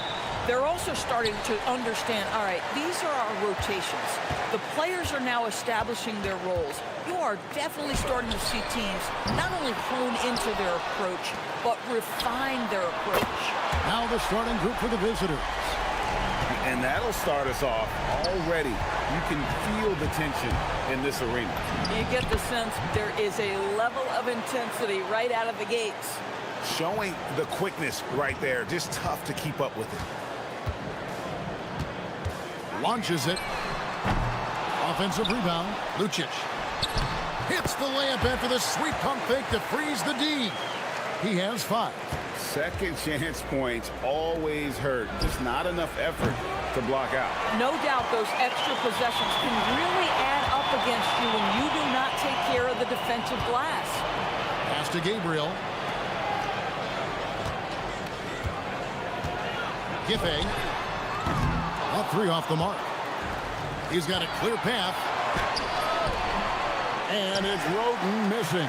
They're also starting to understand, all right, these are our rotations. The players are now establishing their roles. You are definitely starting to see teams not only hone into their approach, but refine their approach. Now the starting group for the visitors. And that'll start us off already. You can feel the tension in this arena. You get the sense there is a level of intensity right out of the gates. Showing the quickness right there. Just tough to keep up with it. Launches it. Offensive rebound. Lucic hits the layup after the sweet pump fake to freeze the D. He has 5. Second chance points always hurt. Just not enough effort to block out. No doubt those extra possessions can really add up against you when you do not take care of the defensive glass. Pass to Gabriel. Giffey. That 3 off the mark. He's got a clear path. And it's Roden missing.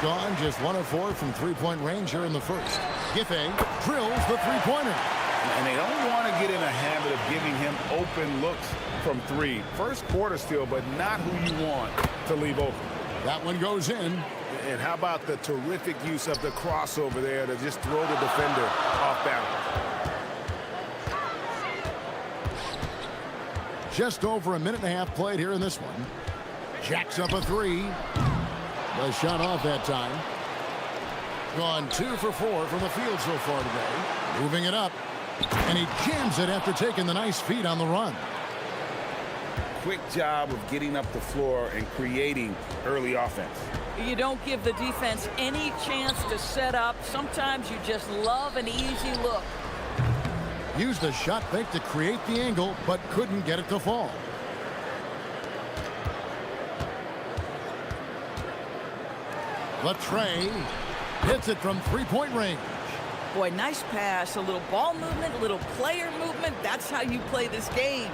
Gone just 1 of 4 from three-point range here in the first. Giffey drills the three-pointer. And they don't want to get in a habit of giving him open looks from 3. First quarter still, but not who you want to leave open. That one goes in. And how about the terrific use of the crossover there to just throw the defender off balance. Just over a minute and a half played here in this one. Jacks up a 3. The shot off that time. Gone 2 for 4 from the field so far today. Moving it up. And he jams it after taking the nice feed on the run. Quick job of getting up the floor and creating early offense. You don't give the defense any chance to set up. Sometimes you just love an easy look. Used the shot fake to create the angle, but couldn't get it to fall. Latre hits it from three-point range. Boy, nice pass, a little ball movement, a little player movement. That's how you play this game.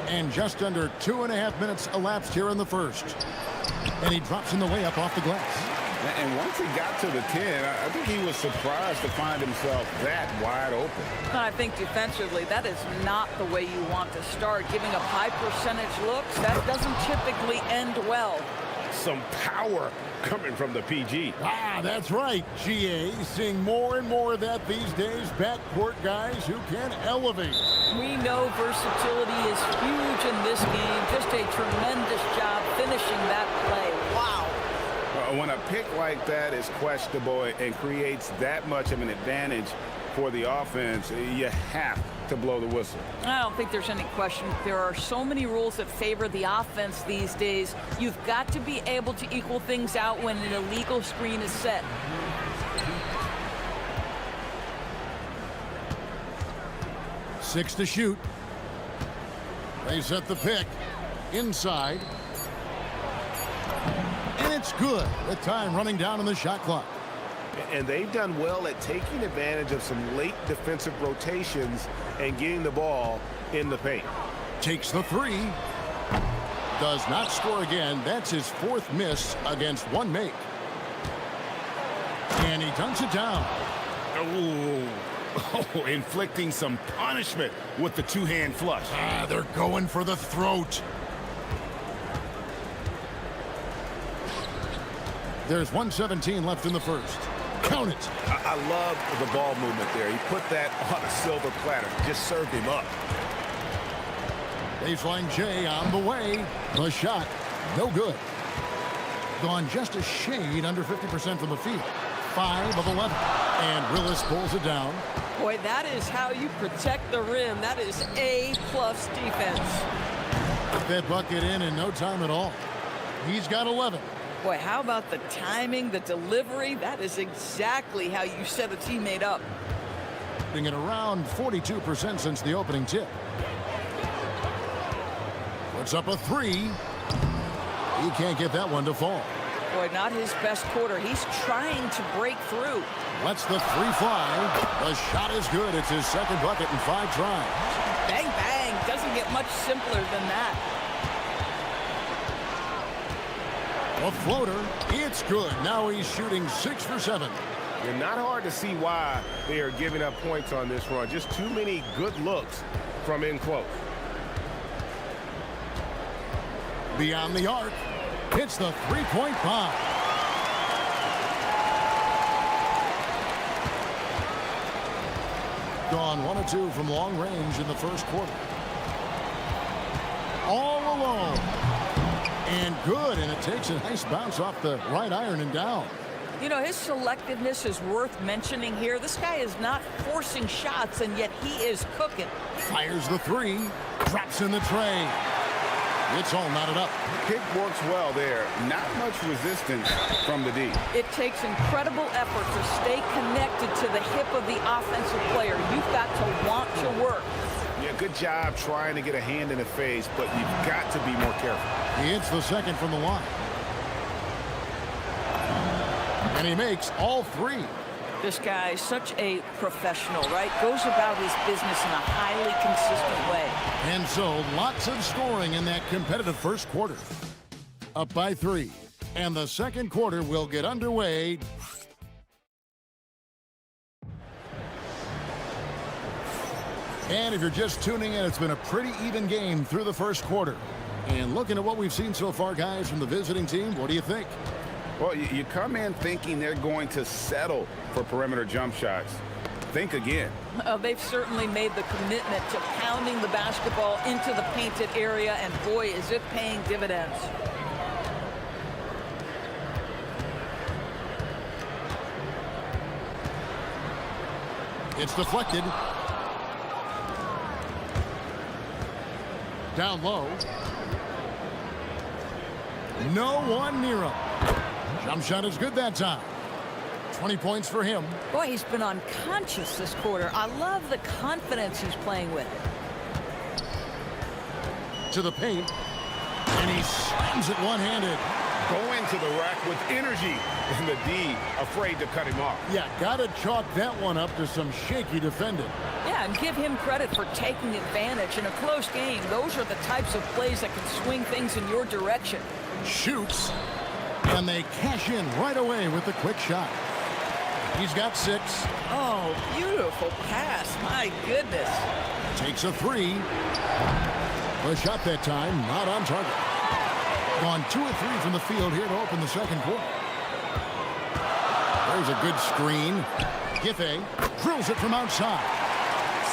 And just under 2.5 minutes elapsed here in the first. And he drops in the layup off the glass. And once he got to the 10, I think he was surprised to find himself that wide open. I think defensively, that is not the way you want to start. Giving up high percentage looks, that doesn't typically end well. Some power coming from the PG. Ah, that's right, GA. Seeing more and more of that these days. Backcourt guys who can elevate. We know versatility is huge in this game. Just a tremendous job finishing that play. Wow. When a pick like that is questionable and creates that much of an advantage for the offense, you have to blow the whistle. I don't think there's any question. There are so many rules that favor the offense these days. You've got to be able to equal things out when an illegal screen is set. Six to shoot. They set the pick inside. And it's good with time running down on the shot clock. And they've done well at taking advantage of some late defensive rotations and getting the ball in the paint. Takes the 3. Does not score again. That's his 4th miss against 1 make. And he dunks it down. Oh, inflicting some punishment with the two-hand flush. Ah, they're going for the throat. There's 1:17 left in the first. Count it. I love the ball movement there. He put that on a silver platter. Just served him up. Baseline J on the way. The shot, no good. Gone just a shade under 50% from the field. 5 of 11. And Willis pulls it down. Boy, that is how you protect the rim. That is A-plus defense. Put that bucket in no time at all. He's got 11. Boy, how about the timing, the delivery? That is exactly how you set a teammate up. Being at around 42% since the opening tip. Puts up a 3. He can't get that one to fall. Boy, not his best quarter. He's trying to break through. Lets the 3 fly. The shot is good. It's his 2nd bucket in 5 tries. Bang, bang. Doesn't get much simpler than that. A floater. It's good. Now he's shooting 6 for 7. And not hard to see why they are giving up points on this run. Just too many good looks from in close. Beyond the arc. Hits the three-point bomb. Gone 1 of 2 from long range in the first quarter. All alone. And good, and it takes a nice bounce off the right iron and down. You know, his selectiveness is worth mentioning here. This guy is not forcing shots, and yet he is cooking. Fires the three. Drops in the tray. It's all knotted up. Kick works well there. Not much resistance from the D. It takes incredible effort to stay connected to the hip of the offensive player. You've got to want to work. Yeah, good job trying to get a hand in the face, but you've got to be more careful. He hits the second from the line. And he makes all 3. This guy is such a professional, right? Goes about his business in a highly consistent way. And so, lots of scoring in that competitive first quarter. Up by 3. And the second quarter will get underway. And if you're just tuning in, it's been a pretty even game through the first quarter. And looking at what we've seen so far, guys, from the visiting team, what do you think? Well, you come in thinking they're going to settle for perimeter jump shots. Think again. They've certainly made the commitment to pounding the basketball into the painted area, and boy, is it paying dividends. It's deflected. Down low. No one near him. Jump shot is good that time. 20 points for him. Boy, he's been unconscious this quarter. I love the confidence he's playing with. To the paint. And he slams it one-handed. Going to the rack with energy. And the D afraid to cut him off. Yeah, gotta chalk that one up to some shaky defending. Yeah, and give him credit for taking advantage in a close game. Those are the types of plays that can swing things in your direction. Shoots. And they cash in right away with the quick shot. He's got 6. Oh, beautiful pass. My goodness. Takes a 3. The shot that time, not on target. Gone 2 of 3 from the field here to open the second quarter. There's a good screen. Giffey drills it from outside.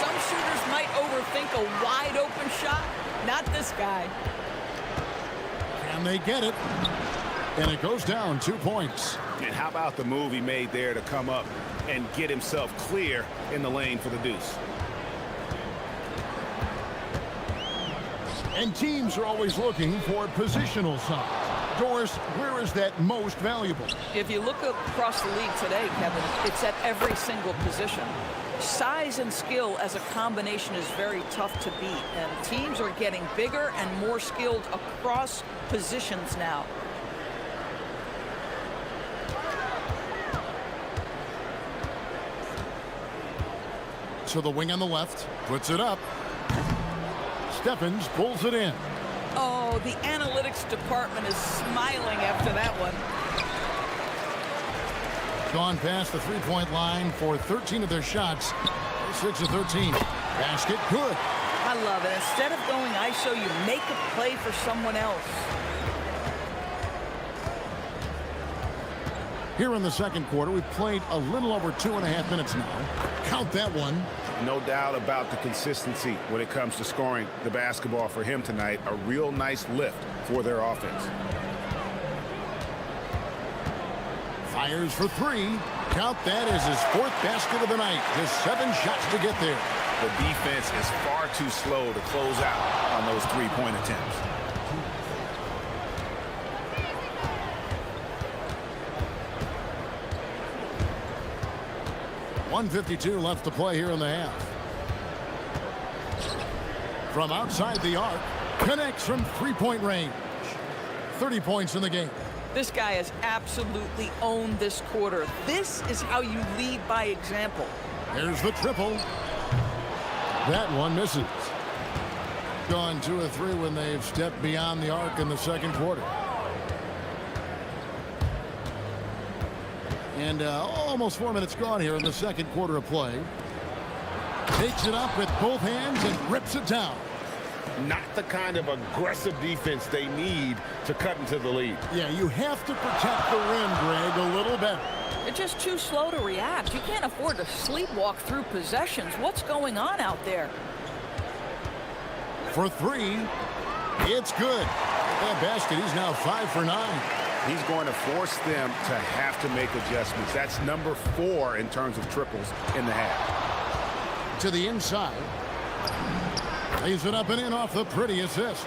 Some shooters might overthink a wide open shot. Not this guy. Can they get it? And it goes down 2 points. And how about the move he made there to come up and get himself clear in the lane for the deuce? And teams are always looking for positional size. Doris, where is that most valuable? If you look across the league today, Kevin, it's at every single position. Size and skill as a combination is very tough to beat, and teams are getting bigger and more skilled across positions now. To the wing on the left, puts it up. Stephens pulls it in. Oh, the analytics department is smiling after that one. Gone past the three-point line for 13 of their shots. 6 of 13. Basket good. I love it. Instead of going ISO, you make a play for someone else. Here in the second quarter, we've played a little over 2.5 minutes now. Count that one. No doubt about the consistency when it comes to scoring the basketball for him tonight. A real nice lift for their offense. Fires for 3. Count that as his 4th basket of the night. Just 7 shots to get there. The defense is far too slow to close out on those three-point attempts. .152 left to play here in the half. From outside the arc, connects from three-point range. 30 points in the game. This guy has absolutely owned this quarter. This is how you lead by example. There's the triple. That one misses. Gone 2 of 3 when they've stepped beyond the arc in the second quarter. And almost 4 minutes gone here in the second quarter of play. Takes it up with both hands and rips it down. Not the kind of aggressive defense they need to cut into the lead. Yeah, you have to protect the rim, Greg, a little better. They're just too slow to react. You can't afford to sleepwalk through possessions. What's going on out there? For three, it's good. That basket, he's now 5 for 9. He's going to force them to have to make adjustments. That's number 4 in terms of triples in the half. To the inside. Lays it up and in off the pretty assist.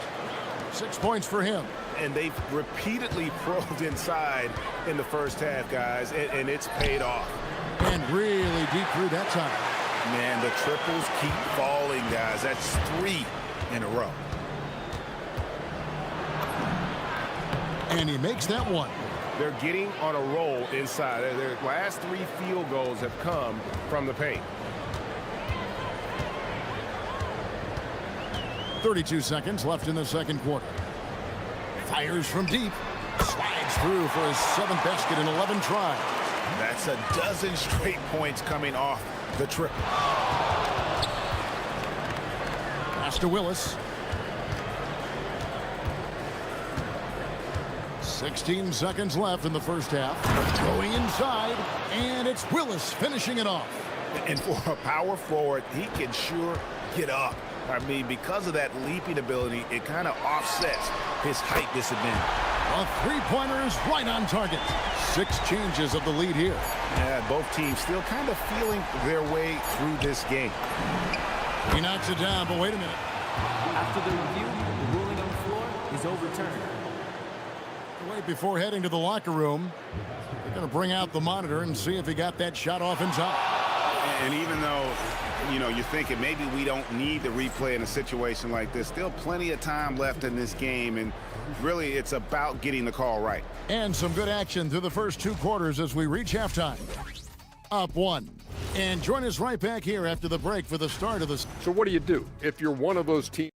6 points for him. And they've repeatedly probed inside in the first half, guys, and it's paid off. And really deep through that time. Man, the triples keep falling, guys. That's 3 in a row. And he makes that one. They're getting on a roll inside. Their last 3 field goals have come from the paint. 32 seconds left in the second quarter. Fires from deep. Slides through for his 7th basket in 11 tries. That's a dozen straight points coming off the triple. Pass to Willis. 16 seconds left in the first half. Going inside, and it's Willis finishing it off. And for a power forward, he can sure get up. I mean, because of that leaping ability, it kind of offsets his height disadvantage. A three-pointer is right on target. 6 changes of the lead here. Yeah, both teams still kind of feeling their way through this game. He knocks it down, but wait a minute. After the review, the ruling on the floor is overturned. Wait, before heading to the locker room, they're going to bring out the monitor and see if he got that shot off in time. And even though, you know, you're thinking maybe we don't need the replay in a situation like this, still plenty of time left in this game, and really it's about getting the call right. And some good action through the first 2 quarters as we reach halftime. Up 1. And join us right back here after the break for the start of this. So what do you do if you're one of those teams?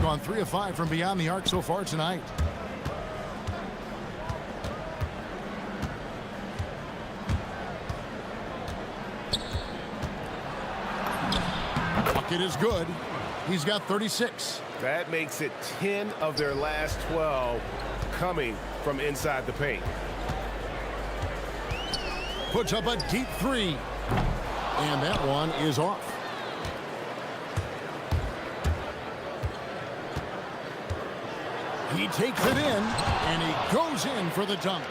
Gone 3 of 5 from beyond the arc so far tonight. Bucket is good. He's got 36. That makes it 10 of their last 12 coming from inside the paint. Puts up a deep 3. And that one is off. He takes it in, and he goes in for the dunk.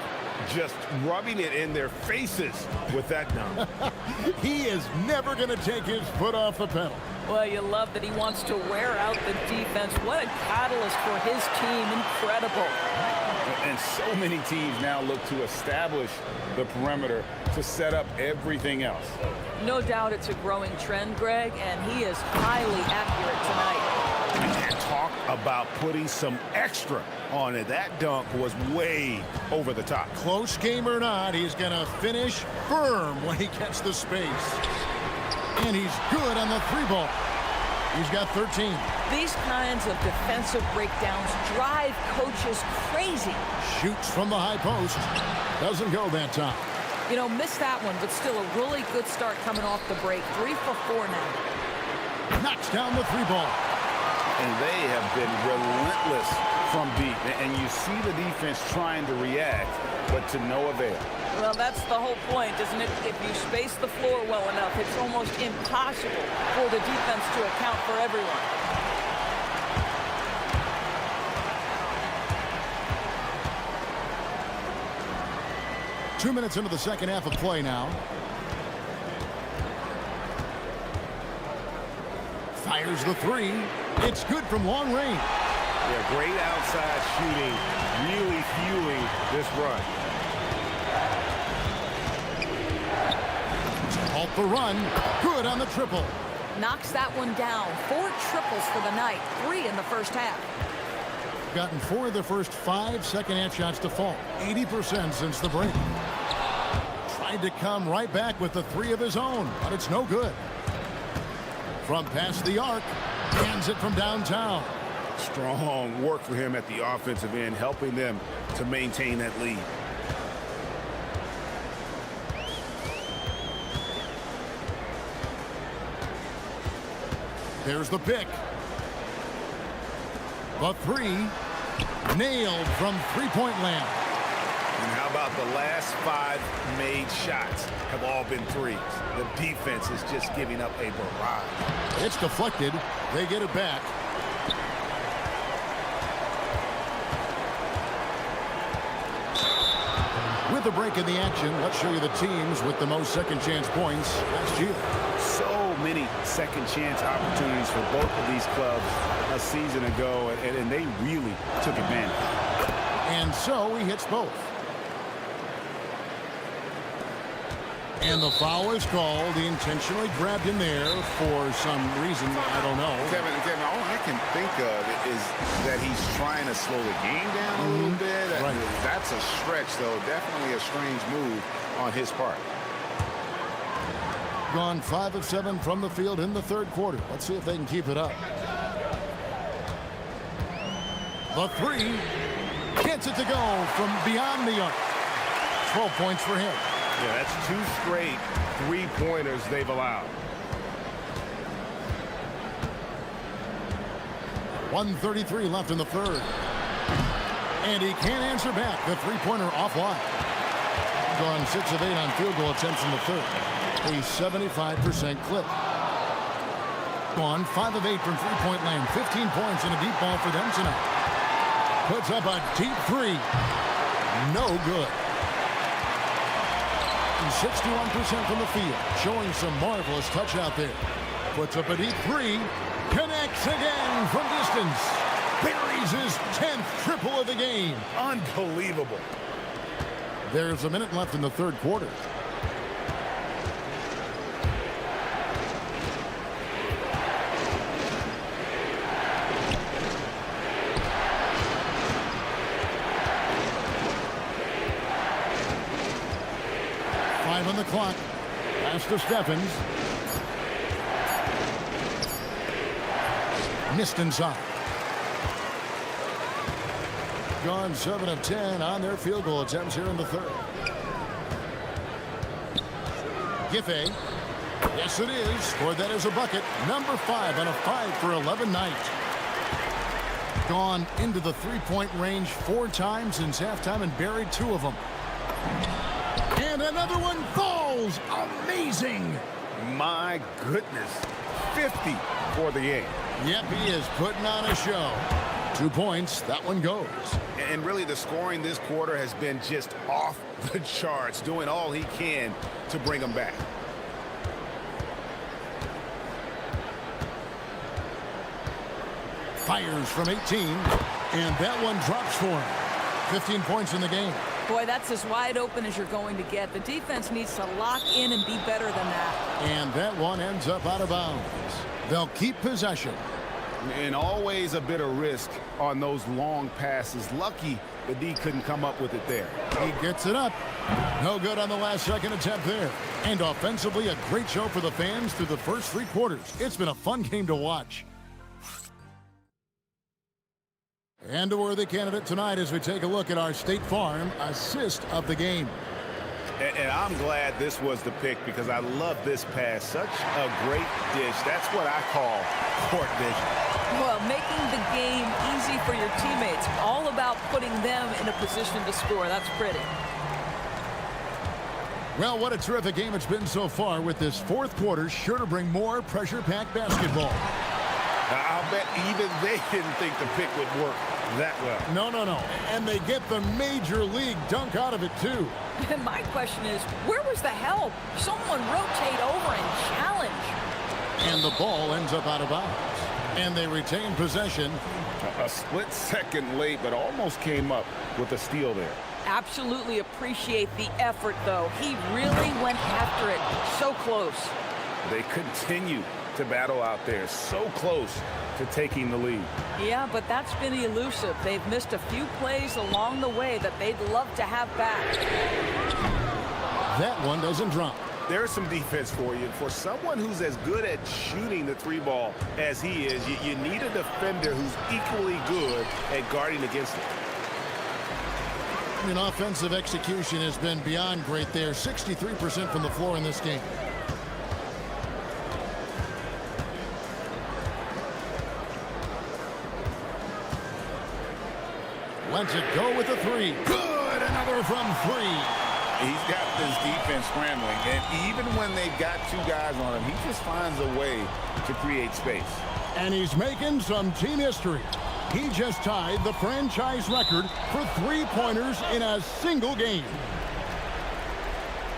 Just rubbing it in their faces with that dunk. He is never going to take his foot off the pedal. Well, you love that he wants to wear out the defense. What a catalyst for his team. Incredible. And so many teams now look to establish the perimeter to set up everything else. No doubt it's a growing trend, Greg, and he is highly accurate tonight. And talk about putting some extra on it. That dunk was way over the top. Close game or not, he's going to finish firm when he gets the space. And he's good on the 3-ball. He's got 13. These kinds of defensive breakdowns drive coaches crazy. Shoots from the high post. Doesn't go that time. You know, missed that one, but still a really good start coming off the break. 3 for 4 now. Knocks down the 3-ball. and they have been relentless from deep. And you see the defense trying to react, but to no avail. Well, that's the whole point, isn't it? If you space the floor well enough, it's almost impossible for the defense to account for everyone. 2 minutes into the second half of play now. Fires the three. It's good from long range. Yeah, great outside shooting, really fueling this run. To halt the run. Good on the triple. Knocks that one down. 4 triples for the night, 3 in the first half. Gotten 4 of the first 5 second half shots to fall. 80% since the break. Tried to come right back with the 3 of his own, but it's no good. From past the arc, hands it from downtown. Strong work for him at the offensive end, helping them to maintain that lead. There's the pick. The 3 nailed from three-point land. And how about the last 5 made shots have all been threes? The defense is just giving up a barrage. It's deflected. They get it back. With a break in the action, let's show you the teams with the most second chance points last year. So many second chance opportunities for both of these clubs a season ago, and they really took advantage. And so he hits both. And the foul is called. He intentionally grabbed him there for some reason. I don't know. Kevin, all I can think of is that he's trying to slow the game down a little bit. Right. That's a stretch, though. Definitely a strange move on his part. Gone 5 of 7 from the field in the third quarter. Let's see if they can keep it up. The 3 gets it to go from beyond the arc. 12 points for him. Yeah, that's 2 straight three-pointers they've allowed. 1:33 left in the third. And he can't answer back. The three-pointer offline. Gone 6 of 8 on field goal attempts in the third. A 75% clip. Gone 5 of 8 from three-point land. 15 points and a deep ball for them tonight. Puts up a deep 3. No good. 61% from the field, showing some marvelous touch out there. Puts up a deep 3, connects again from distance. Buries his 10th triple of the game. Unbelievable. There's a minute left in the third quarter. On the clock. Pass to Stephens. Missed inside. Gone 7 of 10 on their field goal attempts here in the third. Giffey. Yes, it is. Scored that as a bucket. Number 5 on a 5 for 11 night. Gone into the three-point range 4 times since halftime and buried 2 of them. And another one falls. Amazing. My goodness. 50 for the game. Yep, he is putting on a show. 2 points. That one goes. And really, the scoring this quarter has been just off the charts, doing all he can to bring them back. Fires from 18. And that one drops for him. 15 points in the game. Boy, that's as wide open as you're going to get. The defense needs to lock in and be better than that. And that one ends up out of bounds. They'll keep possession. And always a bit of risk on those long passes. Lucky the D couldn't come up with it there. He gets it up. No good on the last second attempt there. And offensively, a great show for the fans through the first 3 quarters. It's been a fun game to watch. And a worthy candidate tonight as we take a look at our State Farm assist of the game. And I'm glad this was the pick because I love this pass. Such a great dish. That's what I call court vision. Well, making the game easy for your teammates. All about putting them in a position to score. That's pretty. Well, what a terrific game it's been so far, with this fourth quarter sure to bring more pressure-packed basketball. I'll bet even they didn't think the pick would work that well. No. And they get the major league dunk out of it, too. And my question is, where was the help? Someone rotate over and challenge. And the ball ends up out of bounds. And they retain possession. A split second late, but almost came up with a steal there. Absolutely appreciate the effort, though. He really went after it. So close. They continue to battle out there, so close to taking the lead. Yeah, but that's been elusive. They've missed a few plays along the way that they'd love to have back. That one doesn't drop. There's some defense for you. For someone who's as good at shooting the three ball as he is, you need a defender who's equally good at guarding against it. I mean, offensive execution has been beyond great there. 63% from the floor in this game. Lets it go with the three. Good! Another from three. He's got this defense scrambling, and even when they've got two guys on him, he just finds a way to create space. And he's making some team history. He just tied the franchise record for three-pointers in a single game.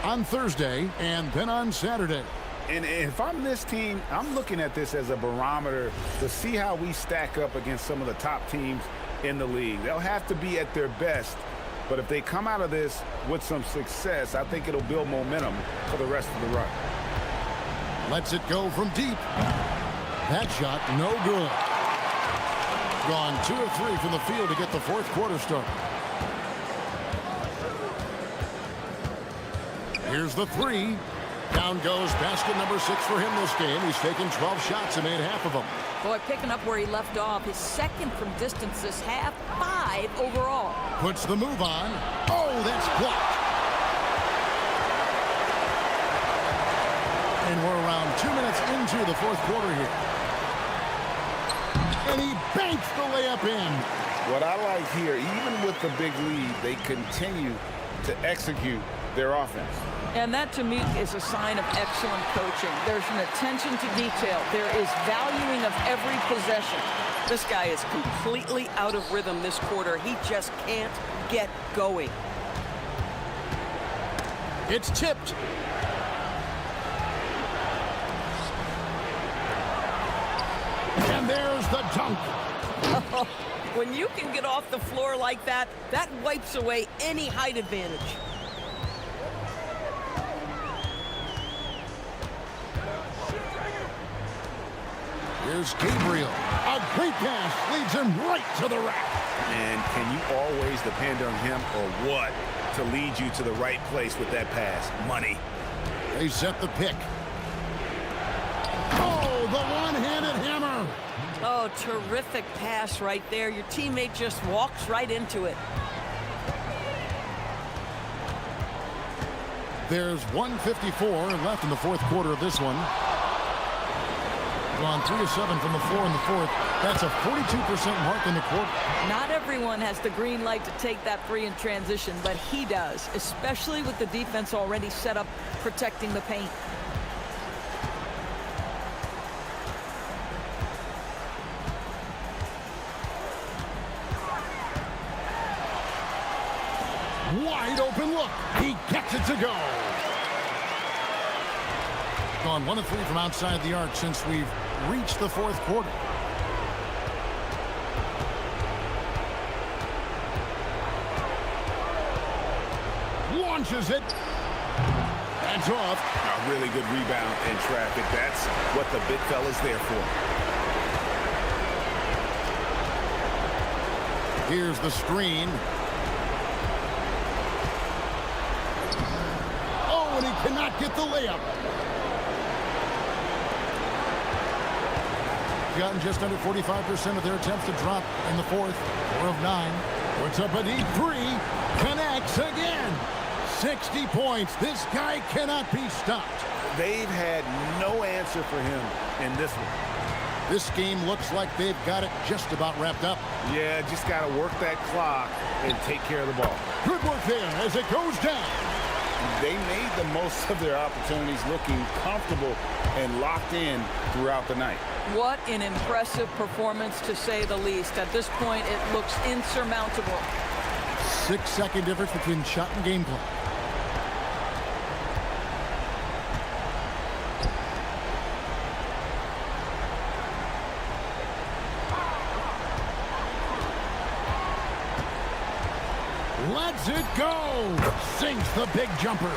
On Thursday and then on Saturday. And if I'm this team, I'm looking at this as a barometer to see how we stack up against some of the top teams in the league. They'll have to be at their best, but if they come out of this with some success, I think it'll build momentum for the rest of the run. Lets it go from deep. That shot no good. Gone 2 of 3 from the field to get the fourth quarter started. Here's the three. Down goes basket number 6 for him this game. He's taken 12 shots and made half of them. Boy, picking up where he left off. His second from distance this half, 5 overall. Puts the move on. Oh, that's blocked. And we're around 2 minutes into the fourth quarter here. And he banks the layup in. What I like here, even with the big lead, they continue to execute their offense. And that, to me, is a sign of excellent coaching. There's an attention to detail. There is valuing of every possession. This guy is completely out of rhythm this quarter. He just can't get going. It's tipped. And there's the dunk. When you can get off the floor like that, that wipes away any height advantage. Here's Gabriel. A great pass leads him right to the rack. And can you always depend on him or what to lead you to the right place with that pass? Money. They set the pick. Oh, the one-handed hammer. Oh, terrific pass right there. Your teammate just walks right into it. There's 1:54 left in the fourth quarter of this one. Gone 3 of 7 from the floor in the fourth. That's a 42% mark in the quarter. Not everyone has the green light to take that three in transition, but he does, especially with the defense already set up protecting the paint. Wide open look. He gets it to go. Gone 1 of 3 from outside the arc since we've reached the fourth quarter. Launches it. That's off. A really good rebound in traffic. That's what the big fella's there for. Here's the screen. Oh, and he cannot get the layup. Gotten just under 45% of their attempts to drop in the fourth. 4 of 9. Puts up a deep three. Connects again. 60 points. This guy cannot be stopped. They've had no answer for him in this one. This game looks like they've got it just about wrapped up. Yeah, just got to work that clock and take care of the ball. Good work there as it goes down. They made the most of their opportunities, looking comfortable and locked in throughout the night. What an impressive performance, to say the least. At this point, it looks insurmountable. 6-second difference between shot and game clock. Lets it go. Sinks the big jumper.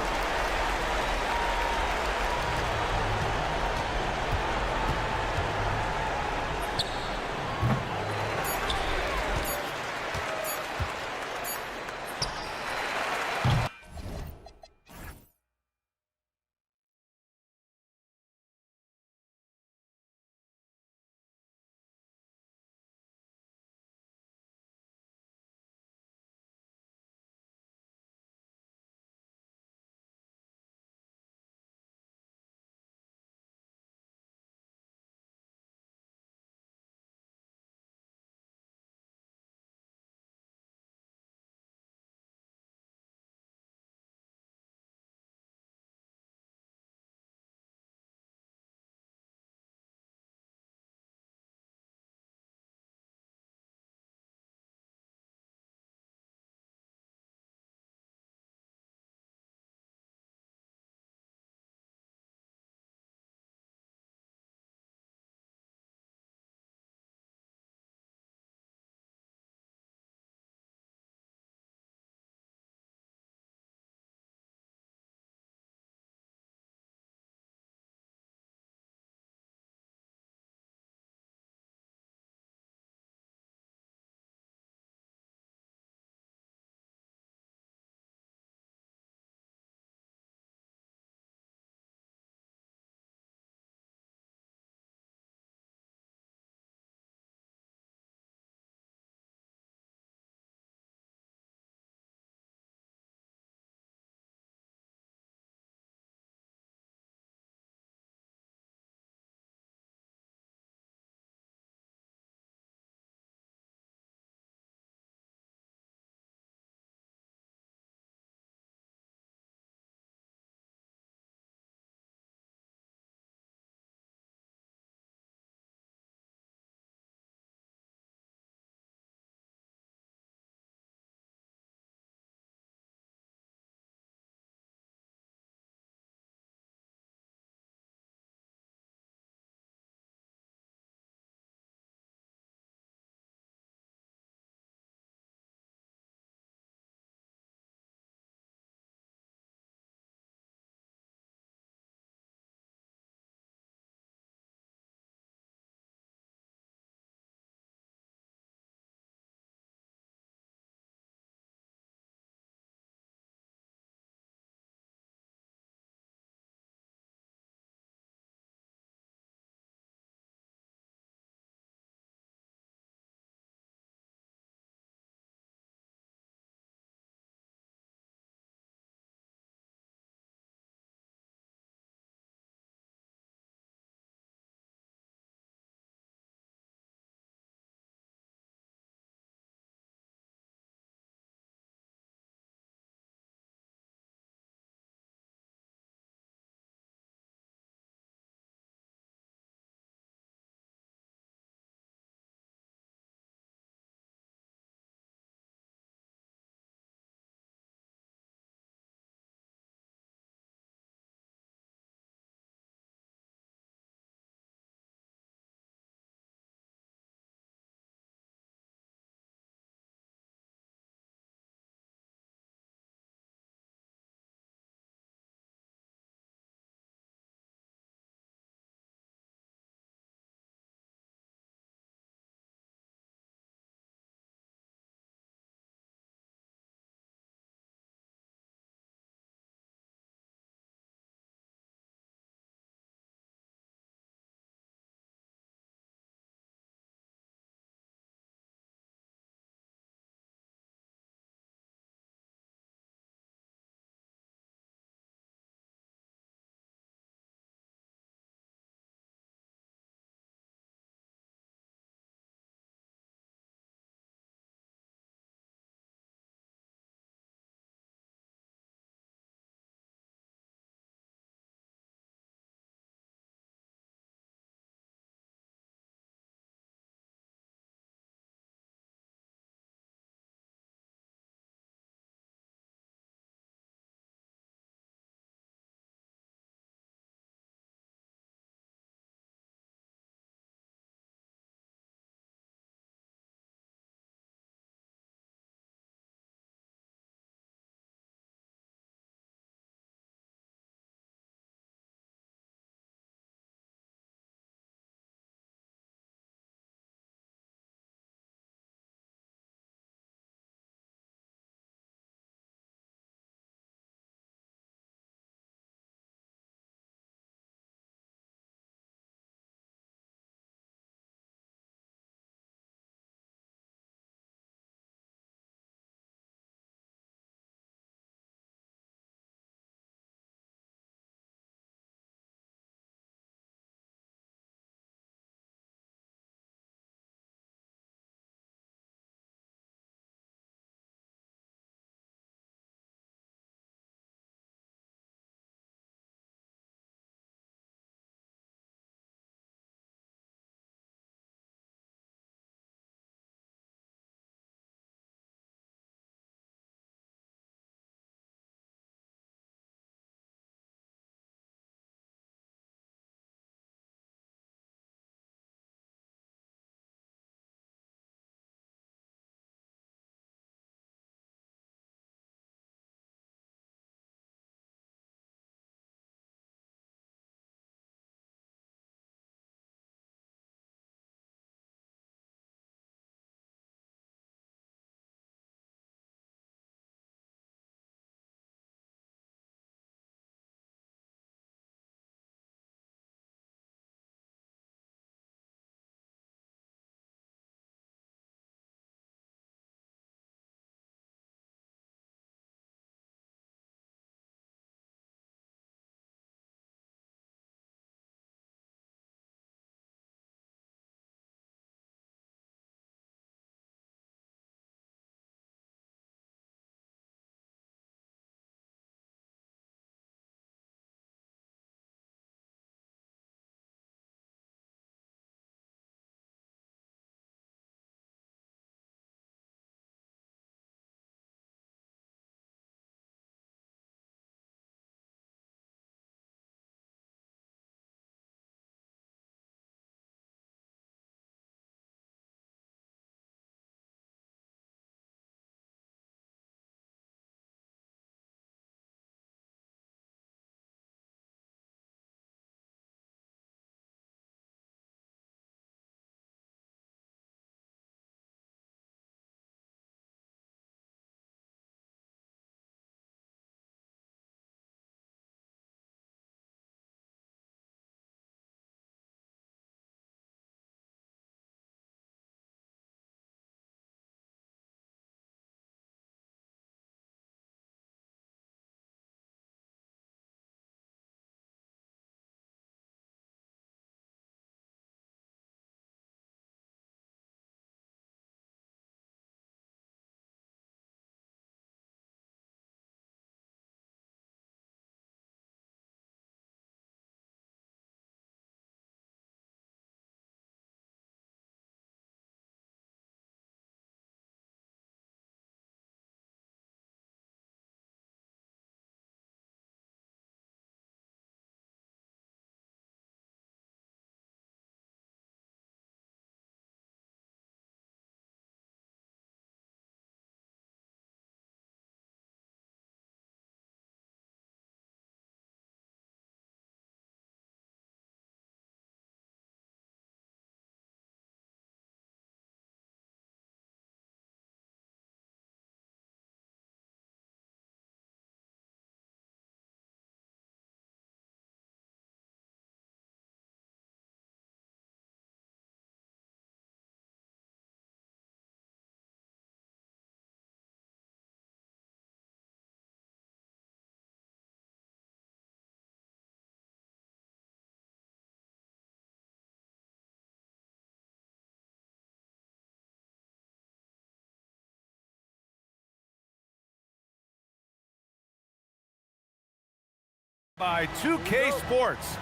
By 2K Sports.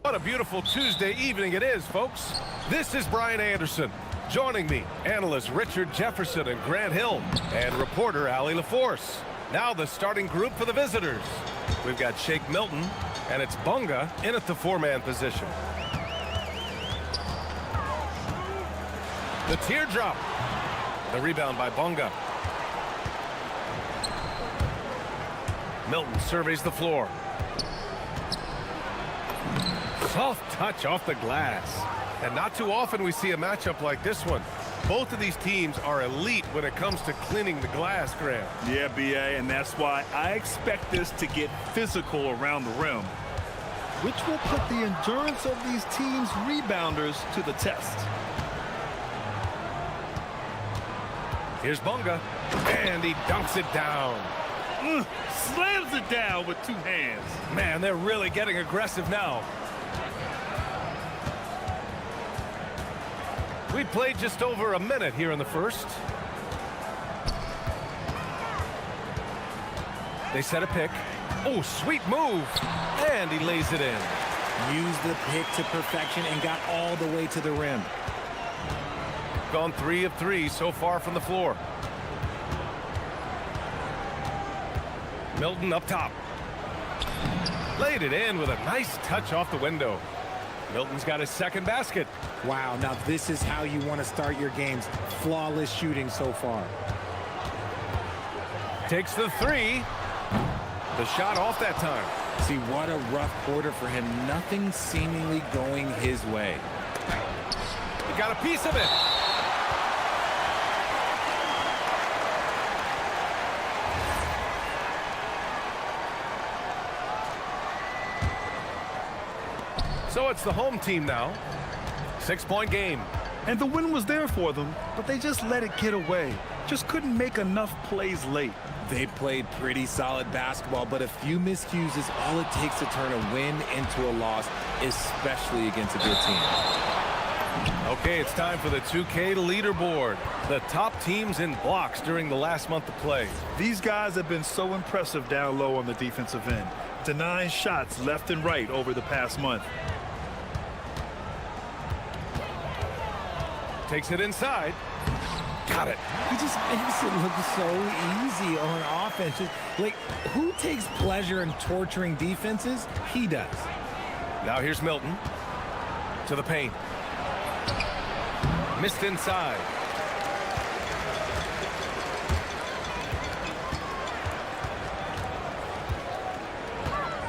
What a beautiful Tuesday evening it is, folks. This is Brian Anderson. Joining me, analysts Richard Jefferson and Grant Hill, and reporter Allie LaForce. Now the starting group for the visitors. We've got Shake Milton, and it's Bunga in at the four-man position. The teardrop. The rebound by Bunga. Milton surveys the floor. Soft touch off the glass. And not too often we see a matchup like this one. Both of these teams are elite when it comes to cleaning the glass, Graham. Yeah, BA, and that's why I expect this to get physical around the rim, which will put the endurance of these teams' rebounders to the test. Here's Bunga, and he dunks it down. Slams it down with two hands. Man, they're really getting aggressive now. We played just over a minute here in the first. They set a pick. Oh, sweet move. And he lays it in. Used the pick to perfection and got all the way to the rim. Gone 3 of 3 so far from the floor. Milton up top. Laid it in with a nice touch off the window. Milton's got his second basket. Wow, now this is how you want to start your games. Flawless shooting so far. Takes the three. The shot off that time. See, what a rough quarter for him. Nothing seemingly going his way. He got a piece of it. So it's the home team now. 6-point game. And the win was there for them, but they just let it get away. Just couldn't make enough plays late. They played pretty solid basketball, but a few miscues is all it takes to turn a win into a loss, especially against a good team. Okay, it's time for the 2K leaderboard. The top teams in blocks during the last month of play. These guys have been so impressive down low on the defensive end, denying shots left and right over the past month. Takes it inside. Got it. He just makes it look so easy on offense. Like, who takes pleasure in torturing defenses? He does. Now here's Milton. To the paint. Missed inside.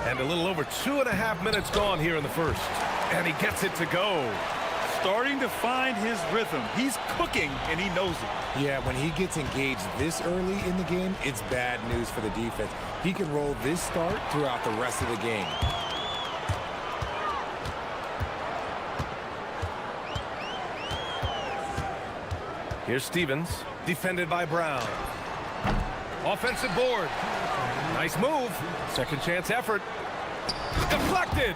And a little over 2.5 minutes gone here in the first. And he gets it to go. Starting to find his rhythm. He's cooking, and he knows it. Yeah, when he gets engaged this early in the game, it's bad news for the defense. He can roll this start throughout the rest of the game. Here's Stevens, defended by Brown. Offensive board. Nice move. Second chance effort. Deflected.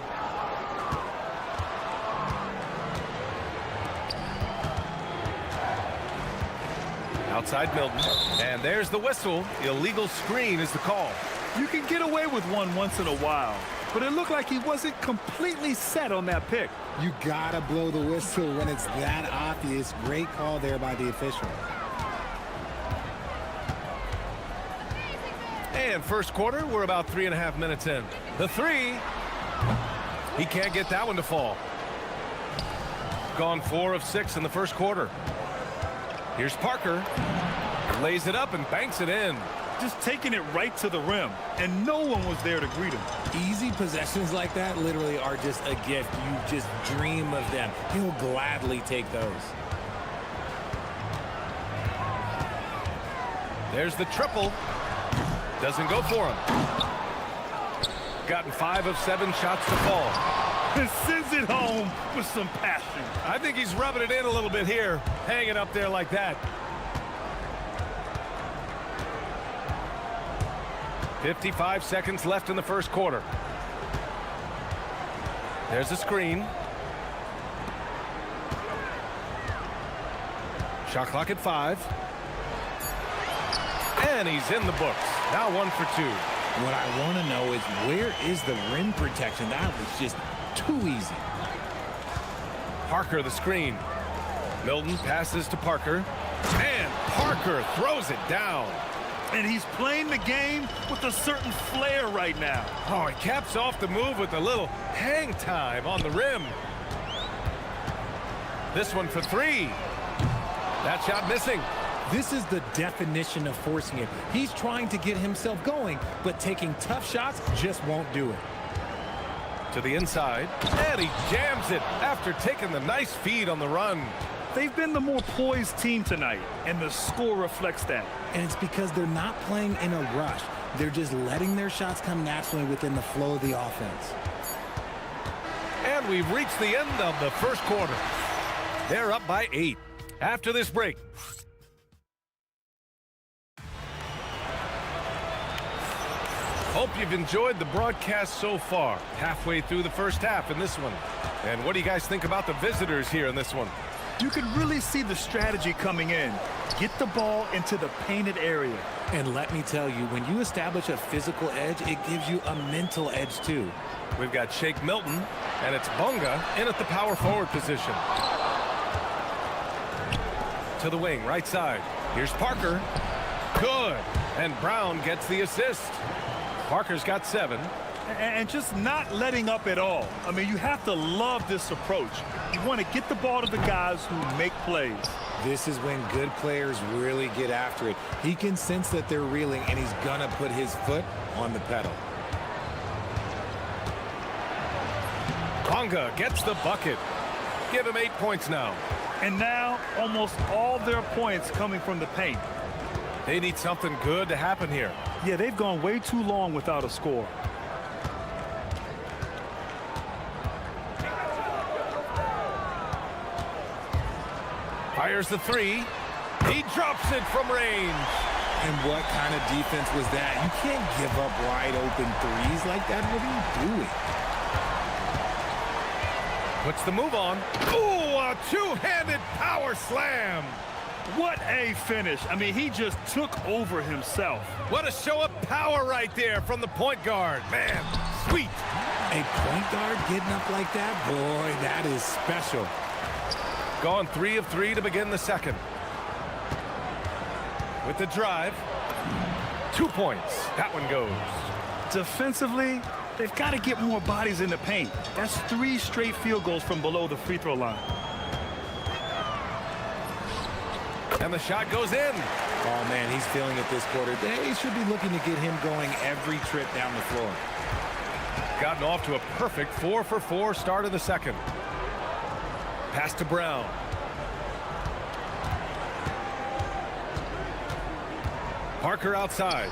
Outside Milton. And there's the whistle. Illegal screen is the call. You can get away with one once in a while, but it looked like he wasn't completely set on that pick. You gotta blow the whistle when it's that obvious. Great call there by the official. And first quarter, we're about 3.5 minutes in. The three. He can't get that one to fall. Gone 4 of 6 in the first quarter. Here's Parker. Lays it up and banks it in. Just taking it right to the rim, and no one was there to greet him. Easy possessions like that literally are just a gift. You just dream of them. He'll gladly take those. There's the triple. Doesn't go for him. Gotten 5 of 7 shots to fall. And sends it home with some passion. I think he's rubbing it in a little bit here. Hanging up there like that. 55 seconds left in the first quarter. There's a screen. Shot clock at 5. And he's in the books. Now 1 for 2. What I want to know is, where is the rim protection? That was just too easy. Parker the screen. Milton passes to Parker. And Parker throws it down. And he's playing the game with a certain flair right now. Oh, he caps off the move with a little hang time on the rim. This one for three. That shot missing. This is the definition of forcing it. He's trying to get himself going, but taking tough shots just won't do it. To the inside, and he jams it after taking the nice feed on the run. They've been the more poised team tonight, and the score reflects that. And it's because they're not playing in a rush. They're just letting their shots come naturally within the flow of the offense. And we've reached the end of the first quarter. They're up by 8. After this break. Hope you've enjoyed the broadcast so far. Halfway through the first half in this one. And what do you guys think about the visitors here in this one? You can really see the strategy coming in. Get the ball into the painted area. And let me tell you, when you establish a physical edge, it gives you a mental edge too. We've got Shake Milton, and it's Bunga in at the power forward position. To the wing, right side. Here's Parker. Good. And Brown gets the assist. Parker's got 7. And just not letting up at all. I mean, you have to love this approach. You want to get the ball to the guys who make plays. This is when good players really get after it. He can sense that they're reeling, and he's gonna put his foot on the pedal. Bunga gets the bucket. Give him 8 points now. And now, almost all their points coming from the paint. They need something good to happen here. Yeah, they've gone way too long without a score. Fires the 3. He drops it from range. And what kind of defense was that? You can't give up wide open threes like that. What are you doing? Puts the move on. Ooh, a two-handed power slam. What a finish. I mean, he just took over himself. What a show of power right there from the point guard. Man, sweet. A point guard getting up like that? Boy, that is special. Gone 3 of 3 to begin the second. With the drive. 2 points. That one goes. Defensively, they've got to get more bodies in the paint. That's 3 straight field goals from below the free throw line. And the shot goes in. Oh, man, he's feeling it this quarter. They should be looking to get him going every trip down the floor. Gotten off to a perfect 4 for 4 start of the second. Pass to Brown. Parker outside.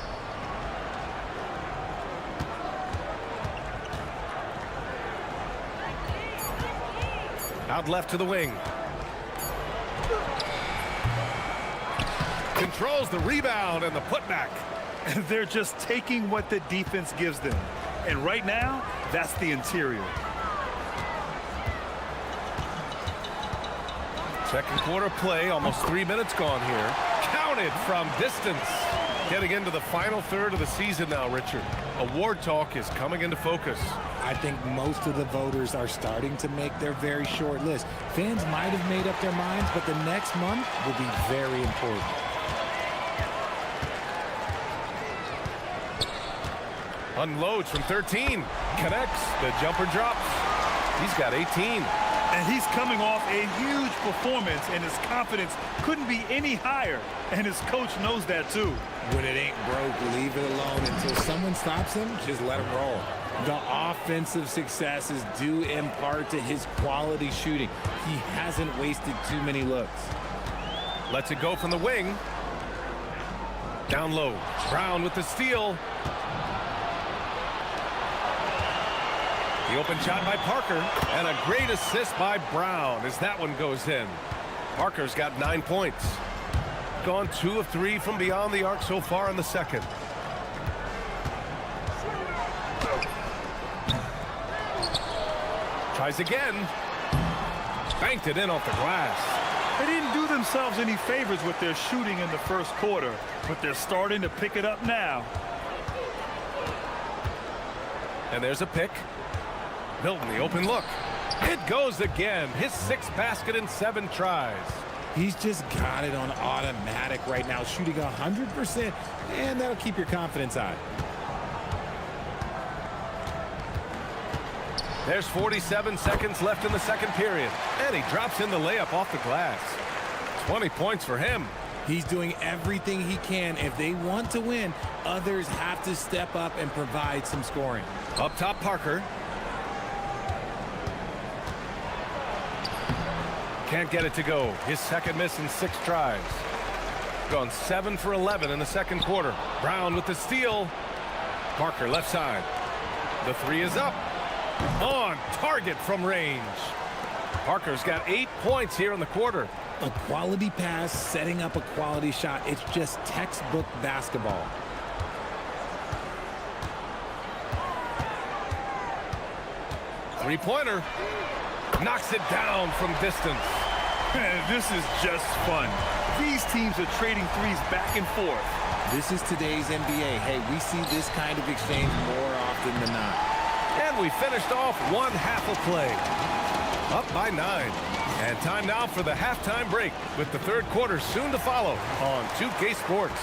Out left to the wing. Controls the rebound and the putback. They're just taking what the defense gives them. And right now, that's the interior. Second quarter play, almost 3 minutes gone here. Counted from distance. Getting into the final third of the season now, Richard. Award talk is coming into focus. I think most of the voters are starting to make their very short list. Fans might have made up their minds, but the next month will be very important. Unloads from 13. Connects. The jumper drops. He's got 18. And he's coming off a huge performance, and his confidence couldn't be any higher. And his coach knows that, too. When it ain't broke, leave it alone. Until someone stops him, just let him roll. The offensive success is due in part to his quality shooting. He hasn't wasted too many looks. Lets it go from the wing. Down low. Brown with the steal. The open shot by Parker, and a great assist by Brown as that one goes in. Parker's got 9 points. Gone 2 of 3 from beyond the arc so far in the second. Tries again. Banked it in off the glass. They didn't do themselves any favors with their shooting in the first quarter, but they're starting to pick it up now. And there's a pick. Milton, the open look. It goes again. His 6th basket in 7 tries. He's just got it on automatic right now, shooting 100%, and that'll keep your confidence high. There's 47 seconds left in the second period, and he drops in the layup off the glass. 20 points for him. He's doing everything he can. If they want to win, others have to step up and provide some scoring. Up top, Parker. Can't get it to go. His 2nd miss in 6 tries. Gone 7 for 11 in the second quarter. Brown with the steal. Parker left side. The 3 is up. On target from range. Parker's got 8 points here in the quarter. A quality pass, setting up a quality shot. It's just textbook basketball. Three-pointer. Knocks it down from distance. This is just fun. These teams are trading threes back and forth. This is today's NBA. Hey, we see this kind of exchange more often than not. And we finished off 1 half of play. Up by 9. And time now for the halftime break, with the 3rd quarter soon to follow on 2K Sports.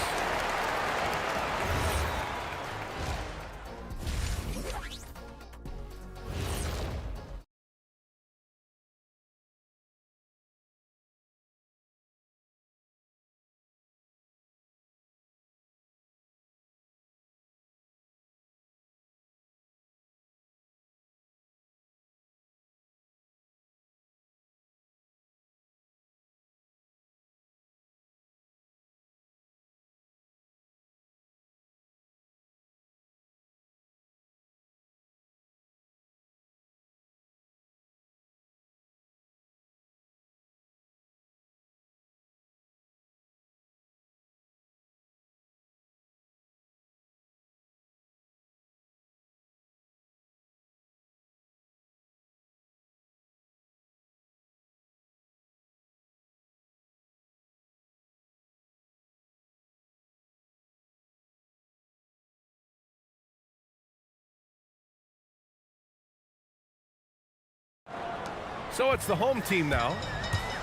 So it's the home team now.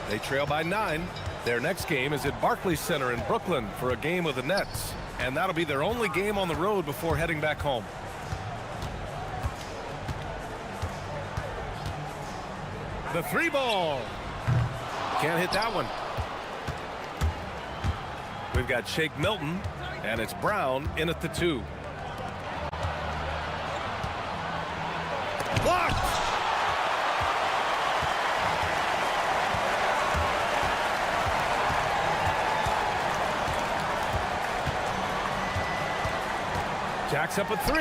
They trail by 9. Their next game is at Barclays Center in Brooklyn for a game of the Nets. And that'll be their only game on the road before heading back home. The 3 ball. Can't hit that one. We've got Shake Milton, and it's Brown in at the 2. Blocked! Jacks up a 3.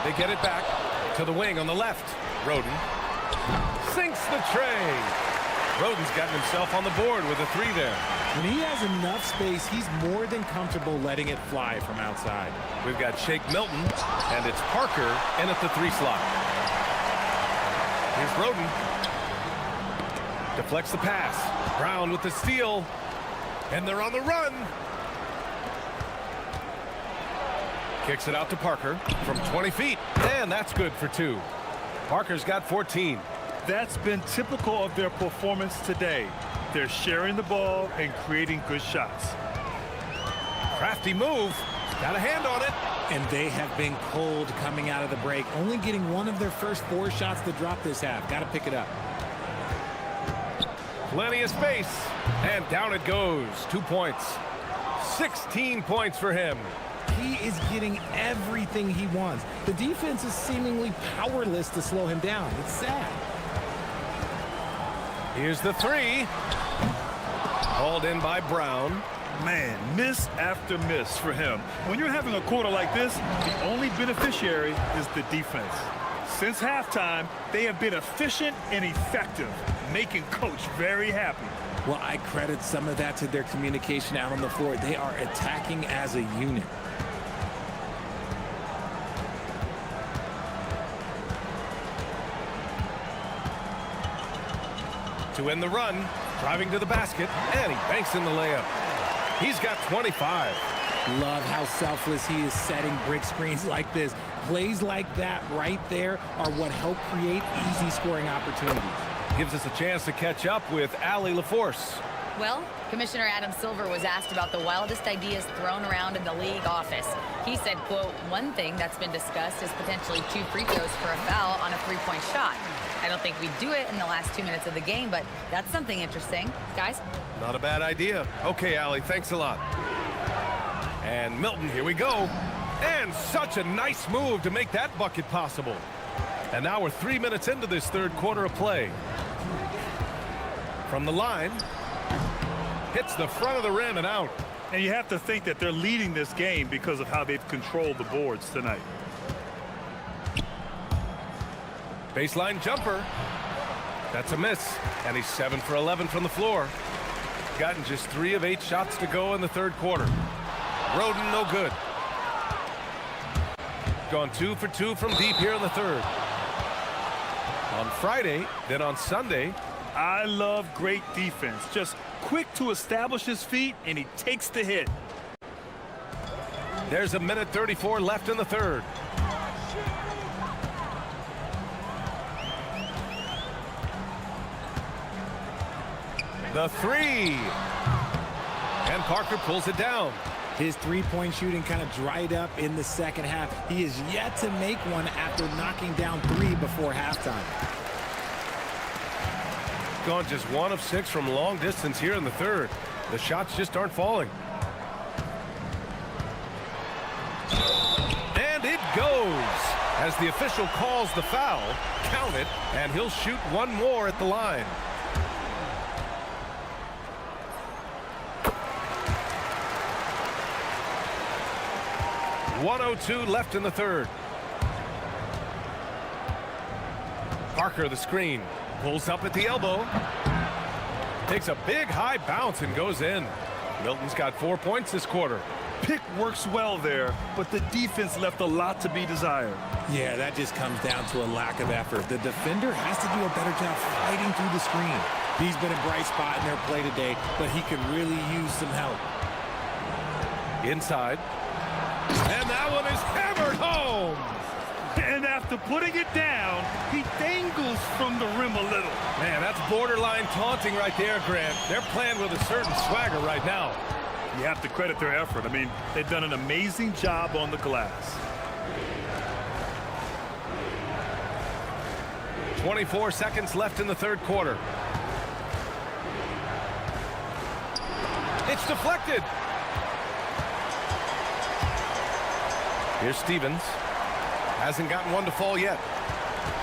They get it back to the wing on the left. Roden sinks the tray. Roden's gotten himself on the board with a 3 there. When he has enough space, he's more than comfortable letting it fly from outside. We've got Shake Milton, and it's Parker in at the 3 slot. Here's Roden. Deflects the pass. Brown with the steal. And they're on the run. Kicks it out to Parker from 20 feet. And that's good for 2. Parker's got 14. That's been typical of their performance today. They're sharing the ball and creating good shots. Crafty move. Got a hand on it. And they have been cold coming out of the break. Only getting one of their first 4 shots to drop this half. Got to pick it up. Plenty of space. And down it goes. 2 points. 16 points for him. He is getting everything he wants. The defense is seemingly powerless to slow him down. It's sad. Here's the 3. Hauled in by Brown. Man, miss after miss for him. When you're having a quarter like this, the only beneficiary is the defense. Since halftime, they have been efficient and effective, making Coach very happy. Well, I credit some of that to their communication out on the floor. They are attacking as a unit. To end the run, driving to the basket, and he banks in the layup. He's got 25. Love how selfless he is setting brick screens like this. Plays like that right there are what help create easy scoring opportunities. Gives us a chance to catch up with Allie LaForce. Well, Commissioner Adam Silver was asked about the wildest ideas thrown around in the league office. He said, quote, one thing that's been discussed is potentially 2 free throws for a foul on a 3-point shot. I don't think we'd do it in the last 2 minutes of the game, but that's something interesting. Guys? Not a bad idea. Okay, Allie, thanks a lot. And Milton, here we go. And such a nice move to make that bucket possible. And now we're 3 minutes into this third quarter of play. From the line, hits the front of the rim and out. And you have to think that they're leading this game because of how they've controlled the boards tonight. Baseline jumper. That's a miss. And he's 7 for 11 from the floor. Gotten just 3 of 8 shots to go in the third quarter. Roden, no good. Gone 2 for 2 from deep here in the third. On Friday, then on Sunday. I love great defense. Just quick to establish his feet, and he takes the hit. There's a minute 34 left in the third. The 3. And Parker pulls it down. His three-point shooting kind of dried up in the second half. He is yet to make one after knocking down 3 before halftime. Gone just 1 of 6 from long distance here in the third. The shots just aren't falling. And it goes. As the official calls the foul, count it, and he'll shoot 1 more at the line. .102 left in the third. Parker the screen. Pulls up at the elbow. Takes a big high bounce and goes in. Milton's got 4 points this quarter. Pick works well there, but the defense left a lot to be desired. Yeah, that just comes down to a lack of effort. The defender has to do a better job fighting through the screen. He's been a bright spot in their play today, but he could really use some help. Inside. And that one is hammered home. And after putting it down, he dangles from the rim a little. Man, that's borderline taunting right there, Grant. They're playing with a certain swagger right now. You have to credit their effort. I mean, they've done an amazing job on the glass. 24 seconds left in the third quarter. It's deflected. Here's Stevens. Hasn't gotten one to fall yet.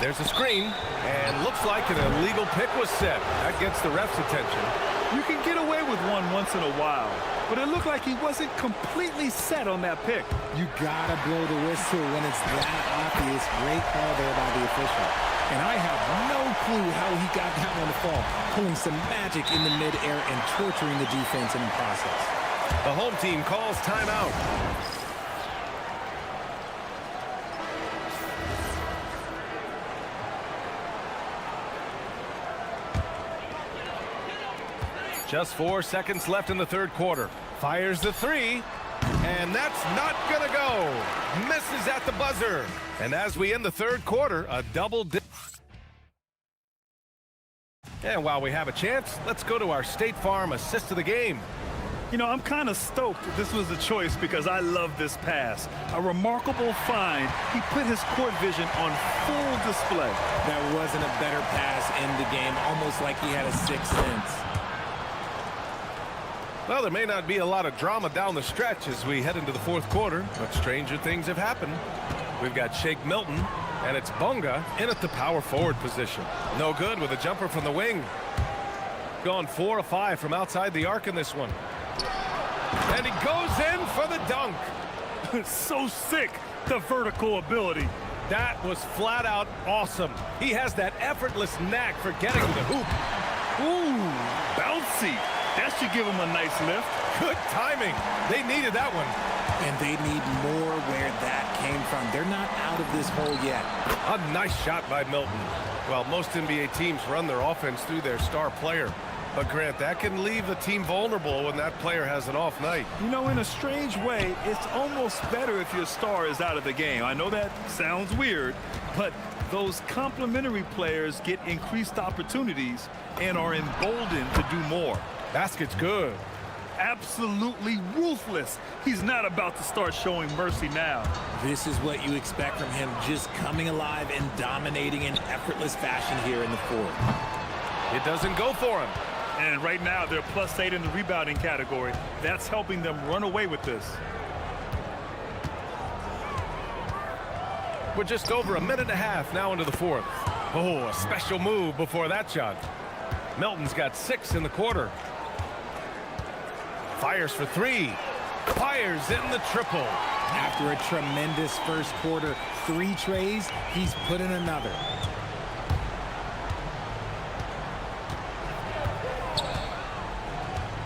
There's a screen, and looks like an illegal pick was set. That gets the ref's attention. You can get away with one once in a while, but it looked like he wasn't completely set on that pick. You gotta blow the whistle when it's that obvious. Great call there by the official. And I have no clue how he got that one to fall. Pulling some magic in the midair and torturing the defense in the process. The home team calls timeout. Just 4 seconds left in the third quarter. Fires the 3, and that's not gonna go. Misses at the buzzer. And as we end the third quarter, a double dip. And while we have a chance, let's go to our State Farm assist of the game. You know, I'm kind of stoked this was a choice because I love this pass. A remarkable find. He put his court vision on full display. That wasn't a better pass in the game, almost like he had a sixth sense. Well, there may not be a lot of drama down the stretch as we head into the fourth quarter, but stranger things have happened. We've got Shake Milton, and it's Bunga in at the power forward position. No good with a jumper from the wing. Gone 4 of 5 from outside the arc in this one. And he goes in for the dunk. So sick, the vertical ability. That was flat out awesome. He has that effortless knack for getting to the hoop. Ooh, bouncy. That should give him a nice lift. Good timing. They needed that one. And they need more where that came from. They're not out of this hole yet. A nice shot by Milton. Well, most NBA teams run their offense through their star player. But Grant, that can leave the team vulnerable when that player has an off night. You know, in a strange way, it's almost better if your star is out of the game. I know that sounds weird, but those complementary players get increased opportunities and are emboldened to do more. Basket's good. Absolutely ruthless. He's not about to start showing mercy now. This is what you expect from him, just coming alive and dominating in effortless fashion here in the fourth. It doesn't go for him. And right now, they're +8 in the rebounding category. That's helping them run away with this. We're just over a minute and a half now into the fourth. Oh, a special move before that shot. Melton's got 6 in the quarter. Fires for 3. Fires in the triple. After a tremendous first quarter, 3 trays, he's put in another.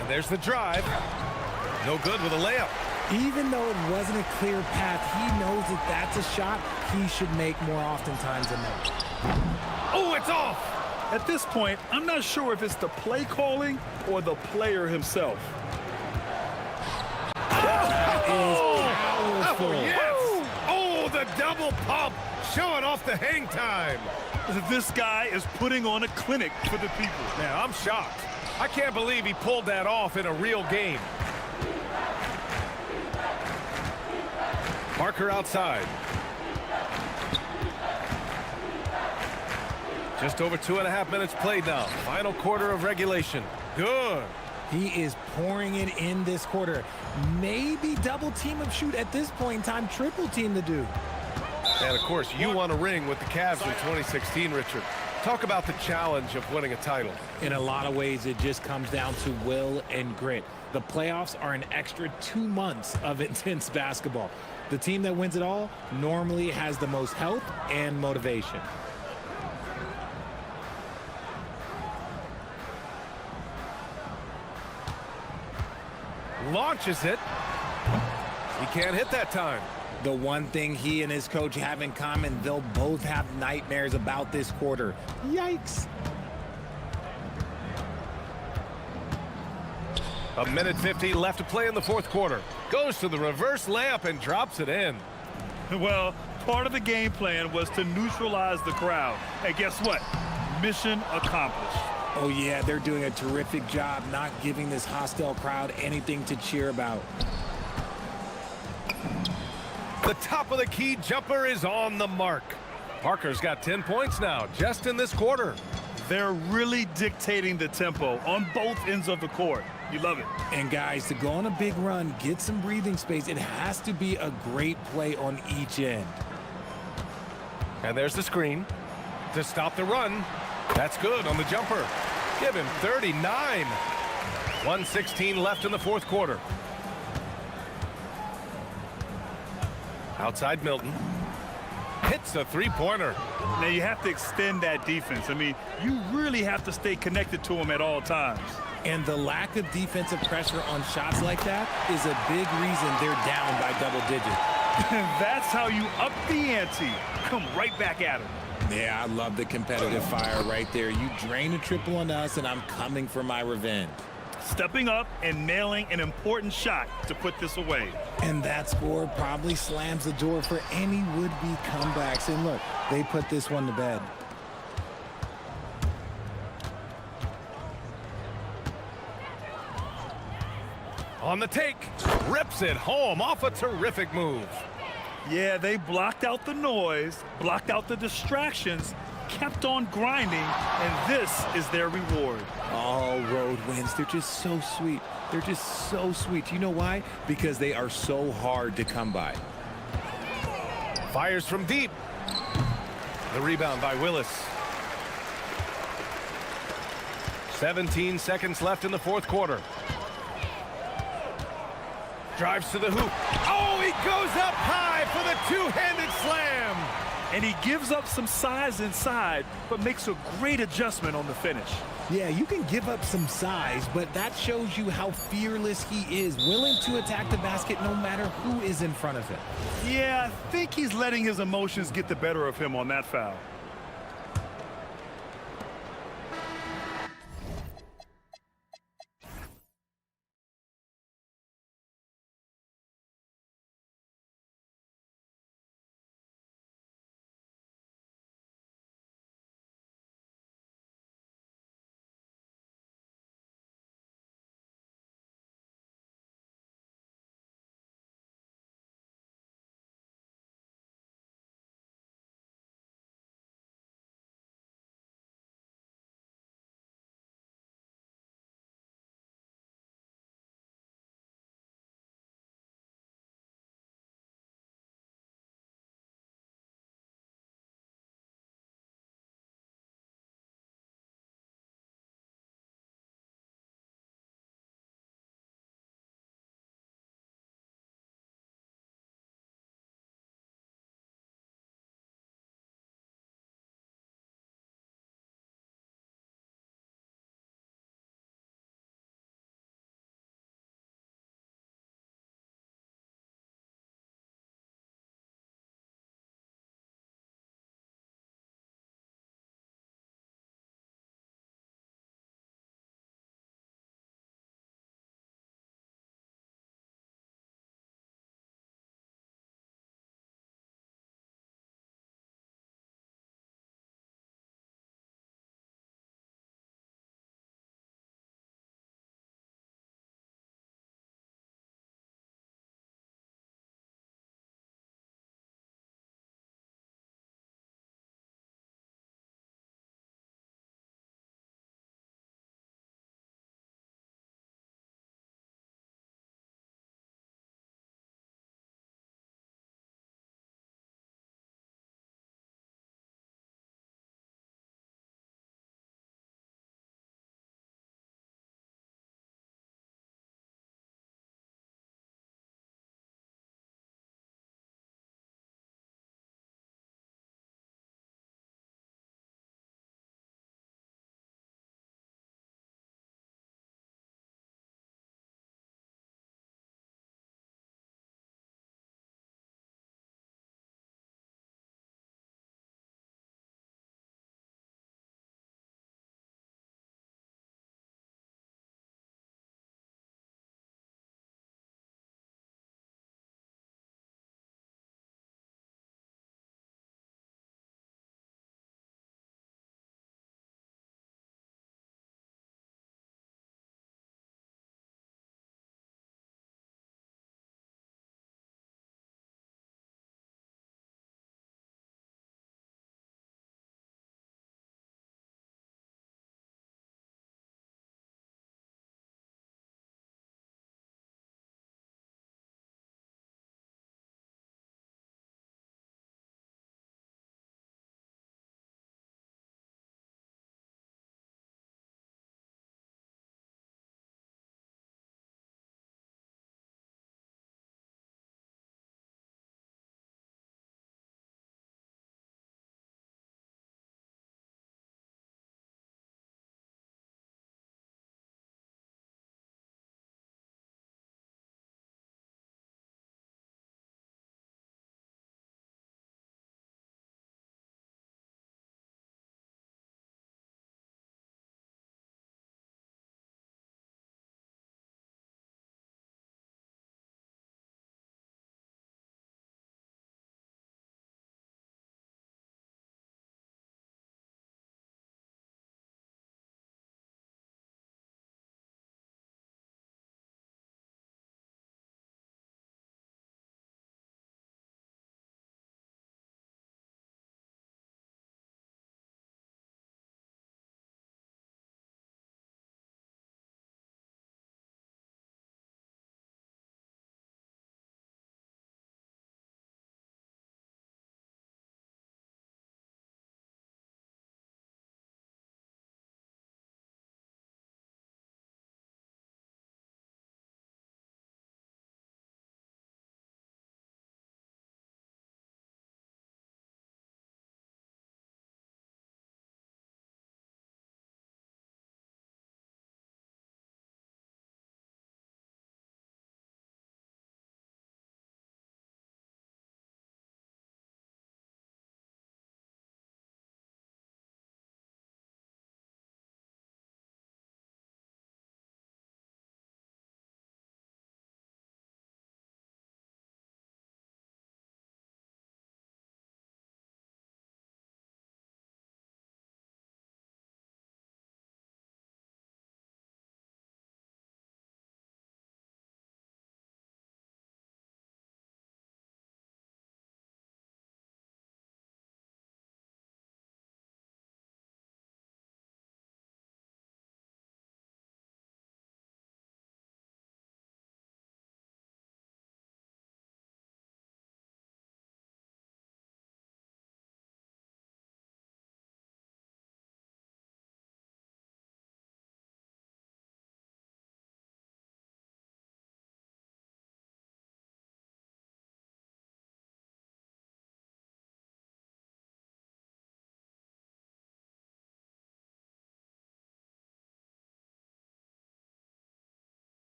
And there's the drive. No good with a layup. Even though it wasn't a clear path, he knows that that's a shot he should make more oftentimes than not. Oh, it's off! At this point, I'm not sure if it's the play calling or the player himself. Powerful. Oh, yes! Oh, the double pump, showing off the hang time. This guy is putting on a clinic for the people. Yeah, I'm shocked. I can't believe he pulled that off in a real game. Parker outside. Just over 2.5 minutes played now. Final quarter of regulation. Good. He is pouring it in this quarter. Maybe double team him shoot at this point in time, triple team the dude. And of course, you won a ring with the Cavs in 2016, Richard. Talk about the challenge of winning a title. In a lot of ways, it just comes down to will and grit. The playoffs are an extra 2 months of intense basketball. The team that wins it all normally has the most health and motivation. Launches it. He can't hit that time. The one thing he and his coach have in common, they'll both have nightmares about this quarter. Yikes. A minute 50 left to play in the fourth quarter. Goes to the reverse layup and drops it in. Well, part of the game plan was to neutralize the crowd. And guess what? Mission accomplished. Oh, yeah, they're doing a terrific job not giving this hostile crowd anything to cheer about. The top of the key jumper is on the mark. Parker's got 10 points now, just in this quarter. They're really dictating the tempo on both ends of the court. You love it. And guys, to go on a big run, get some breathing space, it has to be a great play on each end. And there's the screen to stop the run. That's good on the jumper. Give him 39. 1:16 left in the fourth quarter. Outside Milton. Hits a three-pointer. Now you have to extend that defense. I mean, you really have to stay connected to him at all times. And the lack of defensive pressure on shots like that is a big reason they're down by double digits. That's how you up the ante. Come right back at him. Yeah, I love the competitive fire right there. You drain a triple on us, and I'm coming for my revenge. Stepping up and nailing an important shot to put this away. And that score probably slams the door for any would-be comebacks. And look, they put this one to bed. On the take, rips it home off a terrific move. Yeah, they blocked out the noise, blocked out the distractions, kept on grinding, and this is their reward. All road wins, they're just so sweet. They're just so sweet. You know why? Because they are so hard to come by. Fires from deep. The rebound by Willis. 17 seconds left in the fourth quarter. Drives to the hoop. Oh, he goes up high for the two-handed slam. And he gives up some size inside, but makes a great adjustment on the finish. Yeah, you can give up some size, but that shows you how fearless he is, willing to attack the basket no matter who is in front of him. Yeah, I think he's letting his emotions get the better of him on that foul.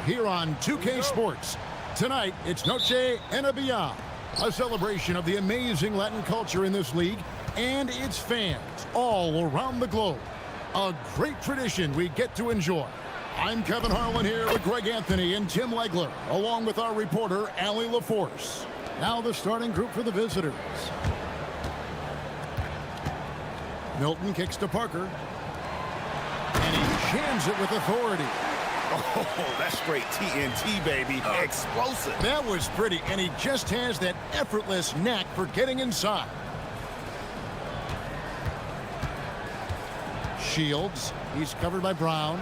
Here on 2K Sports. Tonight, it's Noche Enabia, a celebration of the amazing Latin culture in this league and its fans all around the globe. A great tradition we get to enjoy. I'm Kevin Harlan here with Greg Anthony and Tim Legler, along with our reporter, Allie LaForce. Now the starting group for the visitors. Milton kicks to Parker. And he jams it with authority. Oh, that's straight TNT, baby. Explosive. That was pretty, and he just has that effortless knack for getting inside. Shields, he's covered by Brown.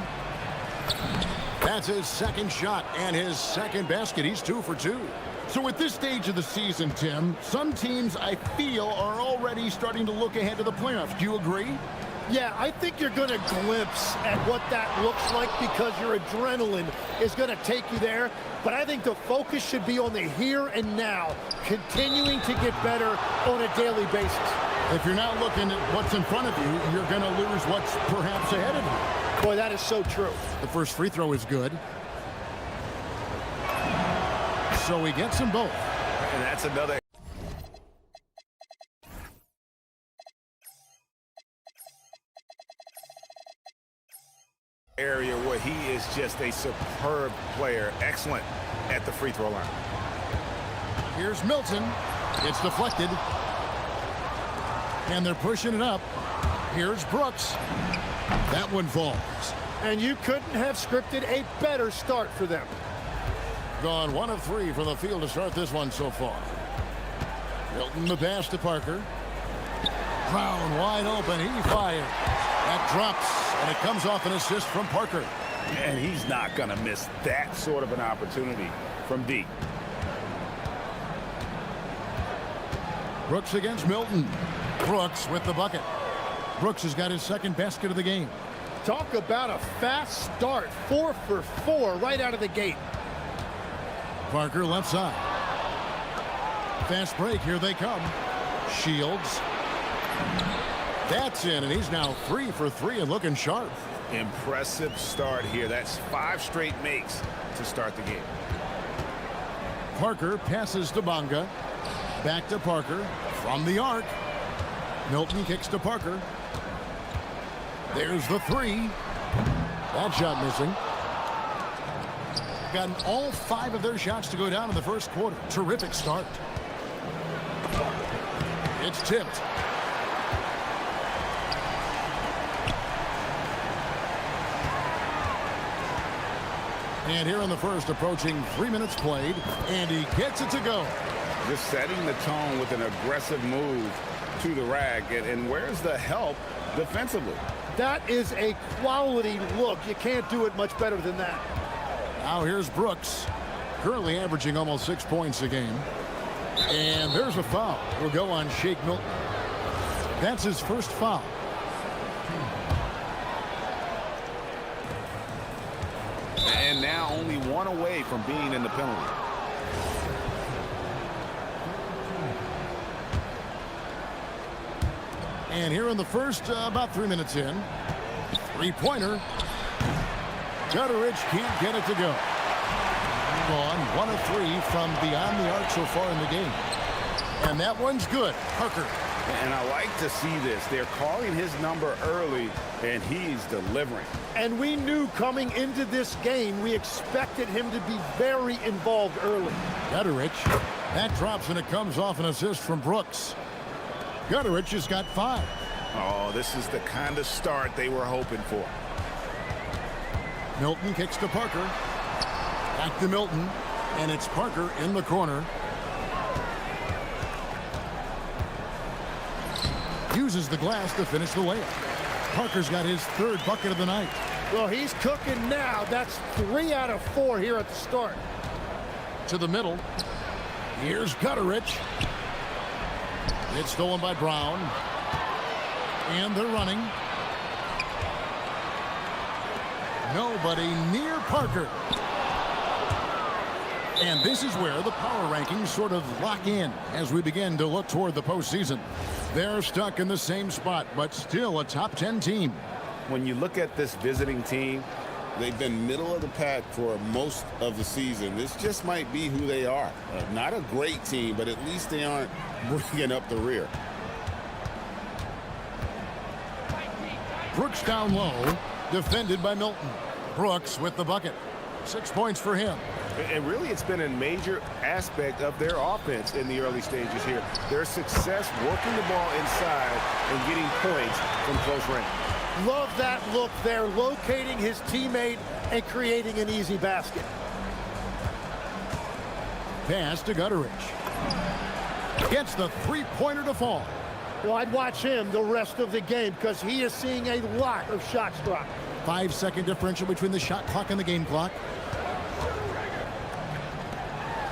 That's his second shot and his second basket. He's 2 for 2. So at this stage of the season, Tim, some teams I feel are already starting to look ahead to the playoffs. Do you agree? Yeah, I think you're going to glimpse at what that looks like because your adrenaline is going to take you there. But I think the focus should be on the here and now, continuing to get better on a daily basis. If you're not looking at what's in front of you, you're going to lose what's perhaps ahead of you. Boy, that is so true. The first free throw is good. So he gets them both. And that's another. Area where he is just a superb player, excellent at the free throw line. Here's Milton. It's deflected. And they're pushing it up. Here's Brooks. That one falls. And you couldn't have scripted a better start for them. Gone 1 of 3 from the field to start this one so far. Milton the pass to Parker. Brown wide open. He fires. That drops, and it comes off an assist from Parker. And he's not going to miss that sort of an opportunity from deep. Brooks against Milton. Brooks with the bucket. Brooks has got his second basket of the game. Talk about a fast start. 4 for 4 right out of the gate. Parker left side. Fast break. Here they come. Shields. That's in, and he's now 3 for 3 and looking sharp. Impressive start here. That's 5 straight makes to start the game. Parker passes to Bonga. Back to Parker from the arc. Milton kicks to Parker. There's the 3. That shot missing. Gotten all 5 of their shots to go down in the first quarter. Terrific start. It's tipped. And here in the first, approaching 3 minutes played, and he gets it to go. Just setting the tone with an aggressive move to the rag. And where's the help defensively? That is a quality look. You can't do it much better than that. Now here's Brooks, currently averaging almost 6 points a game. And there's a foul. Will go on Shake Milton. That's his first foul. And now only 1 away from being in the penalty. And here in the first, about 3 minutes in, 3-pointer. Gutteridge can't get it to go. On 1 of 3 from beyond the arc so far in the game. And that one's good. Parker. And I like to see this. They're calling his number early, and he's delivering. And we knew coming into this game, we expected him to be very involved early. Gutteridge. That drops, and it comes off an assist from Brooks. Gutteridge has got 5. Oh, this is the kind of start they were hoping for. Milton kicks to Parker. Back to Milton, and it's Parker in the corner. Uses the glass to finish the layup. Parker's got his 3rd bucket of the night. Well, he's cooking now. That's 3 out of 4 here at the start. To the middle. Here's Gutteridge. It's stolen by Brown. And they're running. Nobody near Parker. And this is where the power rankings sort of lock in as we begin to look toward the postseason. They're stuck in the same spot, but still a top 10 team. When you look at this visiting team, They've been middle of the pack for most of the season. This just might be who they are. Not a great team, but at least they aren't bringing up the rear. Brooks down low, defended by Milton. Brooks with the bucket. 6 points for him. And really, it's been a major aspect of their offense in the early stages here. Their success working the ball inside and getting points from close range. Love that look there, locating his teammate and creating an easy basket. Pass to Gutteridge. Gets the three-pointer to fall. Well, I'd watch him the rest of the game because he is seeing a lot of shots drop. 5-second differential between the shot clock and the game clock.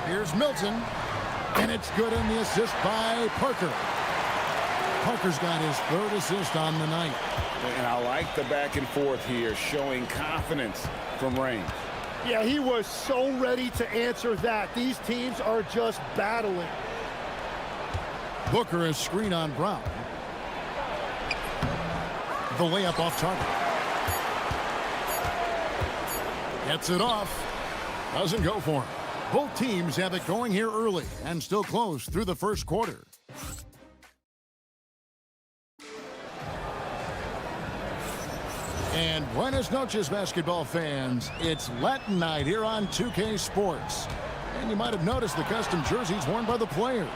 Here's Milton, and it's good in the assist by Parker. Parker's got his third assist on the night. And I like the back and forth here, showing confidence from range. Yeah, he was so ready to answer that. These teams are just battling. Booker is screen on Brown. The layup off target. Gets it off. Doesn't go for him. Both teams have it going here early and still close through the first quarter. And buenas noches, basketball fans. It's Latin night here on 2K Sports. And you might have noticed the custom jerseys worn by the players.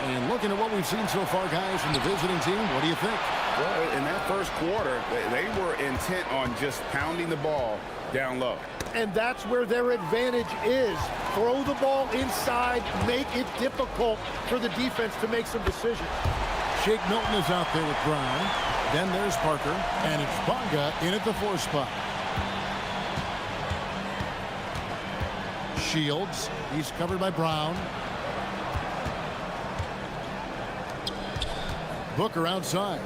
And looking at what we've seen so far, guys, from the visiting team, what do you think? Well, in that first quarter, they were intent on just pounding the ball down low. And that's where their advantage is. Throw the ball inside, make it difficult for the defense to make some decisions. Shake Milton is out there with Brown. Then there's Parker, and it's Bonga in at the 4 spot. Shields, he's covered by Brown. Booker outside.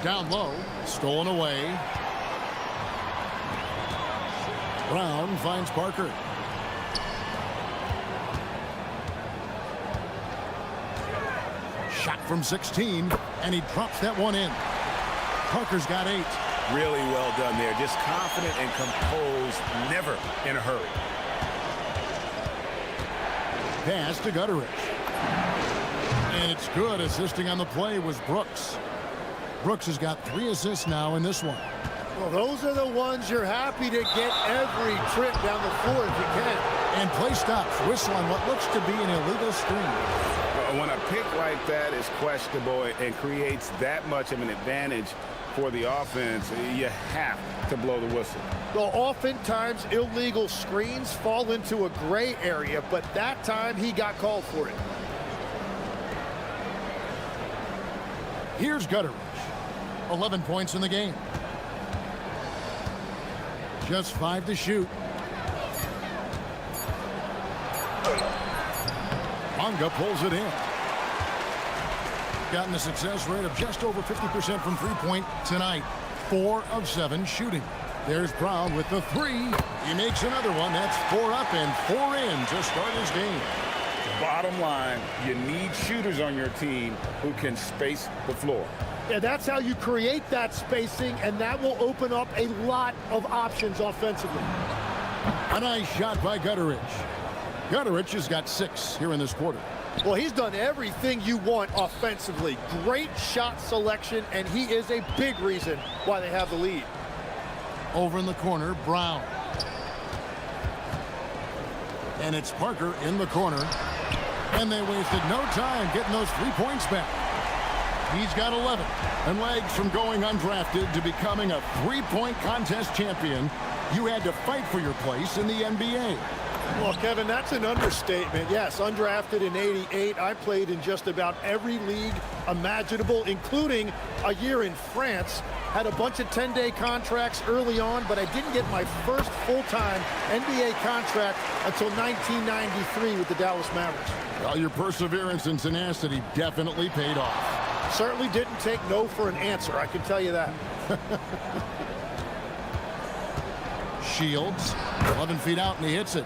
Down low, stolen away. Brown finds Parker. Shot from 16, and he drops that one in. Parker's got 8. Really well done there. Just confident and composed, never in a hurry. Pass to Gutteridge. And it's good. Assisting on the play was Brooks. Brooks has got 3 assists now in this one. Well, those are the ones you're happy to get every trip down the floor if you can. And play stops. Whistle on what looks to be an illegal screen. When a pick like that is questionable and creates that much of an advantage for the offense, you have to blow the whistle. Well, oftentimes illegal screens fall into a gray area, but that time he got called for it. Here's Gutteridge. 11 points in the game. Just 5 to shoot. Bonga pulls it in. Gotten a success rate of just over 50% from three-point tonight. 4 of 7 shooting. There's Brown with the 3. He makes another one. That's 4 up and 4 in to start his game. Bottom line, you need shooters on your team who can space the floor. Yeah, that's how you create that spacing, and that will open up a lot of options offensively. A nice shot by Gutteridge. Gutteridge has got 6 here in this quarter. Well, he's done everything you want offensively. Great shot selection, and he is a big reason why they have the lead. Over in the corner, Brown. And it's Parker in the corner. And they wasted no time getting those 3 points back. He's got 11. And legs from going undrafted to becoming a 3-point contest champion, you had to fight for your place in the NBA. Well, Kevin, that's an understatement. Yes, undrafted in '88. I played in just about every league imaginable, including a year in France. Had a bunch of 10-day contracts early on, but I didn't get my first full-time NBA contract until 1993 with the Dallas Mavericks. Well, your perseverance and tenacity definitely paid off. Certainly didn't take no for an answer, I can tell you that. Shields, 11 feet out, and he hits it.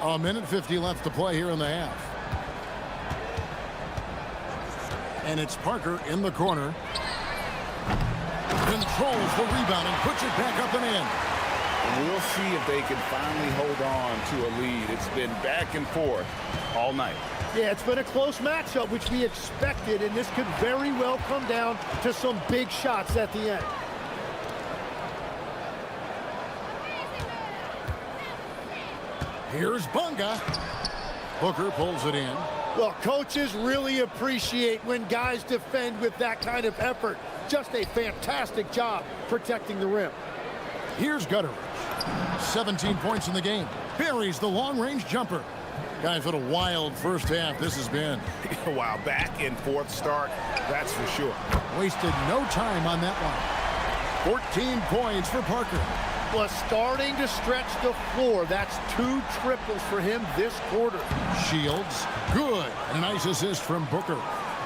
A minute 50 left to play here in the half. And it's Parker in the corner. controls the rebound and puts it back up and in. We'll see if they can finally hold on to a lead. It's been back and forth all night. Yeah, it's been a close matchup, which we expected, and this could very well come down to some big shots at the end. Here's Bunga. Booker pulls it in. Well, coaches really appreciate when guys defend with that kind of effort. Just a fantastic job protecting the rim. Here's Gutteridge. 17 points in the game. Buries the long-range jumper. Guys, what a wild first half this has been. Wow, back and forth start, that's for sure. Wasted no time on that one. 14 points for Parker. Was starting to stretch the floor. That's 2 triples for him this quarter. Shields, good. A nice assist from Booker.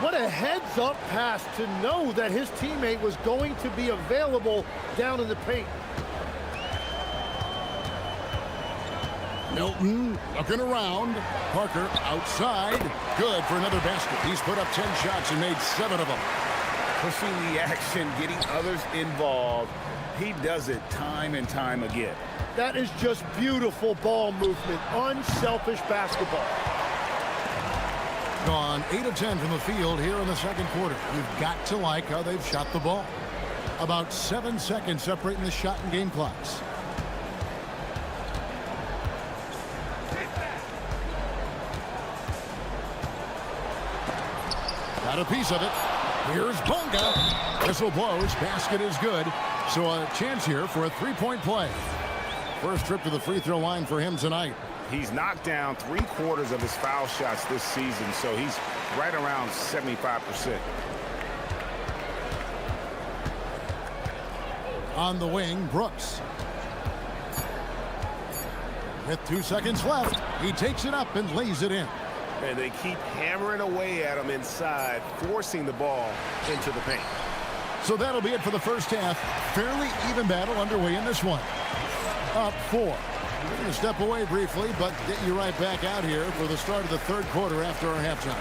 What a heads-up pass to know that his teammate was going to be available down in the paint. Milton looking around. Parker outside. Good for another basket. He's put up 10 shots and made 7 of them. Pushing the action, getting others involved. He does it time and time again. That is just beautiful ball movement. Unselfish basketball. Gone 8 of 10 from the field here in the second quarter. You've got to like how they've shot the ball. About 7 seconds separating the shot and game clocks. Got a piece of it. Here's Bunga. Whistle blows. Basket is good. So a chance here for a three-point play. First trip to the free throw line for him tonight. He's knocked down 3/4 of his foul shots this season, so he's right around 75%. On the wing, Brooks. With 2 seconds left, he takes it up and lays it in. And they keep hammering away at him inside, forcing the ball into the paint. So that'll be it for the first half. Fairly even battle underway in this one. Up 4. We're going to step away briefly, but get you right back out here for the start of the third quarter after our halftime.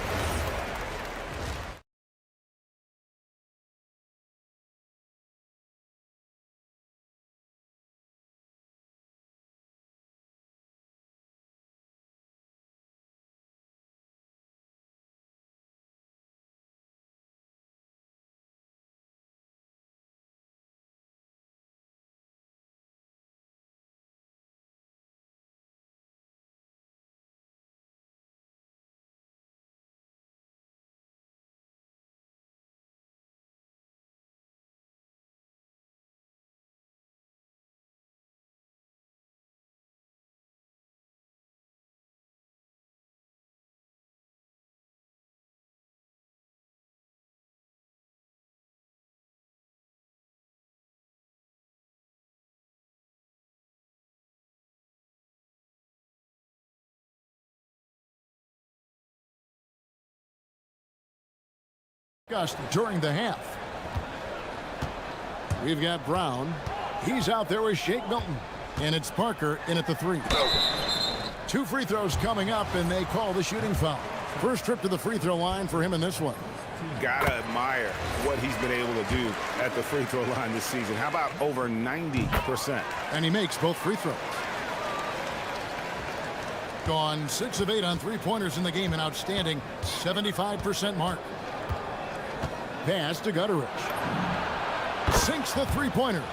During the half. We've got Brown. He's out there with Shake Milton. And it's Parker in at the 3. 2 free throws coming up, and they call the shooting foul. First trip to the free throw line for him in this one. Gotta admire what he's been able to do at the free throw line this season. How about over 90%? And he makes both free throws. Gone 6 of 8 on three-pointers in the game, an outstanding 75% mark. Pass to Gutteridge. Sinks the three-pointer.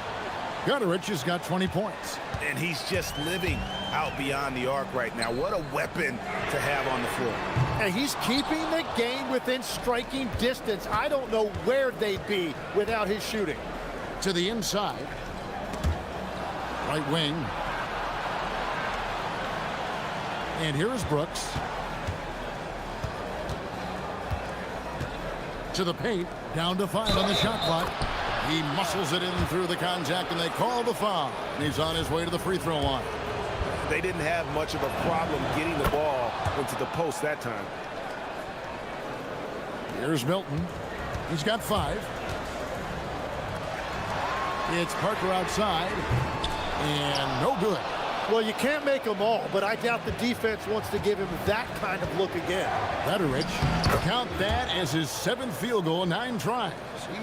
Gutteridge has got 20 points. And he's just living out beyond the arc right now. What a weapon to have on the floor. And he's keeping the game within striking distance. I don't know where they'd be without his shooting. To the inside. Right wing. And here's Brooks. To the paint, down to 5 on the shot clock. He muscles it in through the contact, and they call the foul. And he's on his way to the free throw line. They didn't have much of a problem getting the ball into the post that time. Here's Milton. He's got 5. It's Parker outside, and no good. Well, you can't make them all, but I doubt the defense wants to give him that kind of look again. Gutteridge, count that as his 7th field goal in 9 tries.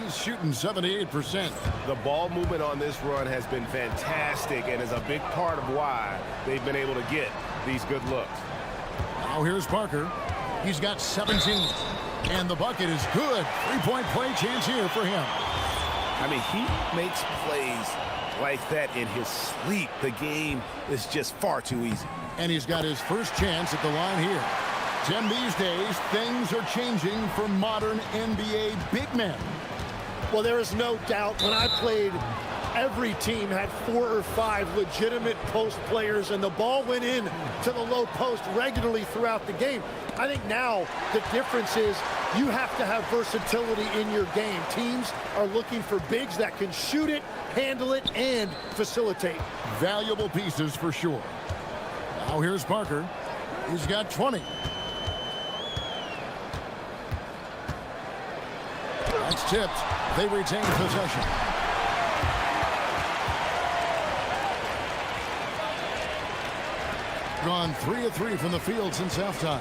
He's shooting 78%. The ball movement on this run has been fantastic and is a big part of why they've been able to get these good looks. Now here's Parker. He's got 17. And the bucket is good. 3-point play chance here for him. I mean, he makes plays like that in his sleep. The game is just far too easy. And he's got his first chance at the line here. Tim, these days, things are changing for modern NBA big men. Well, there is no doubt when I played, every team had 4 or 5 legitimate post players, and the ball went in to the low post regularly throughout the game. I think now the difference is you have to have versatility in your game. Teams are looking for bigs that can shoot it, handle it, and facilitate. Valuable pieces for sure. Now here's Parker. He's got 20. That's tipped. They retain possession. Gone 3 of 3 from the field since halftime.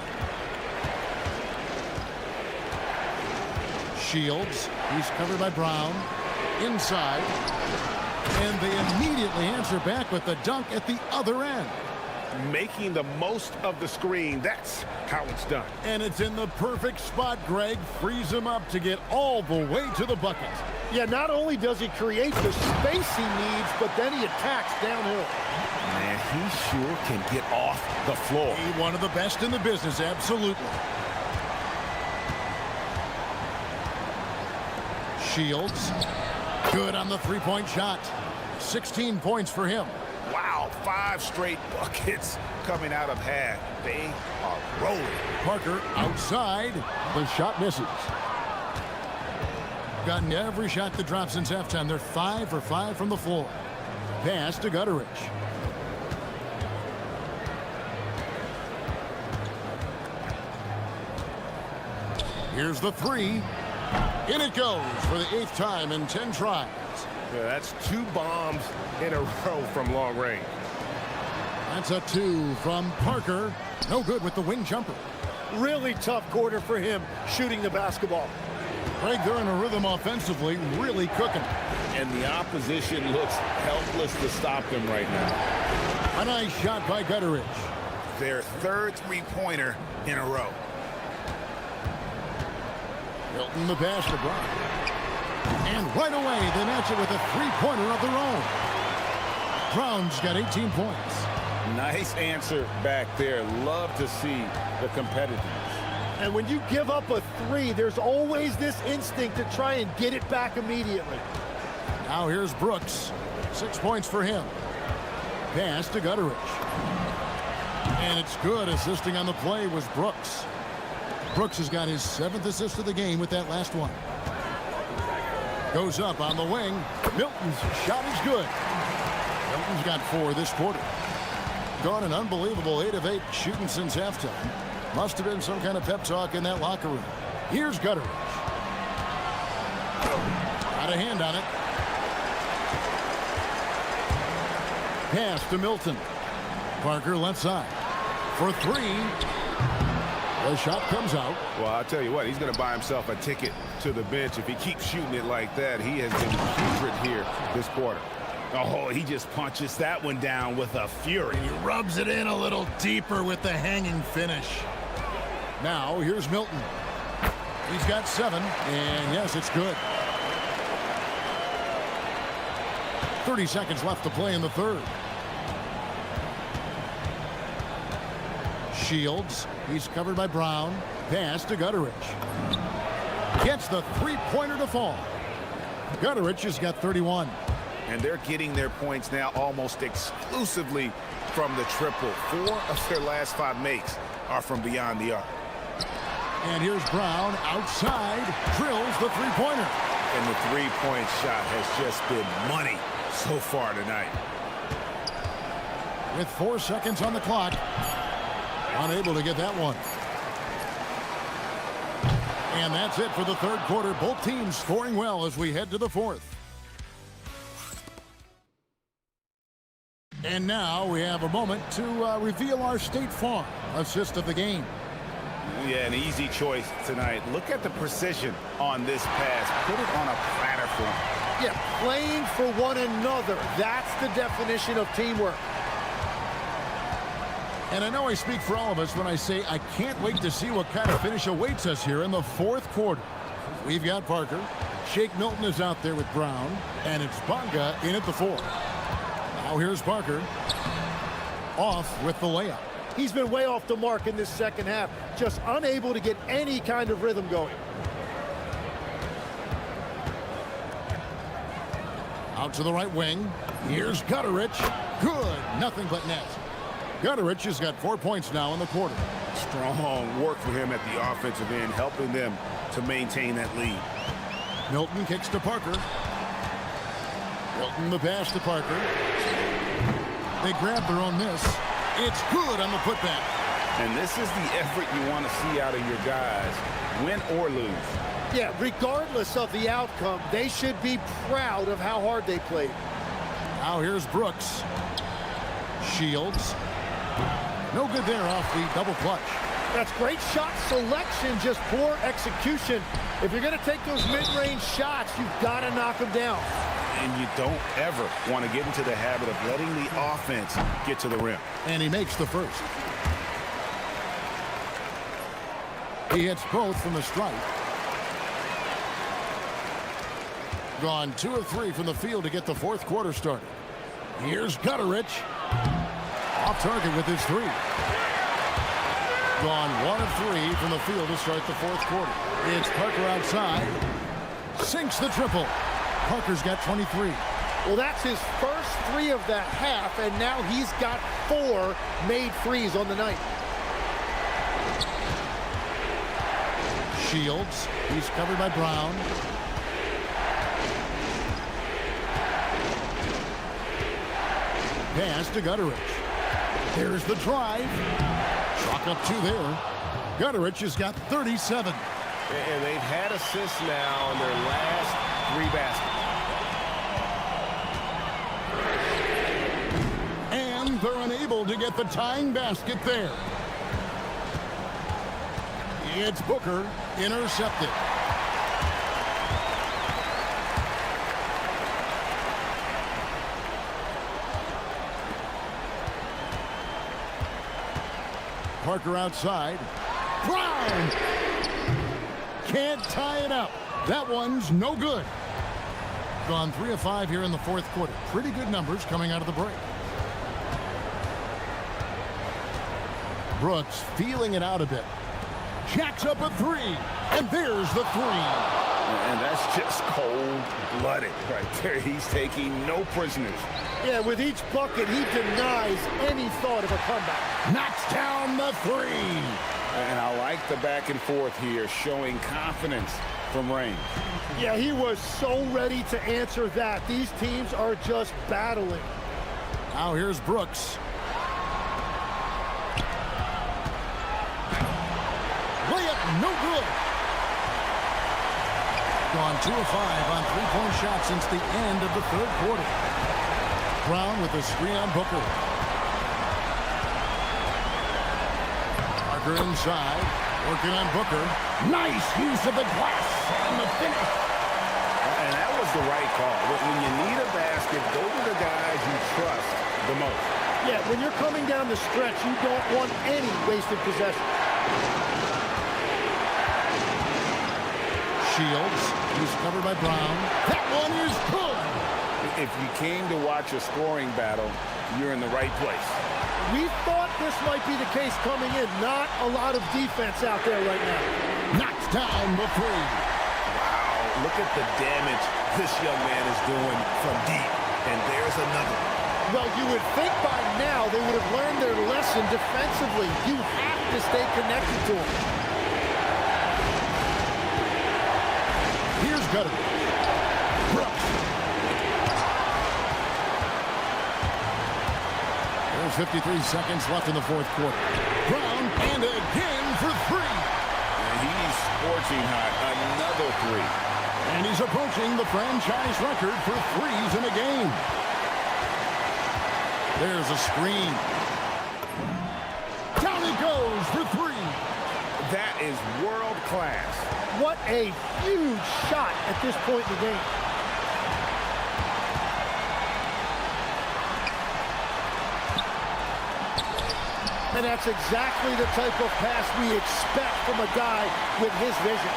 Shields, he's covered by Brown. Inside. And they immediately answer back with the dunk at the other end. Making the most of the screen, that's how it's done. And it's in the perfect spot. Greg frees him up to get all the way to the bucket. Yeah, not only does he create the space he needs, but then he attacks downhill. Man, he sure can get off the floor. He's one of the best in the business, absolutely. Shields, good on the 3-point shot. 16 points for him. Wow, 5 straight buckets coming out of half. They are rolling. Parker outside. The shot misses. Gotten every shot that dropped since halftime. They're 5 for 5 from the floor. Pass to Gutteridge. Here's the 3. In it goes for the 8th time in 10 tries. Yeah, that's 2 bombs in a row from long range. That's a 2 from Parker. No good with the wing jumper. Really tough quarter for him shooting the basketball. Greg, they're in a rhythm offensively, really cooking. And the opposition looks helpless to stop them right now. A nice shot by Gutteridge. Their 3rd 3-pointer in a row. Milton the pass to Brown. And right away, they match it with a 3-pointer of their own. Brown's got 18 points. Nice answer back there. Love to see the competitiveness. And when you give up a 3, there's always this instinct to try and get it back immediately. Now here's Brooks. 6 points for him. Pass to Gutteridge. And it's good. Assisting on the play was Brooks. Brooks has got his 7th assist of the game with that last one. Goes up on the wing. Milton's shot is good. Milton's got 4 this quarter. Gone an unbelievable 8 of 8 shooting since halftime. Must have been some kind of pep talk in that locker room. Here's Gutteridge. Got a hand on it. Pass to Milton. Parker left side. For 3. The shot comes out. Well, I'll tell you what, he's going to buy himself a ticket to the bench. If he keeps shooting it like that, he has been putrid here this quarter. Oh, he just punches that one down with a fury. He rubs it in a little deeper with the hanging finish. Now, here's Milton. He's got 7, and yes, it's good. 30 seconds left to play in the 3rd. Shields, he's covered by Brown. Pass to Gutteridge. Gets the 3-pointer to fall. Gutteridge has got 31. And they're getting their points now almost exclusively from the triple. 4 of their last 5 makes are from beyond the arc. And here's Brown outside, drills the 3-pointer. And the 3-point shot has just been money so far tonight. With 4 seconds on the clock, unable to get that one. And that's it for the 3rd quarter. Both teams scoring well as we head to the 4th. And now we have a moment to reveal our State Farm assist of the game. Yeah, an easy choice tonight. Look at the precision on this pass. Put it on a platter for him. Yeah, playing for one another. That's the definition of teamwork. And I know I speak for all of us when I say I can't wait to see what kind of finish awaits us here in the fourth quarter. We've got Parker. Shake Milton is out there with Brown. And it's Bonga in at the 4. Now here's Parker. Off with the layup. He's been way off the mark in this second half. Just unable to get any kind of rhythm going. Out to the right wing. Here's Gutterich. Good. Nothing but net. Gutterich has got 4 points now in the quarter. Strong work for him at the offensive end, helping them to maintain that lead. Milton kicks to Parker. Milton the pass to Parker. They grab their own miss. It's good on the putback. And this is the effort you want to see out of your guys, win or lose. Yeah, regardless of the outcome, they should be proud of how hard they played. Now here's Brooks. Shields. No good there off the double clutch. That's great shot selection, just poor execution. If you're going to take those mid-range shots, you've got to knock them down. And you don't ever want to get into the habit of letting the offense get to the rim. And he makes the first. He hits both from the stripe. Gone 2 of 3 from the field to get the fourth quarter started. Here's Gutterich. Off target with his 3. Gone 1 of 3 from the field to start the fourth quarter. It's Parker outside. Sinks the triple. Parker's got 23. Well, that's his first 3 of the half, and now he's got 4 made threes on the night. Shields. He's covered by Brown. Pass to Gutterich. There's the drive. Chalk up 2 there. Gutterich has got 37. And they've had assists now in their last 3 baskets. And they're unable to get the tying basket there. It's Booker, intercepted. Parker outside. Brown! Can't tie it up. That one's no good. Gone 3 of 5 here in the fourth quarter. Pretty good numbers coming out of the break. Brooks feeling it out a bit. Jacks up a 3. And there's the 3. And that's just cold-blooded right there. He's taking no prisoners. Yeah, with each bucket, he denies any thought of a comeback. Knocks down the 3. And I like the back and forth here, showing confidence from range. Yeah, he was so ready to answer that. These teams are just battling. Now here's Brooks. Layup, no good. Gone 2 of 5 on 3-point shots since the end of the third quarter. Brown with a screen on Booker. Parker inside, working on Booker. Nice use of the glass and the finish. And that was the right call. When you need a basket, go to the guys you trust the most. Yeah, when you're coming down the stretch, you don't want any wasted possession. Shields, he's covered by Brown. That one is good. If you came to watch a scoring battle, you're in the right place. We thought this might be the case coming in. Not a lot of defense out there right now. Knocks down the 3. Wow, look at the damage this young man is doing from deep. And there's another. Well, you would think by now they would have learned their lesson defensively. You have to stay connected to him. Here's Gutter. Brooks. There's 53 seconds left in the fourth quarter. Brown, and again for 3. And he's scorching hot. Another 3. And he's approaching the franchise record for threes in a game. There's a screen. Down he goes for three. That is world class. What a huge shot at this point in the game. And that's exactly the type of pass we expect from a guy with his vision.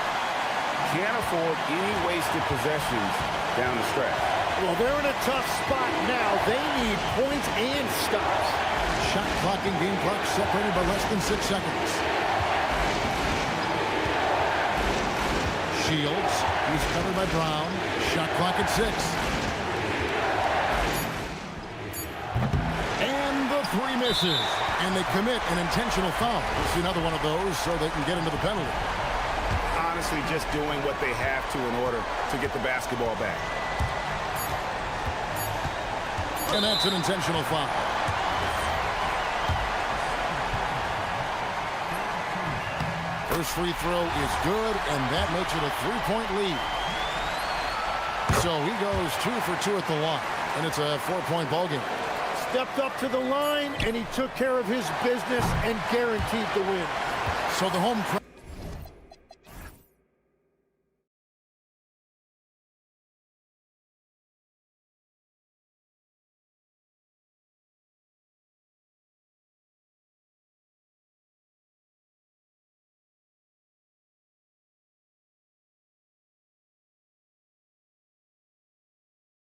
Can't afford any wasted possessions down the stretch. Well, they're in a tough spot now. They need points and stops. Shot clock and game clock separated by less than 6 seconds. Shields, he's covered by Brown. Shot clock at 6. And the three misses. And they commit an intentional foul. We'll see another one of those so they can get into the penalty. Honestly, just doing what they have to in order to get the basketball back. And that's an intentional foul. First free throw is good, and that makes it a 3-point lead. So he goes 2 for 2 at the line, and it's a 4-point ball game. Stepped up to the line, and he took care of his business and guaranteed the win. So the home crowd